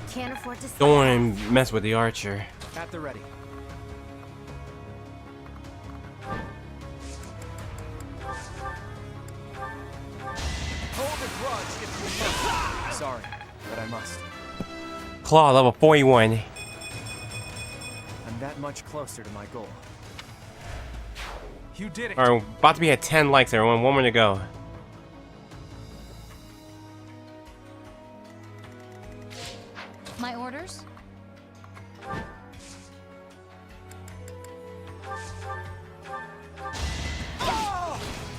Can't afford to. Don't want to mess with the archer. At the ready. Hold a grudge if you must. Sorry, but I must. Claw level 41. I'm that much closer to my goal. You did it. Alright, about to be at 10 likes, everyone. 1 more to go. My orders?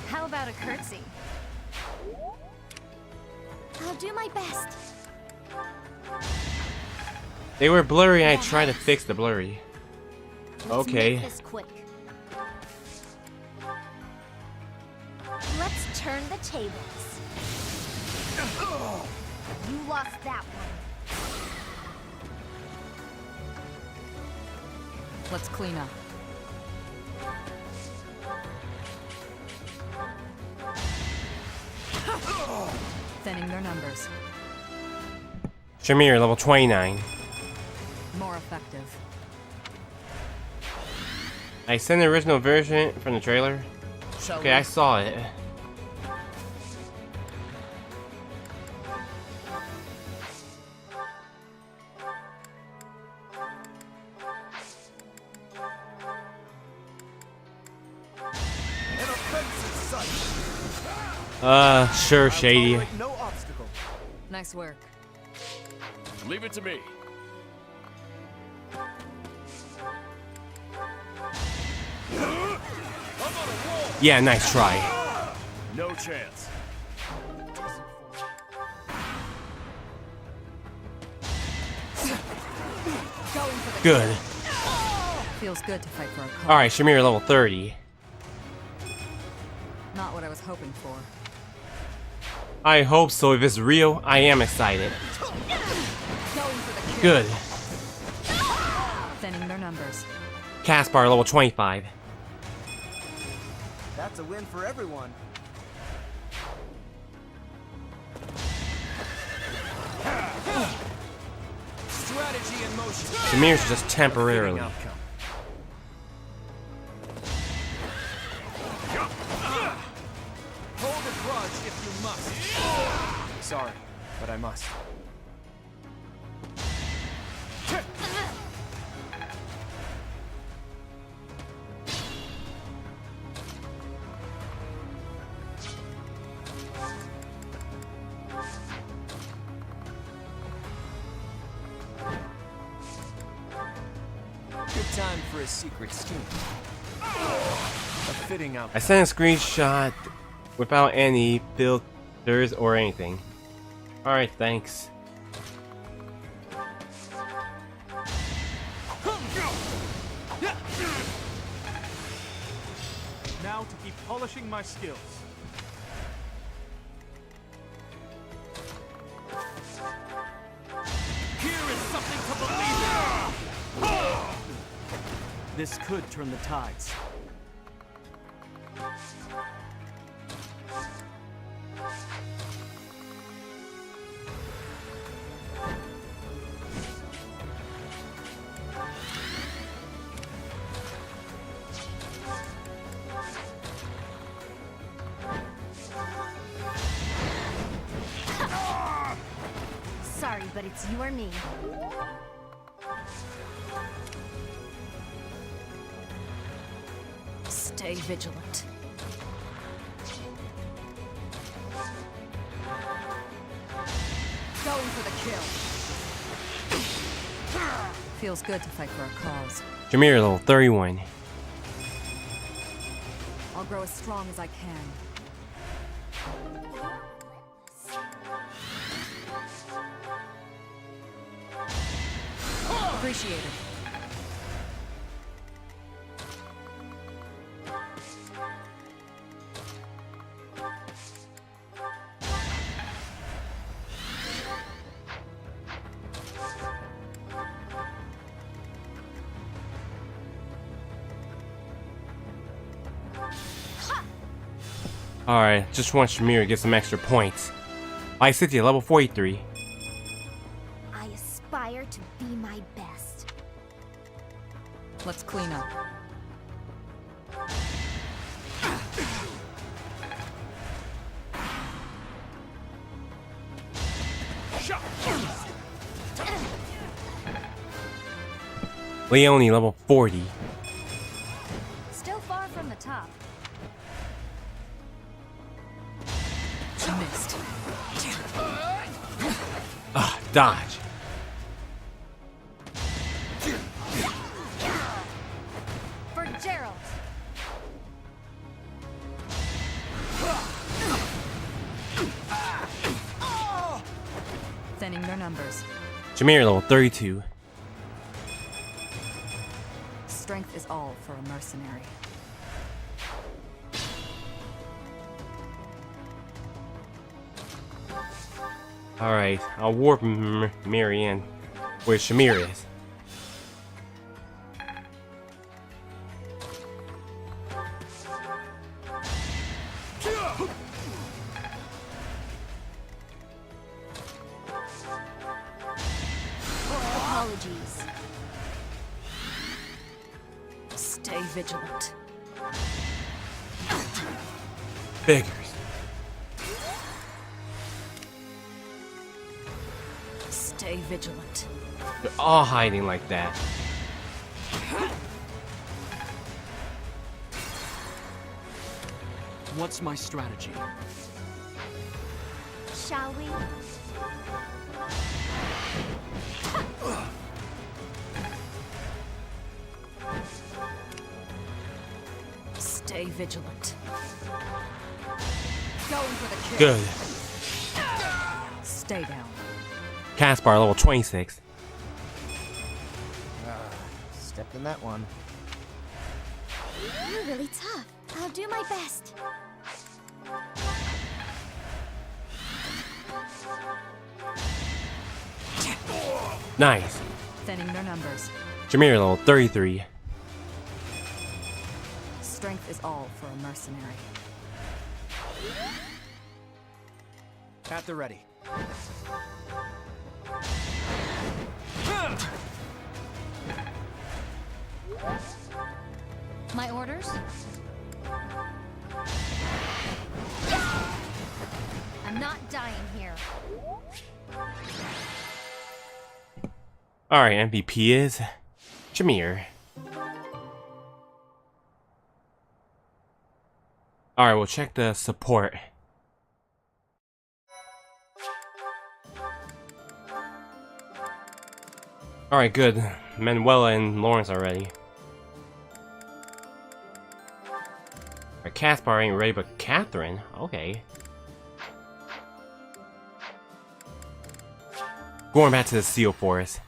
How about a curtsy? I'll do my best. They were blurry, I tried to fix the blurry. Let's Okay. make this quick. Let's turn the tables. You lost that one. Let's clean up. Thinning their numbers. Shamir, level 29. More effective. I sent the original version from the trailer. Okay, I saw it. Sure, Shady. No obstacle. Nice work. Leave it to me. Yeah, nice try. No chance. Good. Feels good to fight for a cause. Alright, Shamir, level 30. Not what I was hoping for. I hope so. If it's real, I am excited. Good. Thinning their numbers. Caspar, level 25. That's a win for everyone. Strategy in motion. Shamir's just temporarily. Hold a grudge if you must. Sorry, but I must. Good time for a secret scheme. A fitting outcome. I sent a screenshot without any filters or anything. Alright, thanks. Now to keep polishing my skills. Here is something to believe in! This could turn the tides. Sorry, but it's you or me. Stay vigilant. Going for the kill. Feels good to fight for a cause. Jameer level 31. I'll grow as strong as I can. Appreciate it. Alright, just want Jameer to get some extra points. Vice City, level 43. I aspire to be my best. Let's clean up. Leone, level 40. Still far from the top. Missed. Ah, dodge. For Gerald. Thinning their numbers. Jameer, level 32. Strength is all for a mercenary. Alright, I'll warp Marianne where Jameer is. Apologies. Stay vigilant. Beggars. Stay vigilant. They're all hiding like that. What's my strategy? Shall we? Stay vigilant. Going for the kill. Good. Stay down. Caspar, level 26. Stepped in that one. You're really tough. I'll do my best. Nice. Thinning their numbers. Jameer, level 33. Strength is all for a mercenary. At the ready. My orders? I'm not dying here. Alright, MVP is Jameer. Alright, we'll check the support. Alright, good. Manuela and Lawrence are ready. Alright, Caspar ain't ready, but Catherine? Okay. Going back to the Seal Forest.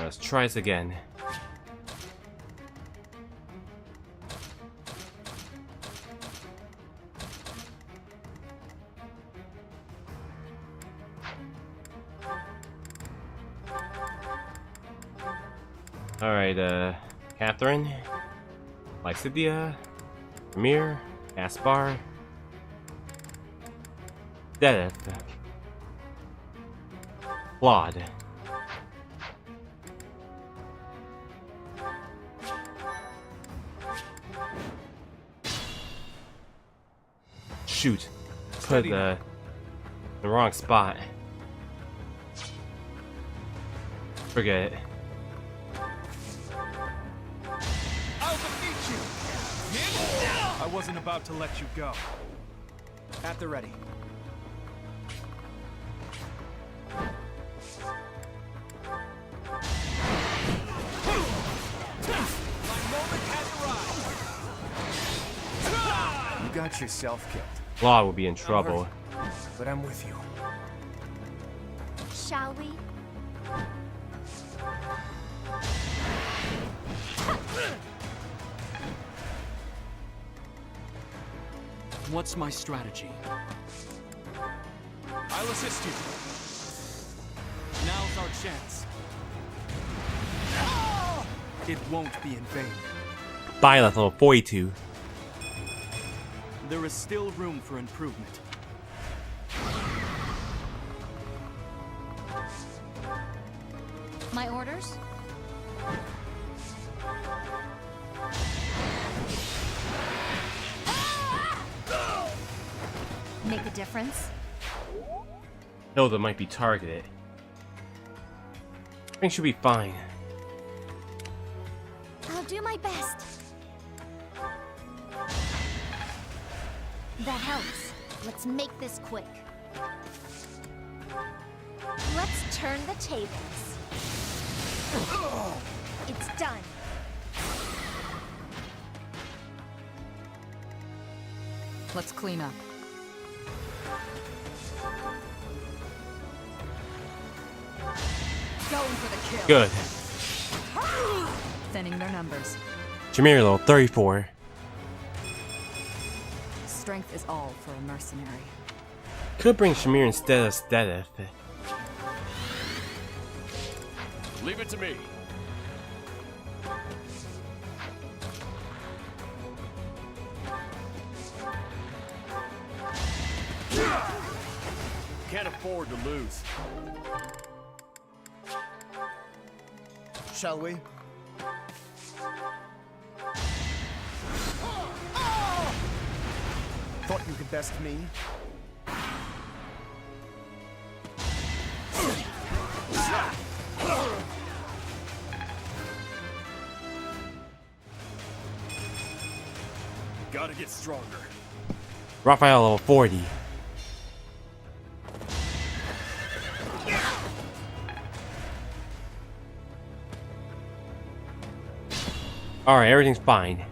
Let's try this again. Alright, Catherine, Lycidia, Amir, Gaspar, Dedith, Claude. Shoot, put the wrong spot. Forget it. I wasn't about to let you go. At the ready. You got yourself killed. Claude will be in trouble. But I'm with you. Shall we? What's my strategy? I'll assist you. Now's our chance. It won't be in vain. Byleth level 42. There is still room for improvement. My orders? Make a difference? Hilda might be targeted. I think she'll be fine. I'll do my best. That helps. Let's make this quick. Let's turn the tables. It's done. Let's clean up. Going for the kill. Good. Thinning their numbers. Jameer level 34. Strength is all for a mercenary. Could bring Shamir instead of Stedith. Leave it to me. Can't afford to lose. Shall we? Thought you could best me? Gotta get stronger. Raphael level 40. Alright, everything's fine.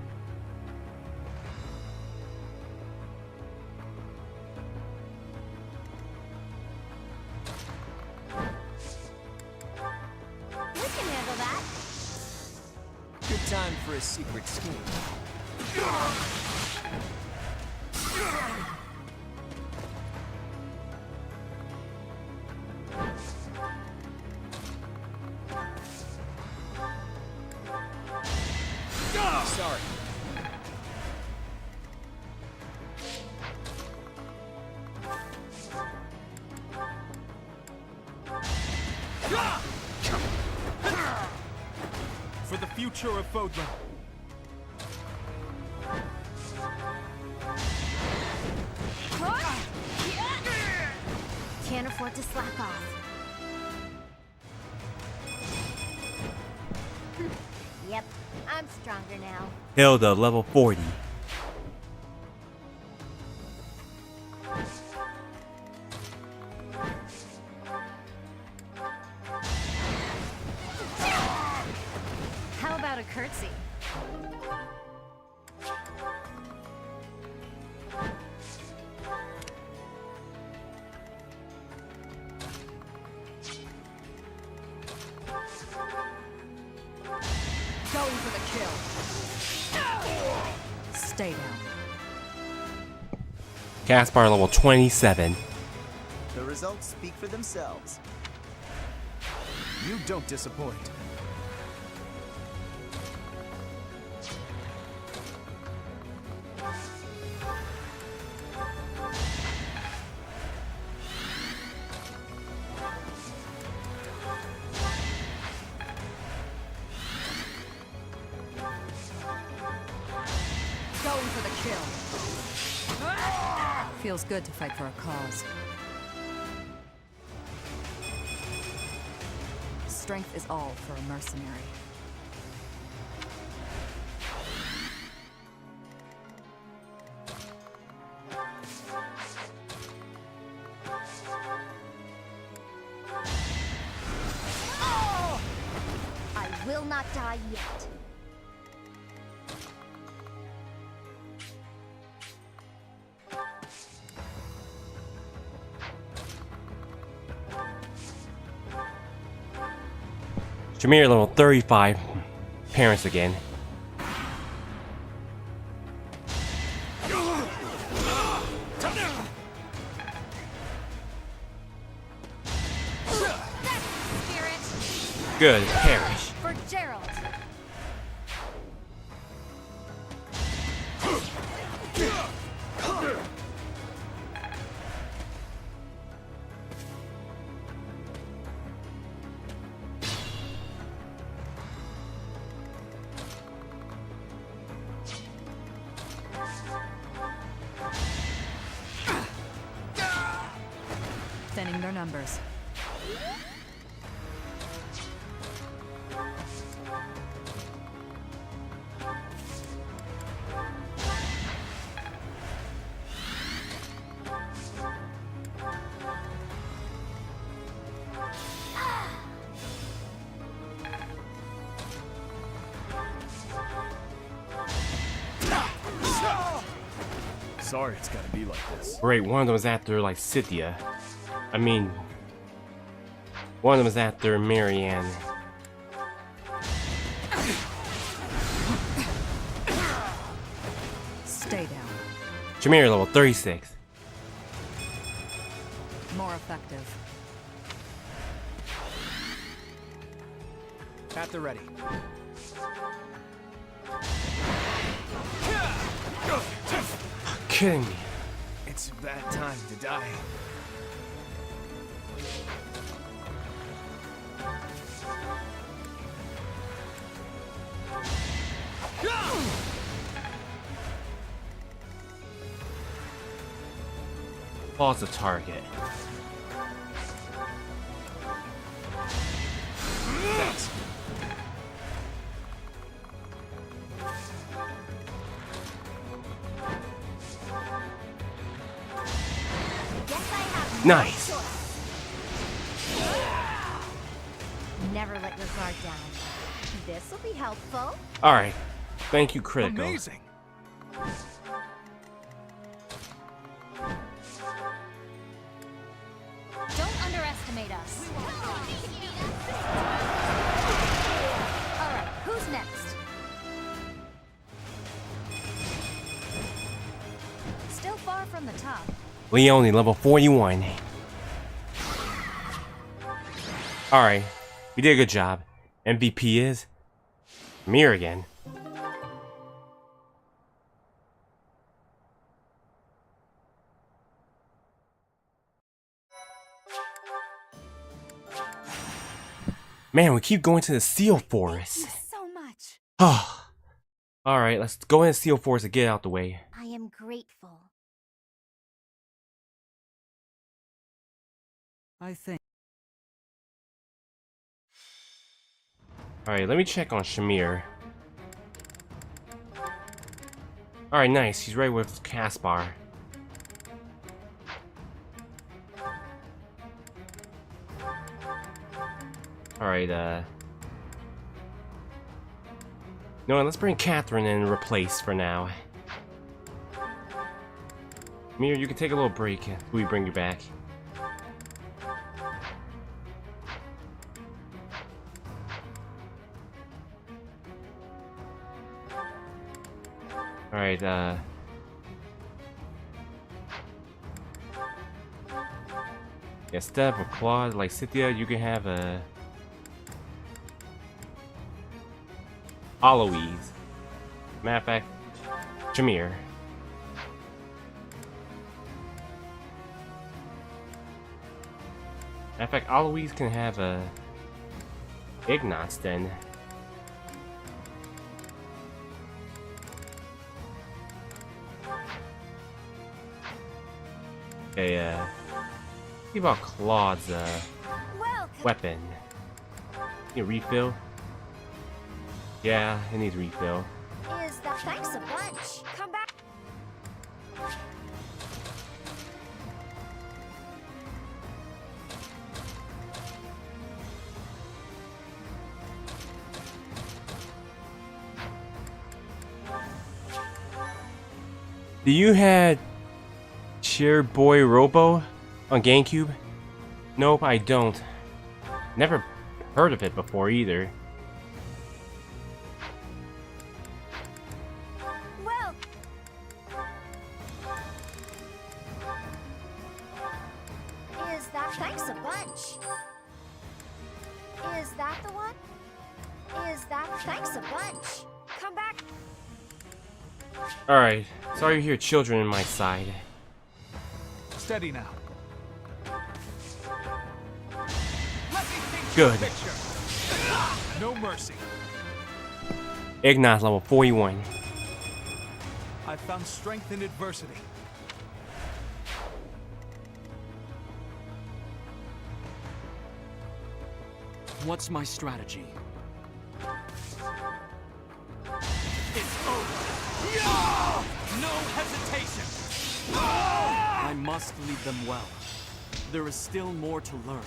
We can handle that. Good time for a secret scheme. Sorry. For the future of Fodlan. Can't afford to slack off. Yep, I'm stronger now. Hilda level 40. How about a curtsy? Going for the kill. Stay down. Caspar level 27. The results speak for themselves. You don't disappoint. Going for the kill. Feels good to fight for a cause. Strength is all for a mercenary. I will not die yet. Jameer level 35. Parents again. Good, perish. For Gerald. Thinning their numbers. Sorry it's gotta be like this. Great, one of them was after like Scythia. I mean, one of them was after Marianne. Stay down. Jameer level 36. More effective. At the ready. Kidding me. It's a bad time to die. Pause the target. Thanks. Nice. Never let your guard down. This'll be helpful. Alright. Thank you, Critical. Amazing. Don't underestimate us. Alright, who's next? Still far from the top. Leone level 41. Alright. We did a good job. MVP is Mir again. Man, we keep going to the Seal Forest. Thank you so much. Oh. Alright, let's go in the Seal Forest and get out the way. I am grateful. I think. Alright, let me check on Shamir. Alright, nice. He's right with Caspar. Alright, no, let's bring Catherine in and replace for now. Mir, you can take a little break until we bring you back. Alright, yeah, instead of a Claude like Cynthia, you can have a Aloise. Matter of fact, Jameer. Matter of fact, Aloise can have a Ignatz then. Okay, see about Claude's weapon. Need a refill? Yeah, it needs refill. Is that thanks a bunch? Come back. Do you had Cheer Boy Robo on GameCube? Nope, I don't. Never heard of it before either. Well, is that thanks a bunch? Is that the one? Is that thanks a bunch? Come back. Alright, sorry to hear children in my side. Steady now. Good. No mercy. Ignatz level 41. I found strength in adversity. What's my strategy? It's over. No hesitation. I must lead them well. There is still more to learn.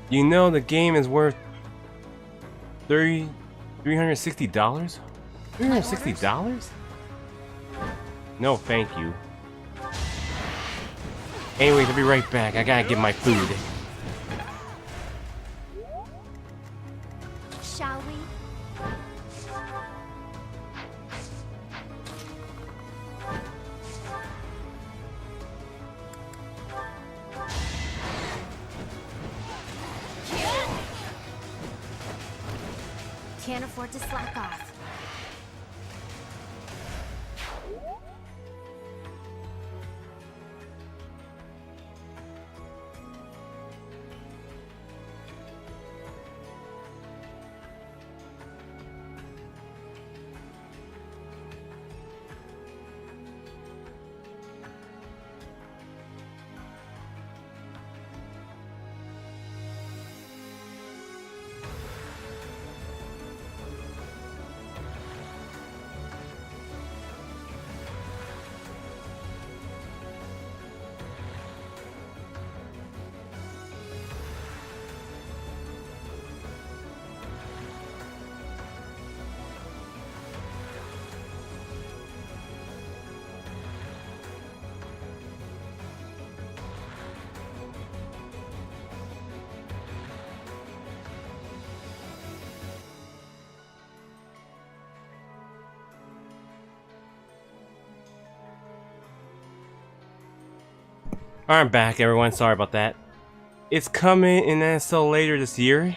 You know the game is worth $360? $360? No, thank you. Anyways, I'll be right back. I gotta get my food. Shall we? Can't afford to slack off. I'm back, everyone. Sorry about that. It's coming in NSFW later this year.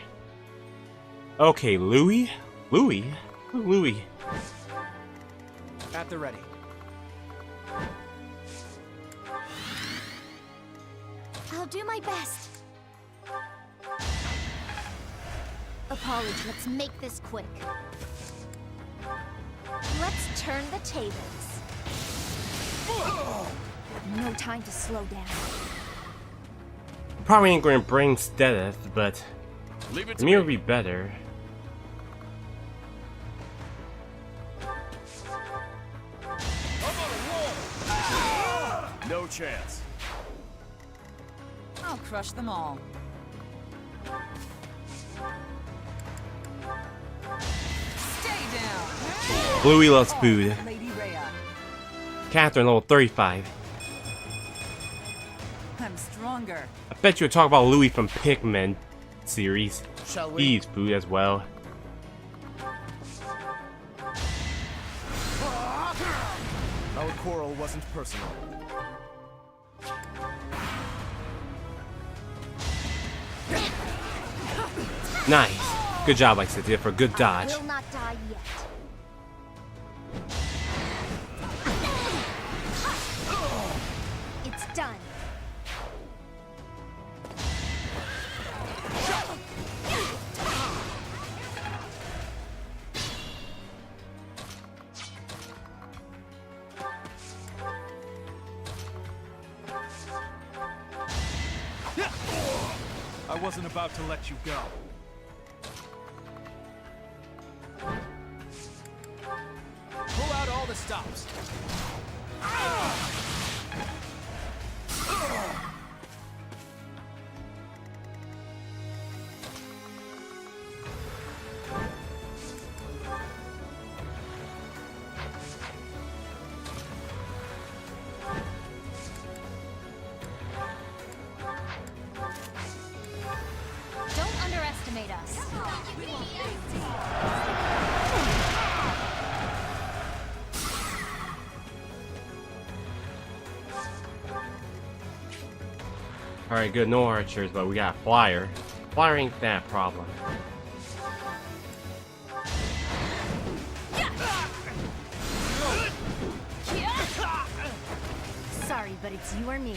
Okay, Louis? Louis? Who's Louis? At the ready. I'll do my best. Apology, let's make this quick. Let's turn the tables. No time to slow down. Probably ain't gonna bring Stedith, but for me it would be better. No chance. I'll crush them all. Stay down. Louis loves food. Lady Rhea. Catherine level 35. I'm I'm stronger. I bet you would talk about Louis from Pikmin series. Shall we? He eats food as well. Our quarrel wasn't personal. Nice. Good job, like I said, for a good dodge. I will not die yet. It's done. I wasn't about to let you go. Pull out all the stops. Don't underestimate us. Alright, good, no archers, but we got a flyer. Flyer ain't that problem. Sorry, but it's you or me.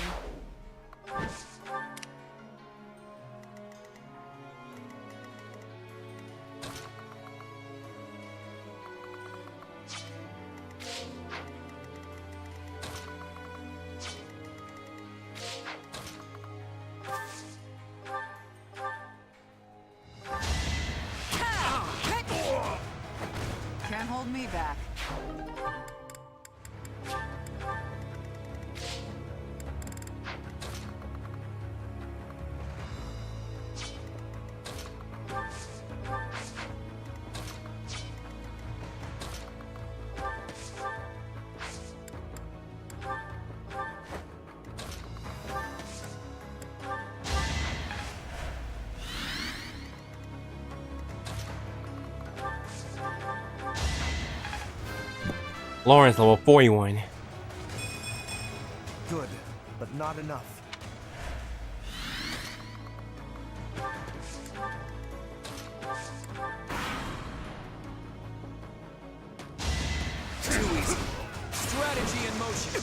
Can't hold me back. Lawrence, level 41. Good, but not enough. Too easy. Strategy in motion.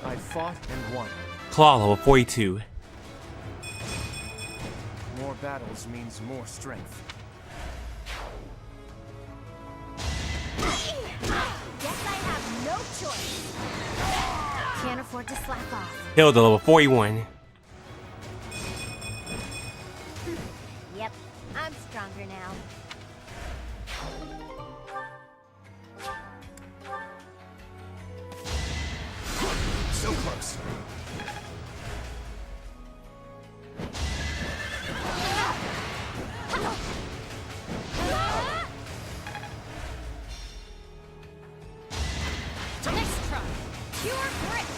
I fought and won. Claw, level 42. More battles means more strength. Guess I have no choice. Can't afford to slack off. Hilda, level 41. Yep, I'm stronger now. So close. Nice try. Pure grit.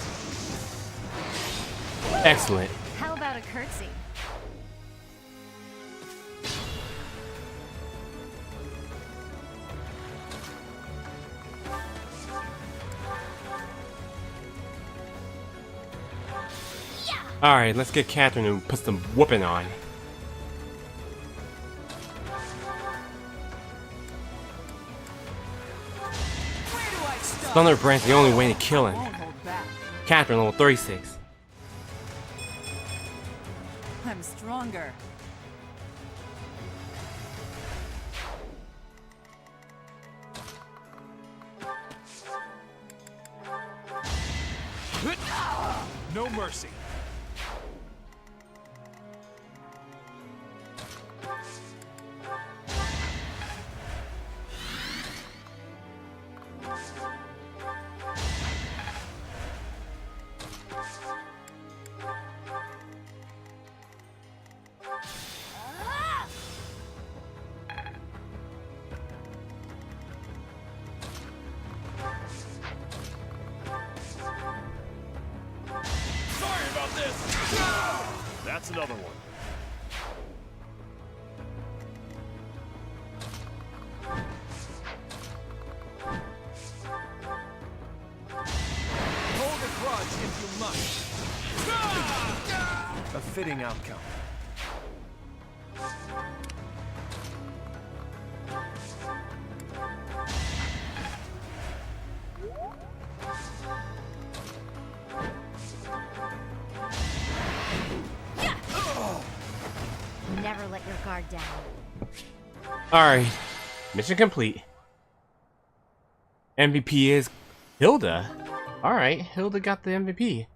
Excellent. How about a curtsy? Alright, let's get Catherine and put some whooping on. Thunder Brand's the only way to kill him. Catherine, level 36. I'm stronger. No mercy. That's another one. Hold a grudge if you must. A fitting outcome. Never let your guard down. Alright, mission complete. MVP is Hilda. Alright, Hilda got the MVP.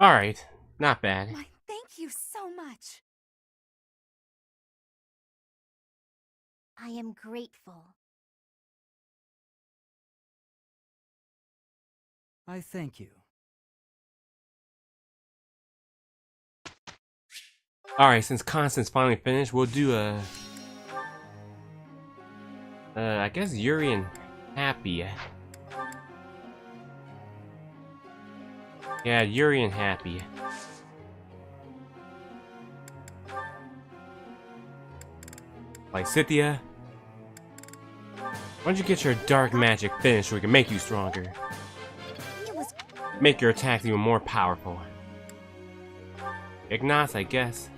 Alright, not bad. Why, thank you so much. I am grateful. I thank you. Alright, since Constance finally finished, we'll do a... I guess Yuri and Happy. Yeah, Yuri and Happy. Like Cynthia, why don't you get your dark magic finished so we can make you stronger? Make your attacks even more powerful. Ignace, I guess.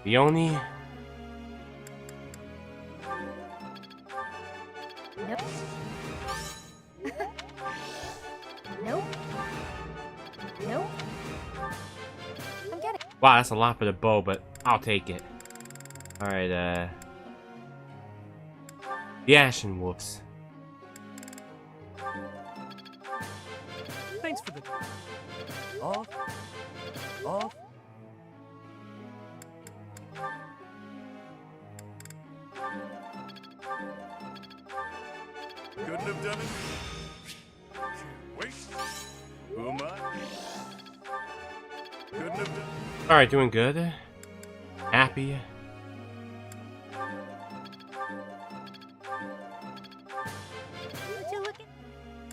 The only... Nope. Nope. Nope. I'm getting. Wow, that's a lot for the bow, but I'll take it. Alright, the Ashen Wolves. Thanks for the... Off. Off. Couldn't have done it. Wait. Who am I? Couldn't have done it. Alright, doing good. Happy.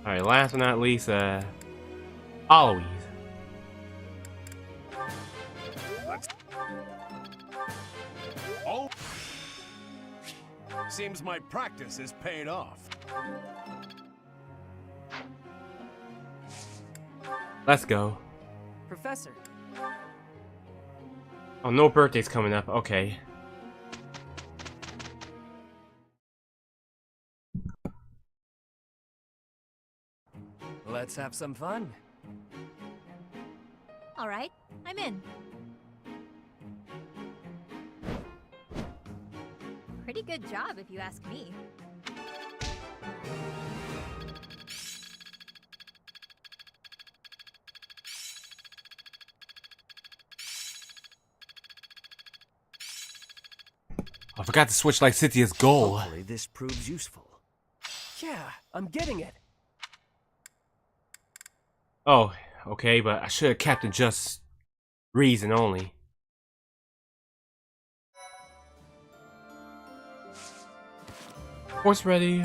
Alright, last but not least, Alois. Oh. Seems my practice is paid off. Let's go. Professor. Oh, no birthday's coming up. Okay. Let's have some fun. All right, I'm in. Pretty good job, if you ask me. I forgot to switch like Cynthia's goal. Hopefully this proves useful. Yeah, I'm getting it. Oh, okay, but I should have kept it just reason only. Horse ready.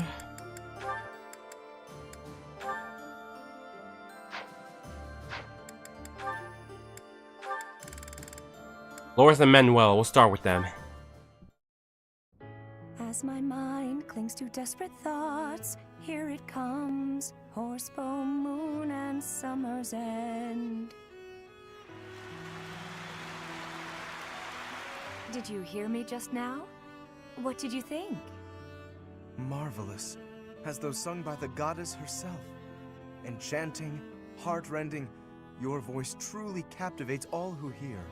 Loris and Manuel, we'll start with them. As my mind clings to desperate thoughts, here it comes, Horsebone Moon and Summer's End. Did you hear me just now? What did you think? Marvelous, as though sung by the goddess herself. Enchanting, heartrending, your voice truly captivates all who hear.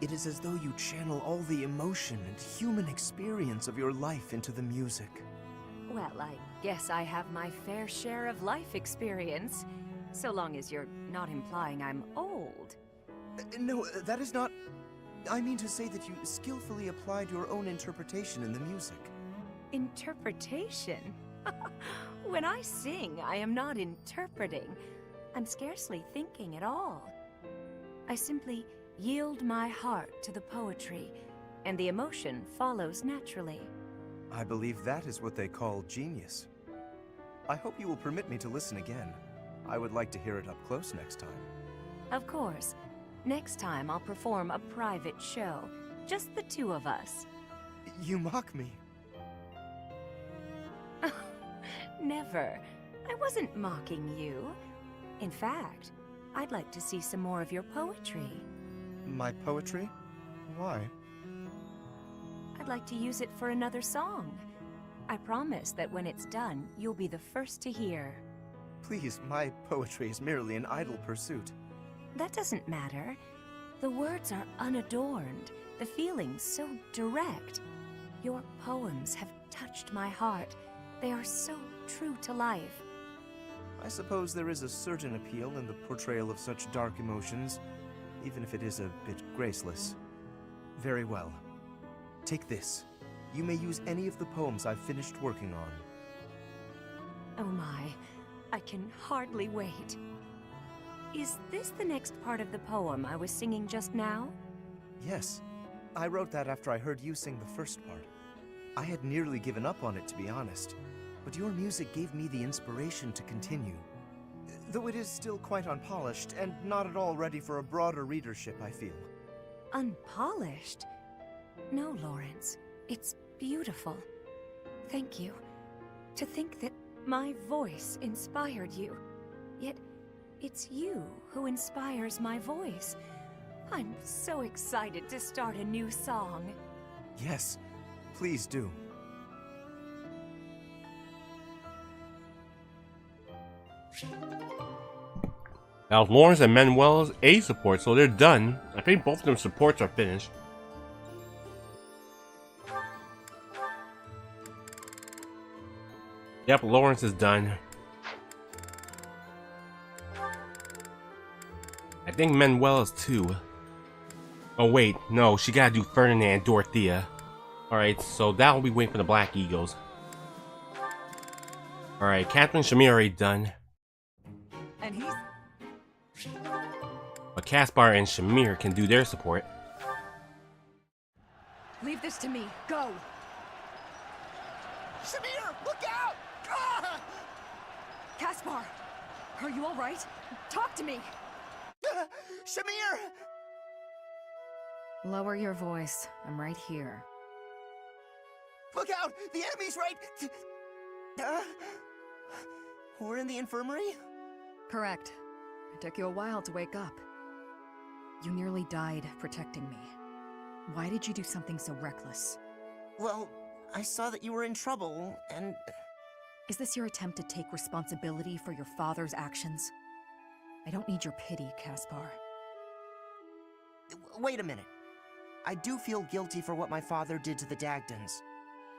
It is as though you channel all the emotion and human experience of your life into the music. Well, I guess I have my fair share of life experience, so long as you're not implying I'm old. No, that is not... I mean to say that you skillfully applied your own interpretation in the music. Interpretation? When I sing, I am not interpreting. I'm scarcely thinking at all. I simply yield my heart to the poetry, and the emotion follows naturally. I believe that is what they call genius. I hope you will permit me to listen again. I would like to hear it up close next time. Of course. Next time I'll perform a private show. Just the two of us. You mock me. Never. I wasn't mocking you. In fact, I'd like to see some more of your poetry. My poetry? Why? I'd like to use it for another song. I promise that when it's done, you'll be the first to hear. Please, my poetry is merely an idle pursuit. That doesn't matter. The words are unadorned, the feelings so direct. Your poems have touched my heart. They are so true to life. I suppose there is a certain appeal in the portrayal of such dark emotions, even if it is a bit graceless. Very well. Take this. You may use any of the poems I've finished working on. Oh my, I can hardly wait. Is this the next part of the poem I was singing just now? Yes. I wrote that after I heard you sing the first part. I had nearly given up on it, to be honest, but your music gave me the inspiration to continue. Though it is still quite unpolished and not at all ready for a broader readership, I feel. Unpolished? No, Lawrence. It's beautiful. Thank you. To think that my voice inspired you. Yet, it's you who inspires my voice. I'm so excited to start a new song. Yes, please do. Now Lawrence and Manuel's A support, so they're done. I think both of them supports are finished. Yep, Lawrence is done. I think Manuel is too. Oh wait, no, she gotta do Ferdinand and Dorothea. Alright, so that'll be waiting for the Black Eagles. Alright, Catherine and Shamir already done. And he's... But Caspar and Shamir can do their support. Leave this to me. Go! Shamir, look out! Ah! Caspar! Are you alright? Talk to me! Shamir! Lower your voice. I'm right here. Look out! The enemy's right... We're in the infirmary? Correct. It took you a while to wake up. You nearly died protecting me. Why did you do something so reckless? Well, I saw that you were in trouble, and... Is this your attempt to take responsibility for your father's actions? I don't need your pity, Caspar. Wait a minute. I do feel guilty for what my father did to the Dagdans,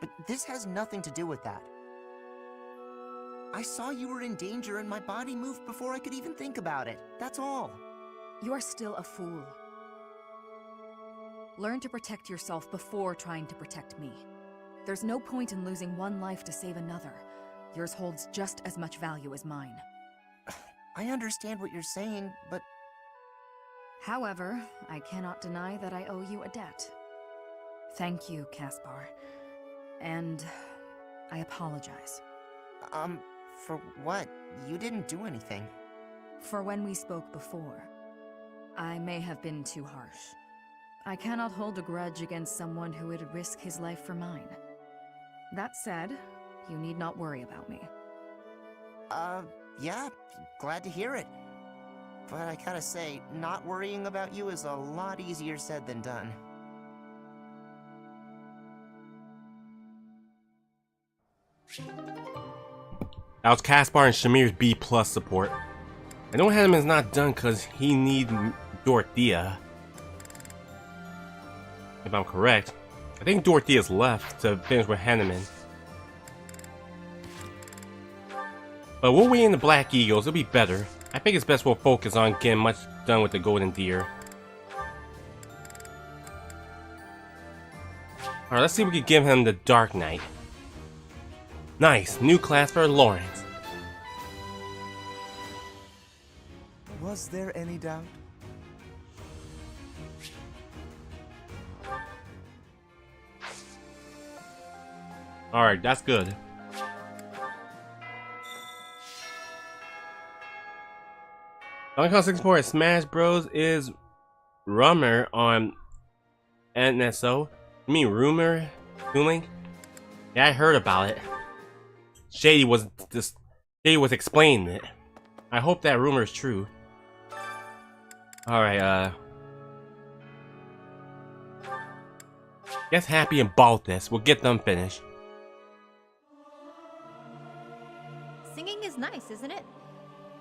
but this has nothing to do with that. I saw you were in danger and my body moved before I could even think about it. That's all. You are still a fool. Learn to protect yourself before trying to protect me. There's no point in losing one life to save another. Yours holds just as much value as mine. I understand what you're saying, but... However, I cannot deny that I owe you a debt. Thank you, Caspar. And I apologize. For what? You didn't do anything. For when we spoke before. I may have been too harsh. I cannot hold a grudge against someone who would risk his life for mine. That said, you need not worry about me. Yeah, glad to hear it. But I gotta say, not worrying about you is a lot easier said than done. That was Caspar and Shamir's B+ support. I know Hanneman's not done because he needs Dorothea. If I'm correct. I think Dorothea's left to finish with Hanneman. But we'll wait in the Black Eagles, it'll be better. I think it's best we'll focus on getting much done with the Golden Deer. Alright, let's see if we can give him the Dark Knight. Nice, new class for Lawrence. Was there any doubt? Alright, that's good. Donkey Kong 64 at Smash Bros. Is rumor on NSO. You mean rumor? Link? Yeah, I heard about it. Shady was explaining it. I hope that rumor is true. Alright, guess Happy and Balthus. We'll get them finished. Singing is nice, isn't it?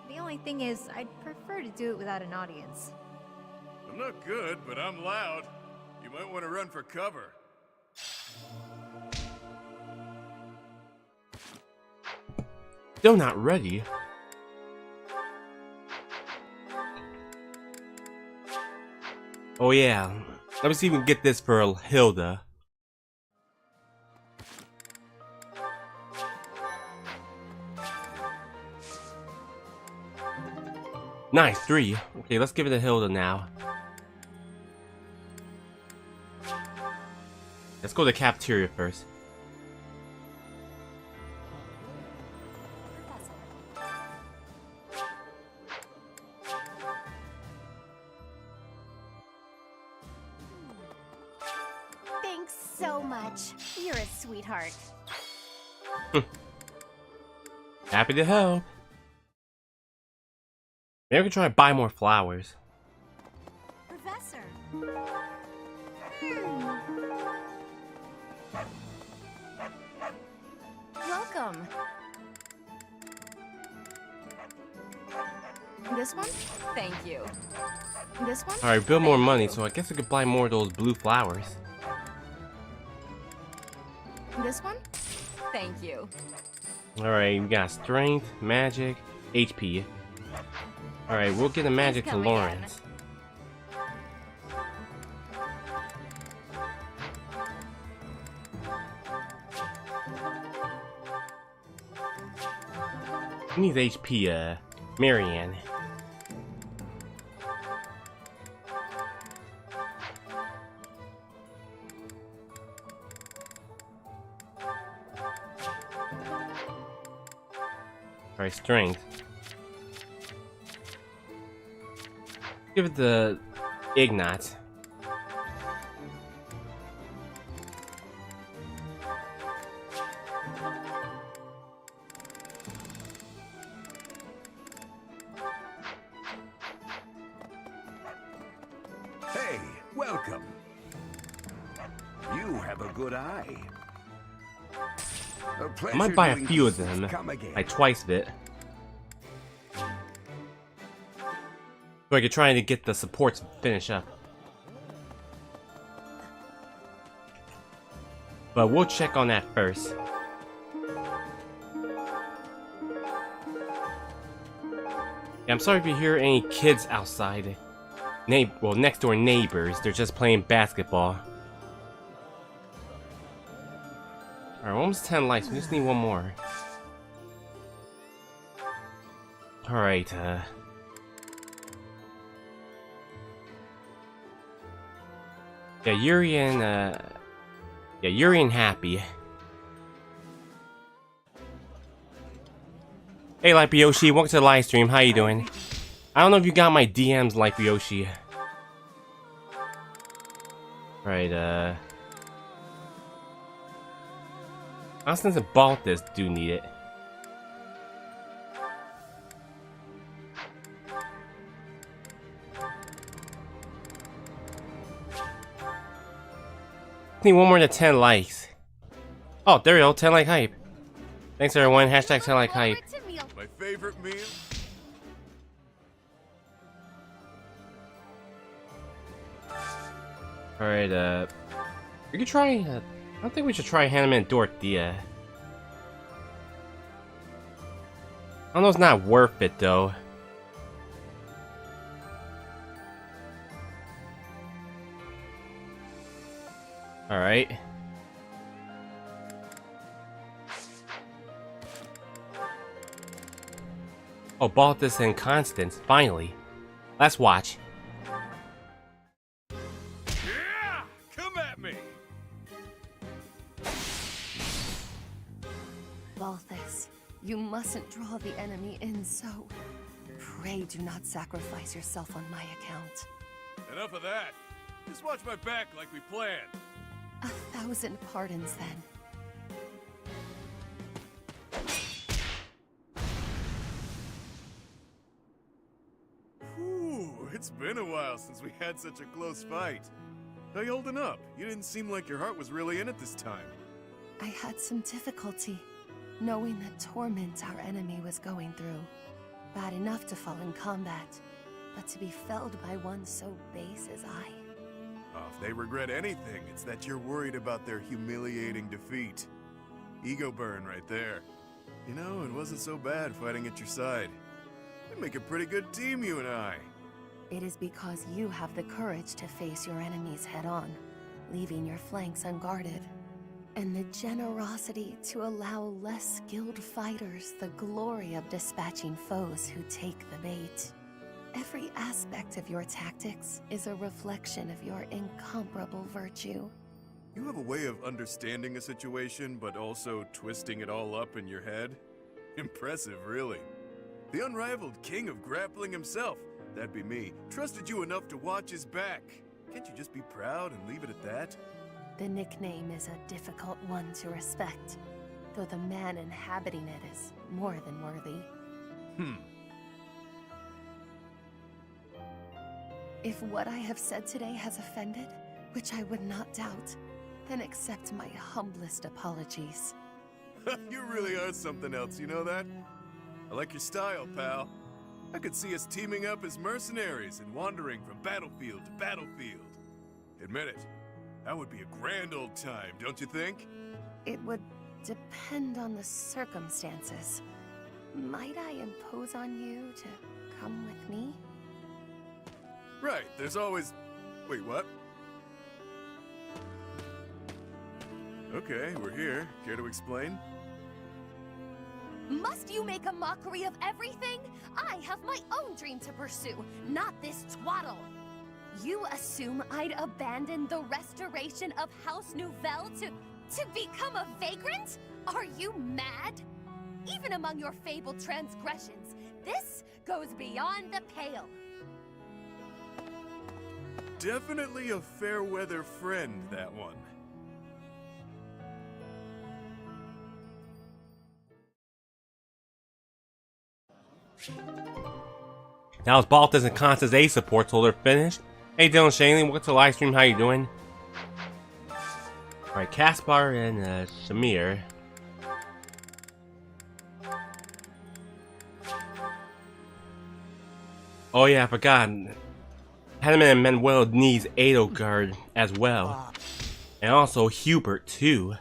The only thing is, I'd prefer to do it without an audience. I'm not good, but I'm loud. You might want to run for cover. Still not ready. Oh yeah. Let me see if we can get this for Hilda. Nice, 3. Okay, let's give it to Hilda now. Let's go to the cafeteria first. Thanks so much. You're a sweetheart. Happy to help. Maybe we can try to buy more flowers. Professor. Welcome. This one? Thank you. This one? Alright, build more money, so I guess we could buy more of those blue flowers. This one? Thank you. Alright, we got strength, magic, HP. Alright, we'll get the magic to Lawrence. Who needs HP, Marianne? Alright, strength. Give it the Ignat. Hey, welcome. You have a good eye. I might buy a few of them, like twice bit. So I could try to get the supports to finish up. But we'll check on that first. Yeah, I'm sorry if you hear any kids outside. Well, next door neighbors, they're just playing basketball. Alright, almost 10 likes, we just need one more. Alright, yeah, Yuri and Happy. Hey, Yoshi, welcome to the live stream. How you doing? I don't know if you got my DMs, Yoshi. Right, Austin's and Balthus do need it. Need one more than 10 likes. Oh, there we go, 10 like hype. Thanks everyone, hashtag 10 like hype. My favorite meal? Alright, we could try, I don't think we should try Hannah and Dorothea. I know it's not worth it though. Alright. Oh, Balthus and Constance, finally. Let's watch. Yeah! Come at me! mustn't draw the enemy in, so pray do not sacrifice yourself on my account. Enough of that. Just watch my back like we planned. 1,000 pardons, then. Whew, it's been a while since we had such a close fight. How you holding up? You didn't seem like your heart was really in it this time. I had some difficulty knowing the torment our enemy was going through. Bad enough to fall in combat, but to be felled by one so base as I. Oh, if they regret anything, it's that you're worried about their humiliating defeat. Ego burn right there. You know, it wasn't so bad fighting at your side. We make a pretty good team, you and I. It is because you have the courage to face your enemies head-on, leaving your flanks unguarded. And the generosity to allow less skilled fighters the glory of dispatching foes who take the bait. Every aspect of your tactics is a reflection of your incomparable virtue. You have a way of understanding a situation, but also twisting it all up in your head. Impressive, really. The unrivaled king of grappling himself, that'd be me, trusted you enough to watch his back. Can't you just be proud and leave it at that? The nickname is a difficult one to respect, though the man inhabiting it is more than worthy. If what I have said today has offended, which I would not doubt, then accept my humblest apologies. You really are something else, you know that? I like your style, pal. I could see us teaming up as mercenaries and wandering from battlefield to battlefield. Admit it, that would be a grand old time, don't you think? It would depend on the circumstances. Might I impose on you to come with me? Right, there's always... Wait, what? Okay, we're here. Care to explain? Must you make a mockery of everything? I have my own dream to pursue, not this twaddle. You assume I'd abandon the restoration of House Nouvelle to become a vagrant? Are you mad? Even among your fabled transgressions, this goes beyond the pale. Definitely a fair-weather friend, that one. That was Baltus and Constance A support, so they're finished. Hey Dylan Shanley, welcome to the live stream. How you doing? Alright, Caspar and Shamir. Oh yeah, I forgot. Hanneman and Manuel needs Edelgard as well. And also Hubert too.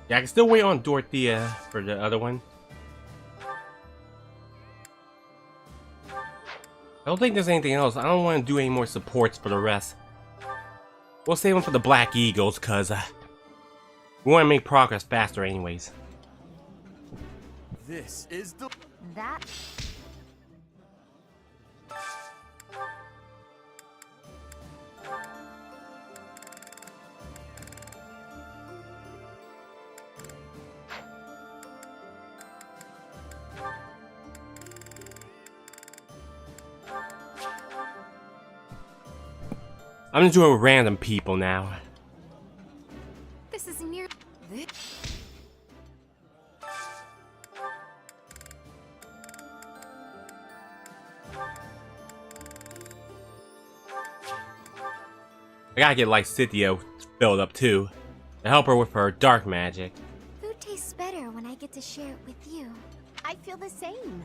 Yeah, I can still wait on Dorothea for the other one. I don't think there's anything else. I don't want to do any more supports for the rest. We'll save them for the Black Eagles, cause we want to make progress faster anyways. This is the... That... I'm just doing random people now. This is near... This... I gotta get Lysithea filled up too, to help her with her dark magic. Food tastes better when I get to share it with you. I feel the same.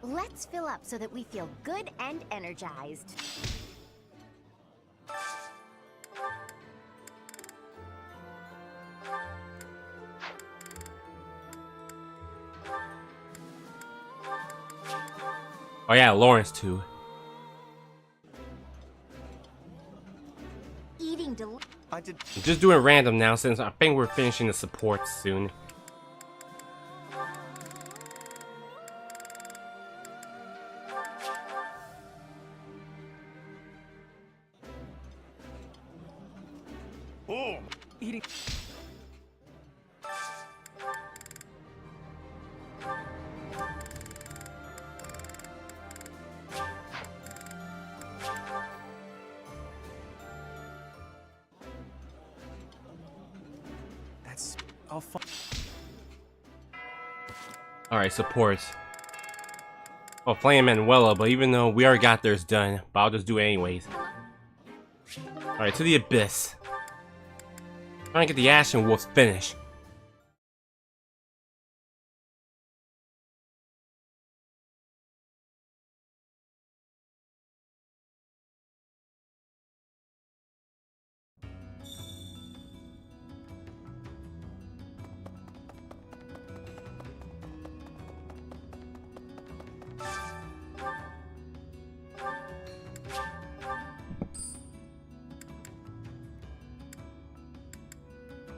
Let's fill up so that we feel good and energized. Oh yeah, Lawrence too. Eating I'm just doing random now since I think we're finishing the supports soon. Oh, eating. I'll find. Alright, supports. Oh, Flame Manuela, but even though we already got theirs done, but I'll just do it anyways. Alright, to the Abyss. Trying to get the Ashen Wolf finish.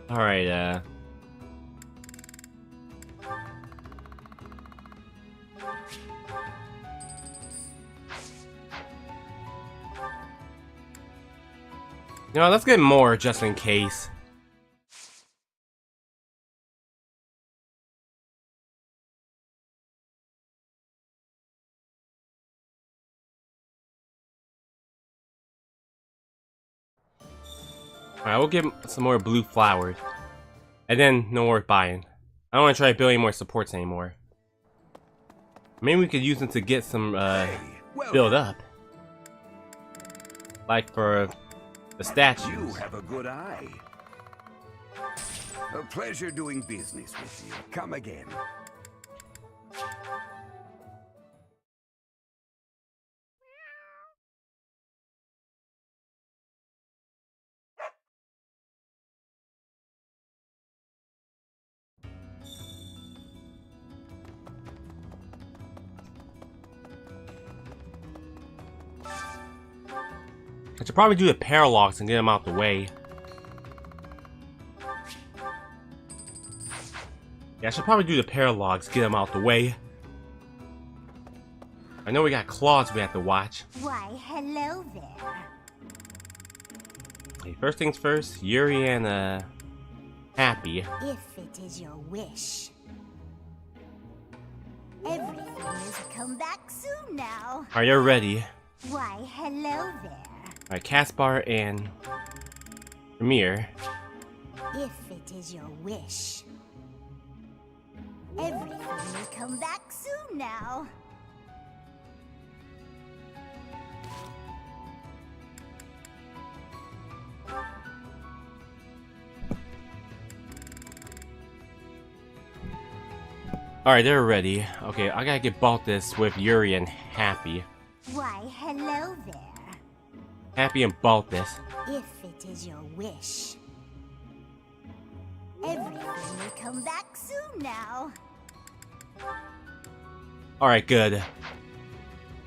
Alright, you know, let's get more just in case. Alright, we'll get some more blue flowers. And then, no more buying. I don't want to try building more supports anymore. Maybe we could use them to get some, build up. Like for the statues. You have a good eye. A pleasure doing business with you. Come again. I should probably do the paralogs and get them out the way. Yeah, I should probably do the paralogs, get them out the way. I know we got claws we have to watch. Why, hello there. Okay, first things first, Yuri and Happy. If it is your wish. Everything is come back soon now. Are you ready? Why, hello there. Alright, Caspar and Amir. If it is your wish. Everything will come back soon now. Alright, they're ready. Okay, I gotta get Baltus with Yuri and Happy. Why, hello there. Happy and Baltus. If it is your wish. Everything will come back soon now. Alright, good.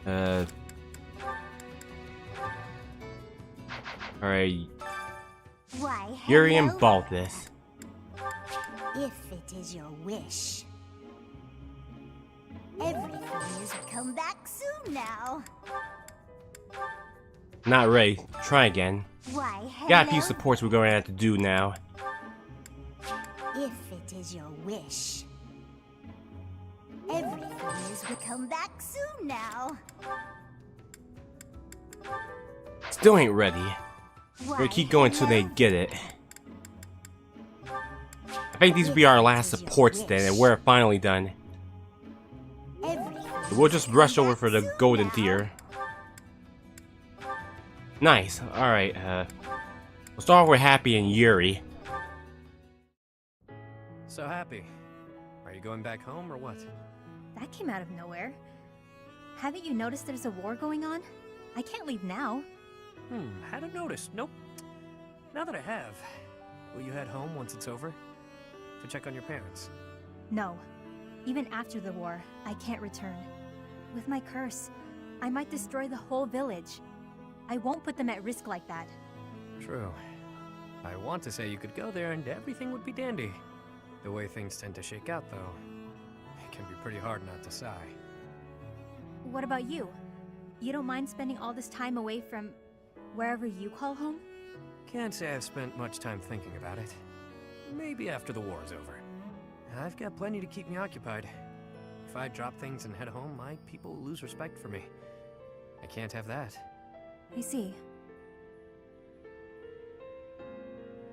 Alright. Why, Yuri and hello Baltus. If it is your wish. Everything is come back soon now. Not ready. Try again. Why, Got a few hello? supports we're going to have to do now. If it is your wish. Everything is come back soon now. Still ain't ready. We're gonna Why, keep going till they hello? get it. I think these will be our last supports then, and we're finally done. We'll just rush over for the golden tier. Nice. Alright, we'll start off with Happy and Yuri. So Happy, are you going back home or what? That came out of nowhere. Haven't you noticed there's a war going on? I can't leave now. Hadn't noticed. Nope. Now that I have, will you head home once it's over? To check on your parents? No. Even after the war, I can't return. With my curse, I might destroy the whole village. I won't put them at risk like that. True. I want to say you could go there and everything would be dandy. The way things tend to shake out, though, it can be pretty hard not to sigh. What about you? You don't mind spending all this time away from wherever you call home? Can't say I've spent much time thinking about it. Maybe after the war's over. I've got plenty to keep me occupied. If I drop things and head home, my people will lose respect for me. I can't have that. I see.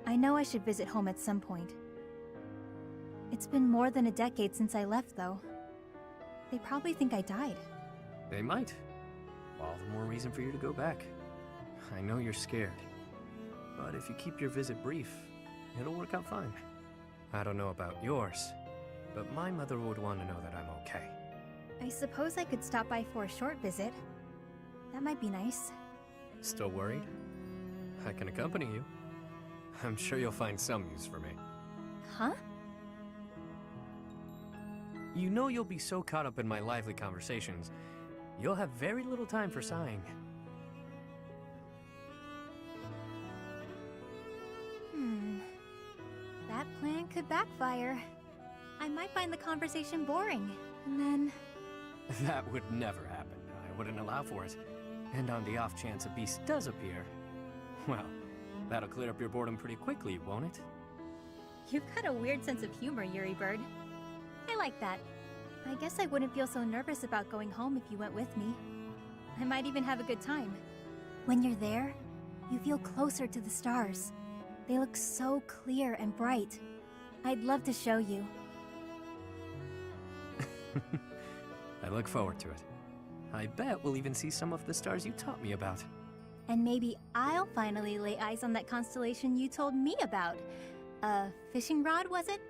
I know I should visit home at some point. It's been more than a decade since I left, though. They probably think I died. They might. All the more reason for you to go back. I know you're scared. But if you keep your visit brief, it'll work out fine. I don't know about yours, but my mother would want to know that I'm okay. I suppose I could stop by for a short visit. That might be nice. Still worried? I can accompany you. I'm sure you'll find some use for me. Huh? You know you'll be so caught up in my lively conversations, you'll have very little time for sighing. That plan could backfire. I might find the conversation boring, and then... That would never happen. I wouldn't allow for it. And on the off chance a beast does appear, well, that'll clear up your boredom pretty quickly, won't it? You've got a weird sense of humor, Yuri Bird. I like that. I guess I wouldn't feel so nervous about going home if you went with me. I might even have a good time. When you're there, you feel closer to the stars. They look so clear and bright. I'd love to show you. I look forward to it. I bet we'll even see some of the stars you taught me about. And maybe I'll finally lay eyes on that constellation you told me about. A fishing rod, was it?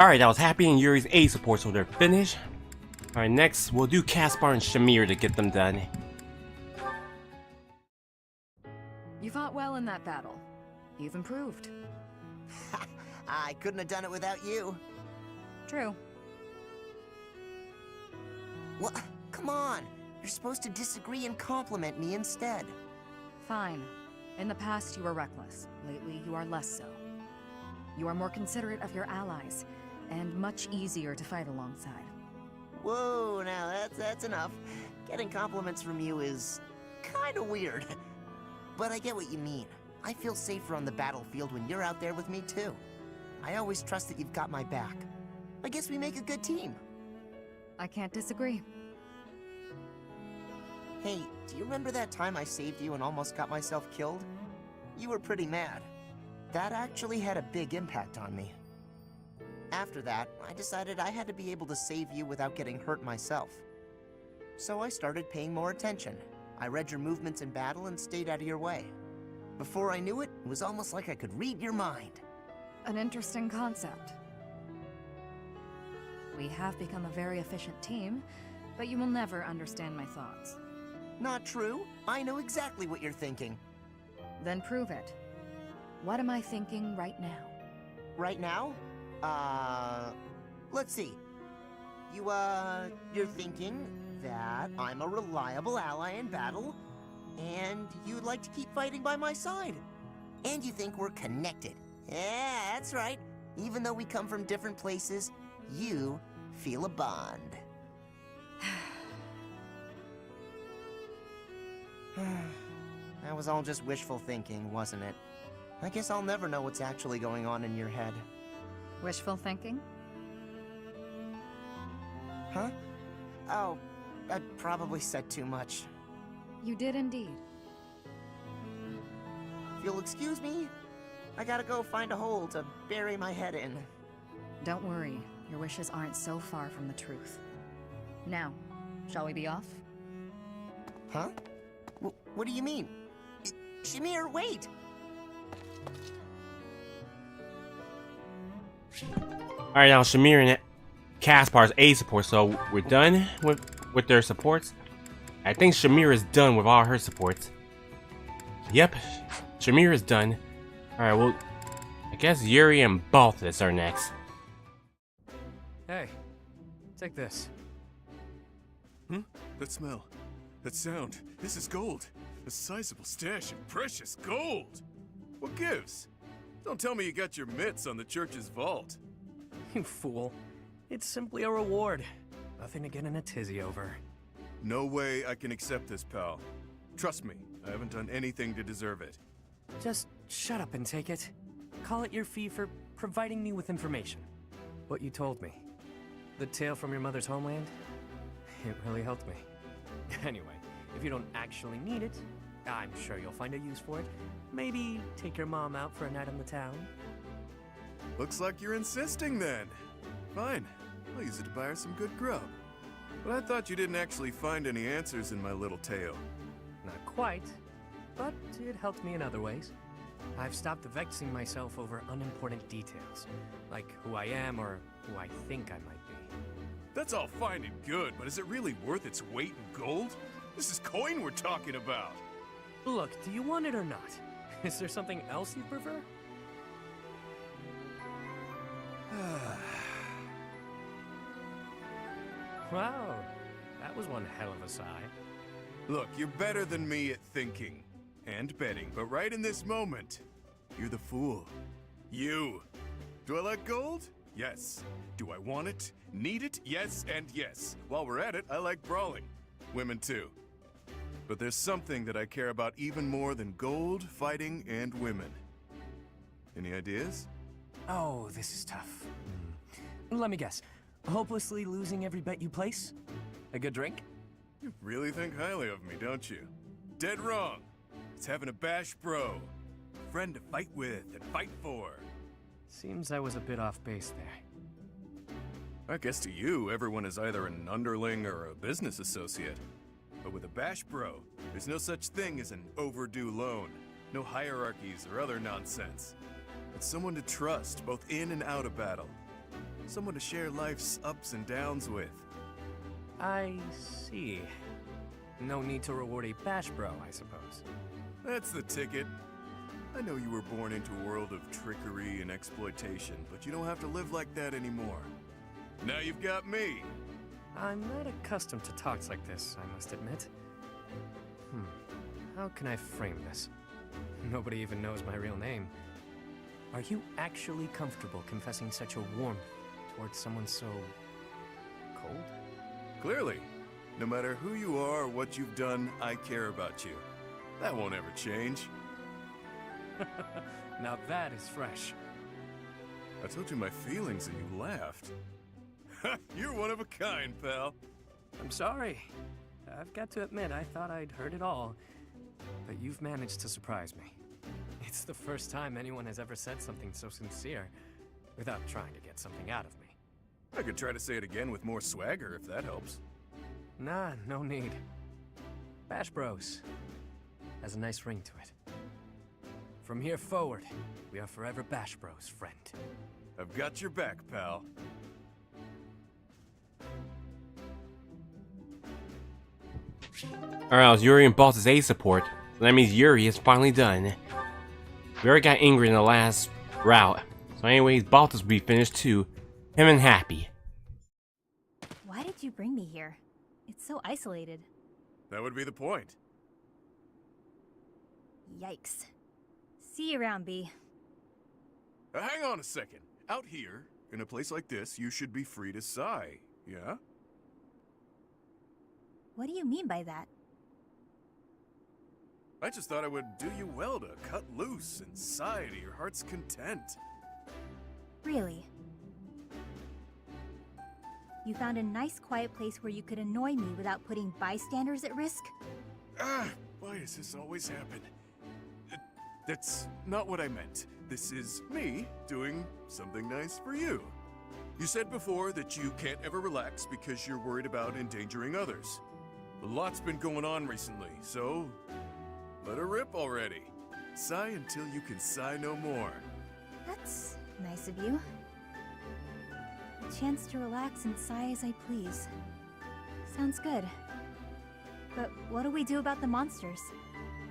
Alright, I was happy and Yuri's A support, so they're finished. Alright, next we'll do Caspar and Shamir to get them done. You fought well in that battle. You've improved. I couldn't have done it without you. True. What? Come on! You're supposed to disagree and compliment me instead. Fine. In the past, you were reckless. Lately, you are less so. You are more considerate of your allies, and much easier to fight alongside. Whoa, now that's enough. Getting compliments from you is kinda weird. But I get what you mean. I feel safer on the battlefield when you're out there with me too. I always trust that you've got my back. I guess we make a good team. I can't disagree. Hey, do you remember that time I saved you and almost got myself killed? You were pretty mad. That actually had a big impact on me. After that, I decided I had to be able to save you without getting hurt myself. So I started paying more attention. I read your movements in battle and stayed out of your way. Before I knew it, it was almost like I could read your mind. An interesting concept. We have become a very efficient team, but you will never understand my thoughts. Not true. I know exactly what you're thinking. Then prove it. What am I thinking right now? Right now? Let's see. You're thinking that I'm a reliable ally in battle, and you'd like to keep fighting by my side. And you think we're connected. Yeah, that's right. Even though we come from different places, you feel a bond. That was all just wishful thinking, wasn't it? I guess I'll never know what's actually going on in your head. Wishful thinking? Huh? Oh, I probably said too much. You did indeed. If you'll excuse me, I gotta go find a hole to bury my head in. Don't worry, your wishes aren't so far from the truth. Now, shall we be off? Huh? What do you mean? Shamir, wait! Alright, now Shamir and Caspar's A support, so we're done with their supports. I think Shamir is done with all her supports. Yep, Shamir is done. Alright, well, I guess Yuri and Balthus are next. Hey, take this. That smell. That sound. This is gold. A sizable stash of precious gold. What gives? Don't tell me you got your mitts on the church's vault. You fool. It's simply a reward. Nothing to get in a tizzy over. No way I can accept this, pal. Trust me, I haven't done anything to deserve it. Just shut up and take it. Call it your fee for providing me with information. what you told me. The tale from your mother's homeland? It really helped me. Anyway, if you don't actually need it, I'm sure you'll find a use for it. Maybe take your mom out for a night on the town? Looks like you're insisting then. Fine, I'll use it to buy her some good grub. But I thought you didn't actually find any answers in my little tale. Not quite, but it helped me in other ways. I've stopped vexing myself over unimportant details, like who I am or who I think I might be. That's all fine and good, but is it really worth its weight in gold? This is coin we're talking about. Look, do you want it or not? Is there something else you prefer? Wow, that was one hell of a sigh. Look, you're better than me at thinking and betting, but right in this moment, you're the fool. You. Do I like gold? Yes. Do I want it? Need it? Yes and yes. While we're at it, I like brawling. Women too. But there's something that I care about even more than gold, fighting, and women. Any ideas? Oh, this is tough. Let me guess. Hopelessly losing every bet you place? A good drink? You really think highly of me, don't you? Dead wrong. It's having a bash bro. A friend to fight with and fight for. Seems I was a bit off base there. I guess to you, everyone is either an underling or a business associate. But with a bash bro, there's no such thing as an overdue loan. No hierarchies or other nonsense. It's someone to trust, both in and out of battle. Someone to share life's ups and downs with. I see. No need to reward a bash bro, I suppose. That's the ticket. I know you were born into a world of trickery and exploitation, but you don't have to live like that anymore. Now you've got me. I'm not accustomed to talks like this, I must admit. How can I frame this? Nobody even knows my real name. Are you actually comfortable confessing such a warmth towards someone so cold? Clearly. No matter who you are or what you've done, I care about you. That won't ever change. Now that is fresh. I told you my feelings and you laughed. You're one of a kind, pal. I'm sorry. I've got to admit, I thought I'd heard it all. But you've managed to surprise me. It's the first time anyone has ever said something so sincere without trying to get something out of me. I could try to say it again with more swagger if that helps. Nah, no need. Bash Bros has a nice ring to it. From here forward, we are forever Bash Bros, friend. I've got your back, pal. Alright, I was Yuri and Baltus A support. So that means Yuri is finally done. We already got angry in the last route. So anyways, Baltus will be finished too. Him and happy. Why did you bring me here? It's so isolated. That would be the point. Yikes. See you around, B. Hang on a second. Out here, in a place like this, you should be free to sigh, yeah? What do you mean by that? I just thought it would do you well to cut loose and sigh to your heart's content. Really? You found a nice quiet place where you could annoy me without putting bystanders at risk? Why does this always happen? That's not what I meant. This is me doing something nice for you. You said before that you can't ever relax because you're worried about endangering others. A lot's been going on recently, so let her rip already. Sigh until you can sigh no more. That's nice of you. A chance to relax and sigh as I please. Sounds good. But what do we do about the monsters?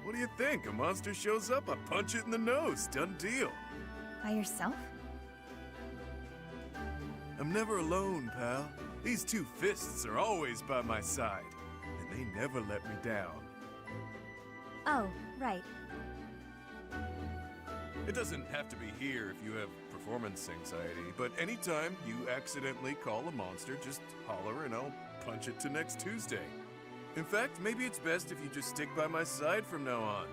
What do you think? A monster shows up, I punch it in the nose. Done deal. By yourself? I'm never alone, pal. These two fists are always by my side, and they never let me down. Oh, right. It doesn't have to be here if you have performance anxiety, but anytime you accidentally call a monster, just holler and I'll punch it to next Tuesday. In fact, maybe it's best if you just stick by my side from now on.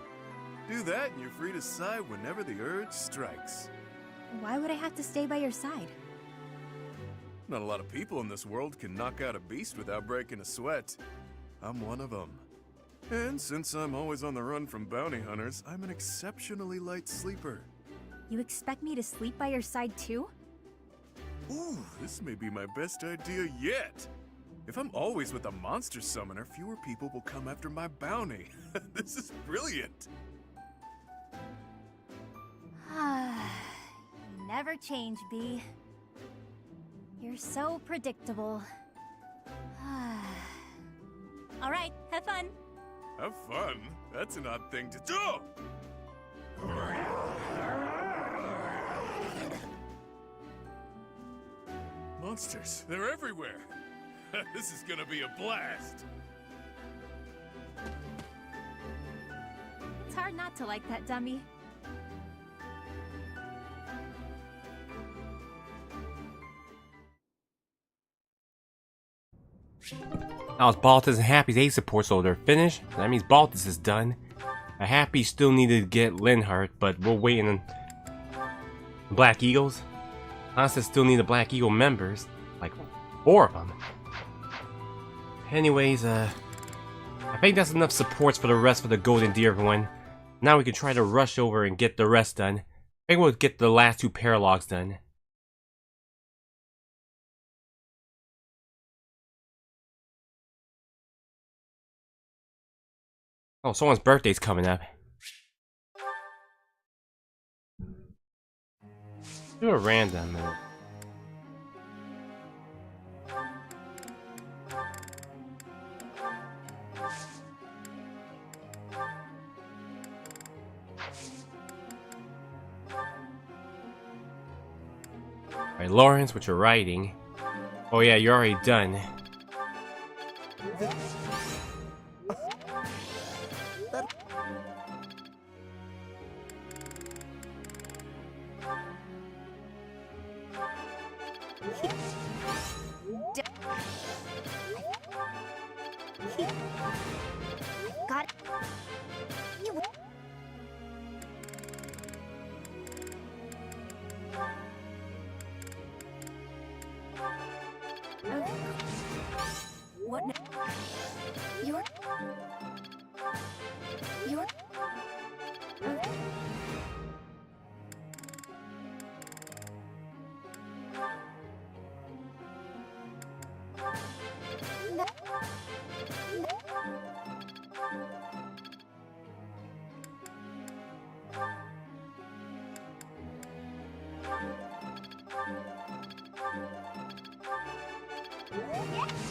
Do that and you're free to sigh whenever the urge strikes. Why would I have to stay by your side? Not a lot of people in this world can knock out a beast without breaking a sweat. I'm one of them. And since I'm always on the run from bounty hunters, I'm an exceptionally light sleeper. You expect me to sleep by your side too? Ooh, this may be my best idea yet. If I'm always with a monster summoner, fewer people will come after my bounty. This is brilliant. You never change, B. You're so predictable. All right, have fun. Have fun? That's an odd thing to do. Monsters, they're everywhere. This is gonna be a blast. It's hard not to like that dummy. Now it's Baltus and Happy's A support, so they're finished. That means Baltus is done. Happy still needed to get Linhart, but we're waiting on Black Eagles. Honestly, still need the Black Eagle members, like 4 of them. Anyways, I think that's enough supports for the rest of the Golden Deer one. Now we can try to rush over and get the rest done. I think we'll get the last 2 paralogs done. Oh, someone's birthday's coming up. Do a random. Alright, Lawrence, what you're writing. Oh yeah, you're already done. Got you. What now? You're...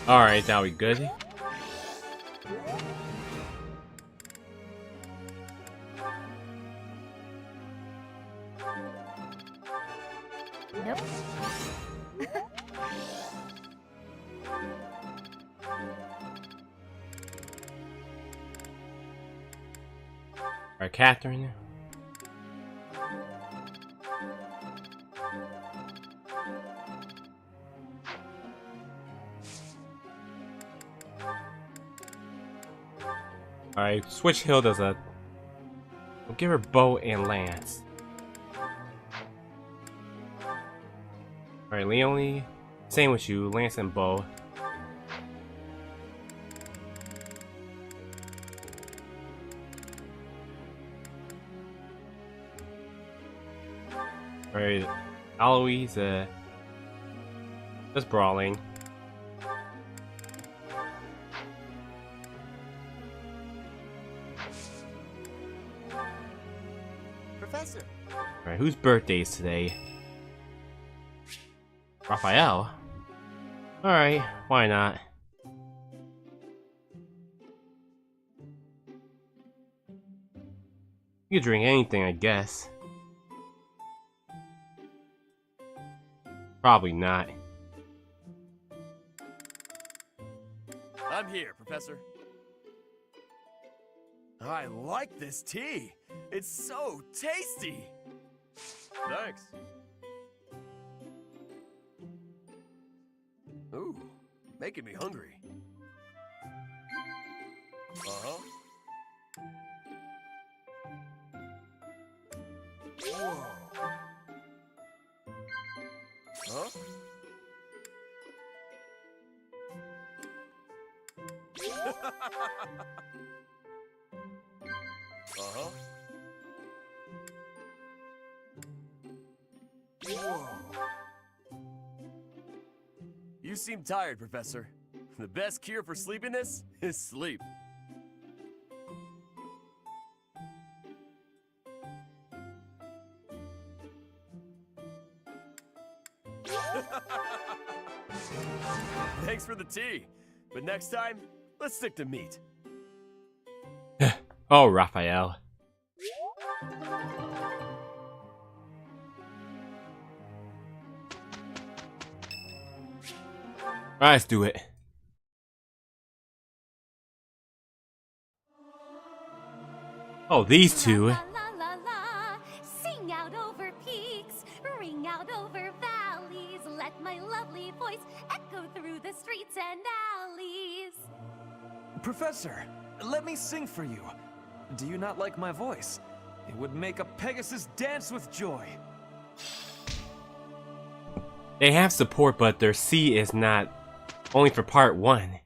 Alright, now we good. Nope. Alright, Catherine. Alright, switch Hilda's a... We'll give her bow and lance. Alright, Leonie. Same with you, lance and bow. Alright, Aloise, just brawling. Professor. Alright, whose birthday is today? Raphael? Alright, why not? You could drink anything, I guess. Probably not. I'm here, Professor. I like this tea. It's so tasty. Thanks. Ooh, making me hungry. Uh-huh. Whoa. Huh? Uh-huh. Whoa. You seem tired, Professor. The best cure for sleepiness is sleep. Thanks for the tea. But next time, let's stick to meat. Oh, Raphael. Alright, let's do it. Oh, these two. La la la, sing out over peaks, ring out over valleys, let my lovely voice echo through the streets and alleys. Professor, let me sing for you. Do you not like my voice? It would make a Pegasus dance with joy. They have support, but their C is not only for part 1.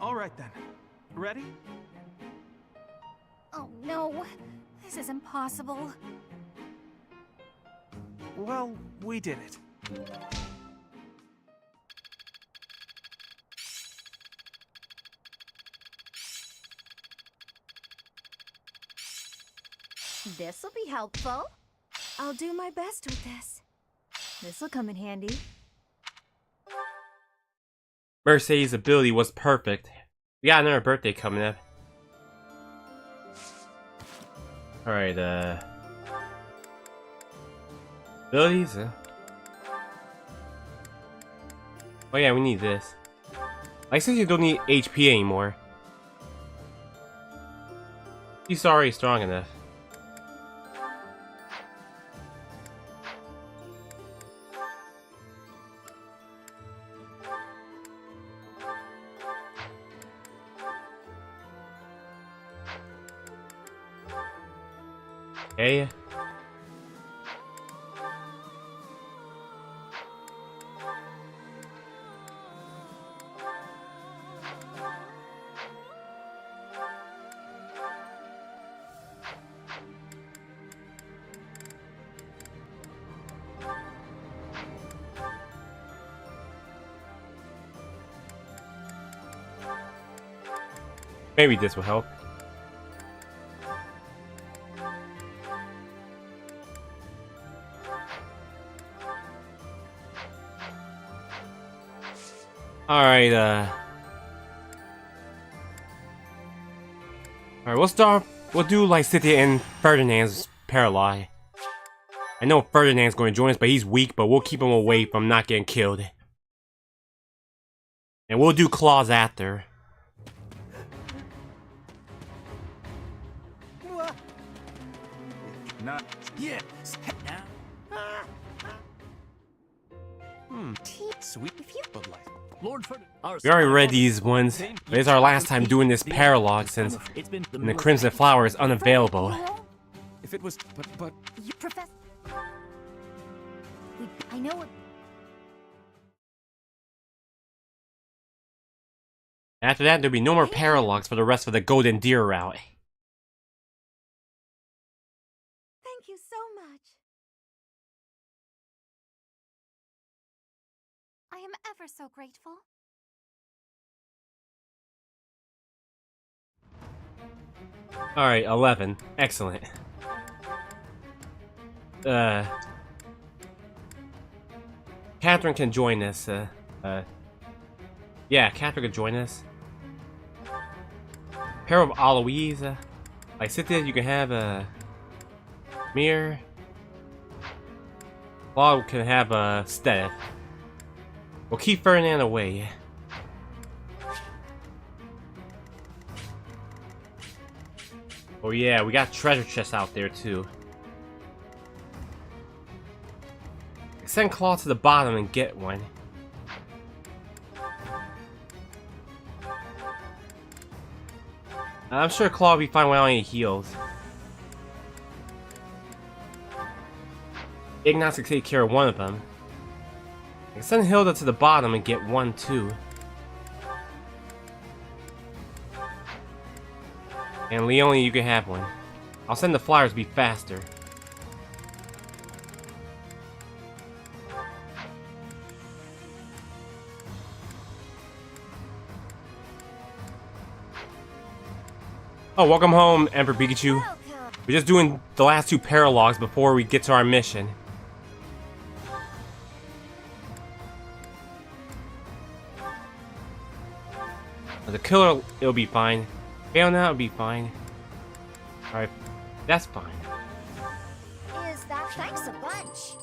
Alright then. Ready? Oh no, this is impossible. Well, we did it. This'll be helpful. I'll do my best with this. This'll come in handy. Mercedes' ability was perfect. We got another birthday coming up. Alright, abilities? Oh yeah, we need this. Like, since you don't need HP anymore. He's already strong enough. Okay. Maybe this will help. Alright, we'll do like Cynthia and Ferdinand's Paralyze. I know Ferdinand's going to join us, but he's weak, but we'll keep him away from not getting killed. And we'll do Claws after. Not yet. Sweet if you would like. Lord We already read these ones, but it's our last time doing this Paralog since the Crimson Flower is unavailable. If it was, but You Professor. I know it. After that, there'll be no more Paralogs for the rest of the Golden Deer route. Thank you so much. I am ever so grateful. Alright, 11. Excellent. Catherine can join us. Yeah, Catherine can join us. Pair of Aloise. Like Cynthia, you can have Mir. Claude can have Steph. We'll keep Ferdinand away. Oh yeah, we got treasure chests out there too. Send Claw to the bottom and get one. I'm sure Claw will be fine without any heals. Ignatz can take care of one of them. Send Hilda to the bottom and get one too. And Leone, you can have one. I'll send the flyers to be faster. Oh, welcome home, Emperor Pikachu. We're just doing the last 2 paralogs before we get to our mission. The killer, it'll be fine. Fail now, it'll be fine. Alright, that's fine. Is that thanks a bunch?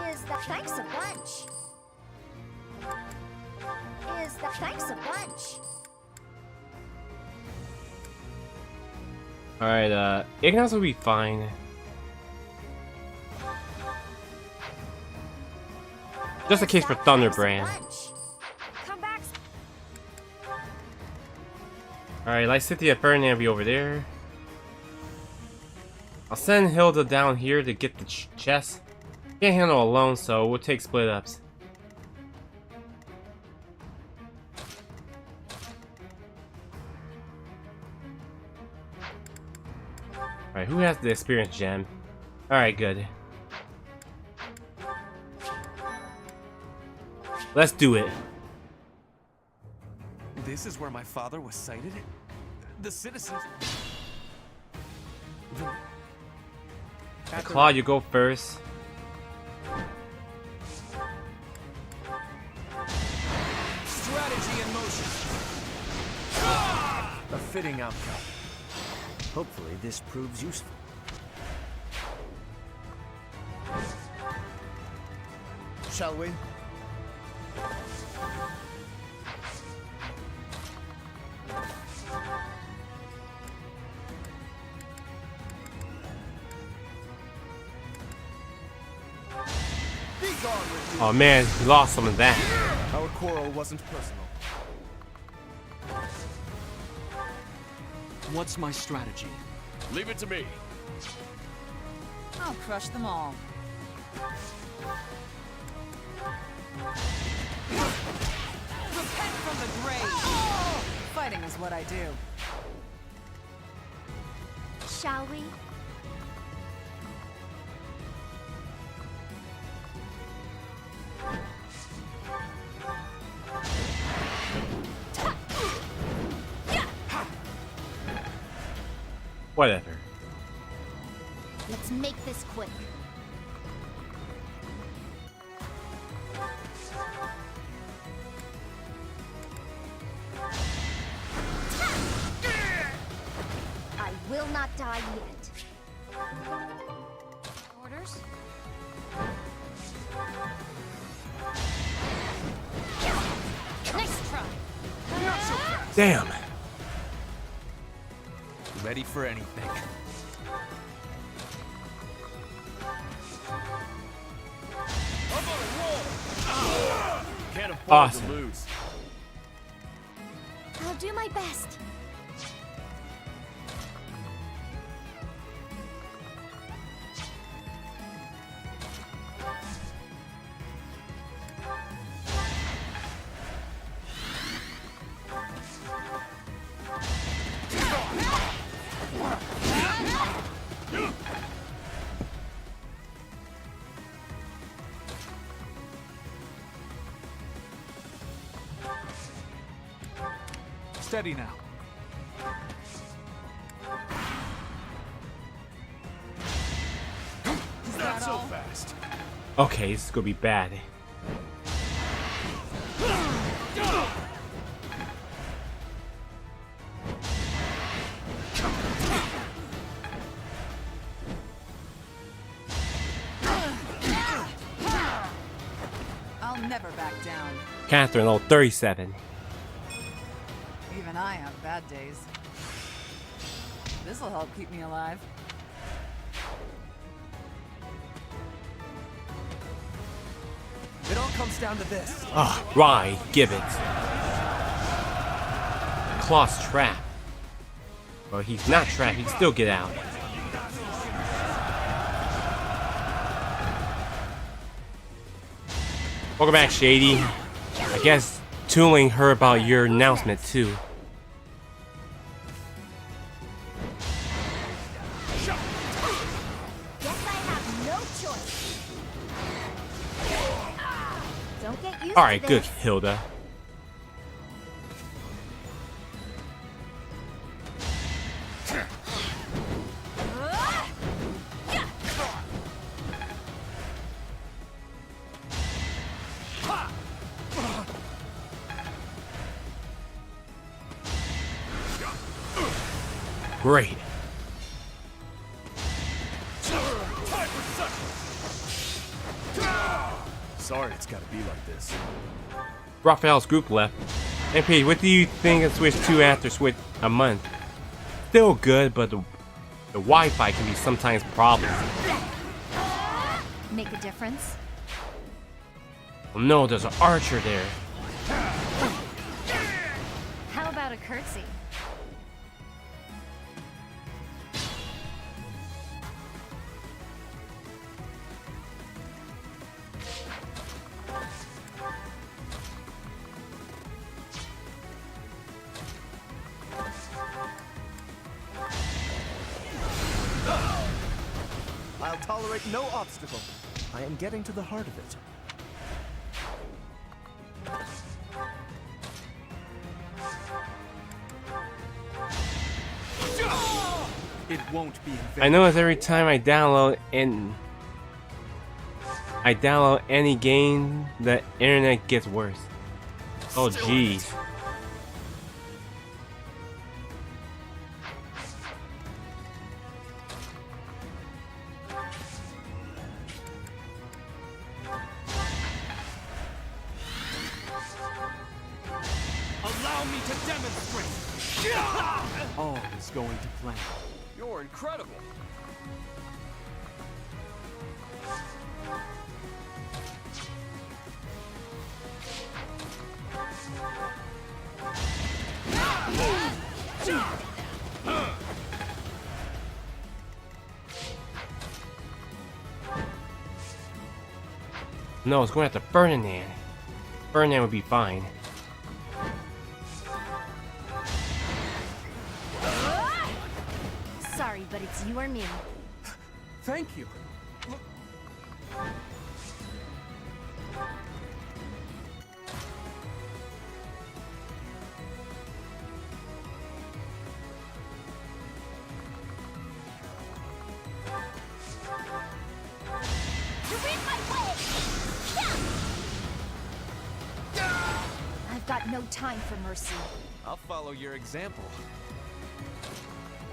Is that thanks a bunch? Is that thanks a bunch? Alright, Ignace will be fine. Just a case for Thunderbrand. Alright, Lysithea Ferdinand will be over there. I'll send Hilda down here to get the chest. Can't handle alone, so we'll take split ups. Alright, who has the experience gem? Alright, good. Let's do it. This is where my father was sighted? The citizens... Claude, you go first. Strategy in motion. A fitting outcome. Hopefully this proves useful. Shall we? Oh man, we lost some of that. Our quarrel wasn't personal. What's my strategy? Leave it to me. I'll crush them all. Repent from the grave! Fighting is what I do. Shall we? Whatever. Let's make this quick. I will not die yet. Orders? Nice try. Not so fast. Damn. Ready for anything. Can't afford Awesome. to lose. I'll do my best. Steady now. Not so fast. Okay, this is gonna be bad. I'll never back down. Catherine, level 37. Even I have bad days. This'll help keep me alive. It all comes down to this. Ah, Rye, Gibbet. Claw's trapped. Well, he's not trapped, he can still get out. Welcome back, Shady. I guess telling her about your announcement too. Don't get used Alright, to good, this. Hilda. Great. Sorry it's gotta be like this. Raphael's group left. MP, what do you think of Switch 2 after Switch a month? Still good, but the Wi-Fi can be sometimes problems. Make a difference? Oh no, there's an archer there. How about a curtsy? I'll tolerate no obstacle. I am getting to the heart of it. It won't be in vain. I notice every time I download any game, the internet gets worse. Oh jeez. Allow me to demonstrate. All is going to plan. You're incredible. No, it's going after Ferdinand. Ferdinand would be fine. Sorry, but it's you or me. Thank you. I've got no time for mercy. I'll follow your example.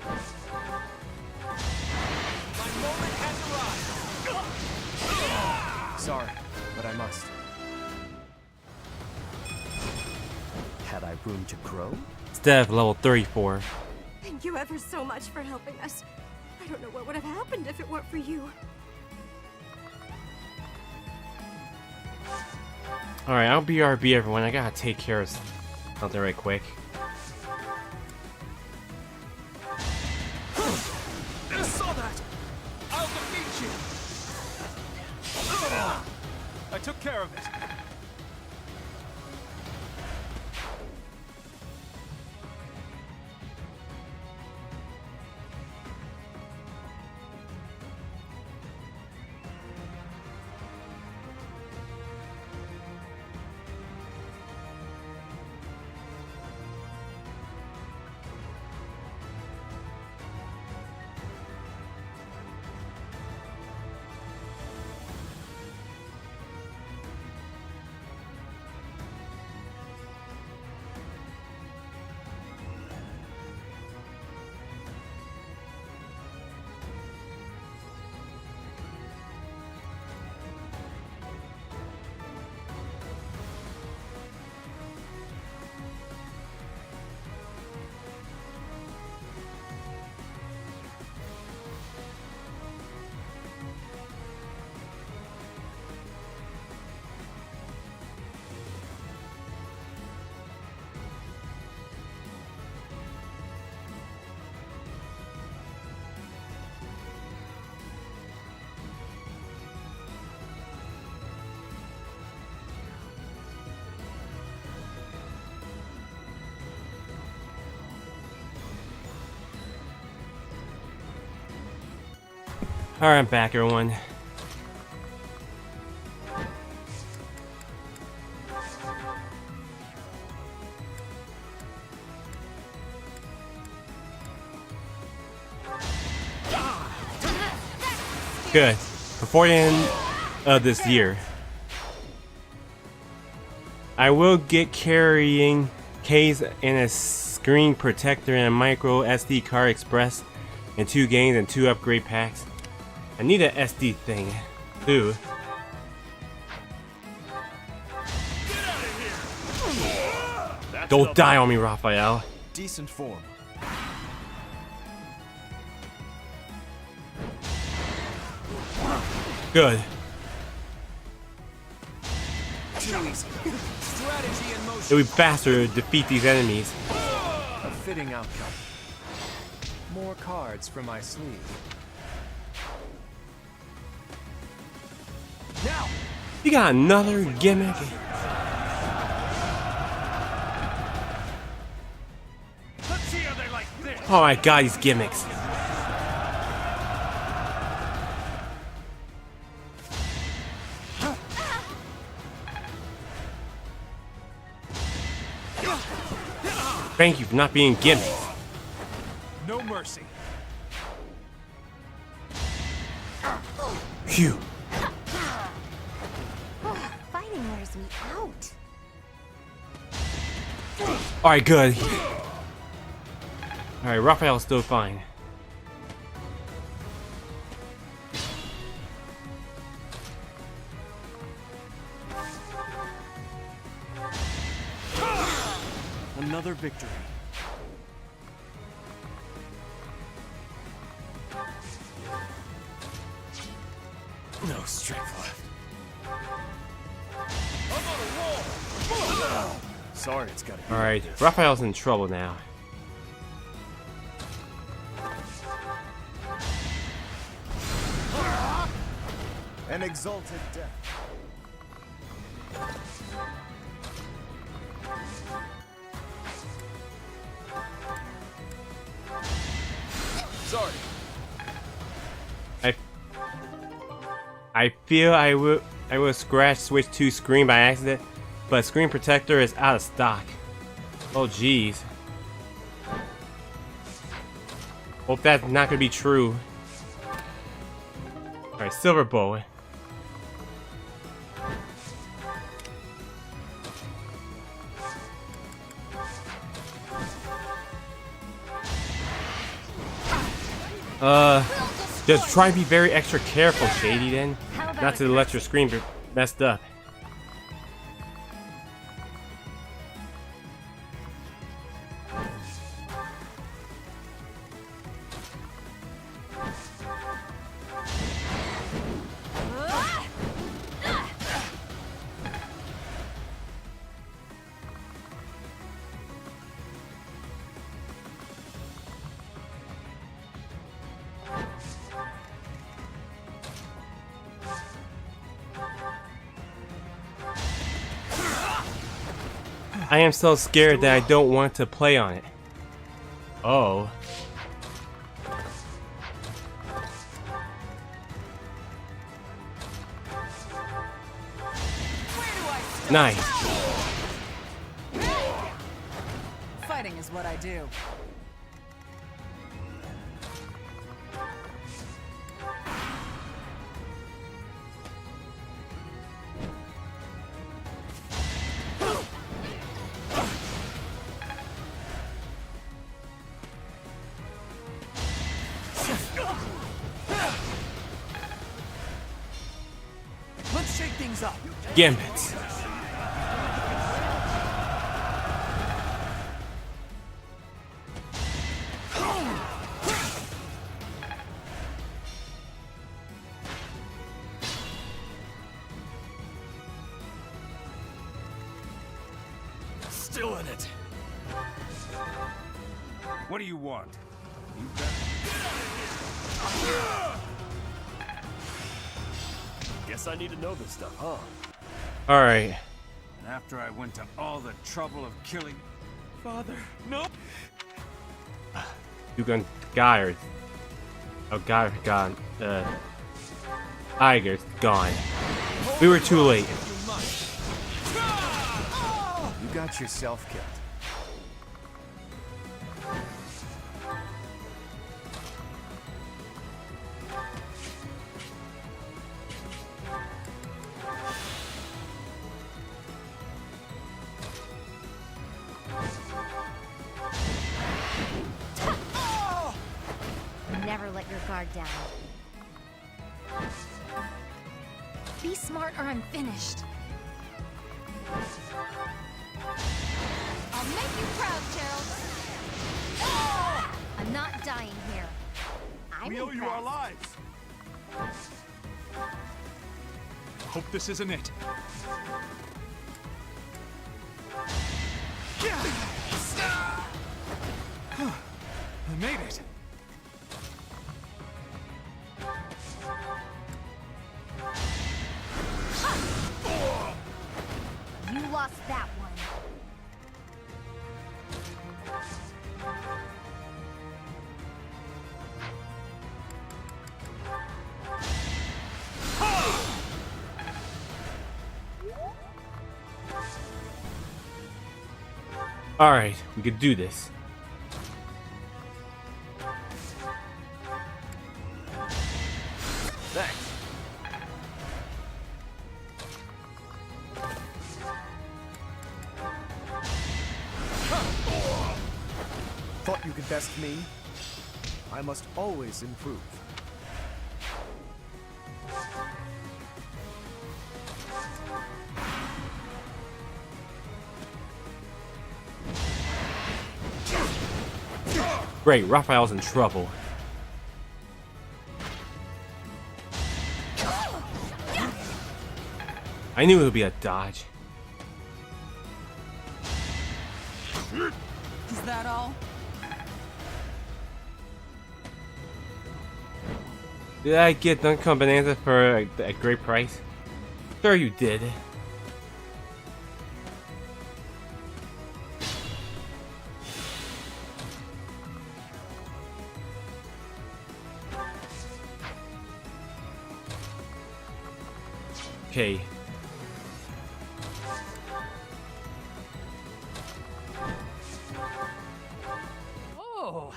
My moment has arrived. Sorry, but I must. Had I room to grow? Steph, level 34. Thank you ever so much for helping us. I don't know what would have happened if it weren't for you. Alright, I'll BRB everyone. I gotta take care of something right quick. I saw that! I'll defeat you! I took care of it. Alright, I'm back, everyone. Good. Before the end of this year, I will get carrying case and a screen protector and a micro SD card express and 2 games and 2 upgrade packs. I need an SD thing too. Don't die on me, Raphael. Decent form. Good. Strategy in motion. It'll be faster to defeat these enemies. A fitting outcome. More cards from my sleeve. Now. You got another gimmick? Let's see how they like this. Oh my god, these gimmicks. Thank you for not being gimmicks. No mercy. Phew. Fighting wears me out. Alright, good. Alright, Raphael's still fine. Another victory. No strength left. Sorry, it's gotta be. Alright, Raphael's in trouble now. An exalted death. Sorry. I feel I will scratch switch to screen by accident, but screen protector is out of stock. Oh jeez. Hope that's not gonna be true. Alright, silver bow. Just try to be very extra careful, Shady, then. Not to let your screen be messed up. I am so scared that I don't want to play on it. Oh. Nice. Fighting is what I do. Let's shake things up. Gambits. Still in it. What do you want? Guess I need to know this stuff, huh? Alright. And after I went to all the trouble of killing... Father, no! Edelgard. Oh, God, gone. Iger's gone. We were too late. You got yourself killed. guard down. Be smart or I'm finished. I'll make you proud, Gerald. Ah! I'm not dying here. We owe you our lives. Hope this isn't it. I made it. You lost that one. Alright, we could do this. Thanks. Thought you could best me? I must always improve. Great, Raphael's in trouble. I knew it would be a dodge. Is that all? Did I get Duncan Bonanza for a great price? Sure you did. Okay. Oh,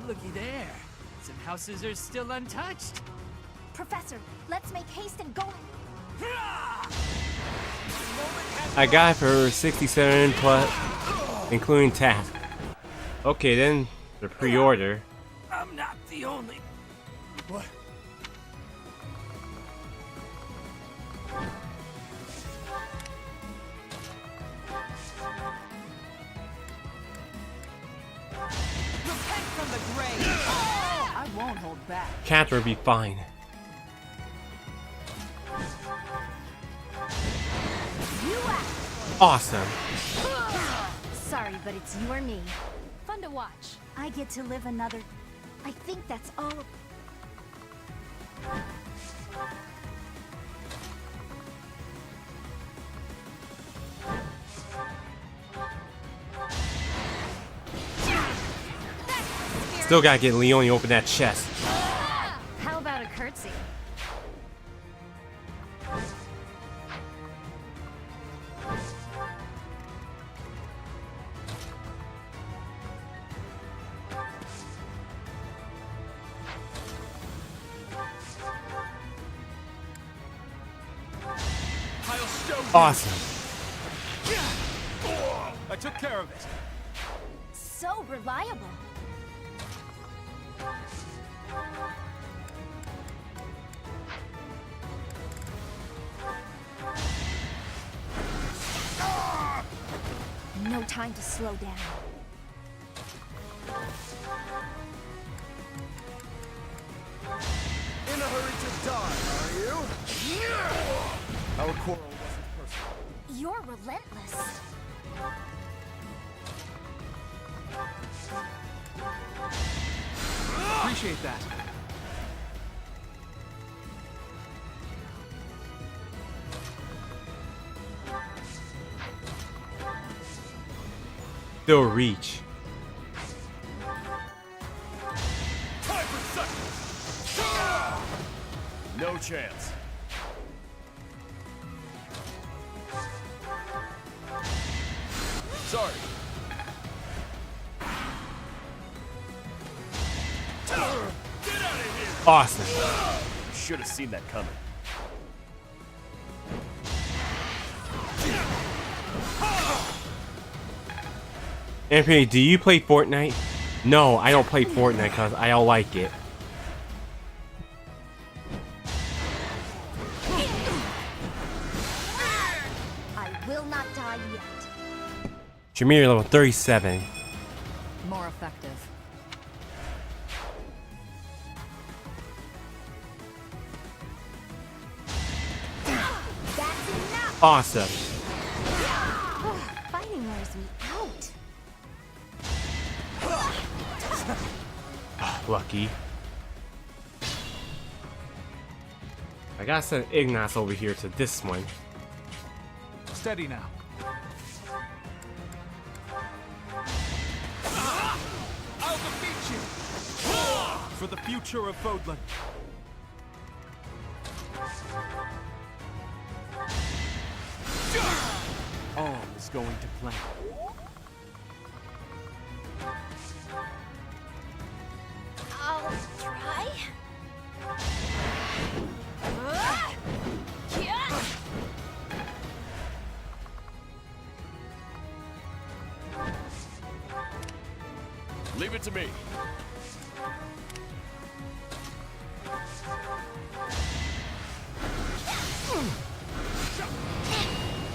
looky there. Some houses are still untouched. Professor, let's make haste and go. I got it for 67 plus, including task. Okay, then the pre-order. I'm not the only. What? Repent from the grave. I won't hold back. Catherine will be fine. Awesome. Sorry, but it's you or me. Fun to watch. I get to live another. I think that's all. Still gotta get Leone open that chest. How about a curtsy? Awesome. I took care of it. So reliable. No time to slow down. In a hurry to die, are you? Our quarrel wasn't personal. You're relentless. Appreciate that. Still reach. Time for seconds. No chance. Sorry. Get out of here. Awesome. Should have seen that coming. Anthony, do you play Fortnite? No, I don't play Fortnite because I don't like it. will not die yet. Jameer level 37. More effective. That's enough! Awesome. Fighting wears me out. Lucky. I gotta send Ignace over here to this one. Steady now. I'll defeat you! For the future of Fodlan. All is going to plan. I'll try. Leave it to me.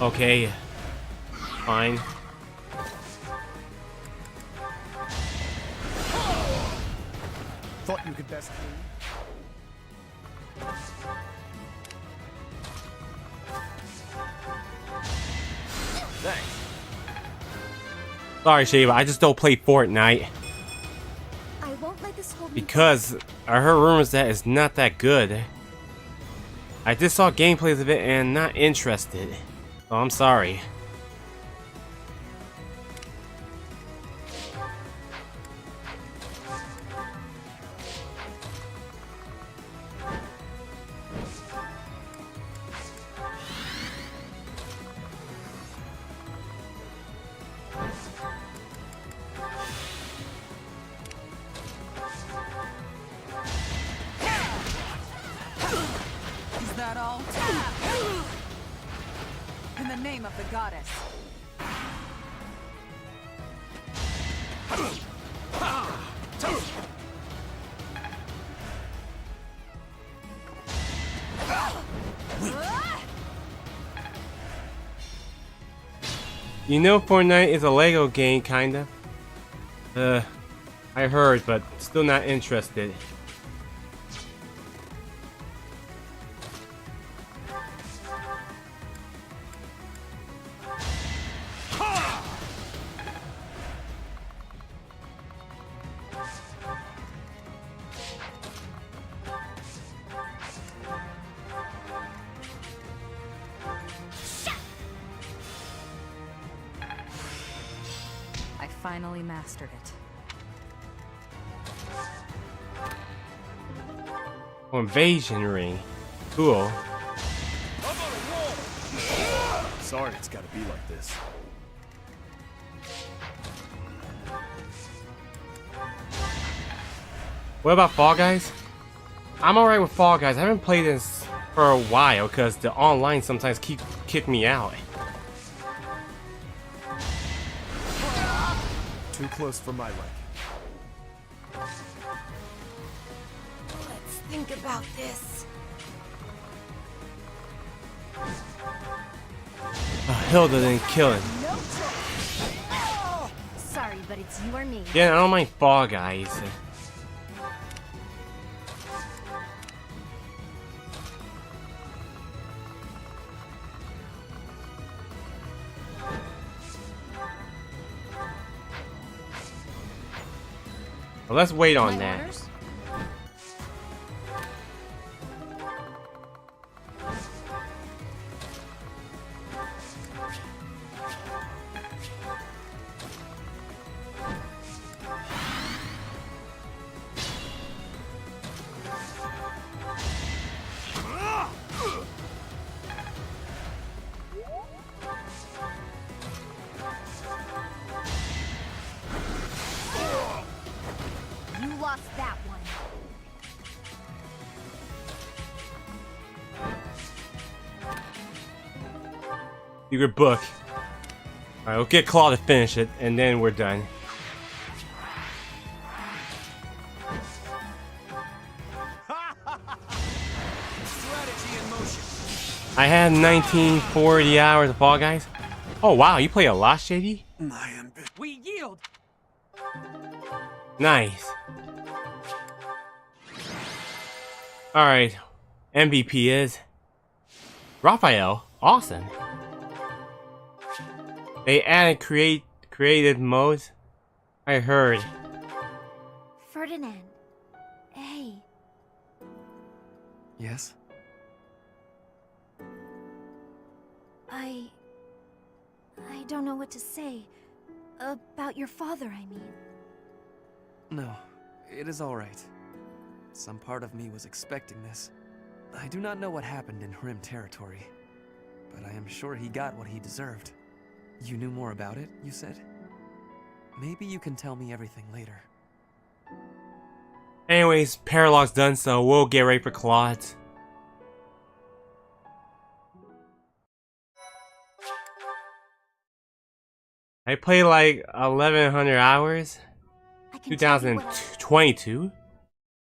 Okay. Fine. Thought you could best Thanks. Sorry, Shava, I just don't play Fortnite. I won't let this hold me Because I heard rumors that it's not that good. I just saw gameplays of it and not interested. So I'm sorry. Is that all? In the name of the goddess. You know Fortnite is a Lego game, kinda. I heard, but still not interested. I finally mastered it. Oh, invasion ring. Cool. Sorry it's gotta be like this. What about Fall Guys? I'm alright with Fall Guys. I haven't played this for a while because the online sometimes kick me out. Too close for my liking. Let's think about this. Hilda didn't kill him. No choice. Oh, sorry, but it's you or me. Yeah, I don't mind Fall Guys. Well, let's wait on that. Orders? You lost that one. Secret book. Alright, we'll get Claw to finish it, and then we're done. Strategy in motion. I had 1940 hours of Fall Guys. Oh wow, you play a lot, Shady? We yield! Nice. Alright. MVP is Raphael. Awesome. They added creative modes. I heard. Ferdinand. Hey. Yes? I don't know what to say. About your father, I mean. No, it is all right. Some part of me was expecting this. I do not know what happened in Rim territory, but I am sure he got what he deserved. You knew more about it, you said? Maybe you can tell me everything later. Anyways, Paralog's done, so we'll get ready for Claude. I played like 1100 hours. 2022.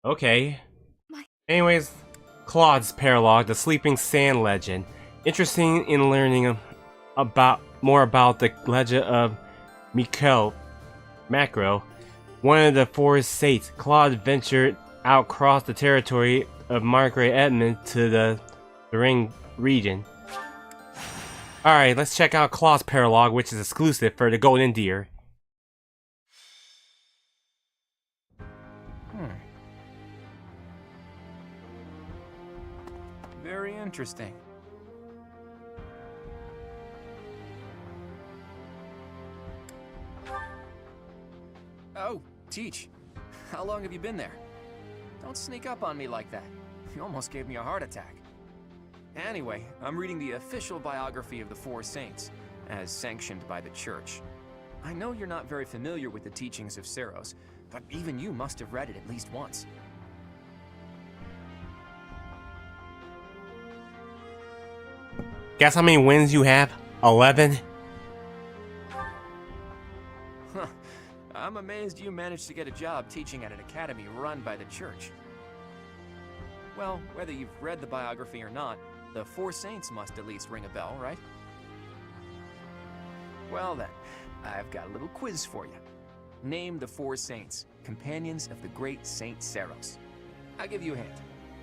Okay. Anyways, Claude's Paralog, the Sleeping Sand Legend. Interesting in learning more about the legend of Mikhail Macro, one of the four saints. Claude ventured out across the territory of Margaret Edmund to the Ring region. Alright, let's check out Claude's Paralog, which is exclusive for the Golden Deer. Very interesting. Oh, Teach. How long have you been there? Don't sneak up on me like that. You almost gave me a heart attack. Anyway, I'm reading the official biography of the Four Saints, as sanctioned by the Church. I know you're not very familiar with the teachings of Seros, but even you must have read it at least once. Guess how many wins you have? 11? Huh. I'm amazed you managed to get a job teaching at an academy run by the Church. Well, whether you've read the biography or not, the Four Saints must at least ring a bell, right? Well then, I've got a little quiz for you. Name the Four Saints, companions of the great Saint Seros. I'll give you a hint.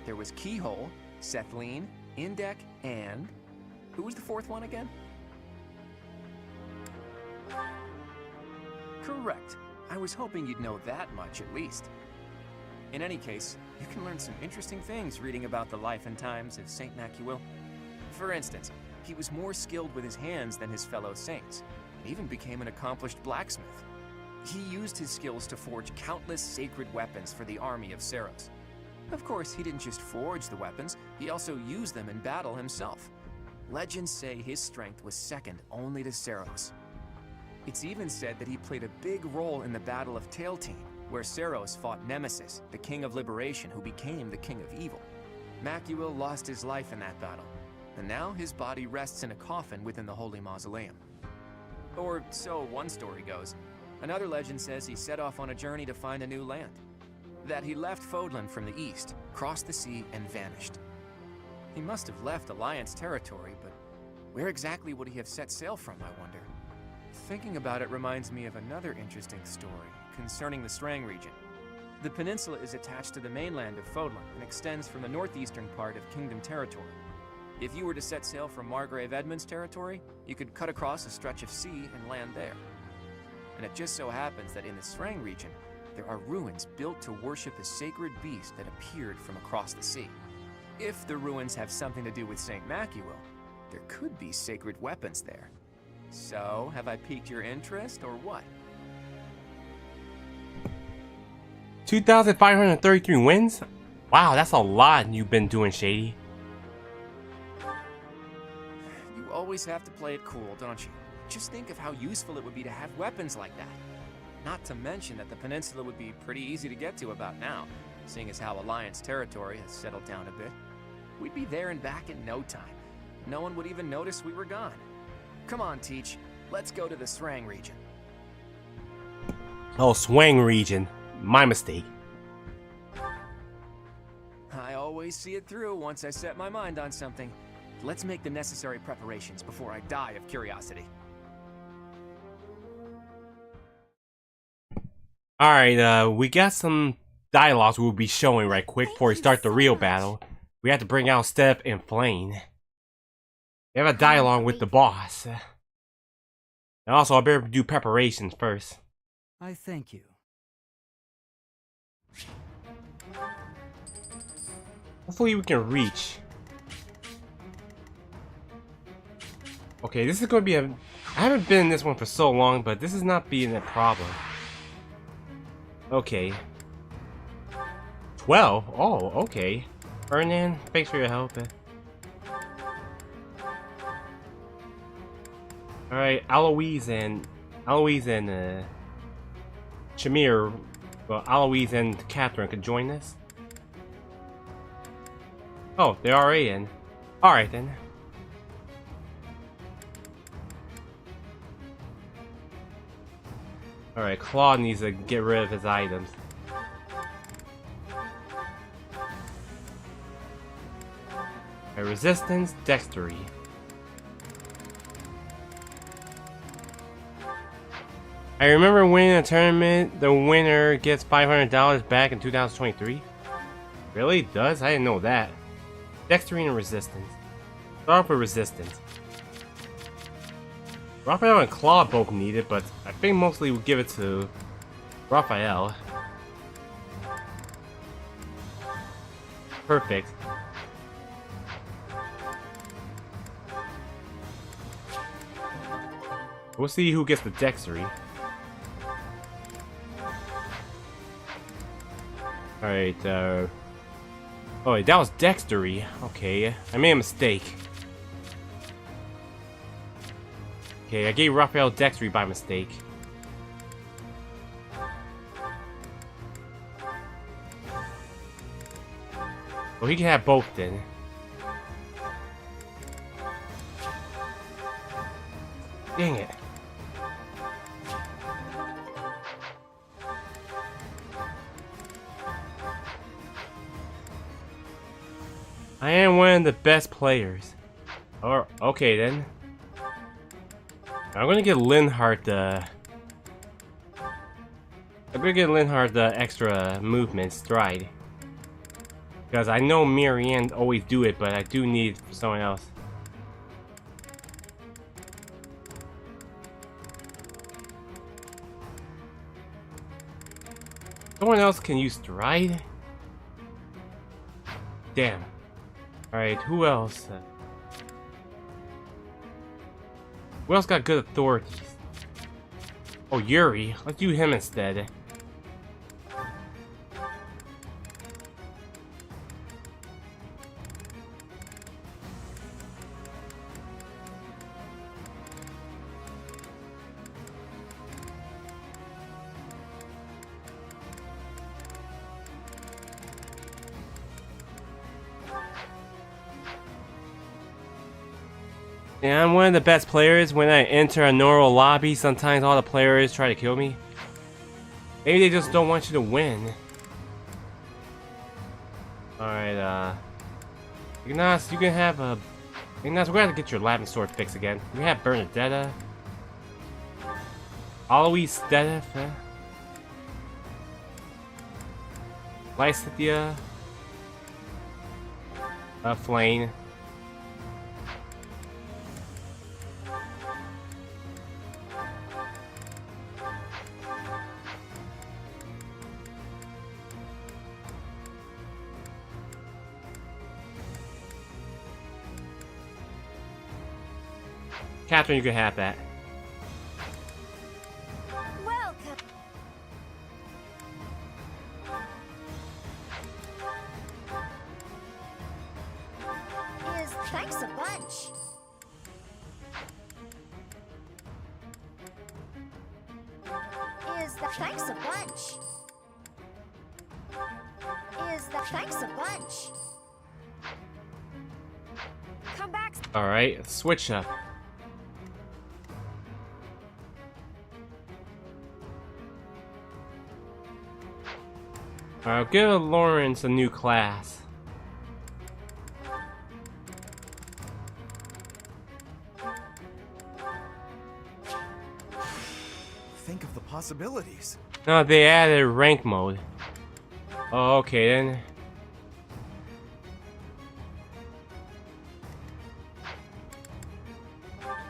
There was Keyhole, Sethleen, Indek, and... who was the fourth one again? Correct. I was hoping you'd know that much at least. In any case, you can learn some interesting things reading about the life and times of Saint Macuil. For instance, he was more skilled with his hands than his fellow saints, and even became an accomplished blacksmith. He used his skills to forge countless sacred weapons for the army of Seros. Of course, he didn't just forge the weapons, he also used them in battle himself. Legends say his strength was second only to Seros. It's even said that he played a big role in the Battle of Tailtean, where Seros fought Nemesis, the King of Liberation who became the King of Evil. Macuil lost his life in that battle, and now his body rests in a coffin within the Holy Mausoleum. Or so one story goes. Another legend says he set off on a journey to find a new land. That he left Fodlan from the east, crossed the sea, and vanished. He must have left Alliance territory, but where exactly would he have set sail from, I wonder? Thinking about it reminds me of another interesting story concerning the Strang region. The peninsula is attached to the mainland of Fodlan and extends from the northeastern part of Kingdom territory. If you were to set sail from Margrave Edmund's territory, you could cut across a stretch of sea and land there. And it just so happens that in the Strang region, there are ruins built to worship a sacred beast that appeared from across the sea. If the ruins have something to do with Saint Macuil, there could be sacred weapons there. So, have I piqued your interest, or what? 2,533 wins? Wow, that's a lot you've been doing, Shady. You always have to play it cool, don't you? Just think of how useful it would be to have weapons like that. Not to mention that the peninsula would be pretty easy to get to about now, seeing as how Alliance territory has settled down a bit. We'd be there and back in no time. No one would even notice we were gone. Come on, Teach. Let's go to the Strang region. Oh, Swang region. My mistake. I always see it through once I set my mind on something. Let's make the necessary preparations before I die of curiosity. Alright, we got some dialogues we'll be showing right quick before we start the real battle. We have to bring out Step and Flame. We have a dialogue with the boss. And also, I better do preparations first. I thank you. Hopefully we can reach. Okay, this is going to be a... I haven't been in this one for so long, but this is not being a problem. Okay. 12? Oh, okay. Ferdinand, thanks for your help. Alright, Eloise and Shamir, well, Eloise and Catherine could join us. Oh, they're already in. Alright then. Alright, Claude needs to get rid of his items. Resistance, Dexterity. I remember winning a tournament, the winner gets $500 back in 2023. Really? It does? I didn't know that. Dexterity and Resistance. Start off with Resistance. Raphael and Claude both need it, but I think mostly we'll give it to Raphael. Perfect. We'll see who gets the Dexterity. Alright, oh, wait, that was Dexterity. Okay, I made a mistake. Okay, I gave Raphael Dexterity by mistake. Well, he can have both then. Dang it. I am one of the best players. Or okay then. I'm gonna get Linhardt the extra movement stride. Because I know Marianne always do it, but I do need someone else. Someone else can use stride? Damn. Alright, who else? Who else got good authorities? Oh, Yuri. Let's do him instead. Yeah, I'm one of the best players. When I enter a normal lobby, sometimes all the players try to kill me. Maybe they just don't want you to win. Alright, Ignace, you can have a... Ignace, we're gonna have to get your Latin sword fixed again. We have Bernadetta. Alois Stedef. Lysithia. Flame. Catherine, you can have that. Welcome. Thanks a bunch. Thanks a bunch. Thanks a bunch. Come back. Alright, switch up. I'll give Lawrence a new class. think of the possibilities. No, they added rank mode. Oh, okay then.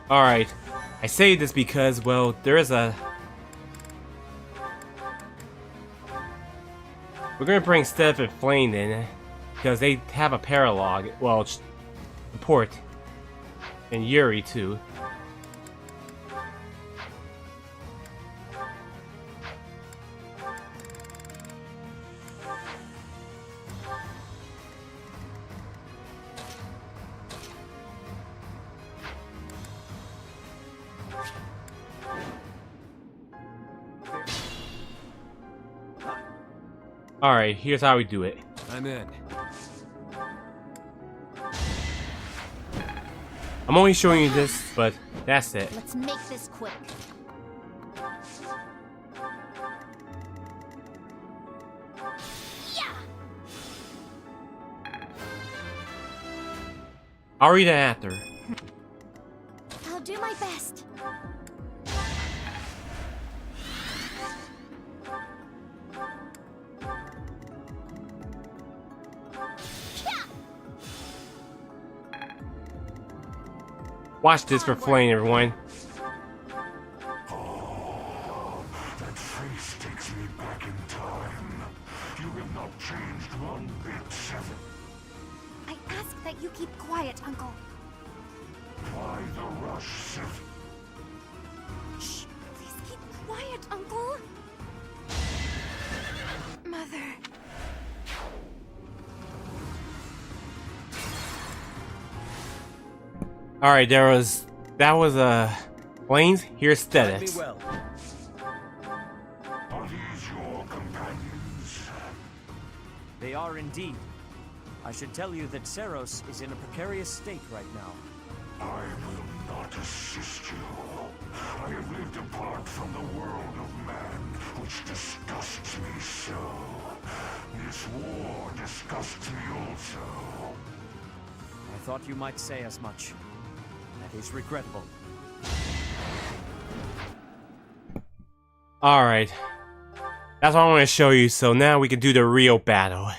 Alright. I say this because, well, there is a... We're gonna bring Steph and Flame in, because they have a paralog, well, support, and Yuri too. Alright, here's how we do it. I'm in. I'm only showing you this, but that's it. Let's make this quick. Yeah. I'll read it after. I'll do my best. Watch this for Flame, everyone. That face takes me back in time. You have not changed one bit, Seven. I ask that you keep quiet, Uncle. Why the rush, Seven? Shh! Please keep quiet, Uncle. Mother. Alright, that was Flames, here's Status. Well. Are these your companions? They are indeed. I should tell you that Seros is in a precarious state right now. I will not assist you. I have lived apart from the world of man, which disgusts me so. This war disgusts me also. I thought you might say as much. That is regrettable. Alright. That's what I want to show you, so now we can do the real battle.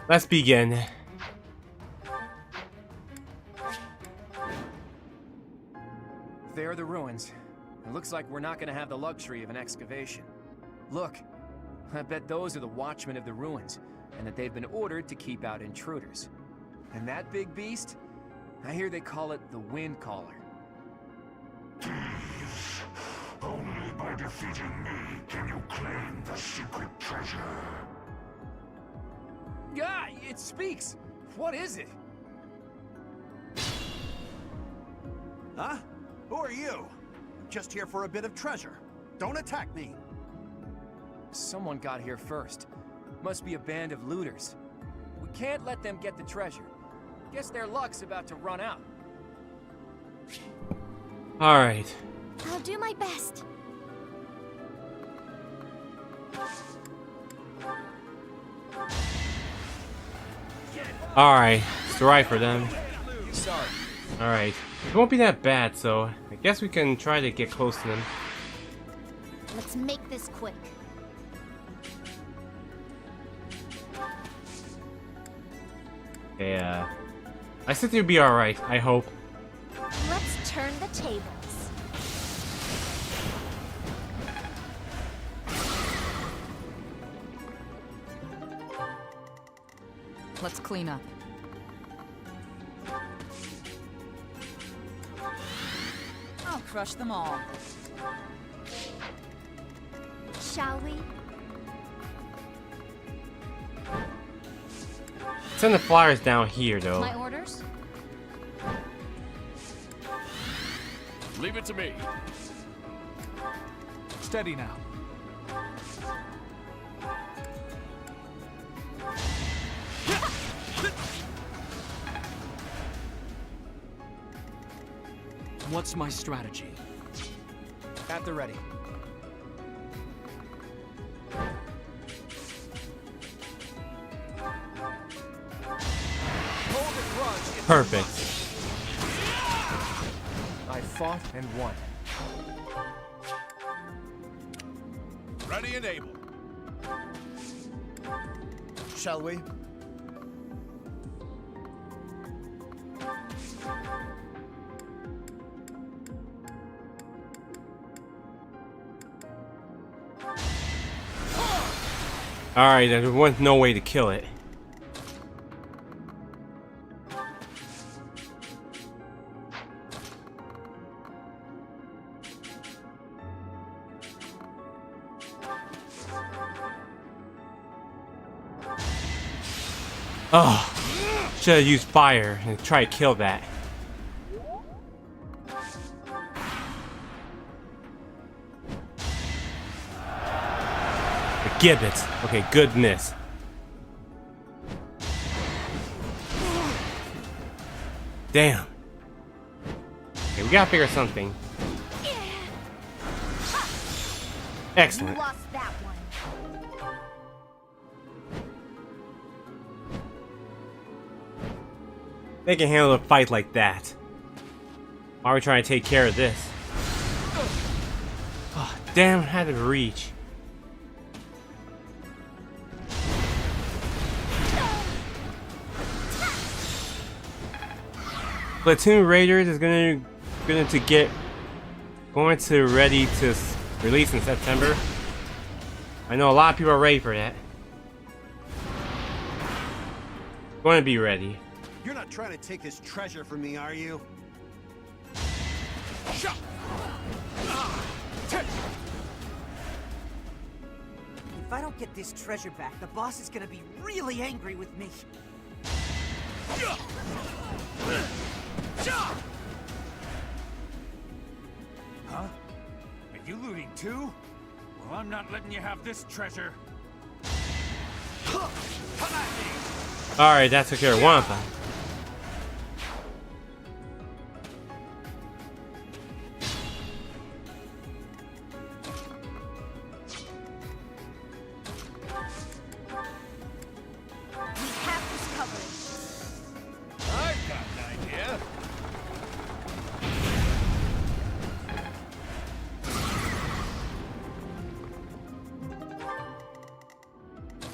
Let's begin. There are the ruins. It looks like we're not gonna have the luxury of an excavation. Look, I bet those are the watchmen of the ruins, and that they've been ordered to keep out intruders. And that big beast? I hear they call it the Wind Caller. Thieves! Only by defeating me can you claim the secret treasure. Yeah, it speaks! What is it? Huh? Who are you? I'm just here for a bit of treasure. Don't attack me! Someone got here first. Must be a band of looters. We can't let them get the treasure. Guess their luck's about to run out. Alright. I'll do my best. Alright. It's right for them. Sorry. Alright. It won't be that bad, so I guess we can try to get close to them. Let's make this quick. Yeah. I think it'll be alright, I hope. Let's turn the tables. Let's clean up. I'll crush them all. Shall we? Send the flyers down here, though. My orders? Leave it to me. Steady now. What's my strategy? At the ready. Hold a grudge if you Perfect. must. I fought and won. Ready and able. Shall we? Alright, there was no way to kill it. Oh, should have used fire and try to kill that. The gibbets. Okay, good miss. Damn. Okay, we gotta figure something. Excellent. You lost that one. They can handle a fight like that. Why are we trying to take care of this? Oh, damn, had to reach. Platoon Raiders is going to ready to release in September. I know a lot of people are ready for that. Going to be ready. You're not trying to take this treasure from me, are you? Shut! If I don't get this treasure back, the boss is gonna be really angry with me. Huh? Are you looting too? Well, I'm not letting you have this treasure. Alright, that took care of one of them.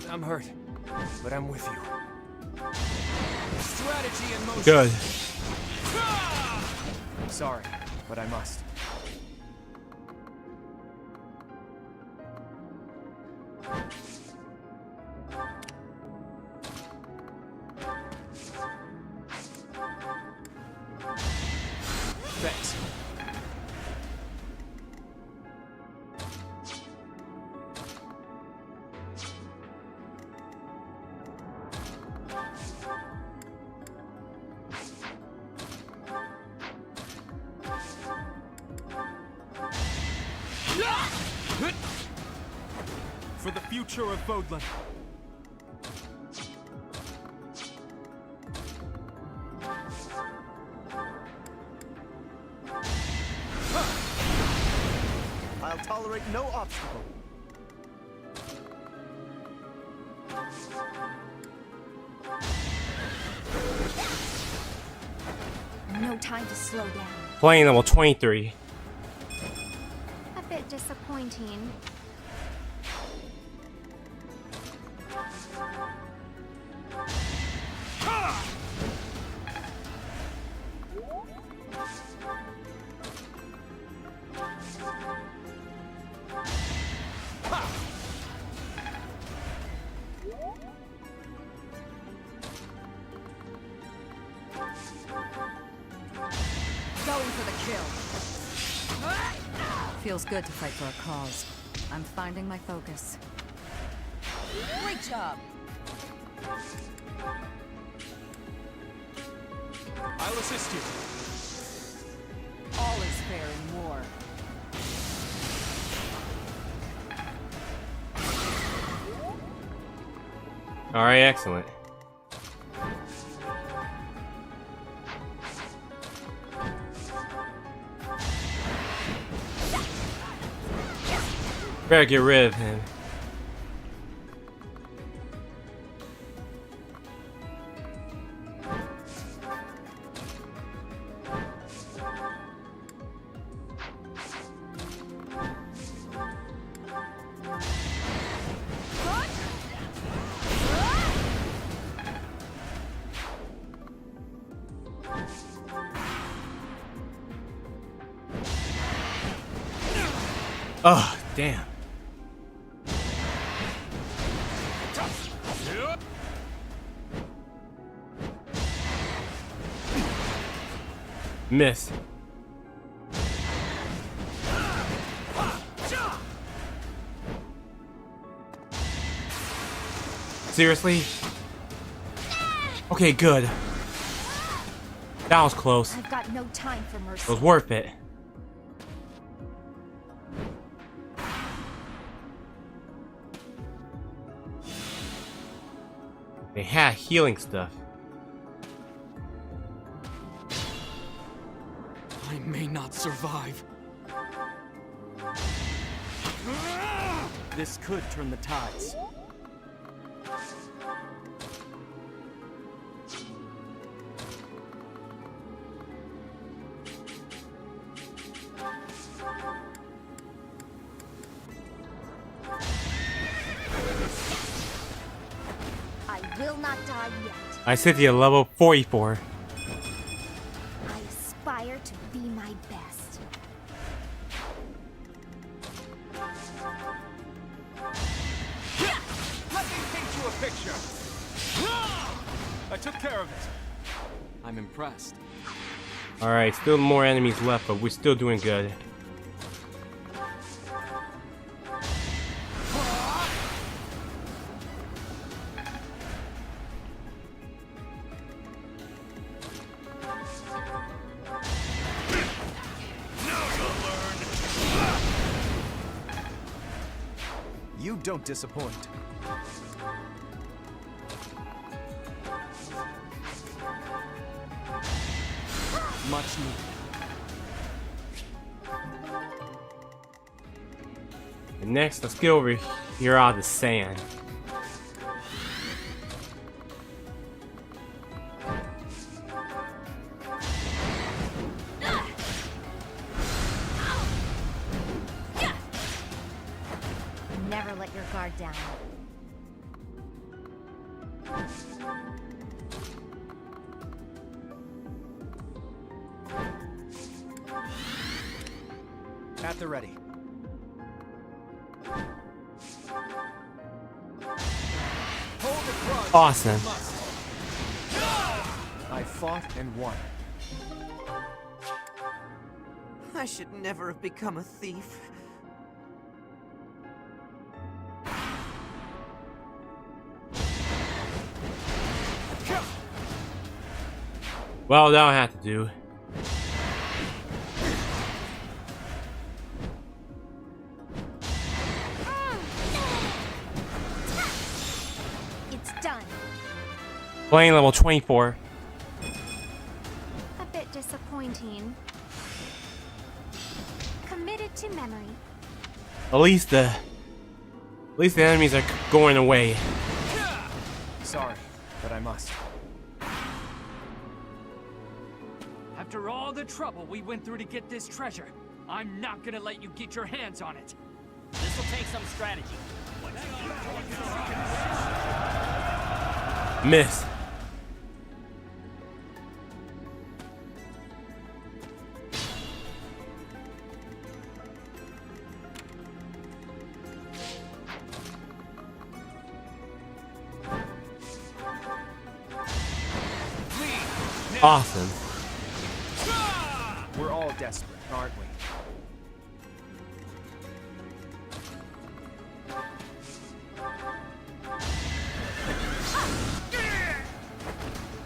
I'm hurt, but I'm with you. Strategy in motion. Good. Sorry, but I must. Thanks. For the future of Fodlan. I'll tolerate no obstacle. No time to slow down. Playing level 23. A bit disappointing. Going for the kill. Feels good to fight for a cause. I'm finding my focus. Great job. I'll assist you. All is fair in war. Alright, excellent. Better get rid of him. Oh, damn. Miss. Seriously? Okay, good. That was close. I've got no time for mercy. It was worth it. They had healing stuff. I may not survive. This could turn the tides. I will not die yet. I sit at level 44. I aspire to be my best. Let me paint you a picture. I took care of it. I'm impressed. Alright, still more enemies left, but we're still doing good. You don't disappoint. Much needed. And next, let's get over here out of the sand. Never let your guard down. At the ready. Awesome. I fought and won. I should never have become a thief. Well, that'll have to do. It's done. Playing level 24. A bit disappointing. Committed to memory. At least the enemies are going away. Sorry, but I must. After all the trouble we went through to get this treasure, I'm not gonna let you get your hands on it. This'll take some strategy. Miss. Awesome. We're all desperate, aren't we?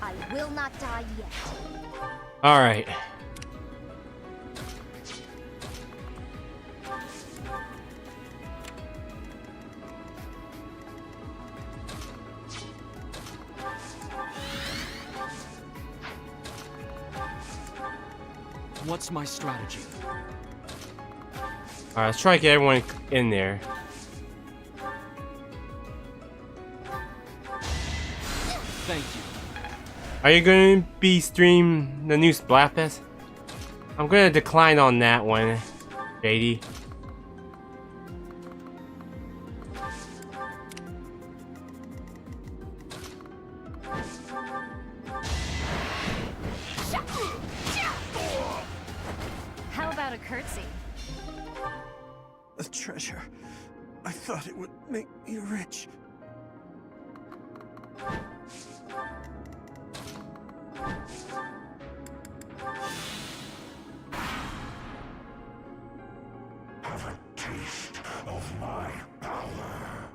I will not die yet. All right. What's my strategy? Alright, let's try to get everyone in there. Thank you. Are you going to be streaming the new Splatfest? I'm going to decline on that one, JD. How about a curtsy? A treasure. I thought it would make me rich. Have a taste of my power.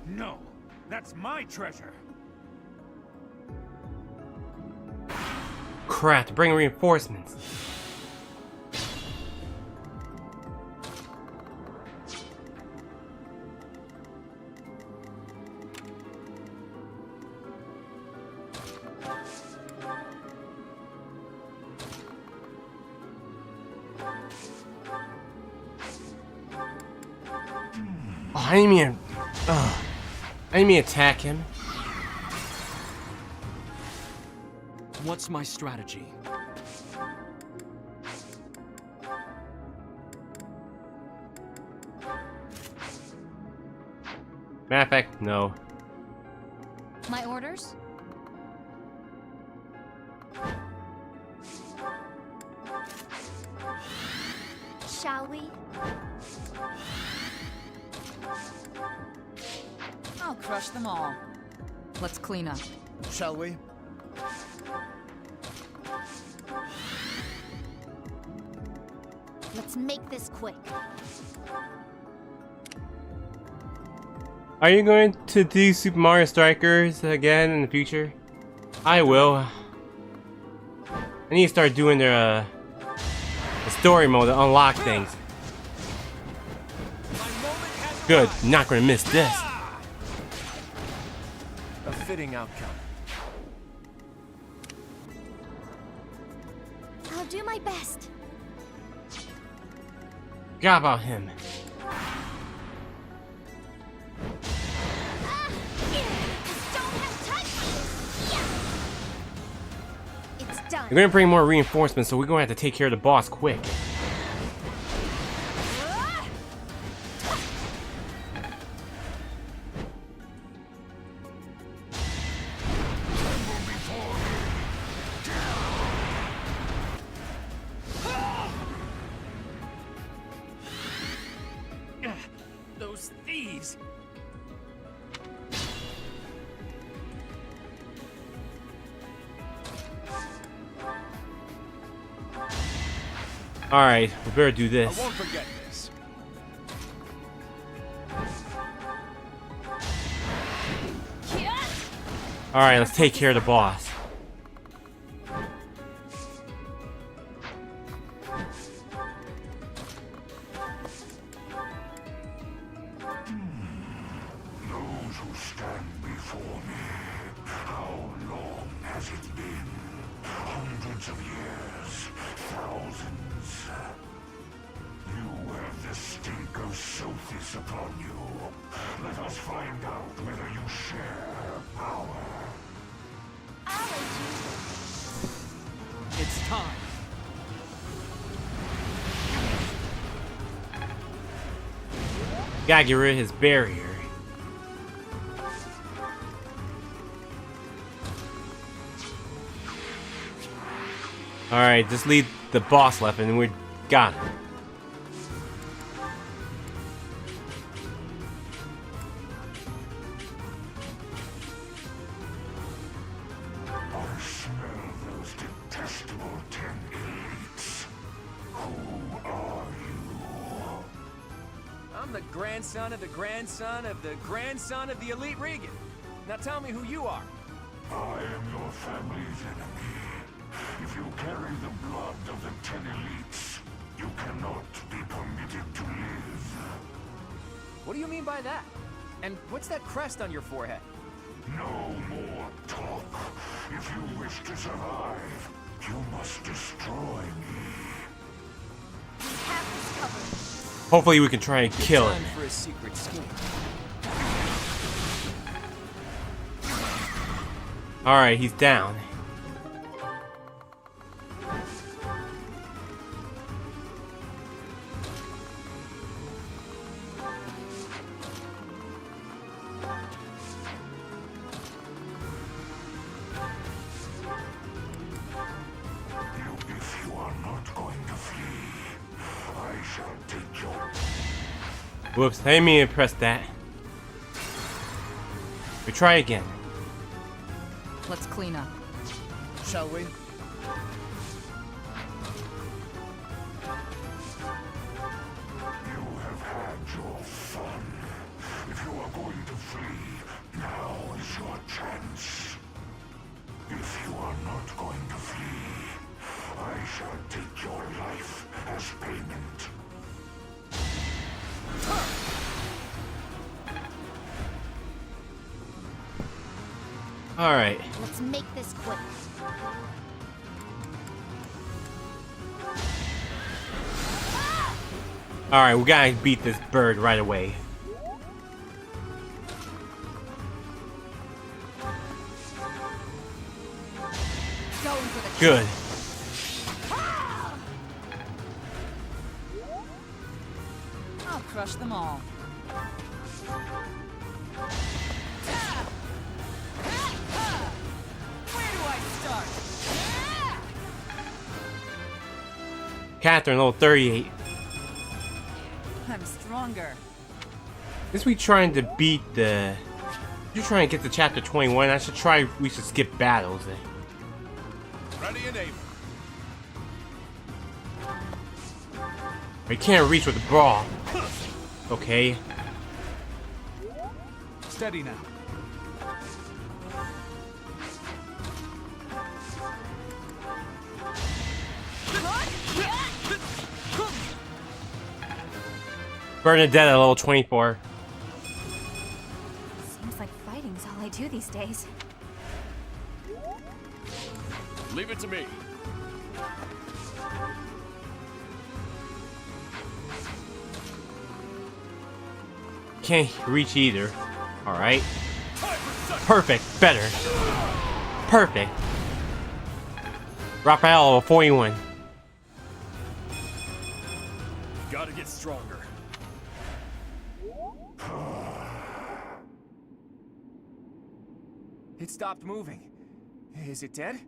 No, that's my treasure. Crap, to bring reinforcements. Oh, I didn't mean to attack him. What's my strategy? Matter of fact, no. My orders? Shall we? I'll crush them all. Let's clean up. Shall we? Let's make this quick. Are you going to do Super Mario Strikers again in the future? I will. I need to start doing their the story mode to unlock things. Good, not gonna miss this. A fitting outcome. I'll do my best. Forgot about him. It's done. We're gonna bring more reinforcements, so we're gonna have to take care of the boss quick. Those thieves! Alright, we better do this. I won't forget this. Alright, let's take care of the boss. Those who stand before me, how long has it been? Hundreds of years, thousands. You have the stink of Sothis upon you. Let us find out whether you share her power. It's time. Gotta get rid of his barrier. Alright, just leave the boss left and we got him. I smell those detestable 10 elites. Who are you? I'm the grandson of the grandson of the grandson of the elite Regan. Now tell me who you are. I am your family's enemy. If you carry the blood of the 10 elites, you cannot be permitted to live. What do you mean by that? And what's that crest on your forehead? No more talk. If you wish to survive, you must destroy me. We have this covered. Hopefully we can try and kill him. Time for a secret scheme. Alright, he's down. If you are not going to flee, I shall take your... Whoops, I didn't mean to press that. We try again. Let's clean up. Shall we? You have had your fun. If you are going to flee, now is your chance. If you are not going to flee, I shall take your life as payment. Alright. Let's make this quick. Alright, we gotta beat this bird right away. Good. I'll crush them all. Where do I start? Catherine, level 38. I'm stronger. Since we trying to beat the... You're trying to get to chapter 21, I should try... We should skip battles. Ready and able. We can't reach with the brawl. Okay. Steady now. Bernadette at level 24. Seems like fighting's all I do these days. Leave it to me. Can't reach either. Alright. Perfect. Better. Perfect. Raphael level 41. Gotta get stronger. It stopped moving. Is it dead?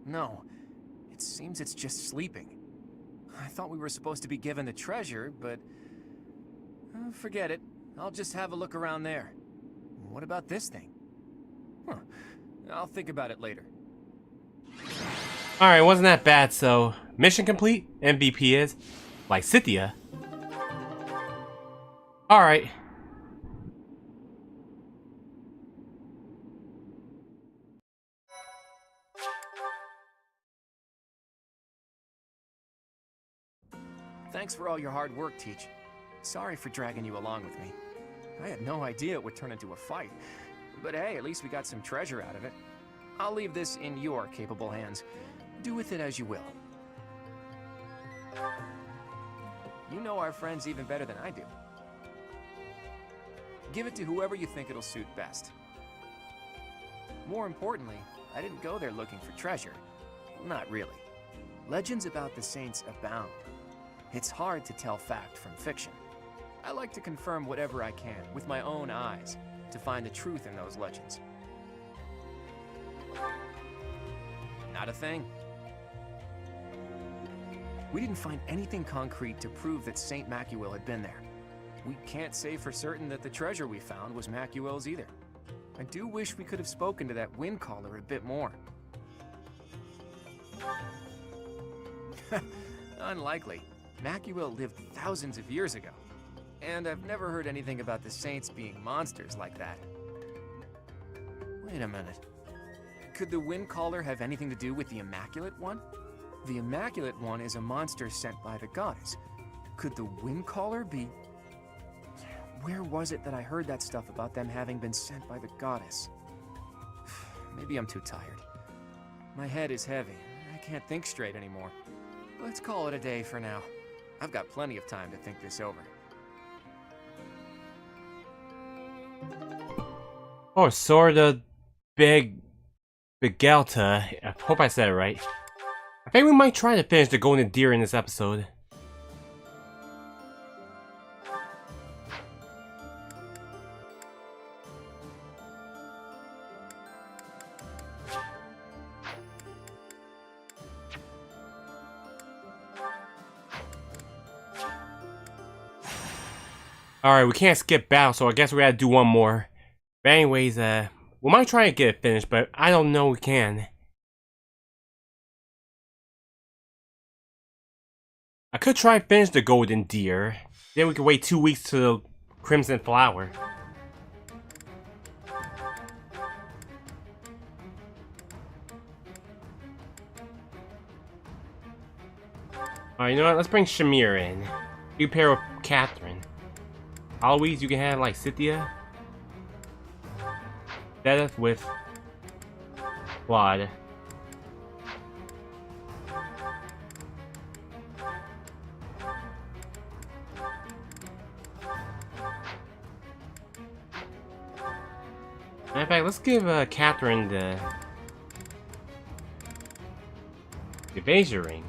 No. It seems it's just sleeping. I thought we were supposed to be given the treasure, but... forget it. I'll just have a look around there. What about this thing? Huh. I'll think about it later. Alright, wasn't that bad, so... Mission complete? MVP is? Like Scythia? Alright. Thanks for all your hard work, Teach. Sorry for dragging you along with me. I had no idea it would turn into a fight. But hey, at least we got some treasure out of it. I'll leave this in your capable hands. Do with it as you will. You know our friends even better than I do. Give it to whoever you think it'll suit best. More importantly, I didn't go there looking for treasure. Not really. Legends about the saints abound. It's hard to tell fact from fiction. I like to confirm whatever I can with my own eyes to find the truth in those legends. Not a thing. We didn't find anything concrete to prove that Saint Macuil had been there. We can't say for certain that the treasure we found was Macuil's either. I do wish we could have spoken to that wind caller a bit more. Unlikely. Macuil lived thousands of years ago. And I've never heard anything about the saints being monsters like that. Wait a minute. Could the Wind Caller have anything to do with the Immaculate One? The Immaculate One is a monster sent by the goddess. Could the Wind Caller be... Where was it that I heard that stuff about them having been sent by the goddess? Maybe I'm too tired. My head is heavy. I can't think straight anymore. Let's call it a day for now. I've got plenty of time to think this over. Oh, sorta big Bigelta. I hope I said it right. I think we might try to finish the golden deer in this episode. Alright, we can't skip battle, so I guess we gotta do one more. But anyways, we might try and get it finished, but I don't know we can. I could try and finish the golden deer. Then we could wait 2 weeks to the crimson flower. Alright, you know what? Let's bring Shamir in. You pair with Catherine. Always you can have like Cynthia. Dedith with Claude. In fact, let's give Catherine the evasion ring.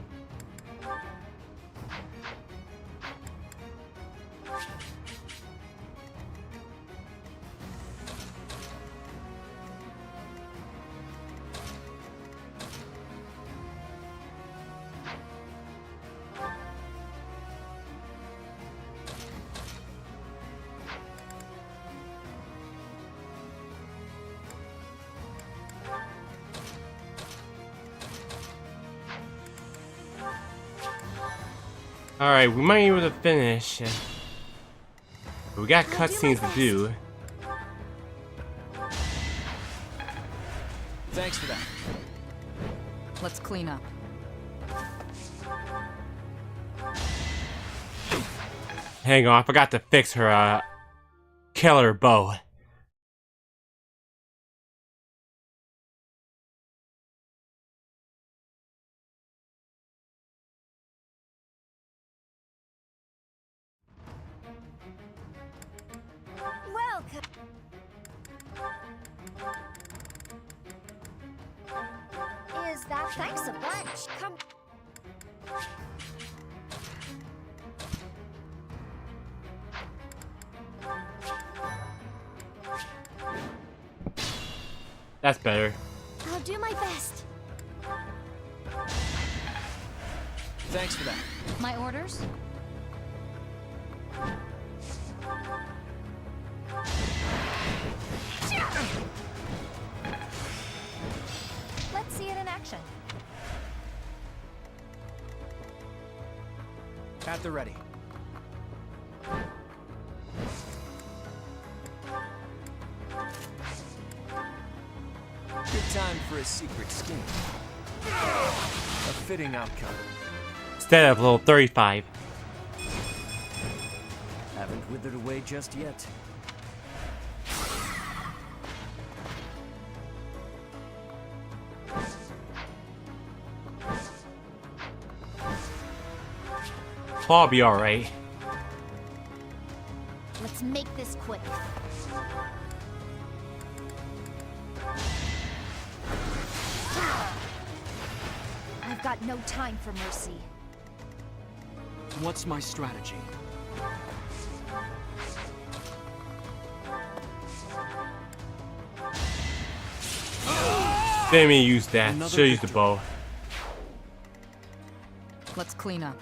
Alright, we might be able to finish. We got cutscenes to do. Thanks for that. Let's clean up. Hang on, I forgot to fix her killer bow. Welcome. Is that thanks a bunch? Come. That's better. I'll do my best. Thanks for that. My orders? Let's see it in action. At the ready. Good time for a secret scheme. A fitting outcome. Instead of level 35. Haven't withered away just yet. I'll be alright. Let's make this quick. I've got no time for mercy. What's my strategy? Didn't mean to use that. Should've used the bow. Let's clean up.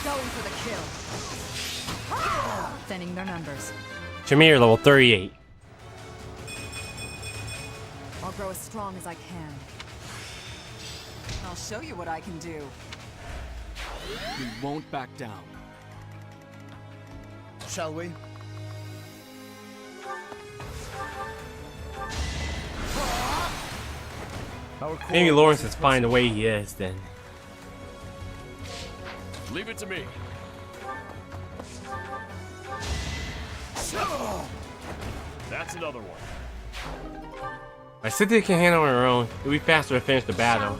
Going for the kill. Thinning their numbers. Shamir, level 38. I'll grow as strong as I can. I'll show you what I can do. We won't back down. Shall we? Maybe Lawrence is fine the way he is then. Leave it to me. That's another one. If Cynthia can handle her own, it'll be faster to finish the battle.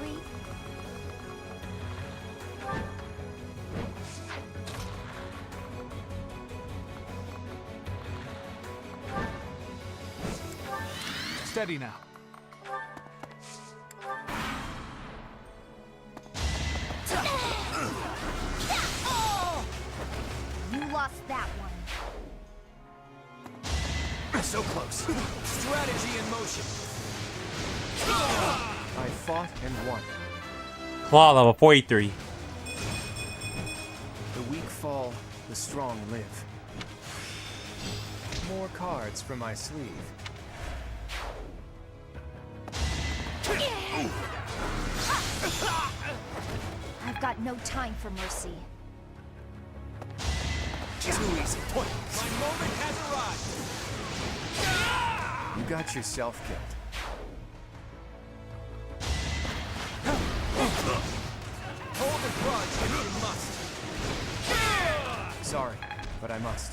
Steady now. You lost that one. So close. Strategy in motion. I fought and won. Claw level 43. The weak fall, the strong live. More cards for my sleeve. I've got no time for mercy. Too easy. Point. My moment has arrived. You got yourself killed. Hold the grudge if you must. Sorry, but I must.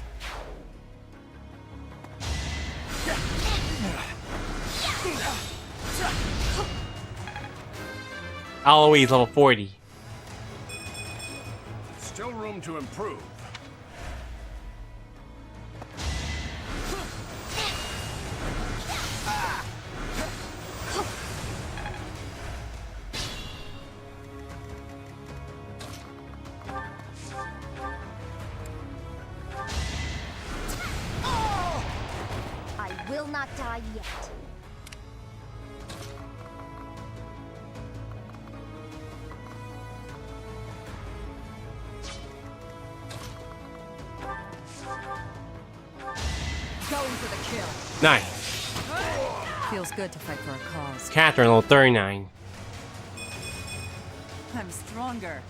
Eloise level 40. Still room to improve. I will not die yet. Going for the kill. Nice. Feels good to fight for a cause. Catherine level 39. I'm stronger.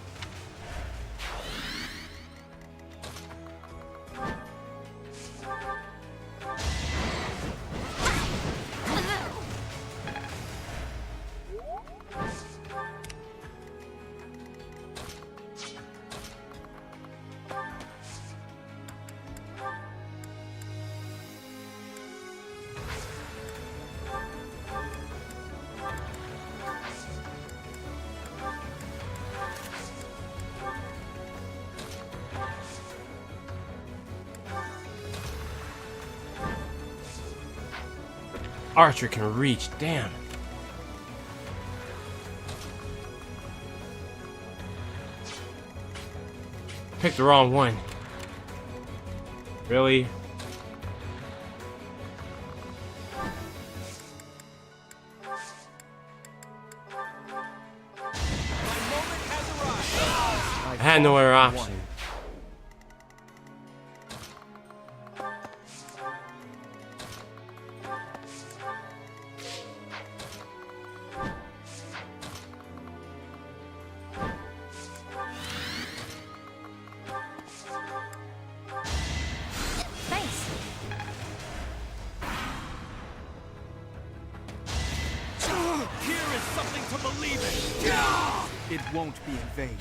Archer can reach, damn. Picked the wrong one. Really? I had no other option. It won't be in vain.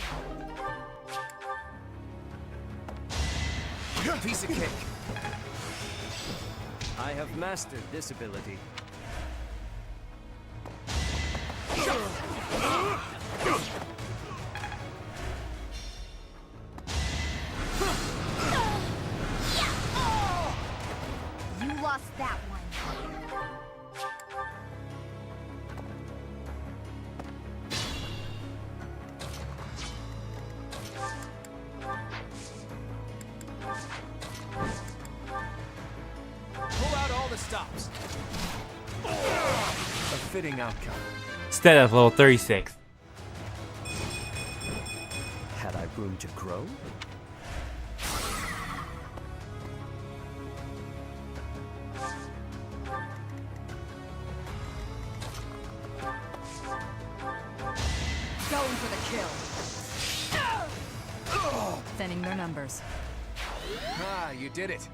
Piece of cake. I have mastered this ability. You lost that one. Pull out all the stops. A fitting outcome. Instead of level 36. Had I room to grow? Going for the kill. Thinning their numbers. Ah, you did it.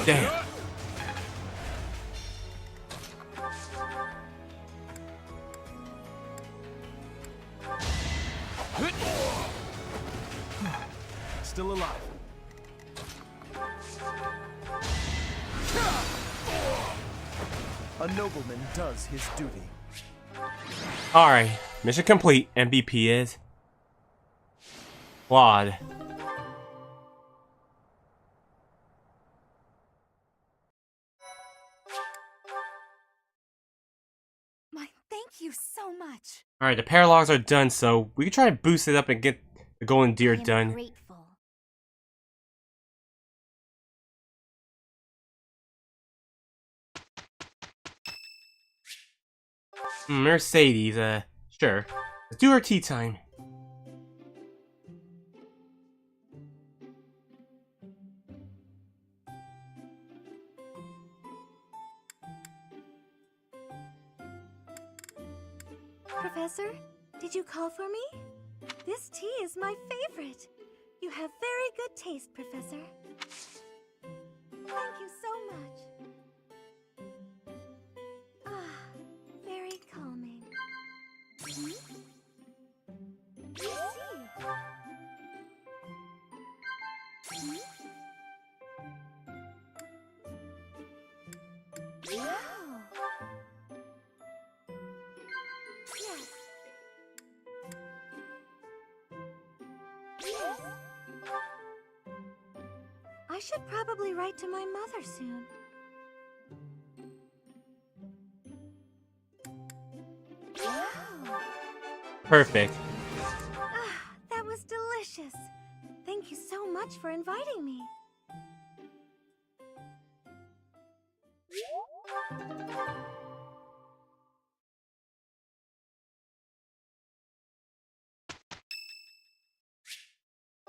Damn. Still alive. A nobleman does his duty. Alright, mission complete. MVP is Claude. Thank you so much. Alright, the paralogs are done, so we can try to boost it up and get the golden deer done. Grateful. Mercedes, sure. Let's do our tea time. Professor, did you call for me? This tea is my favorite. You have very good taste, Professor. Thank you so much. Ah, very calming. Hmm? I see. Hmm? Wow. Yes. Yes. I should probably write to my mother soon. Wow. Perfect. Ah, that was delicious. Thank you so much for inviting me.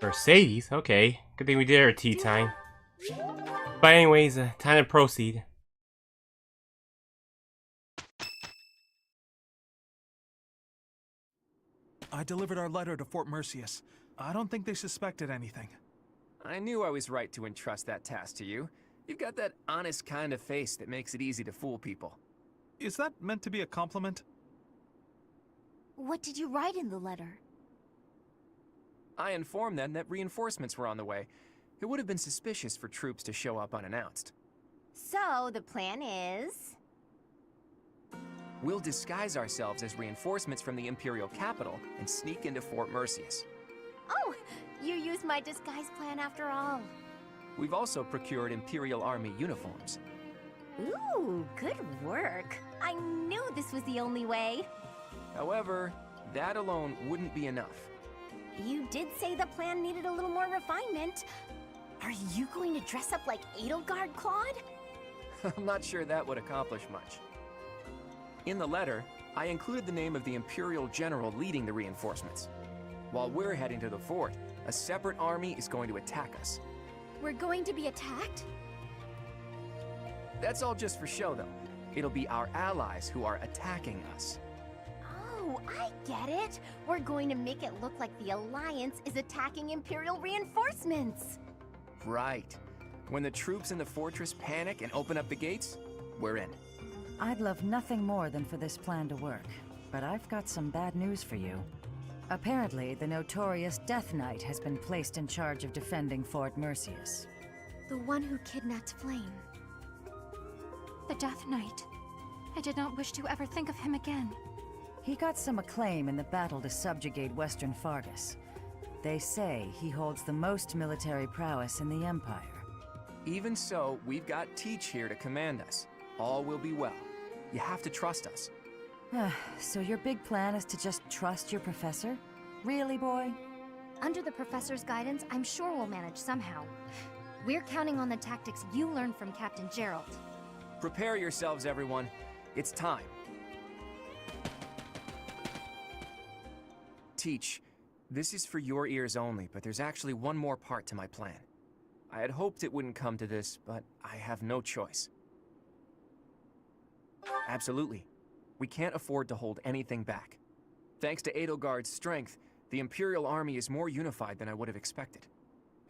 Mercedes? Okay. Good thing we did our tea time. But anyways, time to proceed. I delivered our letter to Fort Mercius. I don't think they suspected anything. I knew I was right to entrust that task to you. You've got that honest kind of face that makes it easy to fool people. Is that meant to be a compliment? What did you write in the letter? I informed them that reinforcements were on the way. It would have been suspicious for troops to show up unannounced. So, the plan is... We'll disguise ourselves as reinforcements from the Imperial capital and sneak into Fort Mercius. Oh, you used my disguise plan after all. We've also procured Imperial Army uniforms. Ooh, good work. I knew this was the only way. However, that alone wouldn't be enough. You did say the plan needed a little more refinement. Are you going to dress up like Edelgard, Claude? I'm not sure that would accomplish much. In the letter, I included the name of the Imperial General leading the reinforcements. While we're heading to the fort, a separate army is going to attack us. We're going to be attacked? That's all just for show, though. It'll be our allies who are attacking us. Oh, I get it. We're going to make it look like the Alliance is attacking Imperial reinforcements. Right. When the troops in the fortress panic and open up the gates, we're in. I'd love nothing more than for this plan to work, but I've got some bad news for you. Apparently, the notorious Death Knight has been placed in charge of defending Fort Mercius. The one who kidnapped Flame. The Death Knight. I did not wish to ever think of him again. He got some acclaim in the battle to subjugate Western Fargus. They say he holds the most military prowess in the Empire. Even so, we've got Teach here to command us. All will be well. You have to trust us. So your big plan is to just trust your professor? Really, boy? Under the professor's guidance, I'm sure we'll manage somehow. We're counting on the tactics you learned from Captain Gerald. Prepare yourselves, everyone. It's time. Teach, this is for your ears only, but there's actually one more part to my plan. I had hoped it wouldn't come to this, but I have no choice. Absolutely. We can't afford to hold anything back. Thanks to Edelgard's strength, the Imperial Army is more unified than I would have expected.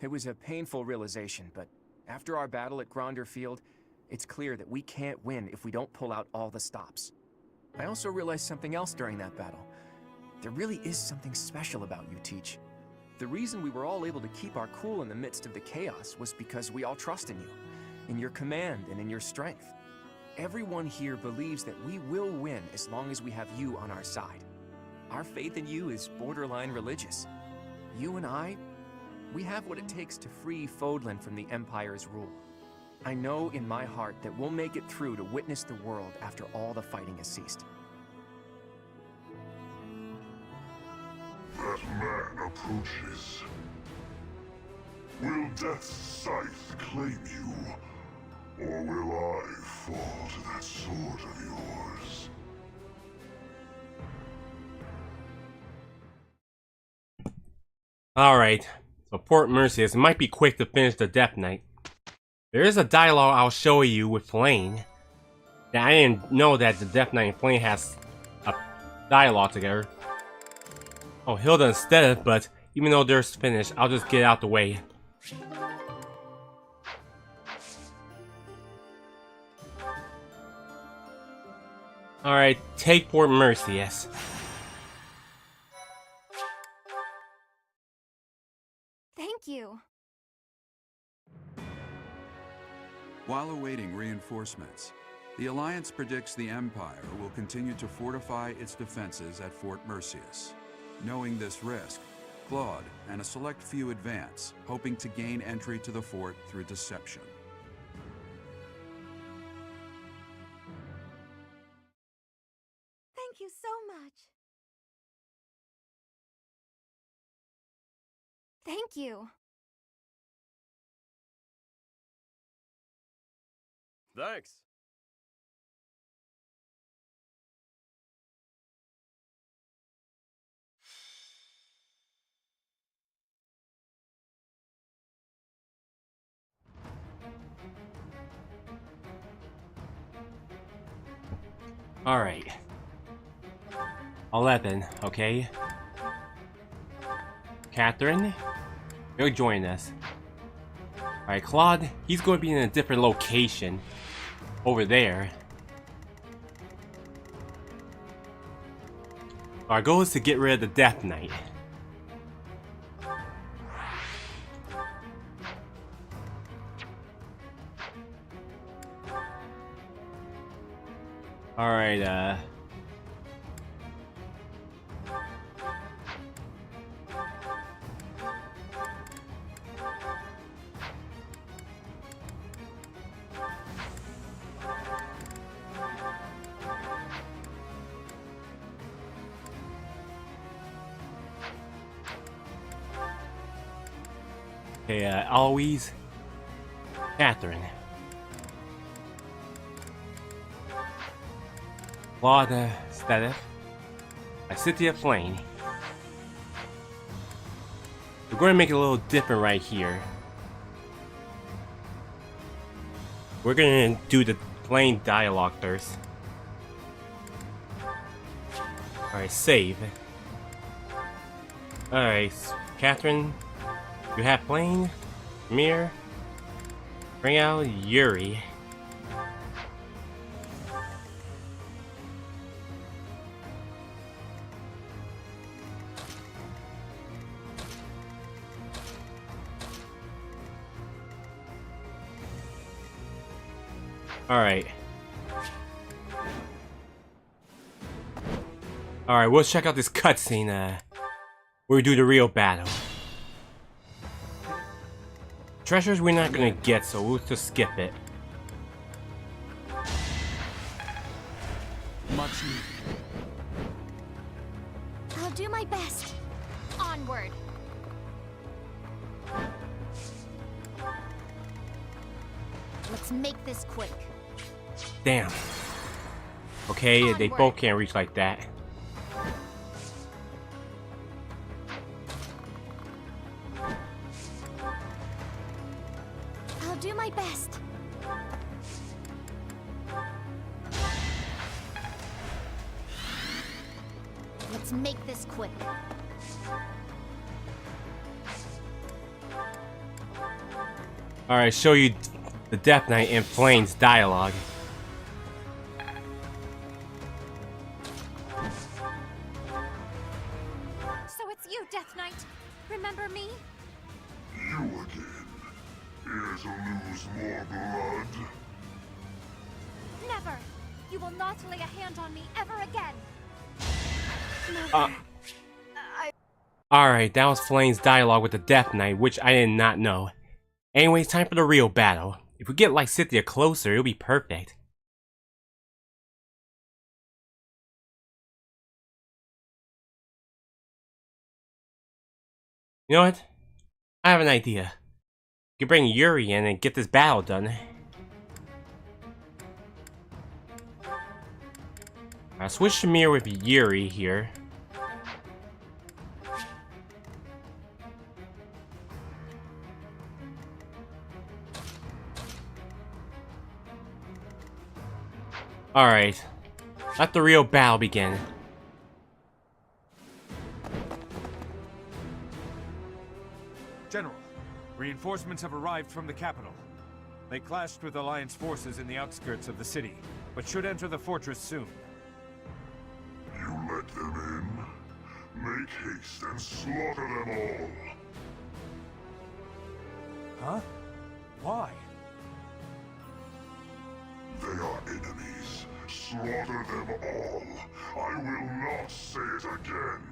It was a painful realization, but After our battle at Gronder Field, it's clear that we can't win if we don't pull out all the stops. I also realized something else during that battle. There really is something special about you, Teach. The reason we were all able to keep our cool in the midst of the chaos was because we all trust in you, in your command and in your strength. Everyone here believes that we will win as long as we have you on our side. Our faith in you is borderline religious. You and I, we have what it takes to free Fodlan from the Empire's rule. I know in my heart that we'll make it through to witness the world after all the fighting has ceased. That man approaches. Will Death's scythe claim you, or will I fall to that sword of yours? Alright, so Port Mercius might be quick to finish the Death Knight. There is a dialogue I'll show you with Flame. That I didn't know that the Death Knight and Flame has a dialogue together. Oh, Hilda instead, but even though they're finished, I'll just get out the way. Alright, take Port Mercius. Thank you. While awaiting reinforcements, the Alliance predicts the Empire will continue to fortify its defenses at Fort Mercius. Knowing this risk, Claude and a select few advance, hoping to gain entry to the fort through deception. Thank you so much. Thank you. Thanks. Alright. 11, okay? Catherine, you're joining us. Alright, Claude, he's going to be in a different location. Over there. Our goal is to get rid of the Death Knight. Alright, okay, Eloise, Catherine, Claude, Stedith, Cynthia Flame. We're going to make it a little different right here. We're going to do the plain dialogue first. Alright, save. Alright, Catherine, you have Flame, Mir, bring out Yuri. Alright. Alright, we'll check out this cutscene, where we do the real battle. Treasures we're not gonna get, so we'll just skip it. Much needed. I'll do my best. Onward. Let's make this quick. Damn. Okay, they both can't reach like that. I'll do my best. Let's make this quick. Alright, show you the Death Knight in Flames dialogue. So it's you, Death Knight. Remember me? You again. Here to lose more blood? Never. You will not lay a hand on me ever again. Alright, that was Flame's dialogue with the Death Knight, which I did not know. Anyways, time for the real battle. If we get like Cynthia closer, it'll be perfect. You know what? I have an idea. You can bring Yuri in and get this battle done. I'll switch to mirror with Yuri here. Alright, let the real battle begin. General, reinforcements have arrived from the capital. They clashed with Alliance forces in the outskirts of the city, but should enter the fortress soon. You let them in? Make haste and slaughter them all. Huh? Why? They are enemies. Slaughter them all. I will not say it again.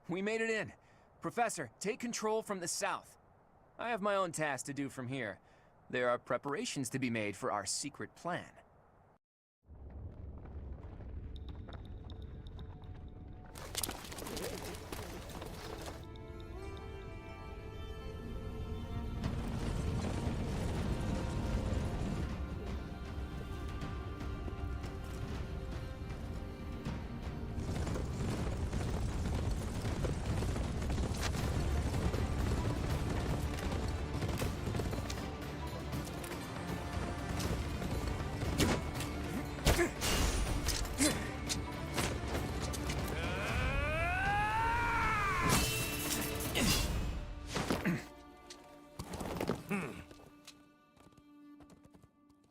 We made it in. Professor, take control from the south. I have my own task to do from here. There are preparations to be made for our secret plan.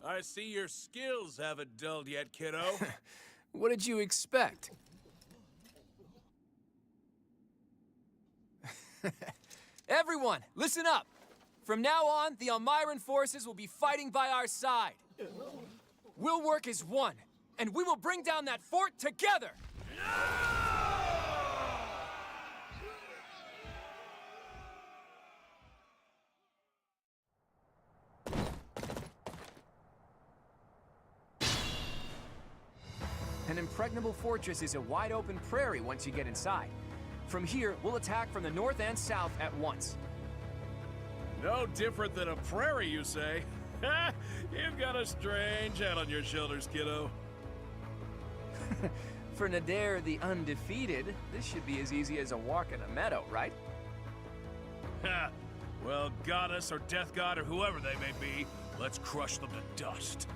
I see your skills haven't dulled yet, kiddo. What did you expect? Everyone, listen up! From now on, the Almiran forces will be fighting by our side. We'll work as one, and we will bring down that fort together! An impregnable fortress is a wide-open prairie once you get inside. From here, we'll attack from the north and south at once. No different than a prairie, you say? You've got a strange head on your shoulders, kiddo. For Nadir the Undefeated, this should be as easy as a walk in a meadow, right? Ha! Well, Goddess or Death God or whoever they may be, let's crush them to dust.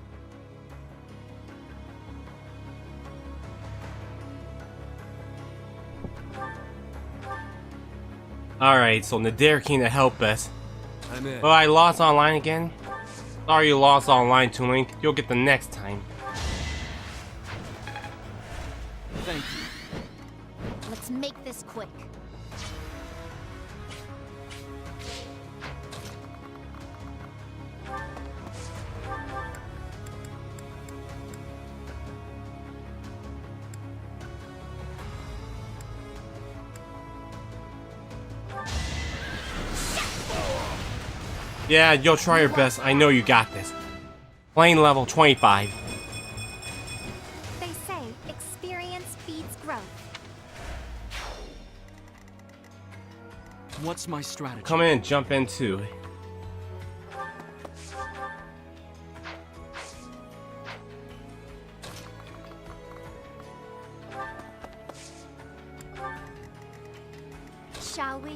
Alright, so Nadir came to help us. I'm in. Oh, I lost online again? Sorry you lost online, Toon Link. You'll get the next time. Thank you. Let's make this quick. Yeah, you'll try your best. I know you got this. Plane level 25. They say experience feeds growth. What's my strategy? Come in and jump in too. Shall we?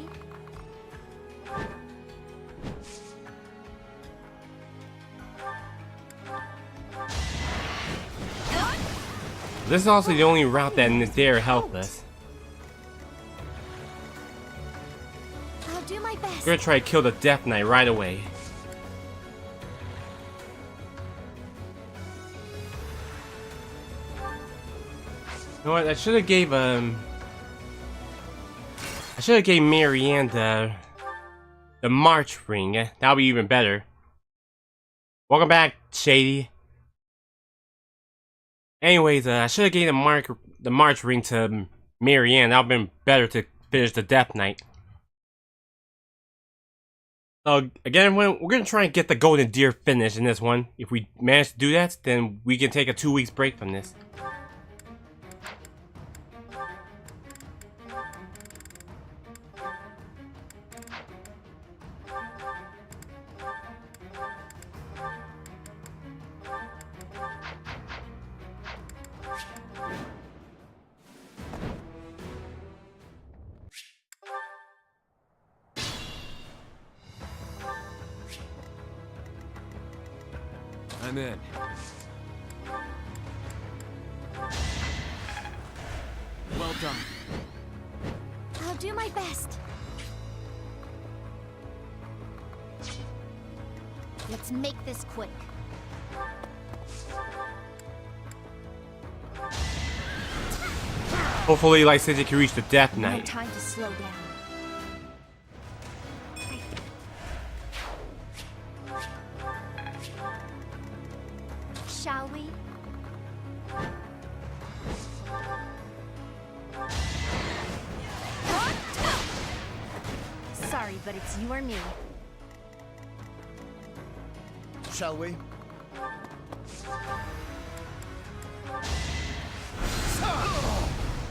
This is also the only route that Nadir helped us. We're gonna try to kill the Death Knight right away. You know what? I should have gave Marianne the March ring. That'll be even better. Welcome back, Shady. Anyways, I should have gave the March ring to Marianne. That would have been better to finish the Death Knight. So again, we're gonna try and get the Golden Deer finish in this one. If we manage to do that, then we can take a 2 weeks break from this. I'm in. Well done. I'll do my best. Let's make this quick. Hopefully, Lycidia can reach the Death No Knight. time to slow down. Shall we? Sorry, but it's you or me. Shall we?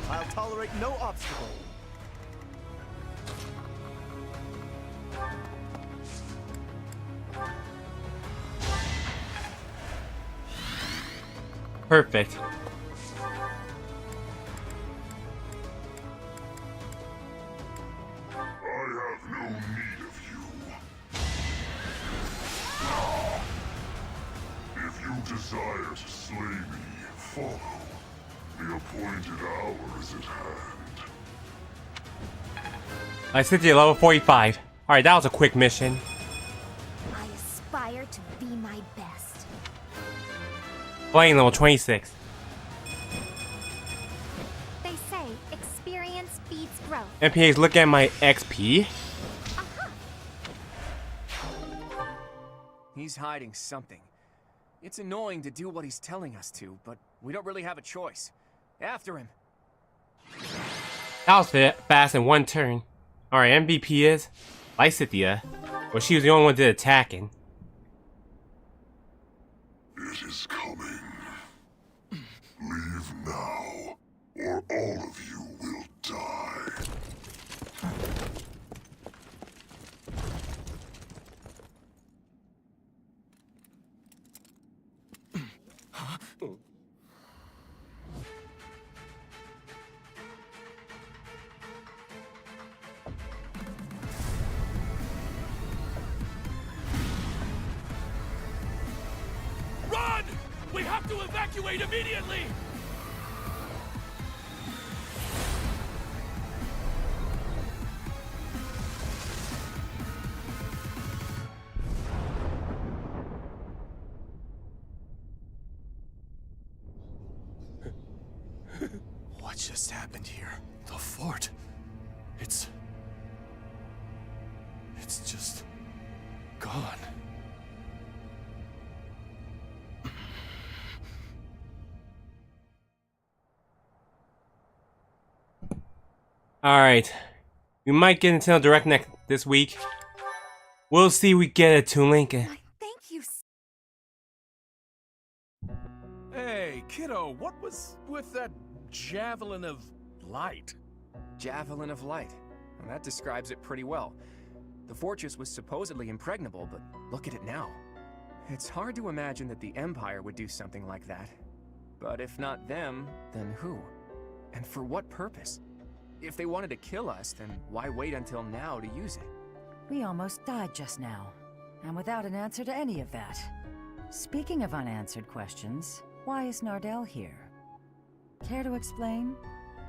I'll tolerate no obstacle. Perfect. Desire to slay me, follow. The appointed hour is at hand. Lycidia level 45. Alright, that was a quick mission. I aspire to be my best. Playing level 26. They say experience feeds growth. MPAs, look at my XP. He's hiding something. It's annoying to do what he's telling us to, but we don't really have a choice. After him. That was fast in one turn. Alright, MVP is Lycidia. Well, she was the only one that did attacking. It is coming. Leave now, or all of you will die. Run! We have to evacuate immediately! What just happened here? The fort. It's just gone. Alright. We might get Nintendo Direct this week. We'll see we get it to Lincoln. Thank you. Hey, kiddo, what was with that javelin of light? Javelin of light. Well, that describes it pretty well. The fortress was supposedly impregnable, but look at it now. It's hard to imagine that the Empire would do something like that. But if not them, then who? And for what purpose? If they wanted to kill us, then why wait until now to use it? We almost died just now, and without an answer to any of that. Speaking of unanswered questions, why is Nardell here? Care to explain?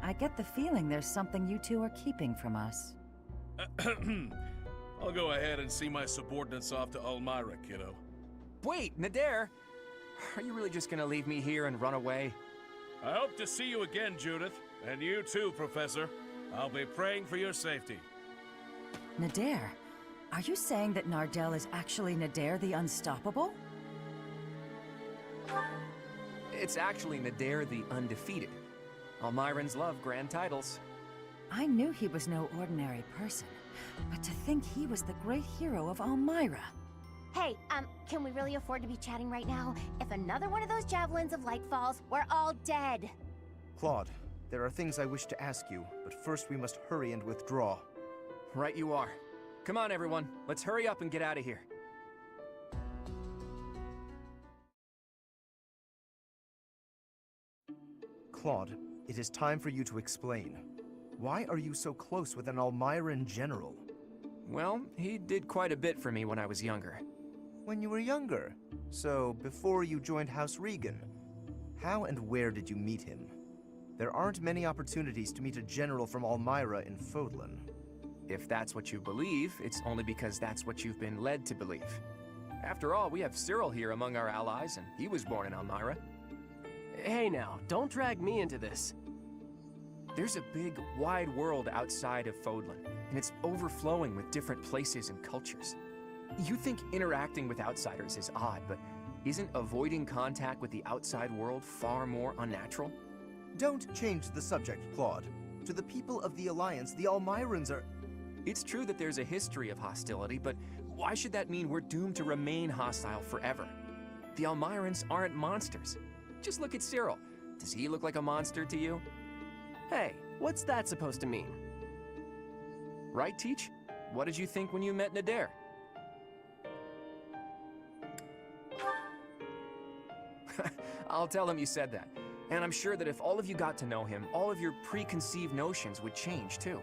I get the feeling there's something you two are keeping from us. I'll go ahead and see my subordinates off to Elmira, kiddo. Wait, Nader! Are you really just gonna leave me here and run away? I hope to see you again, Judith. And you too, Professor. I'll be praying for your safety. Nader, are you saying that Nardel is actually Nader the Unstoppable? It's actually Nader the Undefeated. Almirans love grand titles. I knew he was no ordinary person, but to think he was the great hero of Elmira. Hey, can we really afford to be chatting right now? If another one of those javelins of light falls, we're all dead. Claude, there are things I wish to ask you, but first we must hurry and withdraw. Right you are. Come on, everyone. Let's hurry up and get out of here. Claude, it is time for you to explain. Why are you so close with an Almiran general? Well, he did quite a bit for me when I was younger. When you were younger? So, before you joined House Regan. How and where did you meet him? There aren't many opportunities to meet a general from Elmira in Fodlan. If that's what you believe, it's only because that's what you've been led to believe. After all, we have Cyril here among our allies, and he was born in Elmira. Hey now, don't drag me into this. There's a big, wide world outside of Fodlan, and it's overflowing with different places and cultures. You think interacting with outsiders is odd, but isn't avoiding contact with the outside world far more unnatural? Don't change the subject, Claude. To the people of the Alliance, the Almirans are... It's true that there's a history of hostility, but why should that mean we're doomed to remain hostile forever? The Almirans aren't monsters. Just look at Cyril. Does he look like a monster to you? Hey, what's that supposed to mean? Right, Teach? What did you think when you met Nader? I'll tell him you said that. And I'm sure that if all of you got to know him, all of your preconceived notions would change too.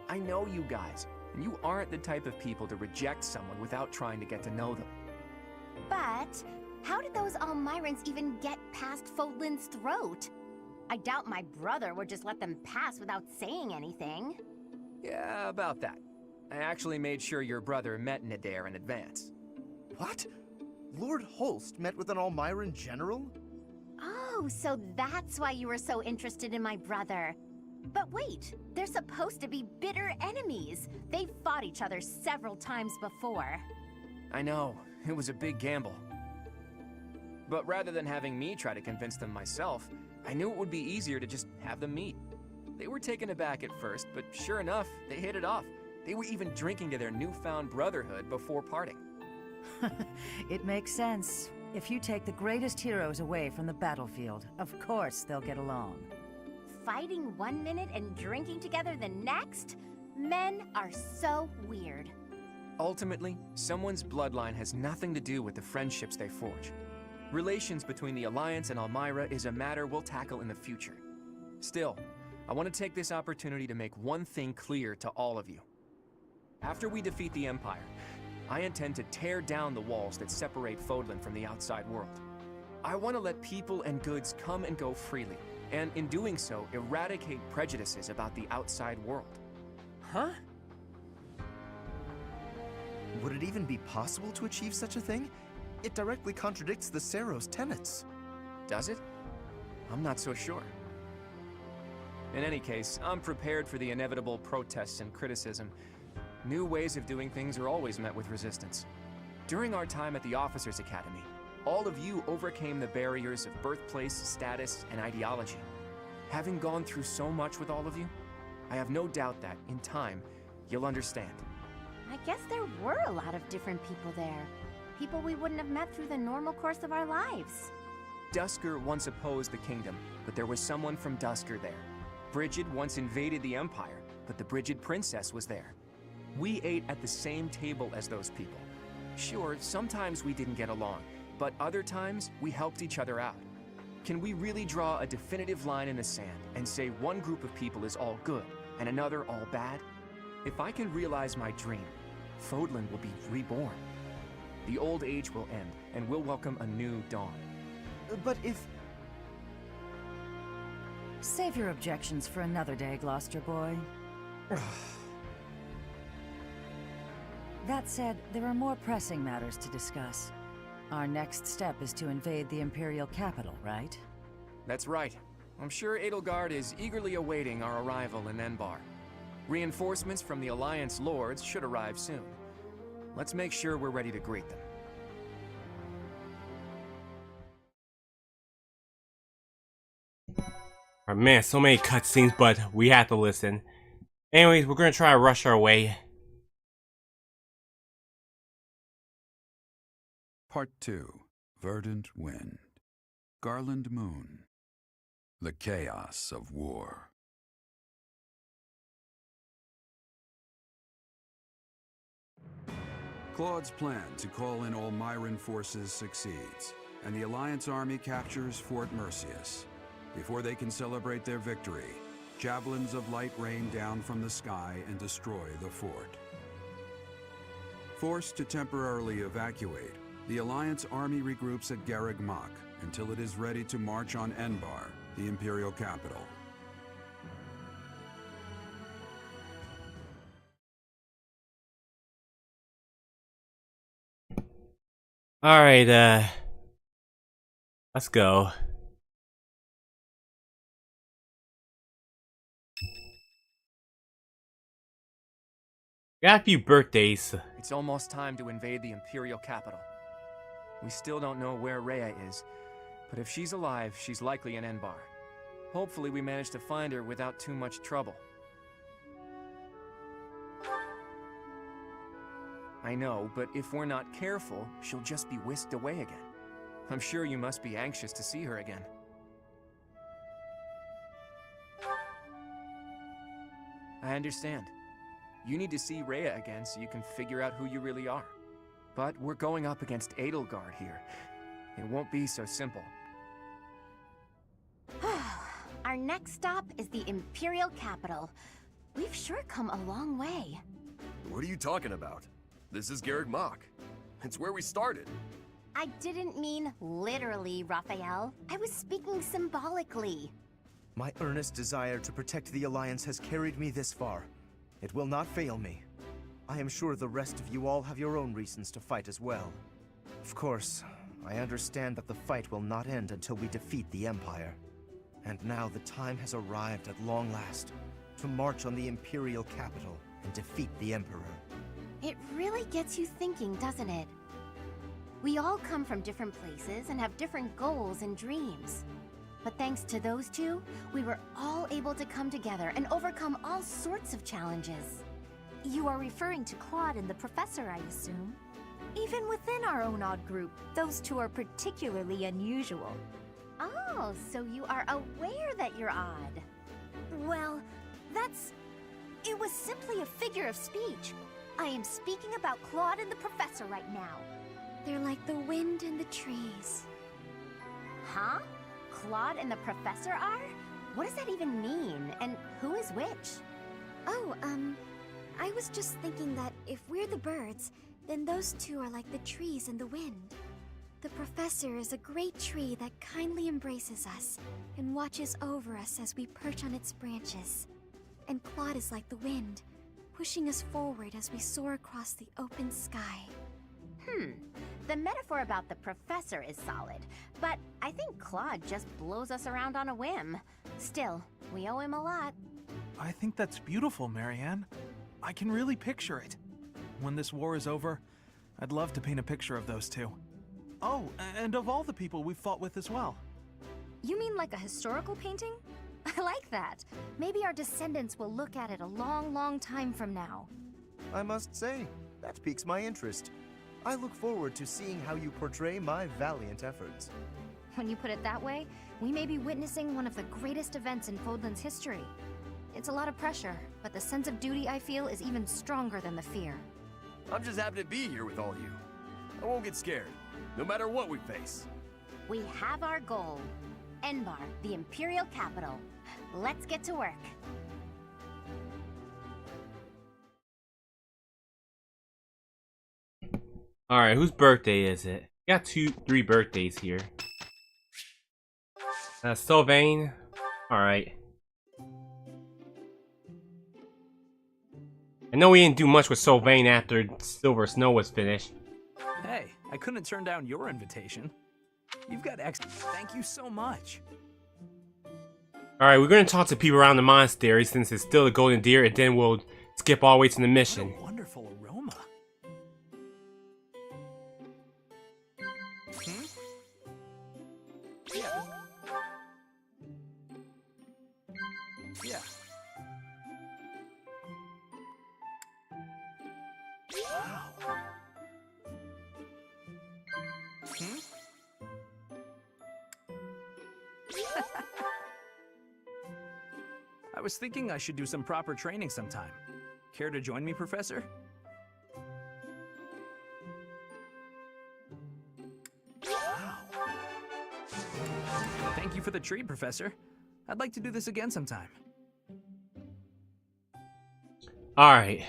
I know you guys, and you aren't the type of people to reject someone without trying to get to know them. But how did those Almirans even get past Fodlan's throat? I doubt my brother would just let them pass without saying anything. Yeah, about that. I actually made sure your brother met Nader in advance. What? Lord Holst met with an Almiran general? Oh, so that's why you were so interested in my brother. But wait, they're supposed to be bitter enemies. They've fought each other several times before. I know, it was a big gamble. But rather than having me try to convince them myself, I knew it would be easier to just have them meet. They were taken aback at first, but sure enough, they hit it off. They were even drinking to their newfound brotherhood before parting. It makes sense. If you take the greatest heroes away from the battlefield, of course they'll get along. Fighting one minute and drinking together the next? Men are so weird. Ultimately, someone's bloodline has nothing to do with the friendships they forge. Relations between the Alliance and Elmira is a matter we'll tackle in the future. Still, I want to take this opportunity to make one thing clear to all of you. After we defeat the Empire, I intend to tear down the walls that separate Fodlan from the outside world. I want to let people and goods come and go freely, and in doing so, eradicate prejudices about the outside world. Huh? Would it even be possible to achieve such a thing? It directly contradicts the Seros' tenets. Does it? I'm not so sure. In any case, I'm prepared for the inevitable protests and criticism. New ways of doing things are always met with resistance. During our time at the Officers' Academy, all of you overcame the barriers of birthplace, status, and ideology. Having gone through so much with all of you, I have no doubt that, in time, you'll understand. I guess there were a lot of different people there. People we wouldn't have met through the normal course of our lives. Dusker once opposed the kingdom, but there was someone from Dusker there. Brigid once invaded the Empire, but the Brigid princess was there. We ate at the same table as those people. Sure, sometimes we didn't get along, but other times we helped each other out. Can we really draw a definitive line in the sand and say one group of people is all good and another all bad? If I can realize my dream, Fodlan will be reborn. The old age will end, and we'll welcome a new dawn. But if... Save your objections for another day, Gloucester boy. That said, there are more pressing matters to discuss. Our next step is to invade the Imperial capital, right? That's right. I'm sure Edelgard is eagerly awaiting our arrival in Enbar. Reinforcements from the Alliance Lords should arrive soon. Let's make sure we're ready to greet them. Oh, man, so many cutscenes, but we have to listen. Anyways, we're gonna try to rush our way. Part 2. Verdant Wind. Garland Moon. The Chaos of War. Claude's plan to call in all Myran forces succeeds, and the Alliance army captures Fort Merceus. Before they can celebrate their victory, javelins of light rain down from the sky and destroy the fort. Forced to temporarily evacuate, the Alliance army regroups at Garreg Mach until it is ready to march on Enbar, the Imperial capital. Alright, let's go. Got a few birthdays. It's almost time to invade the Imperial capital. We still don't know where Rhea is, but if she's alive, she's likely in Enbar. Hopefully we manage to find her without too much trouble. I know, but if we're not careful, she'll just be whisked away again. I'm sure you must be anxious to see her again. I understand. You need to see Rhea again so you can figure out who you really are. But we're going up against Edelgard here. It won't be so simple. Our next stop is the Imperial capital. We've sure come a long way. What are you talking about? This is Garreg Mach. It's where we started. I didn't mean literally, Raphael. I was speaking symbolically. My earnest desire to protect the Alliance has carried me this far. It will not fail me. I am sure the rest of you all have your own reasons to fight as well. Of course, I understand that the fight will not end until we defeat the Empire. And now the time has arrived at long last to march on the Imperial capital and defeat the Emperor. It really gets you thinking, doesn't it? We all come from different places and have different goals and dreams. But thanks to those two, we were all able to come together and overcome all sorts of challenges. You are referring to Claude and the Professor, I assume? Even within our own odd group, those two are particularly unusual. Oh, so you are aware that you're odd. Well, it was simply a figure of speech. I am speaking about Claude and the Professor right now. They're like the wind and the trees. Huh? Claude and the Professor are? What does that even mean? And who is which? Oh, I was just thinking that if we're the birds, then those two are like the trees and the wind. The Professor is a great tree that kindly embraces us and watches over us as we perch on its branches. And Claude is like the wind, pushing us forward as we soar across the open sky. The metaphor about the Professor is solid, but I think Claude just blows us around on a whim. Still, we owe him a lot. I think that's beautiful, Marianne. I can really picture it. When this war is over, I'd love to paint a picture of those two. Oh, and of all the people we've fought with as well. You mean like a historical painting? I like that. Maybe our descendants will look at it a long, long time from now. I must say, that piques my interest. I look forward to seeing how you portray my valiant efforts. When you put it that way, we may be witnessing one of the greatest events in Fodlan's history. It's a lot of pressure, but the sense of duty I feel is even stronger than the fear. I'm just happy to be here with all you. I won't get scared, no matter what we face. We have our goal. Enbar, the Imperial capital. Let's get to work. Alright, whose birthday is it? Got 3 birthdays here. Sylvain. Alright. I know we didn't do much with Sylvain after Silver Snow was finished. Hey, I couldn't turn down your invitation. You've got Thank you so much. Alright, we're gonna talk to people around the monastery since it's still the Golden Deer, and then we'll skip all the way to the mission. What a wonderful aroma. Yeah. Yeah. Wow. I was thinking I should do some proper training sometime. Care to join me, Professor? Wow. Thank you for the treat, Professor. I'd like to do this again sometime. Alright.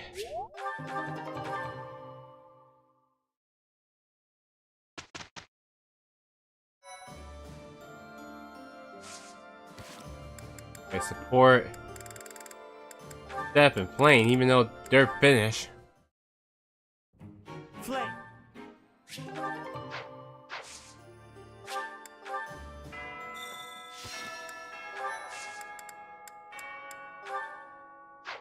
Okay, support. Step and Flame, even though they're finished. Flame.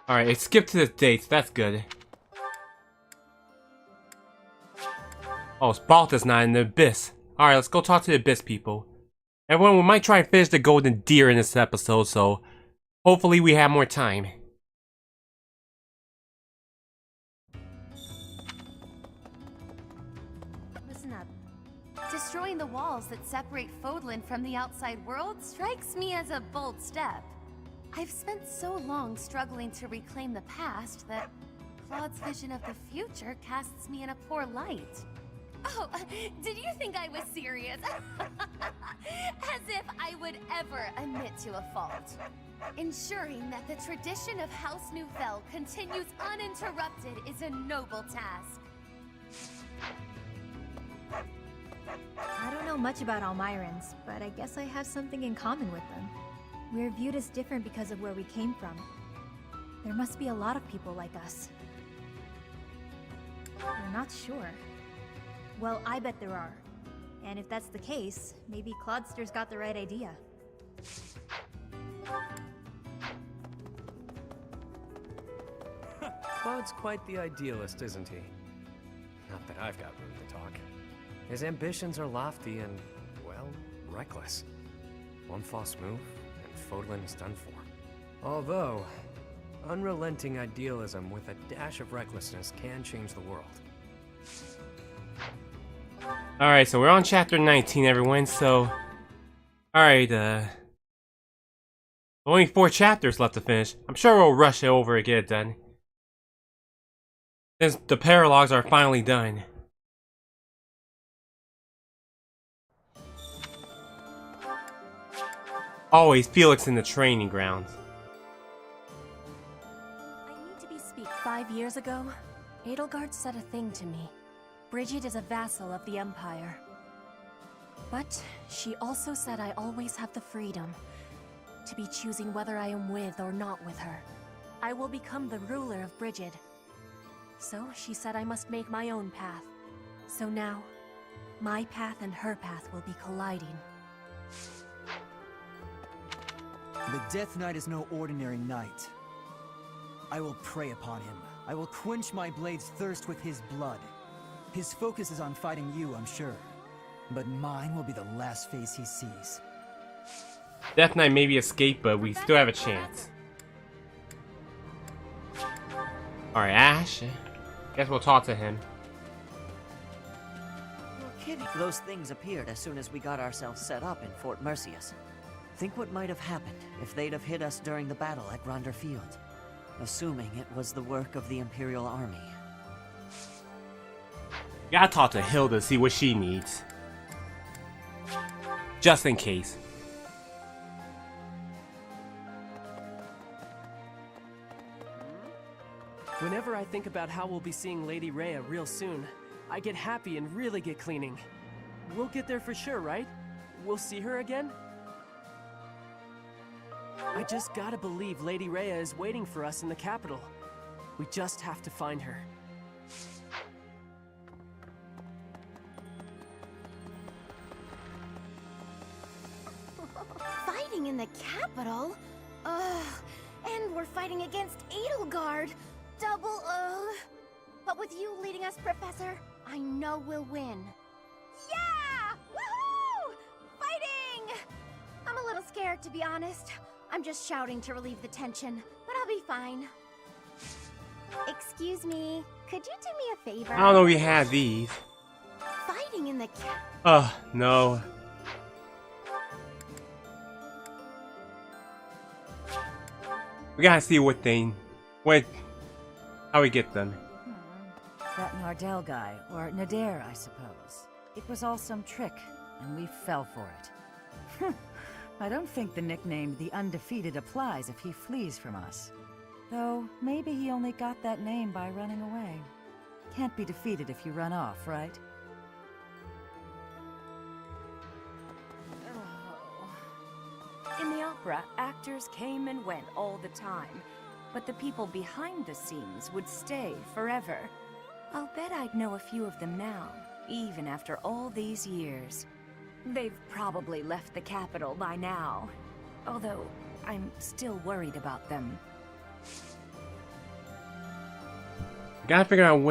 Alright, it skipped to the dates, that's good. Oh, Balta's not in the Abyss. Alright, let's go talk to the Abyss people. Everyone, we might try and finish the Golden Deer in this episode, so hopefully we have more time. Listen up. Destroying the walls that separate Fodlan from the outside world strikes me as a bold step. I've spent so long struggling to reclaim the past that Claude's vision of the future casts me in a poor light. Oh, did you think I was serious? As if I would ever admit to a fault. Ensuring that the tradition of House Nouvelle continues uninterrupted is a noble task. I don't know much about Almirans, but I guess I have something in common with them. We're viewed as different because of where we came from. There must be a lot of people like us. We're not sure. Well, I bet there are. And if that's the case, maybe Clodster's got the right idea. Claude's quite the idealist, isn't he? Not that I've got room to talk. His ambitions are lofty and, well, reckless. One false move, and Fodlan is done for. Although, unrelenting idealism with a dash of recklessness can change the world. Alright, so we're on chapter 19, everyone, so... Alright, only 4 chapters left to finish. I'm sure we'll rush it over and get it done. Since the paralogs are finally done. Always Felix in the training grounds. I need to be speak. 5 years ago, Edelgard said a thing to me. Bridget is a vassal of the Empire. But she also said I always have the freedom to be choosing whether I am with or not with her. I will become the ruler of Bridget. So she said I must make my own path. So now, my path and her path will be colliding. The Death Knight is no ordinary knight. I will prey upon him. I will quench my blade's thirst with his blood. His focus is on fighting you, I'm sure. But mine will be the last face he sees. Death Knight maybe escaped, but we still have a chance. Alright, Ash. Guess we'll talk to him. You're kidding. Those things appeared as soon as we got ourselves set up in Fort Mercius. Think what might have happened if they'd have hit us during the battle at Gronder Field. Assuming it was the work of the Imperial Army. Gotta talk to Hilda to see what she needs. Just in case. Whenever I think about how we'll be seeing Lady Rhea real soon, I get happy and really get cleaning. We'll get there for sure, right? We'll see her again? I just gotta believe Lady Rhea is waiting for us in the capital. We just have to find her. Fighting in the capital? Ugh. And we're fighting against Edelgard. Double ugh. But with you leading us, Professor, I know we'll win. Yeah! Woohoo! Fighting! I'm a little scared, to be honest. I'm just shouting to relieve the tension, but I'll be fine. Excuse me, could you do me a favor? I don't know if we had these. Fighting in the Oh, no. We gotta see what how we get them. That Nardell guy, or Nadir, I suppose. It was all some trick, and we fell for it. I don't think the nickname The Undefeated applies if he flees from us. Though, maybe he only got that name by running away. Can't be defeated if you run off, right? In the opera, actors came and went all the time, but the people behind the scenes would stay forever. I'll bet I'd know a few of them now, even after all these years. They've probably left the capital by now, although I'm still worried about them. Gotta figure out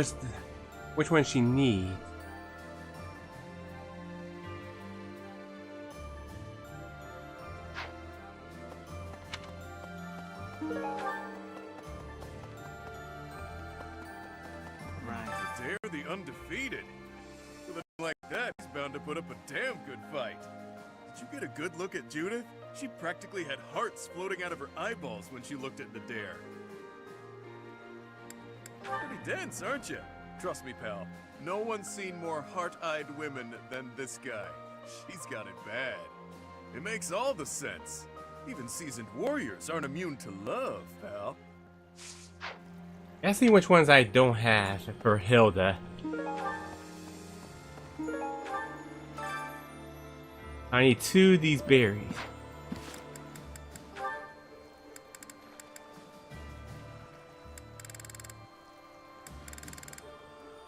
which one she needs. They're the undefeated. With a like that, he's bound to put up a damn good fight. Did you get a good look at Judith? She practically had hearts floating out of her eyeballs when she looked at Nadir. Pretty dense, aren't you? Trust me, pal. No one's seen more heart-eyed women than this guy. She's got it bad. It makes all the sense. Even seasoned warriors aren't immune to love, pal. Let's see which ones I don't have for Hilda. I need 2 of these berries.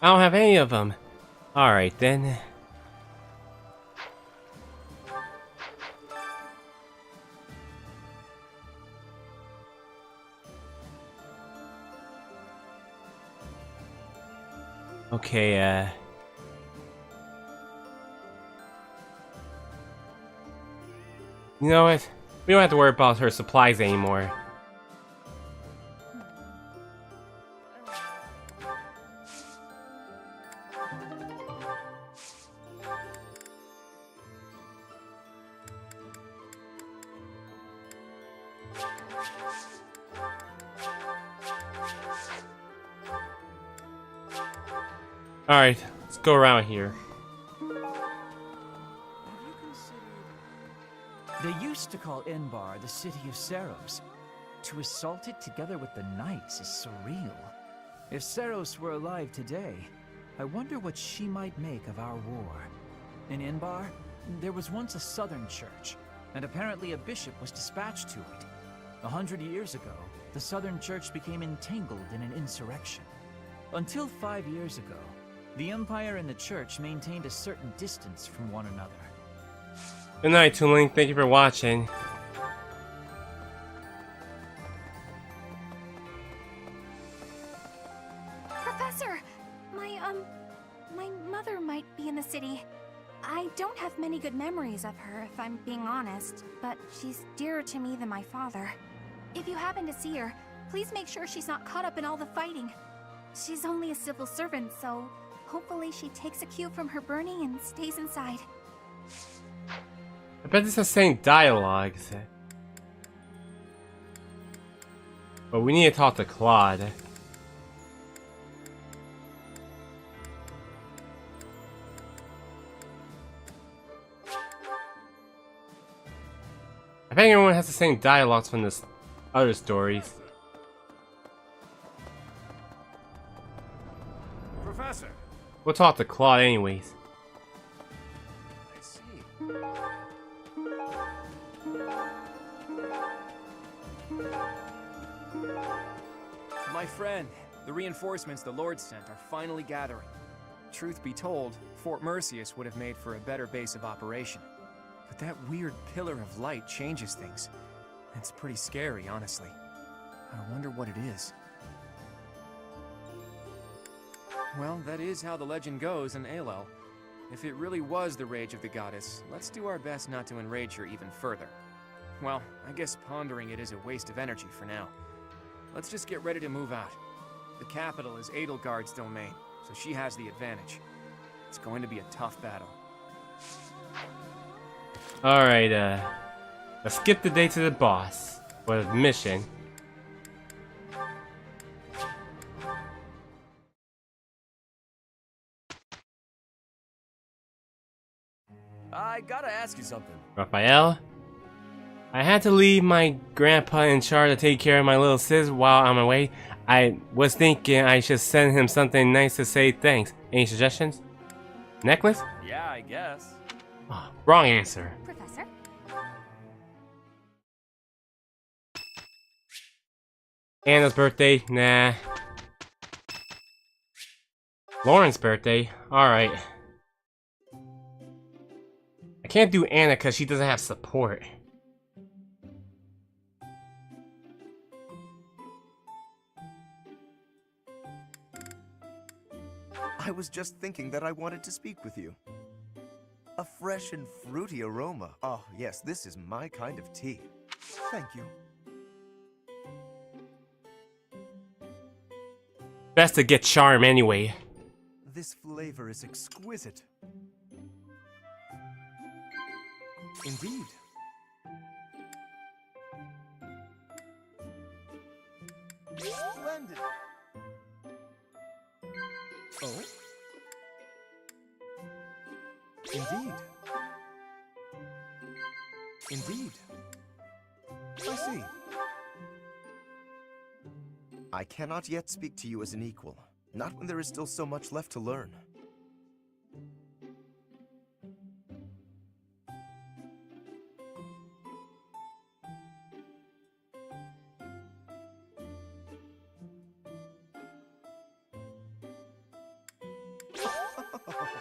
I don't have any of them. Alright then. Okay, you know what? We don't have to worry about her supplies anymore. Alright, let's go around here. They used to call Enbar the city of Saros. To assault it together with the knights is surreal. If Saros were alive today, I wonder what she might make of our war. In Enbar, there was once a southern church, and apparently a bishop was dispatched to it. 100 years ago, the southern church became entangled in an insurrection. Until 5 years ago, the Empire and the Church maintained a certain distance from one another. Good night, Tooling. Thank you for watching. Professor! My mother might be in the city. I don't have many good memories of her, if I'm being honest, but she's dearer to me than my father. If you happen to see her, please make sure she's not caught up in all the fighting. She's only a civil servant, so hopefully she takes a cue from her burning and stays inside. I bet it's the same dialogue. But we need to talk to Claude. I think everyone has the same dialogues from this other stories. Professor! We'll talk to Claude anyways. I see. My friend, The reinforcements the Lord sent are finally gathering. Truth be told, Fort Merceus would have made for a better base of operation. But that weird pillar of light changes things. It's pretty scary, honestly. I wonder what it is. Well, that is how the legend goes in Alel. If it really was the rage of the goddess, let's do our best not to enrage her even further. Well, I guess pondering it is a waste of energy for now. Let's just get ready to move out. The capital is Edelgard's domain, so she has the advantage. It's going to be a tough battle. Alright, let's skip the day to the boss for the mission. I gotta ask you something. Raphael? I had to leave my grandpa in charge to take care of my little sis while I'm away. I was thinking I should send him something nice to say thanks. Any suggestions? Necklace? Yeah, I guess. Oh, wrong answer. Professor? Anna's birthday? Nah. Lauren's birthday? Alright. I can't do Anna because she doesn't have support. I was just thinking that I wanted to speak with you. A fresh and fruity aroma. Oh, yes, this is my kind of tea. Thank you. Best to get charm anyway. This flavor is exquisite. Indeed. Splendid. Oh? Indeed. Indeed. I see. I cannot yet speak to you as an equal, not when there is still so much left to learn.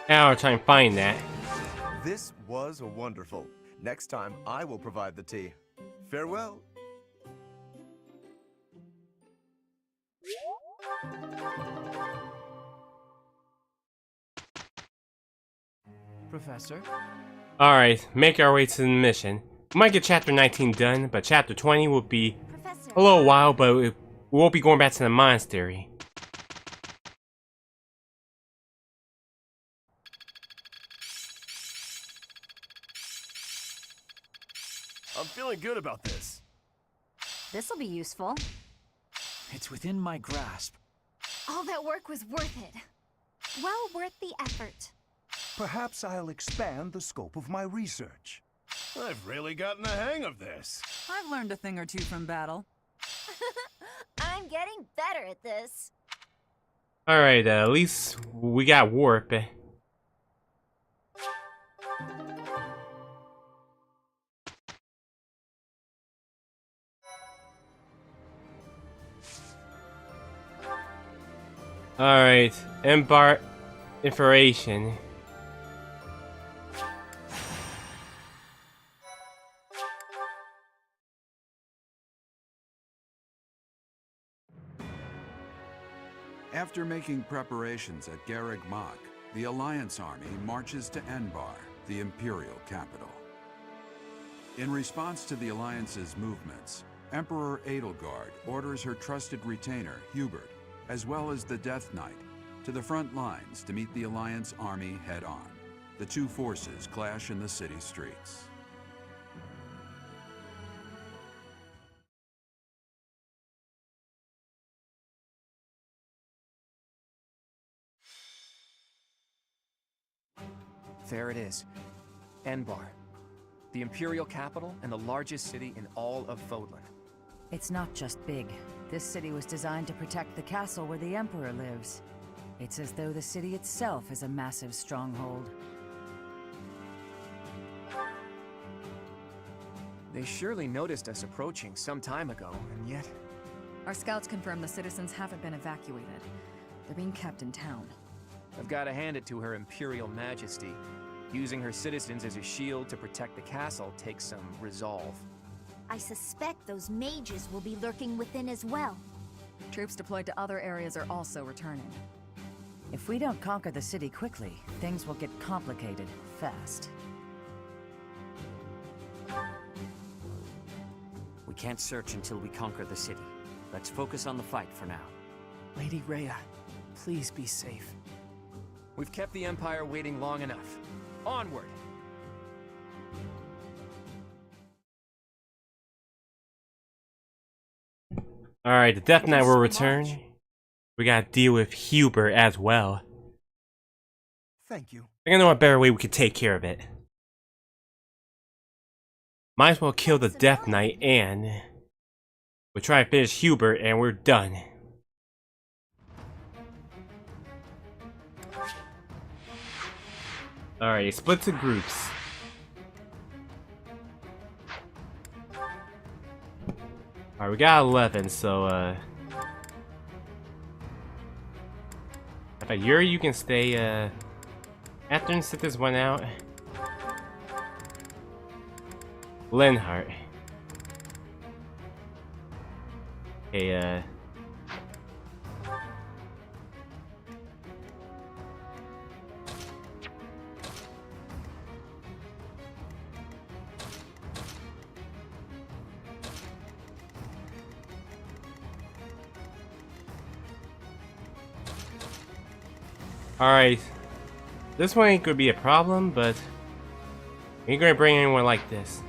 Now we're trying to find that. This was wonderful. Next time, I will provide the tea. Farewell. Professor? Alright, make our way to the mission. We might get chapter 19 done, but chapter 20 will be a little while, but we won't be going back to the monastery. I'm feeling good about this. This'll be useful. It's within my grasp. All that work was worth it. Well worth the effort. Perhaps I'll expand the scope of my research. I've really gotten the hang of this. I've learned a thing or two from battle. I'm getting better at this. Alright, at least we got warp. Alright, embark information. After making preparations at Garreg Mach, the Alliance army marches to Enbar, the Imperial capital. In response to the Alliance's movements, Emperor Edelgard orders her trusted retainer, Hubert, as well as the Death Knight, to the front lines to meet the Alliance army head-on. The two forces clash in the city streets. There it is. Enbar. The Imperial capital and the largest city in all of Fodlan. It's not just big. This city was designed to protect the castle where the Emperor lives. It's as though the city itself is a massive stronghold. They surely noticed us approaching some time ago, and yet Our scouts confirm the citizens haven't been evacuated. They're being kept in town. I've got to hand it to Her Imperial Majesty. Using her citizens as a shield to protect the castle takes some resolve. I suspect those mages will be lurking within as well. Troops deployed to other areas are also returning. If we don't conquer the city quickly, things will get complicated fast. We can't search until we conquer the city. Let's focus on the fight for now. Lady Rhea, please be safe. We've kept the Empire waiting long enough. Onward! Alright, the Death Knight will return. We gotta deal with Hubert as well. Thank you. I don't know a better way we could take care of it. Might as well kill the Death Knight and we'll try to finish Hubert and we're done. Alright, split to groups. Alright, we got 11, so if Yuri, you can stay after and sit this one out. Lenhart. Okay, alright. This one ain't gonna be a problem, but we ain't gonna bring anyone like this.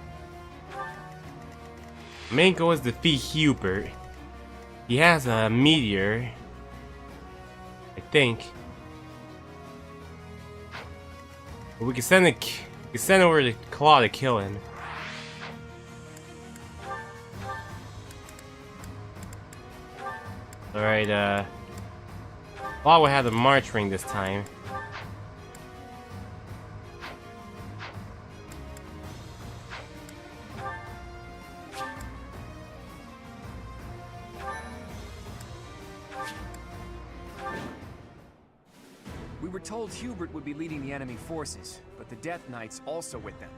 Main goal is to defeat Hubert. He has a meteor, I think. But we can send over the Claw to kill him. Alright, Claw will have the March Ring this time. We were told Hubert would be leading the enemy forces, but the Death Knight's also with them.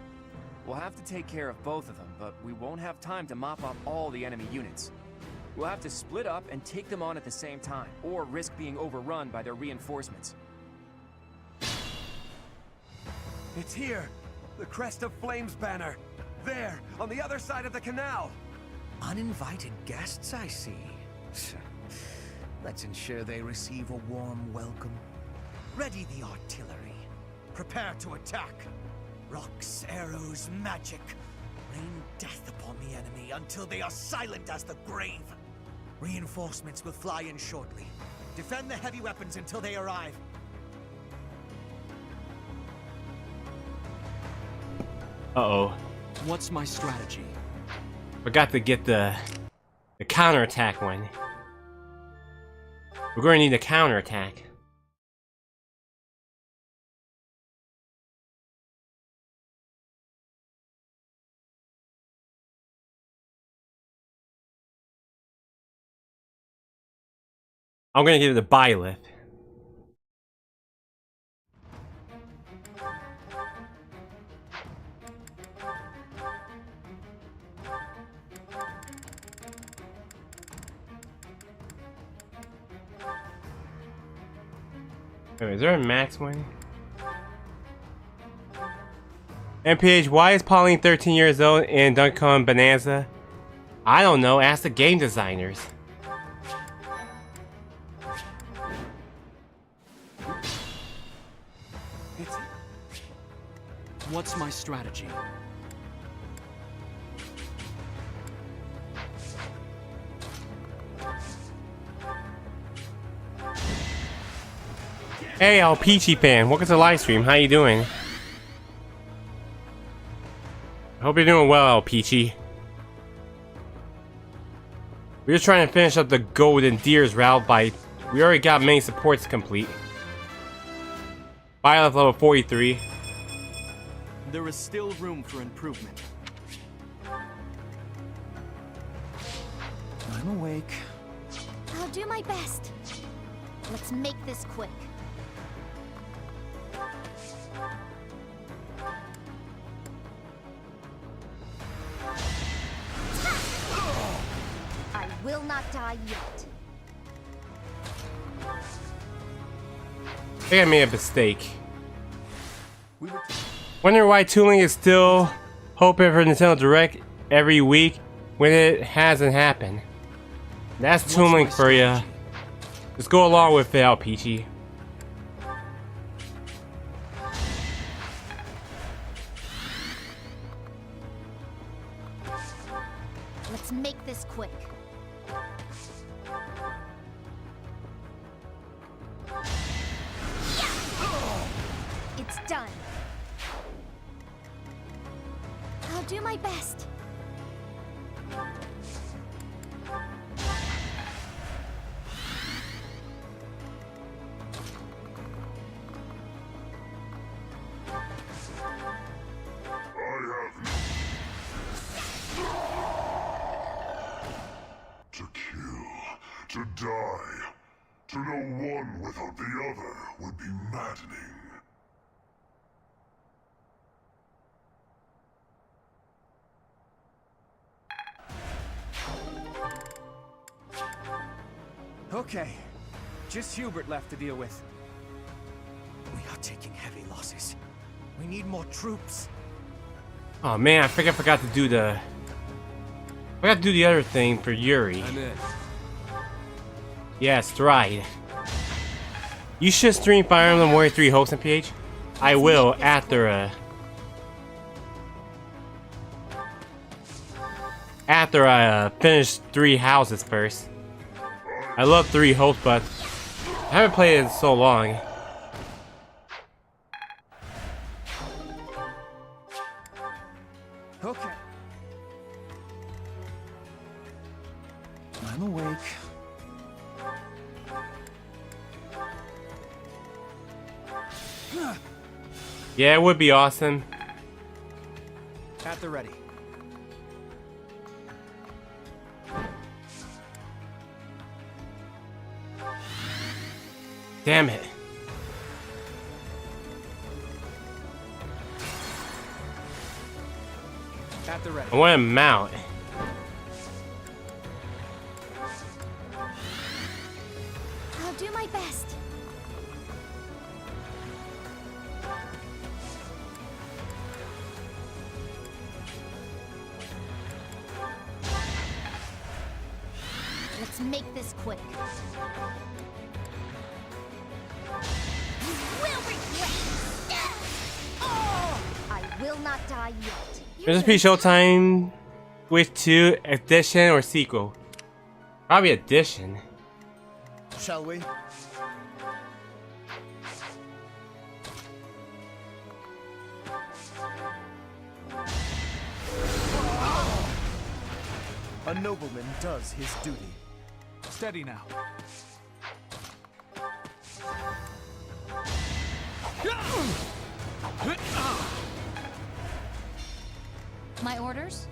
We'll have to take care of both of them, but we won't have time to mop up all the enemy units. We'll have to split up and take them on at the same time, or risk being overrun by their reinforcements. It's here! The Crest of Flames banner! There, on the other side of the canal! Uninvited guests, I see. Let's ensure they receive a warm welcome. Ready the artillery. Prepare to attack. Rocks, arrows, magic. Rain death upon the enemy until they are silent as the grave. Reinforcements will fly in shortly. Defend the heavy weapons until they arrive. Uh-oh. What's my strategy? Forgot to get the counterattack one. We're going to need a counterattack. I'm gonna give it a Byleth. Wait, is there a max one? MPH, why is Pauline 13 years old and Donkey Kong Bonanza? I don't know, ask the game designers. What's my strategy? Hey, El Peachy fan, welcome to the live stream. How you doing? I hope you're doing well, El Peachy. We're just trying to finish up the Golden Deers route by... We already got main supports complete. Byleth level 43. There is still room for improvement. I'm awake. do my best. Let's make this quick. I will not die yet. I think I made a mistake. Wonder why Tooling is still hoping for Nintendo Direct every week when it hasn't happened. That's Tooling for ya. Just go along with it out, Peachy. Let's make this quick. It's done. I'll do my best. To kill, to die, to know one without the other would be maddening. Okay, just Hubert left to deal with. We are taking heavy losses. We need more troops. Oh man, I think I forgot to do the. I forgot to do the other thing for Yuri. I'm in. Yes, right. You should stream Fire Emblem Warrior 3 hosting page. I will after I finish 3 houses first. I love 3 hosts, but I haven't played it in so long. Okay. I'm awake. Yeah, it would be awesome. At the ready. Damn it. At the ready. I want to mount. I'll do my best. Let's make this quick. You will regret. Oh, I will not die yet. Princess Peach Showtime with 2 edition or sequel? Probably edition. Shall we? A nobleman does his duty. Steady now. My orders?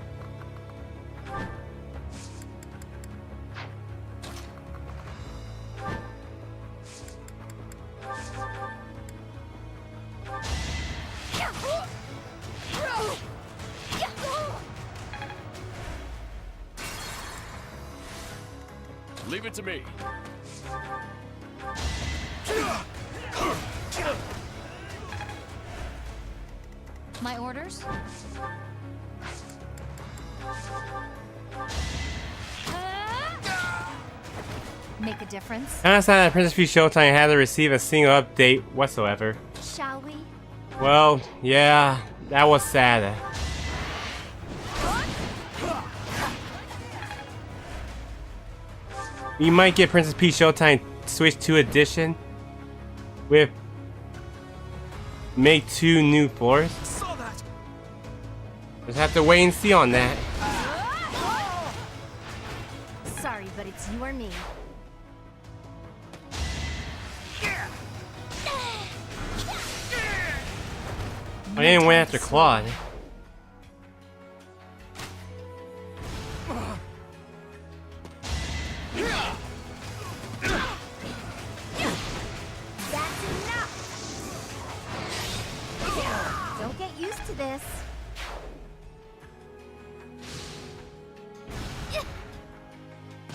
Leave it to me. My orders? Make a difference? Kinda sad that Princess Peach Showtime had to receive a single update whatsoever. Shall we? Well, yeah, that was sad. You might get Princess Peach Showtime Switch 2 edition with make 2 new floors. Just have to wait and see on that. Sorry, but it's you or me. I didn't went after Claude.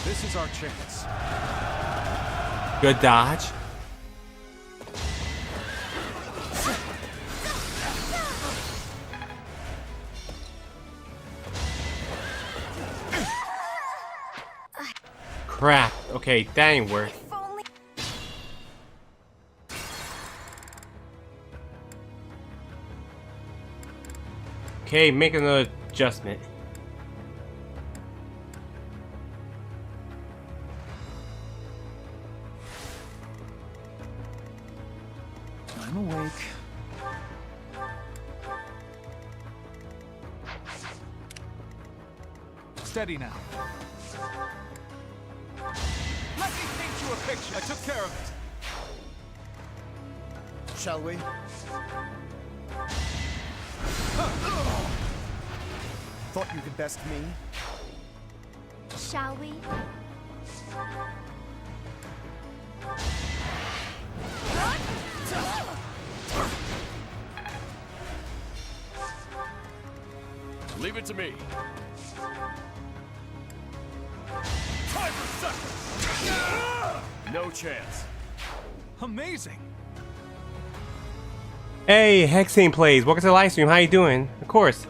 This is our chance. Good dodge. Crap. Okay, that ain't work. Okay, make another adjustment. I'm awake. Steady now. Let me paint you a picture. I took care of it. Shall we? Thought you could best me? Shall we? Leave it to me. Time for second. No chance. Amazing. Hey, Hexane Plays, welcome to the live stream. How you doing? Of course.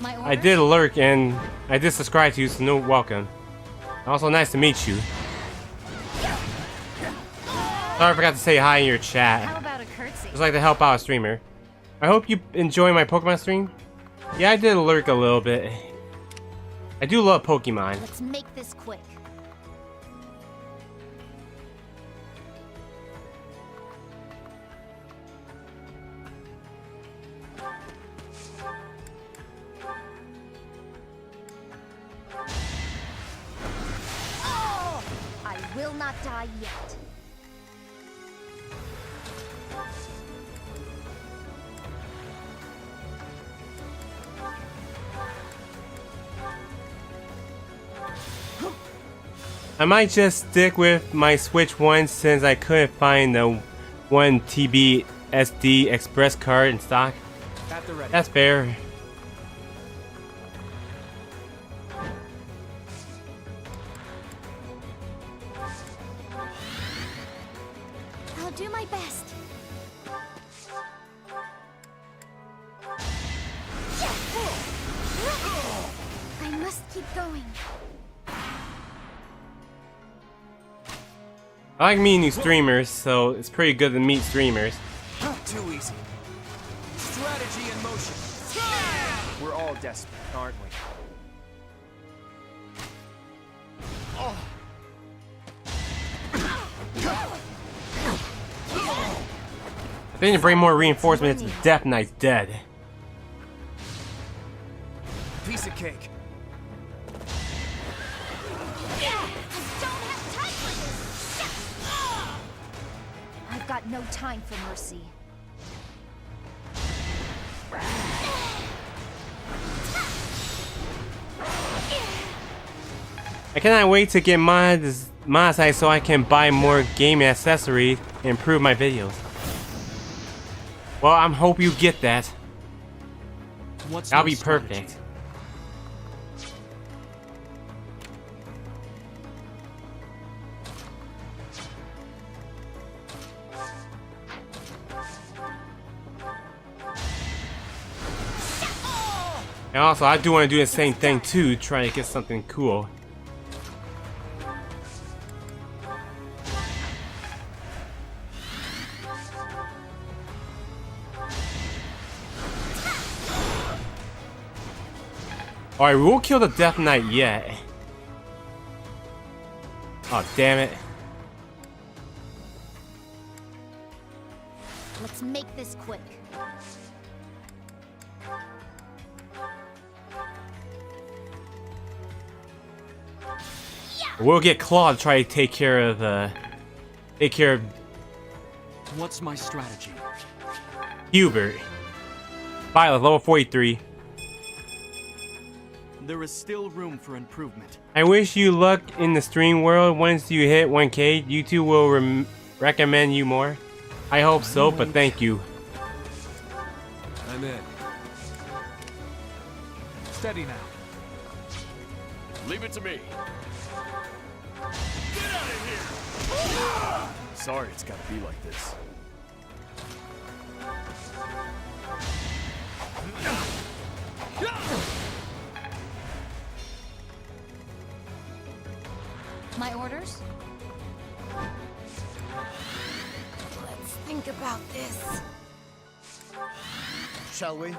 I did lurk and I did subscribe to you, so no welcome. Also nice to meet you. Sorry I forgot to say hi in your chat. How about a curtsy? Just like to help out a streamer. I hope you enjoy my Pokemon stream. Yeah, I did lurk a little bit. I do love Pokemon. Let's make this quick. Oh, I will not die yet. I might just stick with my Switch one since I couldn't find the 1 TB SD Express card in stock. That's fair. I'll do my best. I must keep going. I like meeting new streamers, so it's pretty good to meet streamers. Too easy. Strategy in motion. We're all desperate, aren't we? I think to bring more reinforcements, the Death Knight's dead. Piece of cake. I've got no time for mercy. I cannot wait to get monetized so I can buy more gaming accessories and improve my videos. Well, I hope you get that. That'll be perfect. And also, I do want to do the same thing too, try to get something cool. Alright, we won't kill the Death Knight yet. Oh, damn it. Let's make this quick. We'll get Claw to try to take care of What's my strategy? Hubert. Violet, level 43. There is still room for improvement. I wish you luck in the stream world. Once you hit 1K, YouTube will recommend you more. I hope so, but thank you. I'm in. Steady now. Leave it to me. Get out of here! Sorry it's gotta be like this. My orders? Let's think about this. Shall we?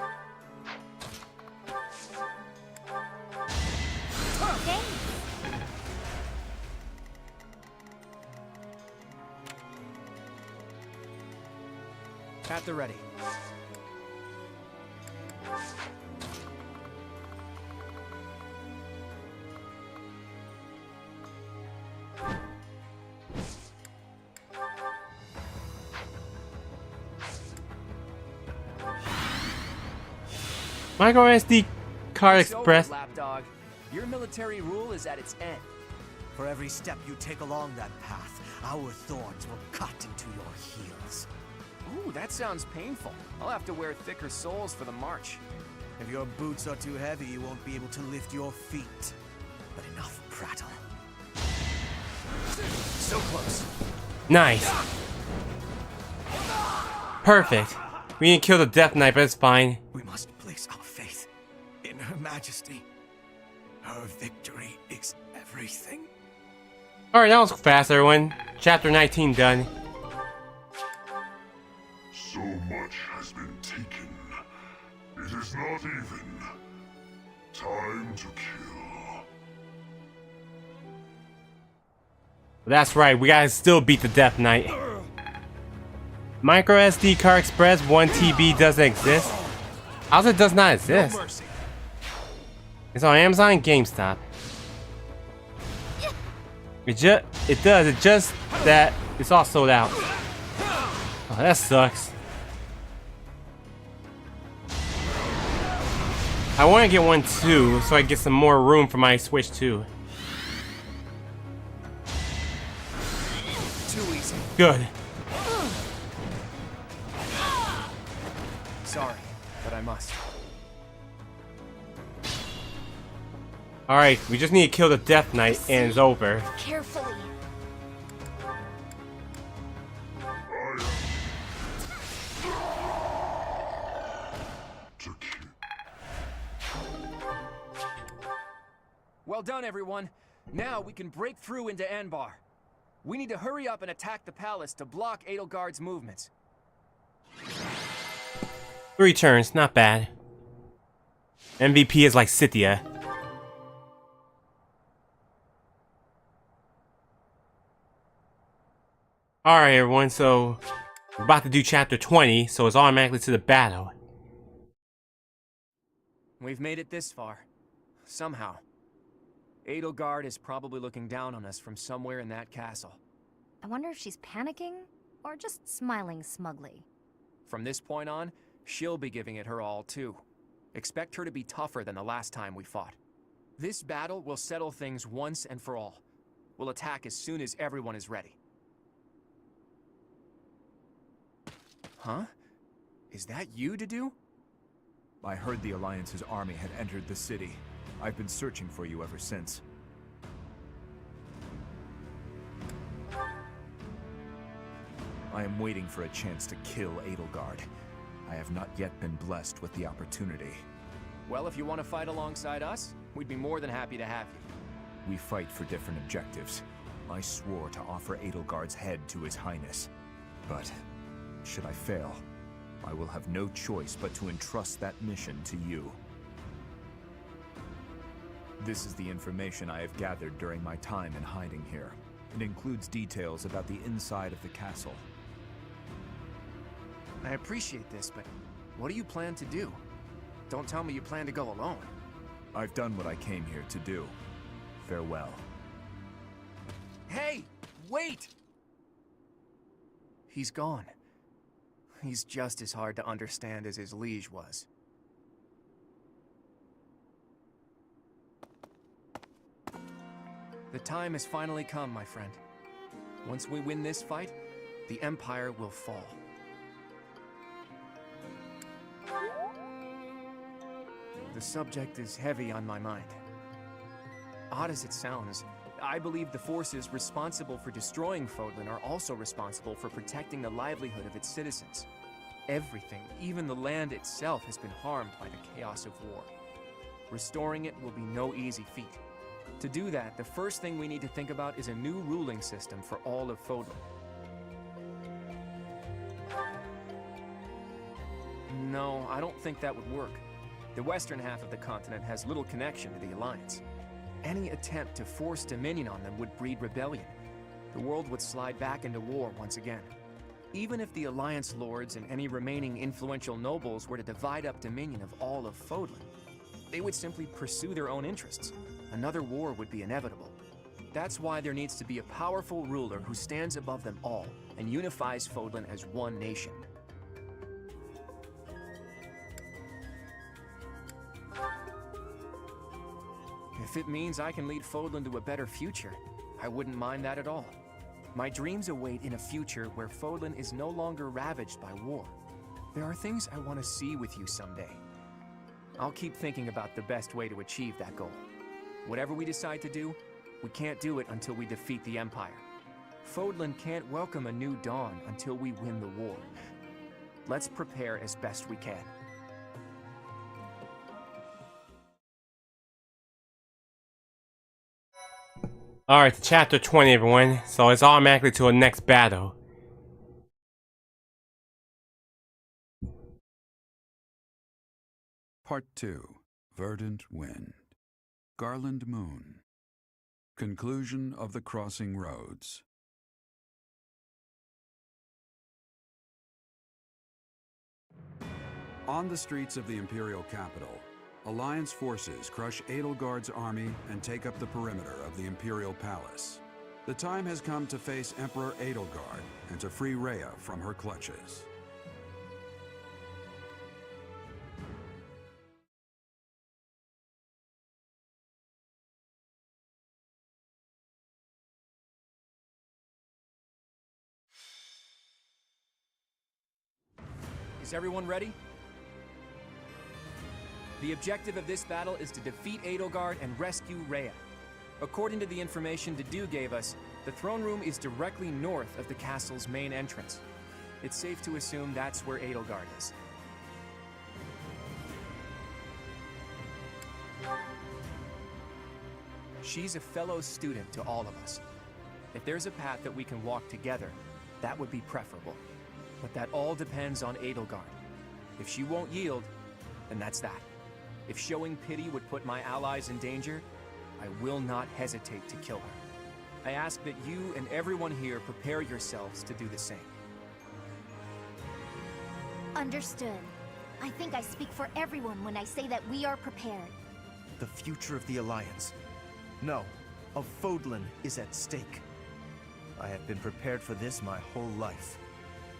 At the ready. Micro SD Card Express. Lapdog. Your military rule is at its end. For every step you take along that path, our thorns will cut into your heels. Ooh, that sounds painful. I'll have to wear thicker soles for the march. If your boots are too heavy, you won't be able to lift your feet. But enough prattle. So close. Nice. Perfect. We didn't kill the Death Knight, but it's fine. We must place our faith in Her Majesty. Her victory is everything. Alright, that was fast, everyone. Chapter 19 done. So much has been taken. It is not even time to kill. That's right, we gotta still beat the Death Knight. Micro SD Card Express 1 TB doesn't exist. How's it does not exist? It's on Amazon and GameStop. It does, it's just that it's all sold out. Oh, that sucks. I want to get one too, so I get some more room for my Switch too. Too easy. Good. Sorry, but I must. Alright, we just need to kill the Death Knight and it's over. Carefully. Well done, everyone. Now we can break through into Anbar. We need to hurry up and attack the palace to block Edelgard's movements. 3 turns, not bad. MVP is like Scythia. Alright everyone, so we're about to do chapter 20, so it's automatically to the battle. We've made it this far. Somehow. Edelgard is probably looking down on us from somewhere in that castle. I wonder if she's panicking or just smiling smugly. From this point on, she'll be giving it her all too. Expect her to be tougher than the last time we fought. This battle will settle things once and for all. We'll attack as soon as everyone is ready. Huh? Is that you, Dedu? I heard the Alliance's army had entered the city. I've been searching for you ever since. I am waiting for a chance to kill Edelgard. I have not yet been blessed with the opportunity. Well, if you want to fight alongside us, we'd be more than happy to have you. We fight for different objectives. I swore to offer Edelgard's head to His Highness. But, should I fail, I will have no choice but to entrust that mission to you. This is the information I have gathered during my time in hiding here. It includes details about the inside of the castle. I appreciate this, but what do you plan to do? Don't tell me you plan to go alone. I've done what I came here to do. Farewell. Hey! Wait! He's gone. He's just as hard to understand as his liege was. The time has finally come, my friend. Once we win this fight, the Empire will fall. The subject is heavy on my mind. Odd as it sounds, I believe the forces responsible for destroying Fodlan are also responsible for protecting the livelihood of its citizens. Everything, even the land itself, has been harmed by the chaos of war. Restoring it will be no easy feat. To do that, the first thing we need to think about is a new ruling system for all of Fodlan. No, I don't think that would work. The western half of the continent has little connection to the Alliance. Any attempt to force dominion on them would breed rebellion. The world would slide back into war once again. Even if the Alliance lords and any remaining influential nobles were to divide up dominion of all of Fodlan, they would simply pursue their own interests. Another war would be inevitable. That's why there needs to be a powerful ruler who stands above them all and unifies Fodlan as one nation. If it means I can lead Fodlan to a better future, I wouldn't mind that at all. My dreams await in a future where Fodlan is no longer ravaged by war. There are things I want to see with you someday. I'll keep thinking about the best way to achieve that goal. Whatever we decide to do, we can't do it until we defeat the Empire. Fodlan can't welcome a new dawn until we win the war. Let's prepare as best we can. Alright, to chapter 20, everyone. So it's automatically to a next battle. Part 2. Verdant Wind. Garland Moon. Conclusion of the Crossing Roads. On the streets of the Imperial capital, Alliance forces crush Edelgard's army and take up the perimeter of the Imperial Palace. The time has come to face Emperor Edelgard and to free Rhea from her clutches. Is everyone ready? The objective of this battle is to defeat Edelgard and rescue Rhea. According to the information Dedu gave us, the throne room is directly north of the castle's main entrance. It's safe to assume that's where Edelgard is. She's a fellow student to all of us. If there's a path that we can walk together, that would be preferable. But that all depends on Edelgard. If she won't yield, then that's that. If showing pity would put my allies in danger, I will not hesitate to kill her. I ask that you and everyone here prepare yourselves to do the same. Understood. I think I speak for everyone when I say that we are prepared. The future of the Alliance, no, of Fodlan, is at stake. I have been prepared for this my whole life.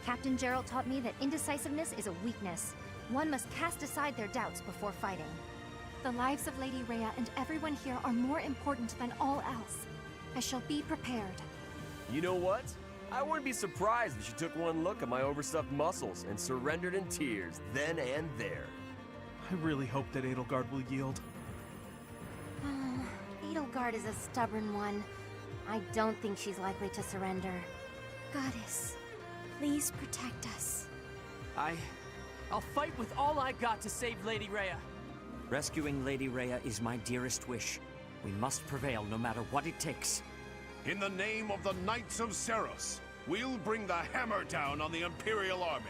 Captain Gerald taught me that indecisiveness is a weakness. One must cast aside their doubts before fighting. The lives of Lady Rhea and everyone here are more important than all else. I shall be prepared. You know what? I wouldn't be surprised if she took one look at my overstuffed muscles and surrendered in tears then and there. I really hope that Edelgard will yield. Edelgard is a stubborn one. I don't think she's likely to surrender. Goddess, please protect us. I'll fight with all I got to save Lady Rhea. Rescuing Lady Rhea is my dearest wish. We must prevail no matter what it takes. In the name of the Knights of Seros, we'll bring the hammer down on the Imperial Army.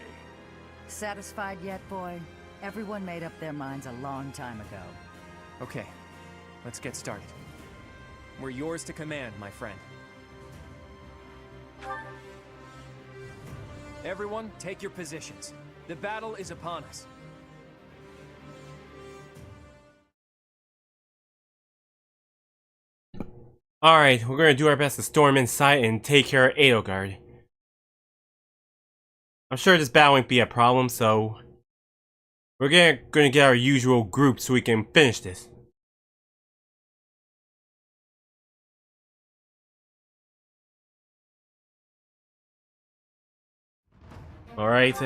Satisfied yet, boy? Everyone made up their minds a long time ago. Okay, let's get started. We're yours to command, my friend. Everyone, take your positions. The battle is upon us. Alright, we're gonna do our best to storm inside and take care of Edelgard. I'm sure this battle won't be a problem, so we're gonna get our usual group so we can finish this. Alright.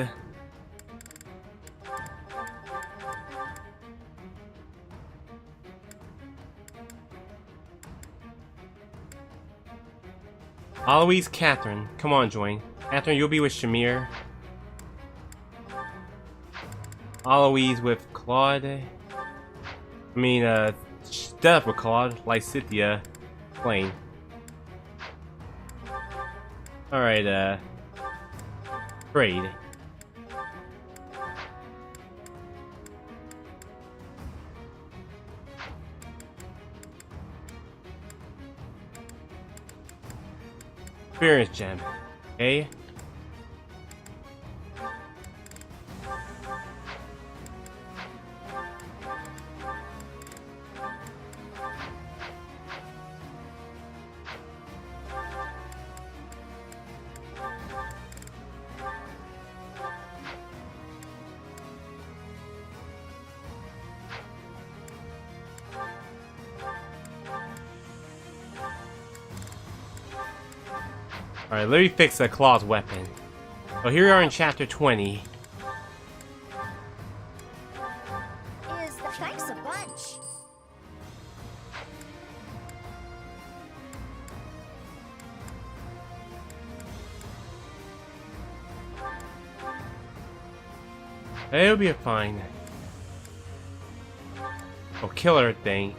Aloise, Catherine. Come on, join. Catherine, you'll be with Shamir. Aloise with Claude. I mean, Steph with Claude. Lysithia, Plain. Alright, trade. Experience gem. Okay. Alright, let me fix the Claw's weapon. So here we are in chapter 20. Thanks a bunch. It'll be fine. Oh, killer thing.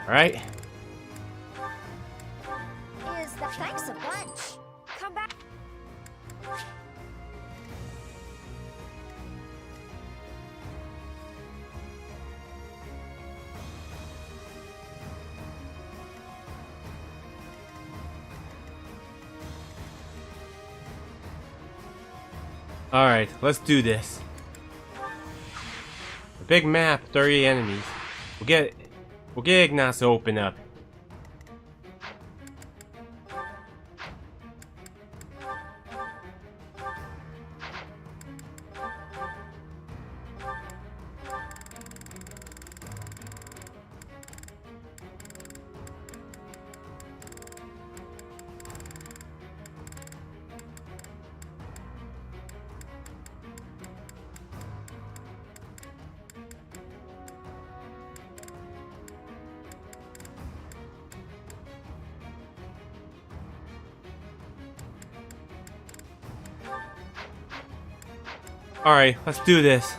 Alright. Thanks a bunch. Come back. Alright, let's do this. A big map, 30 enemies. We'll get Ignace to open up. Alright, let's do this.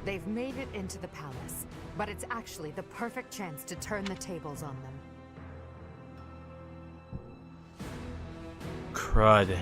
They've made it into the palace, but it's actually the perfect chance to turn the tables on them. Crud.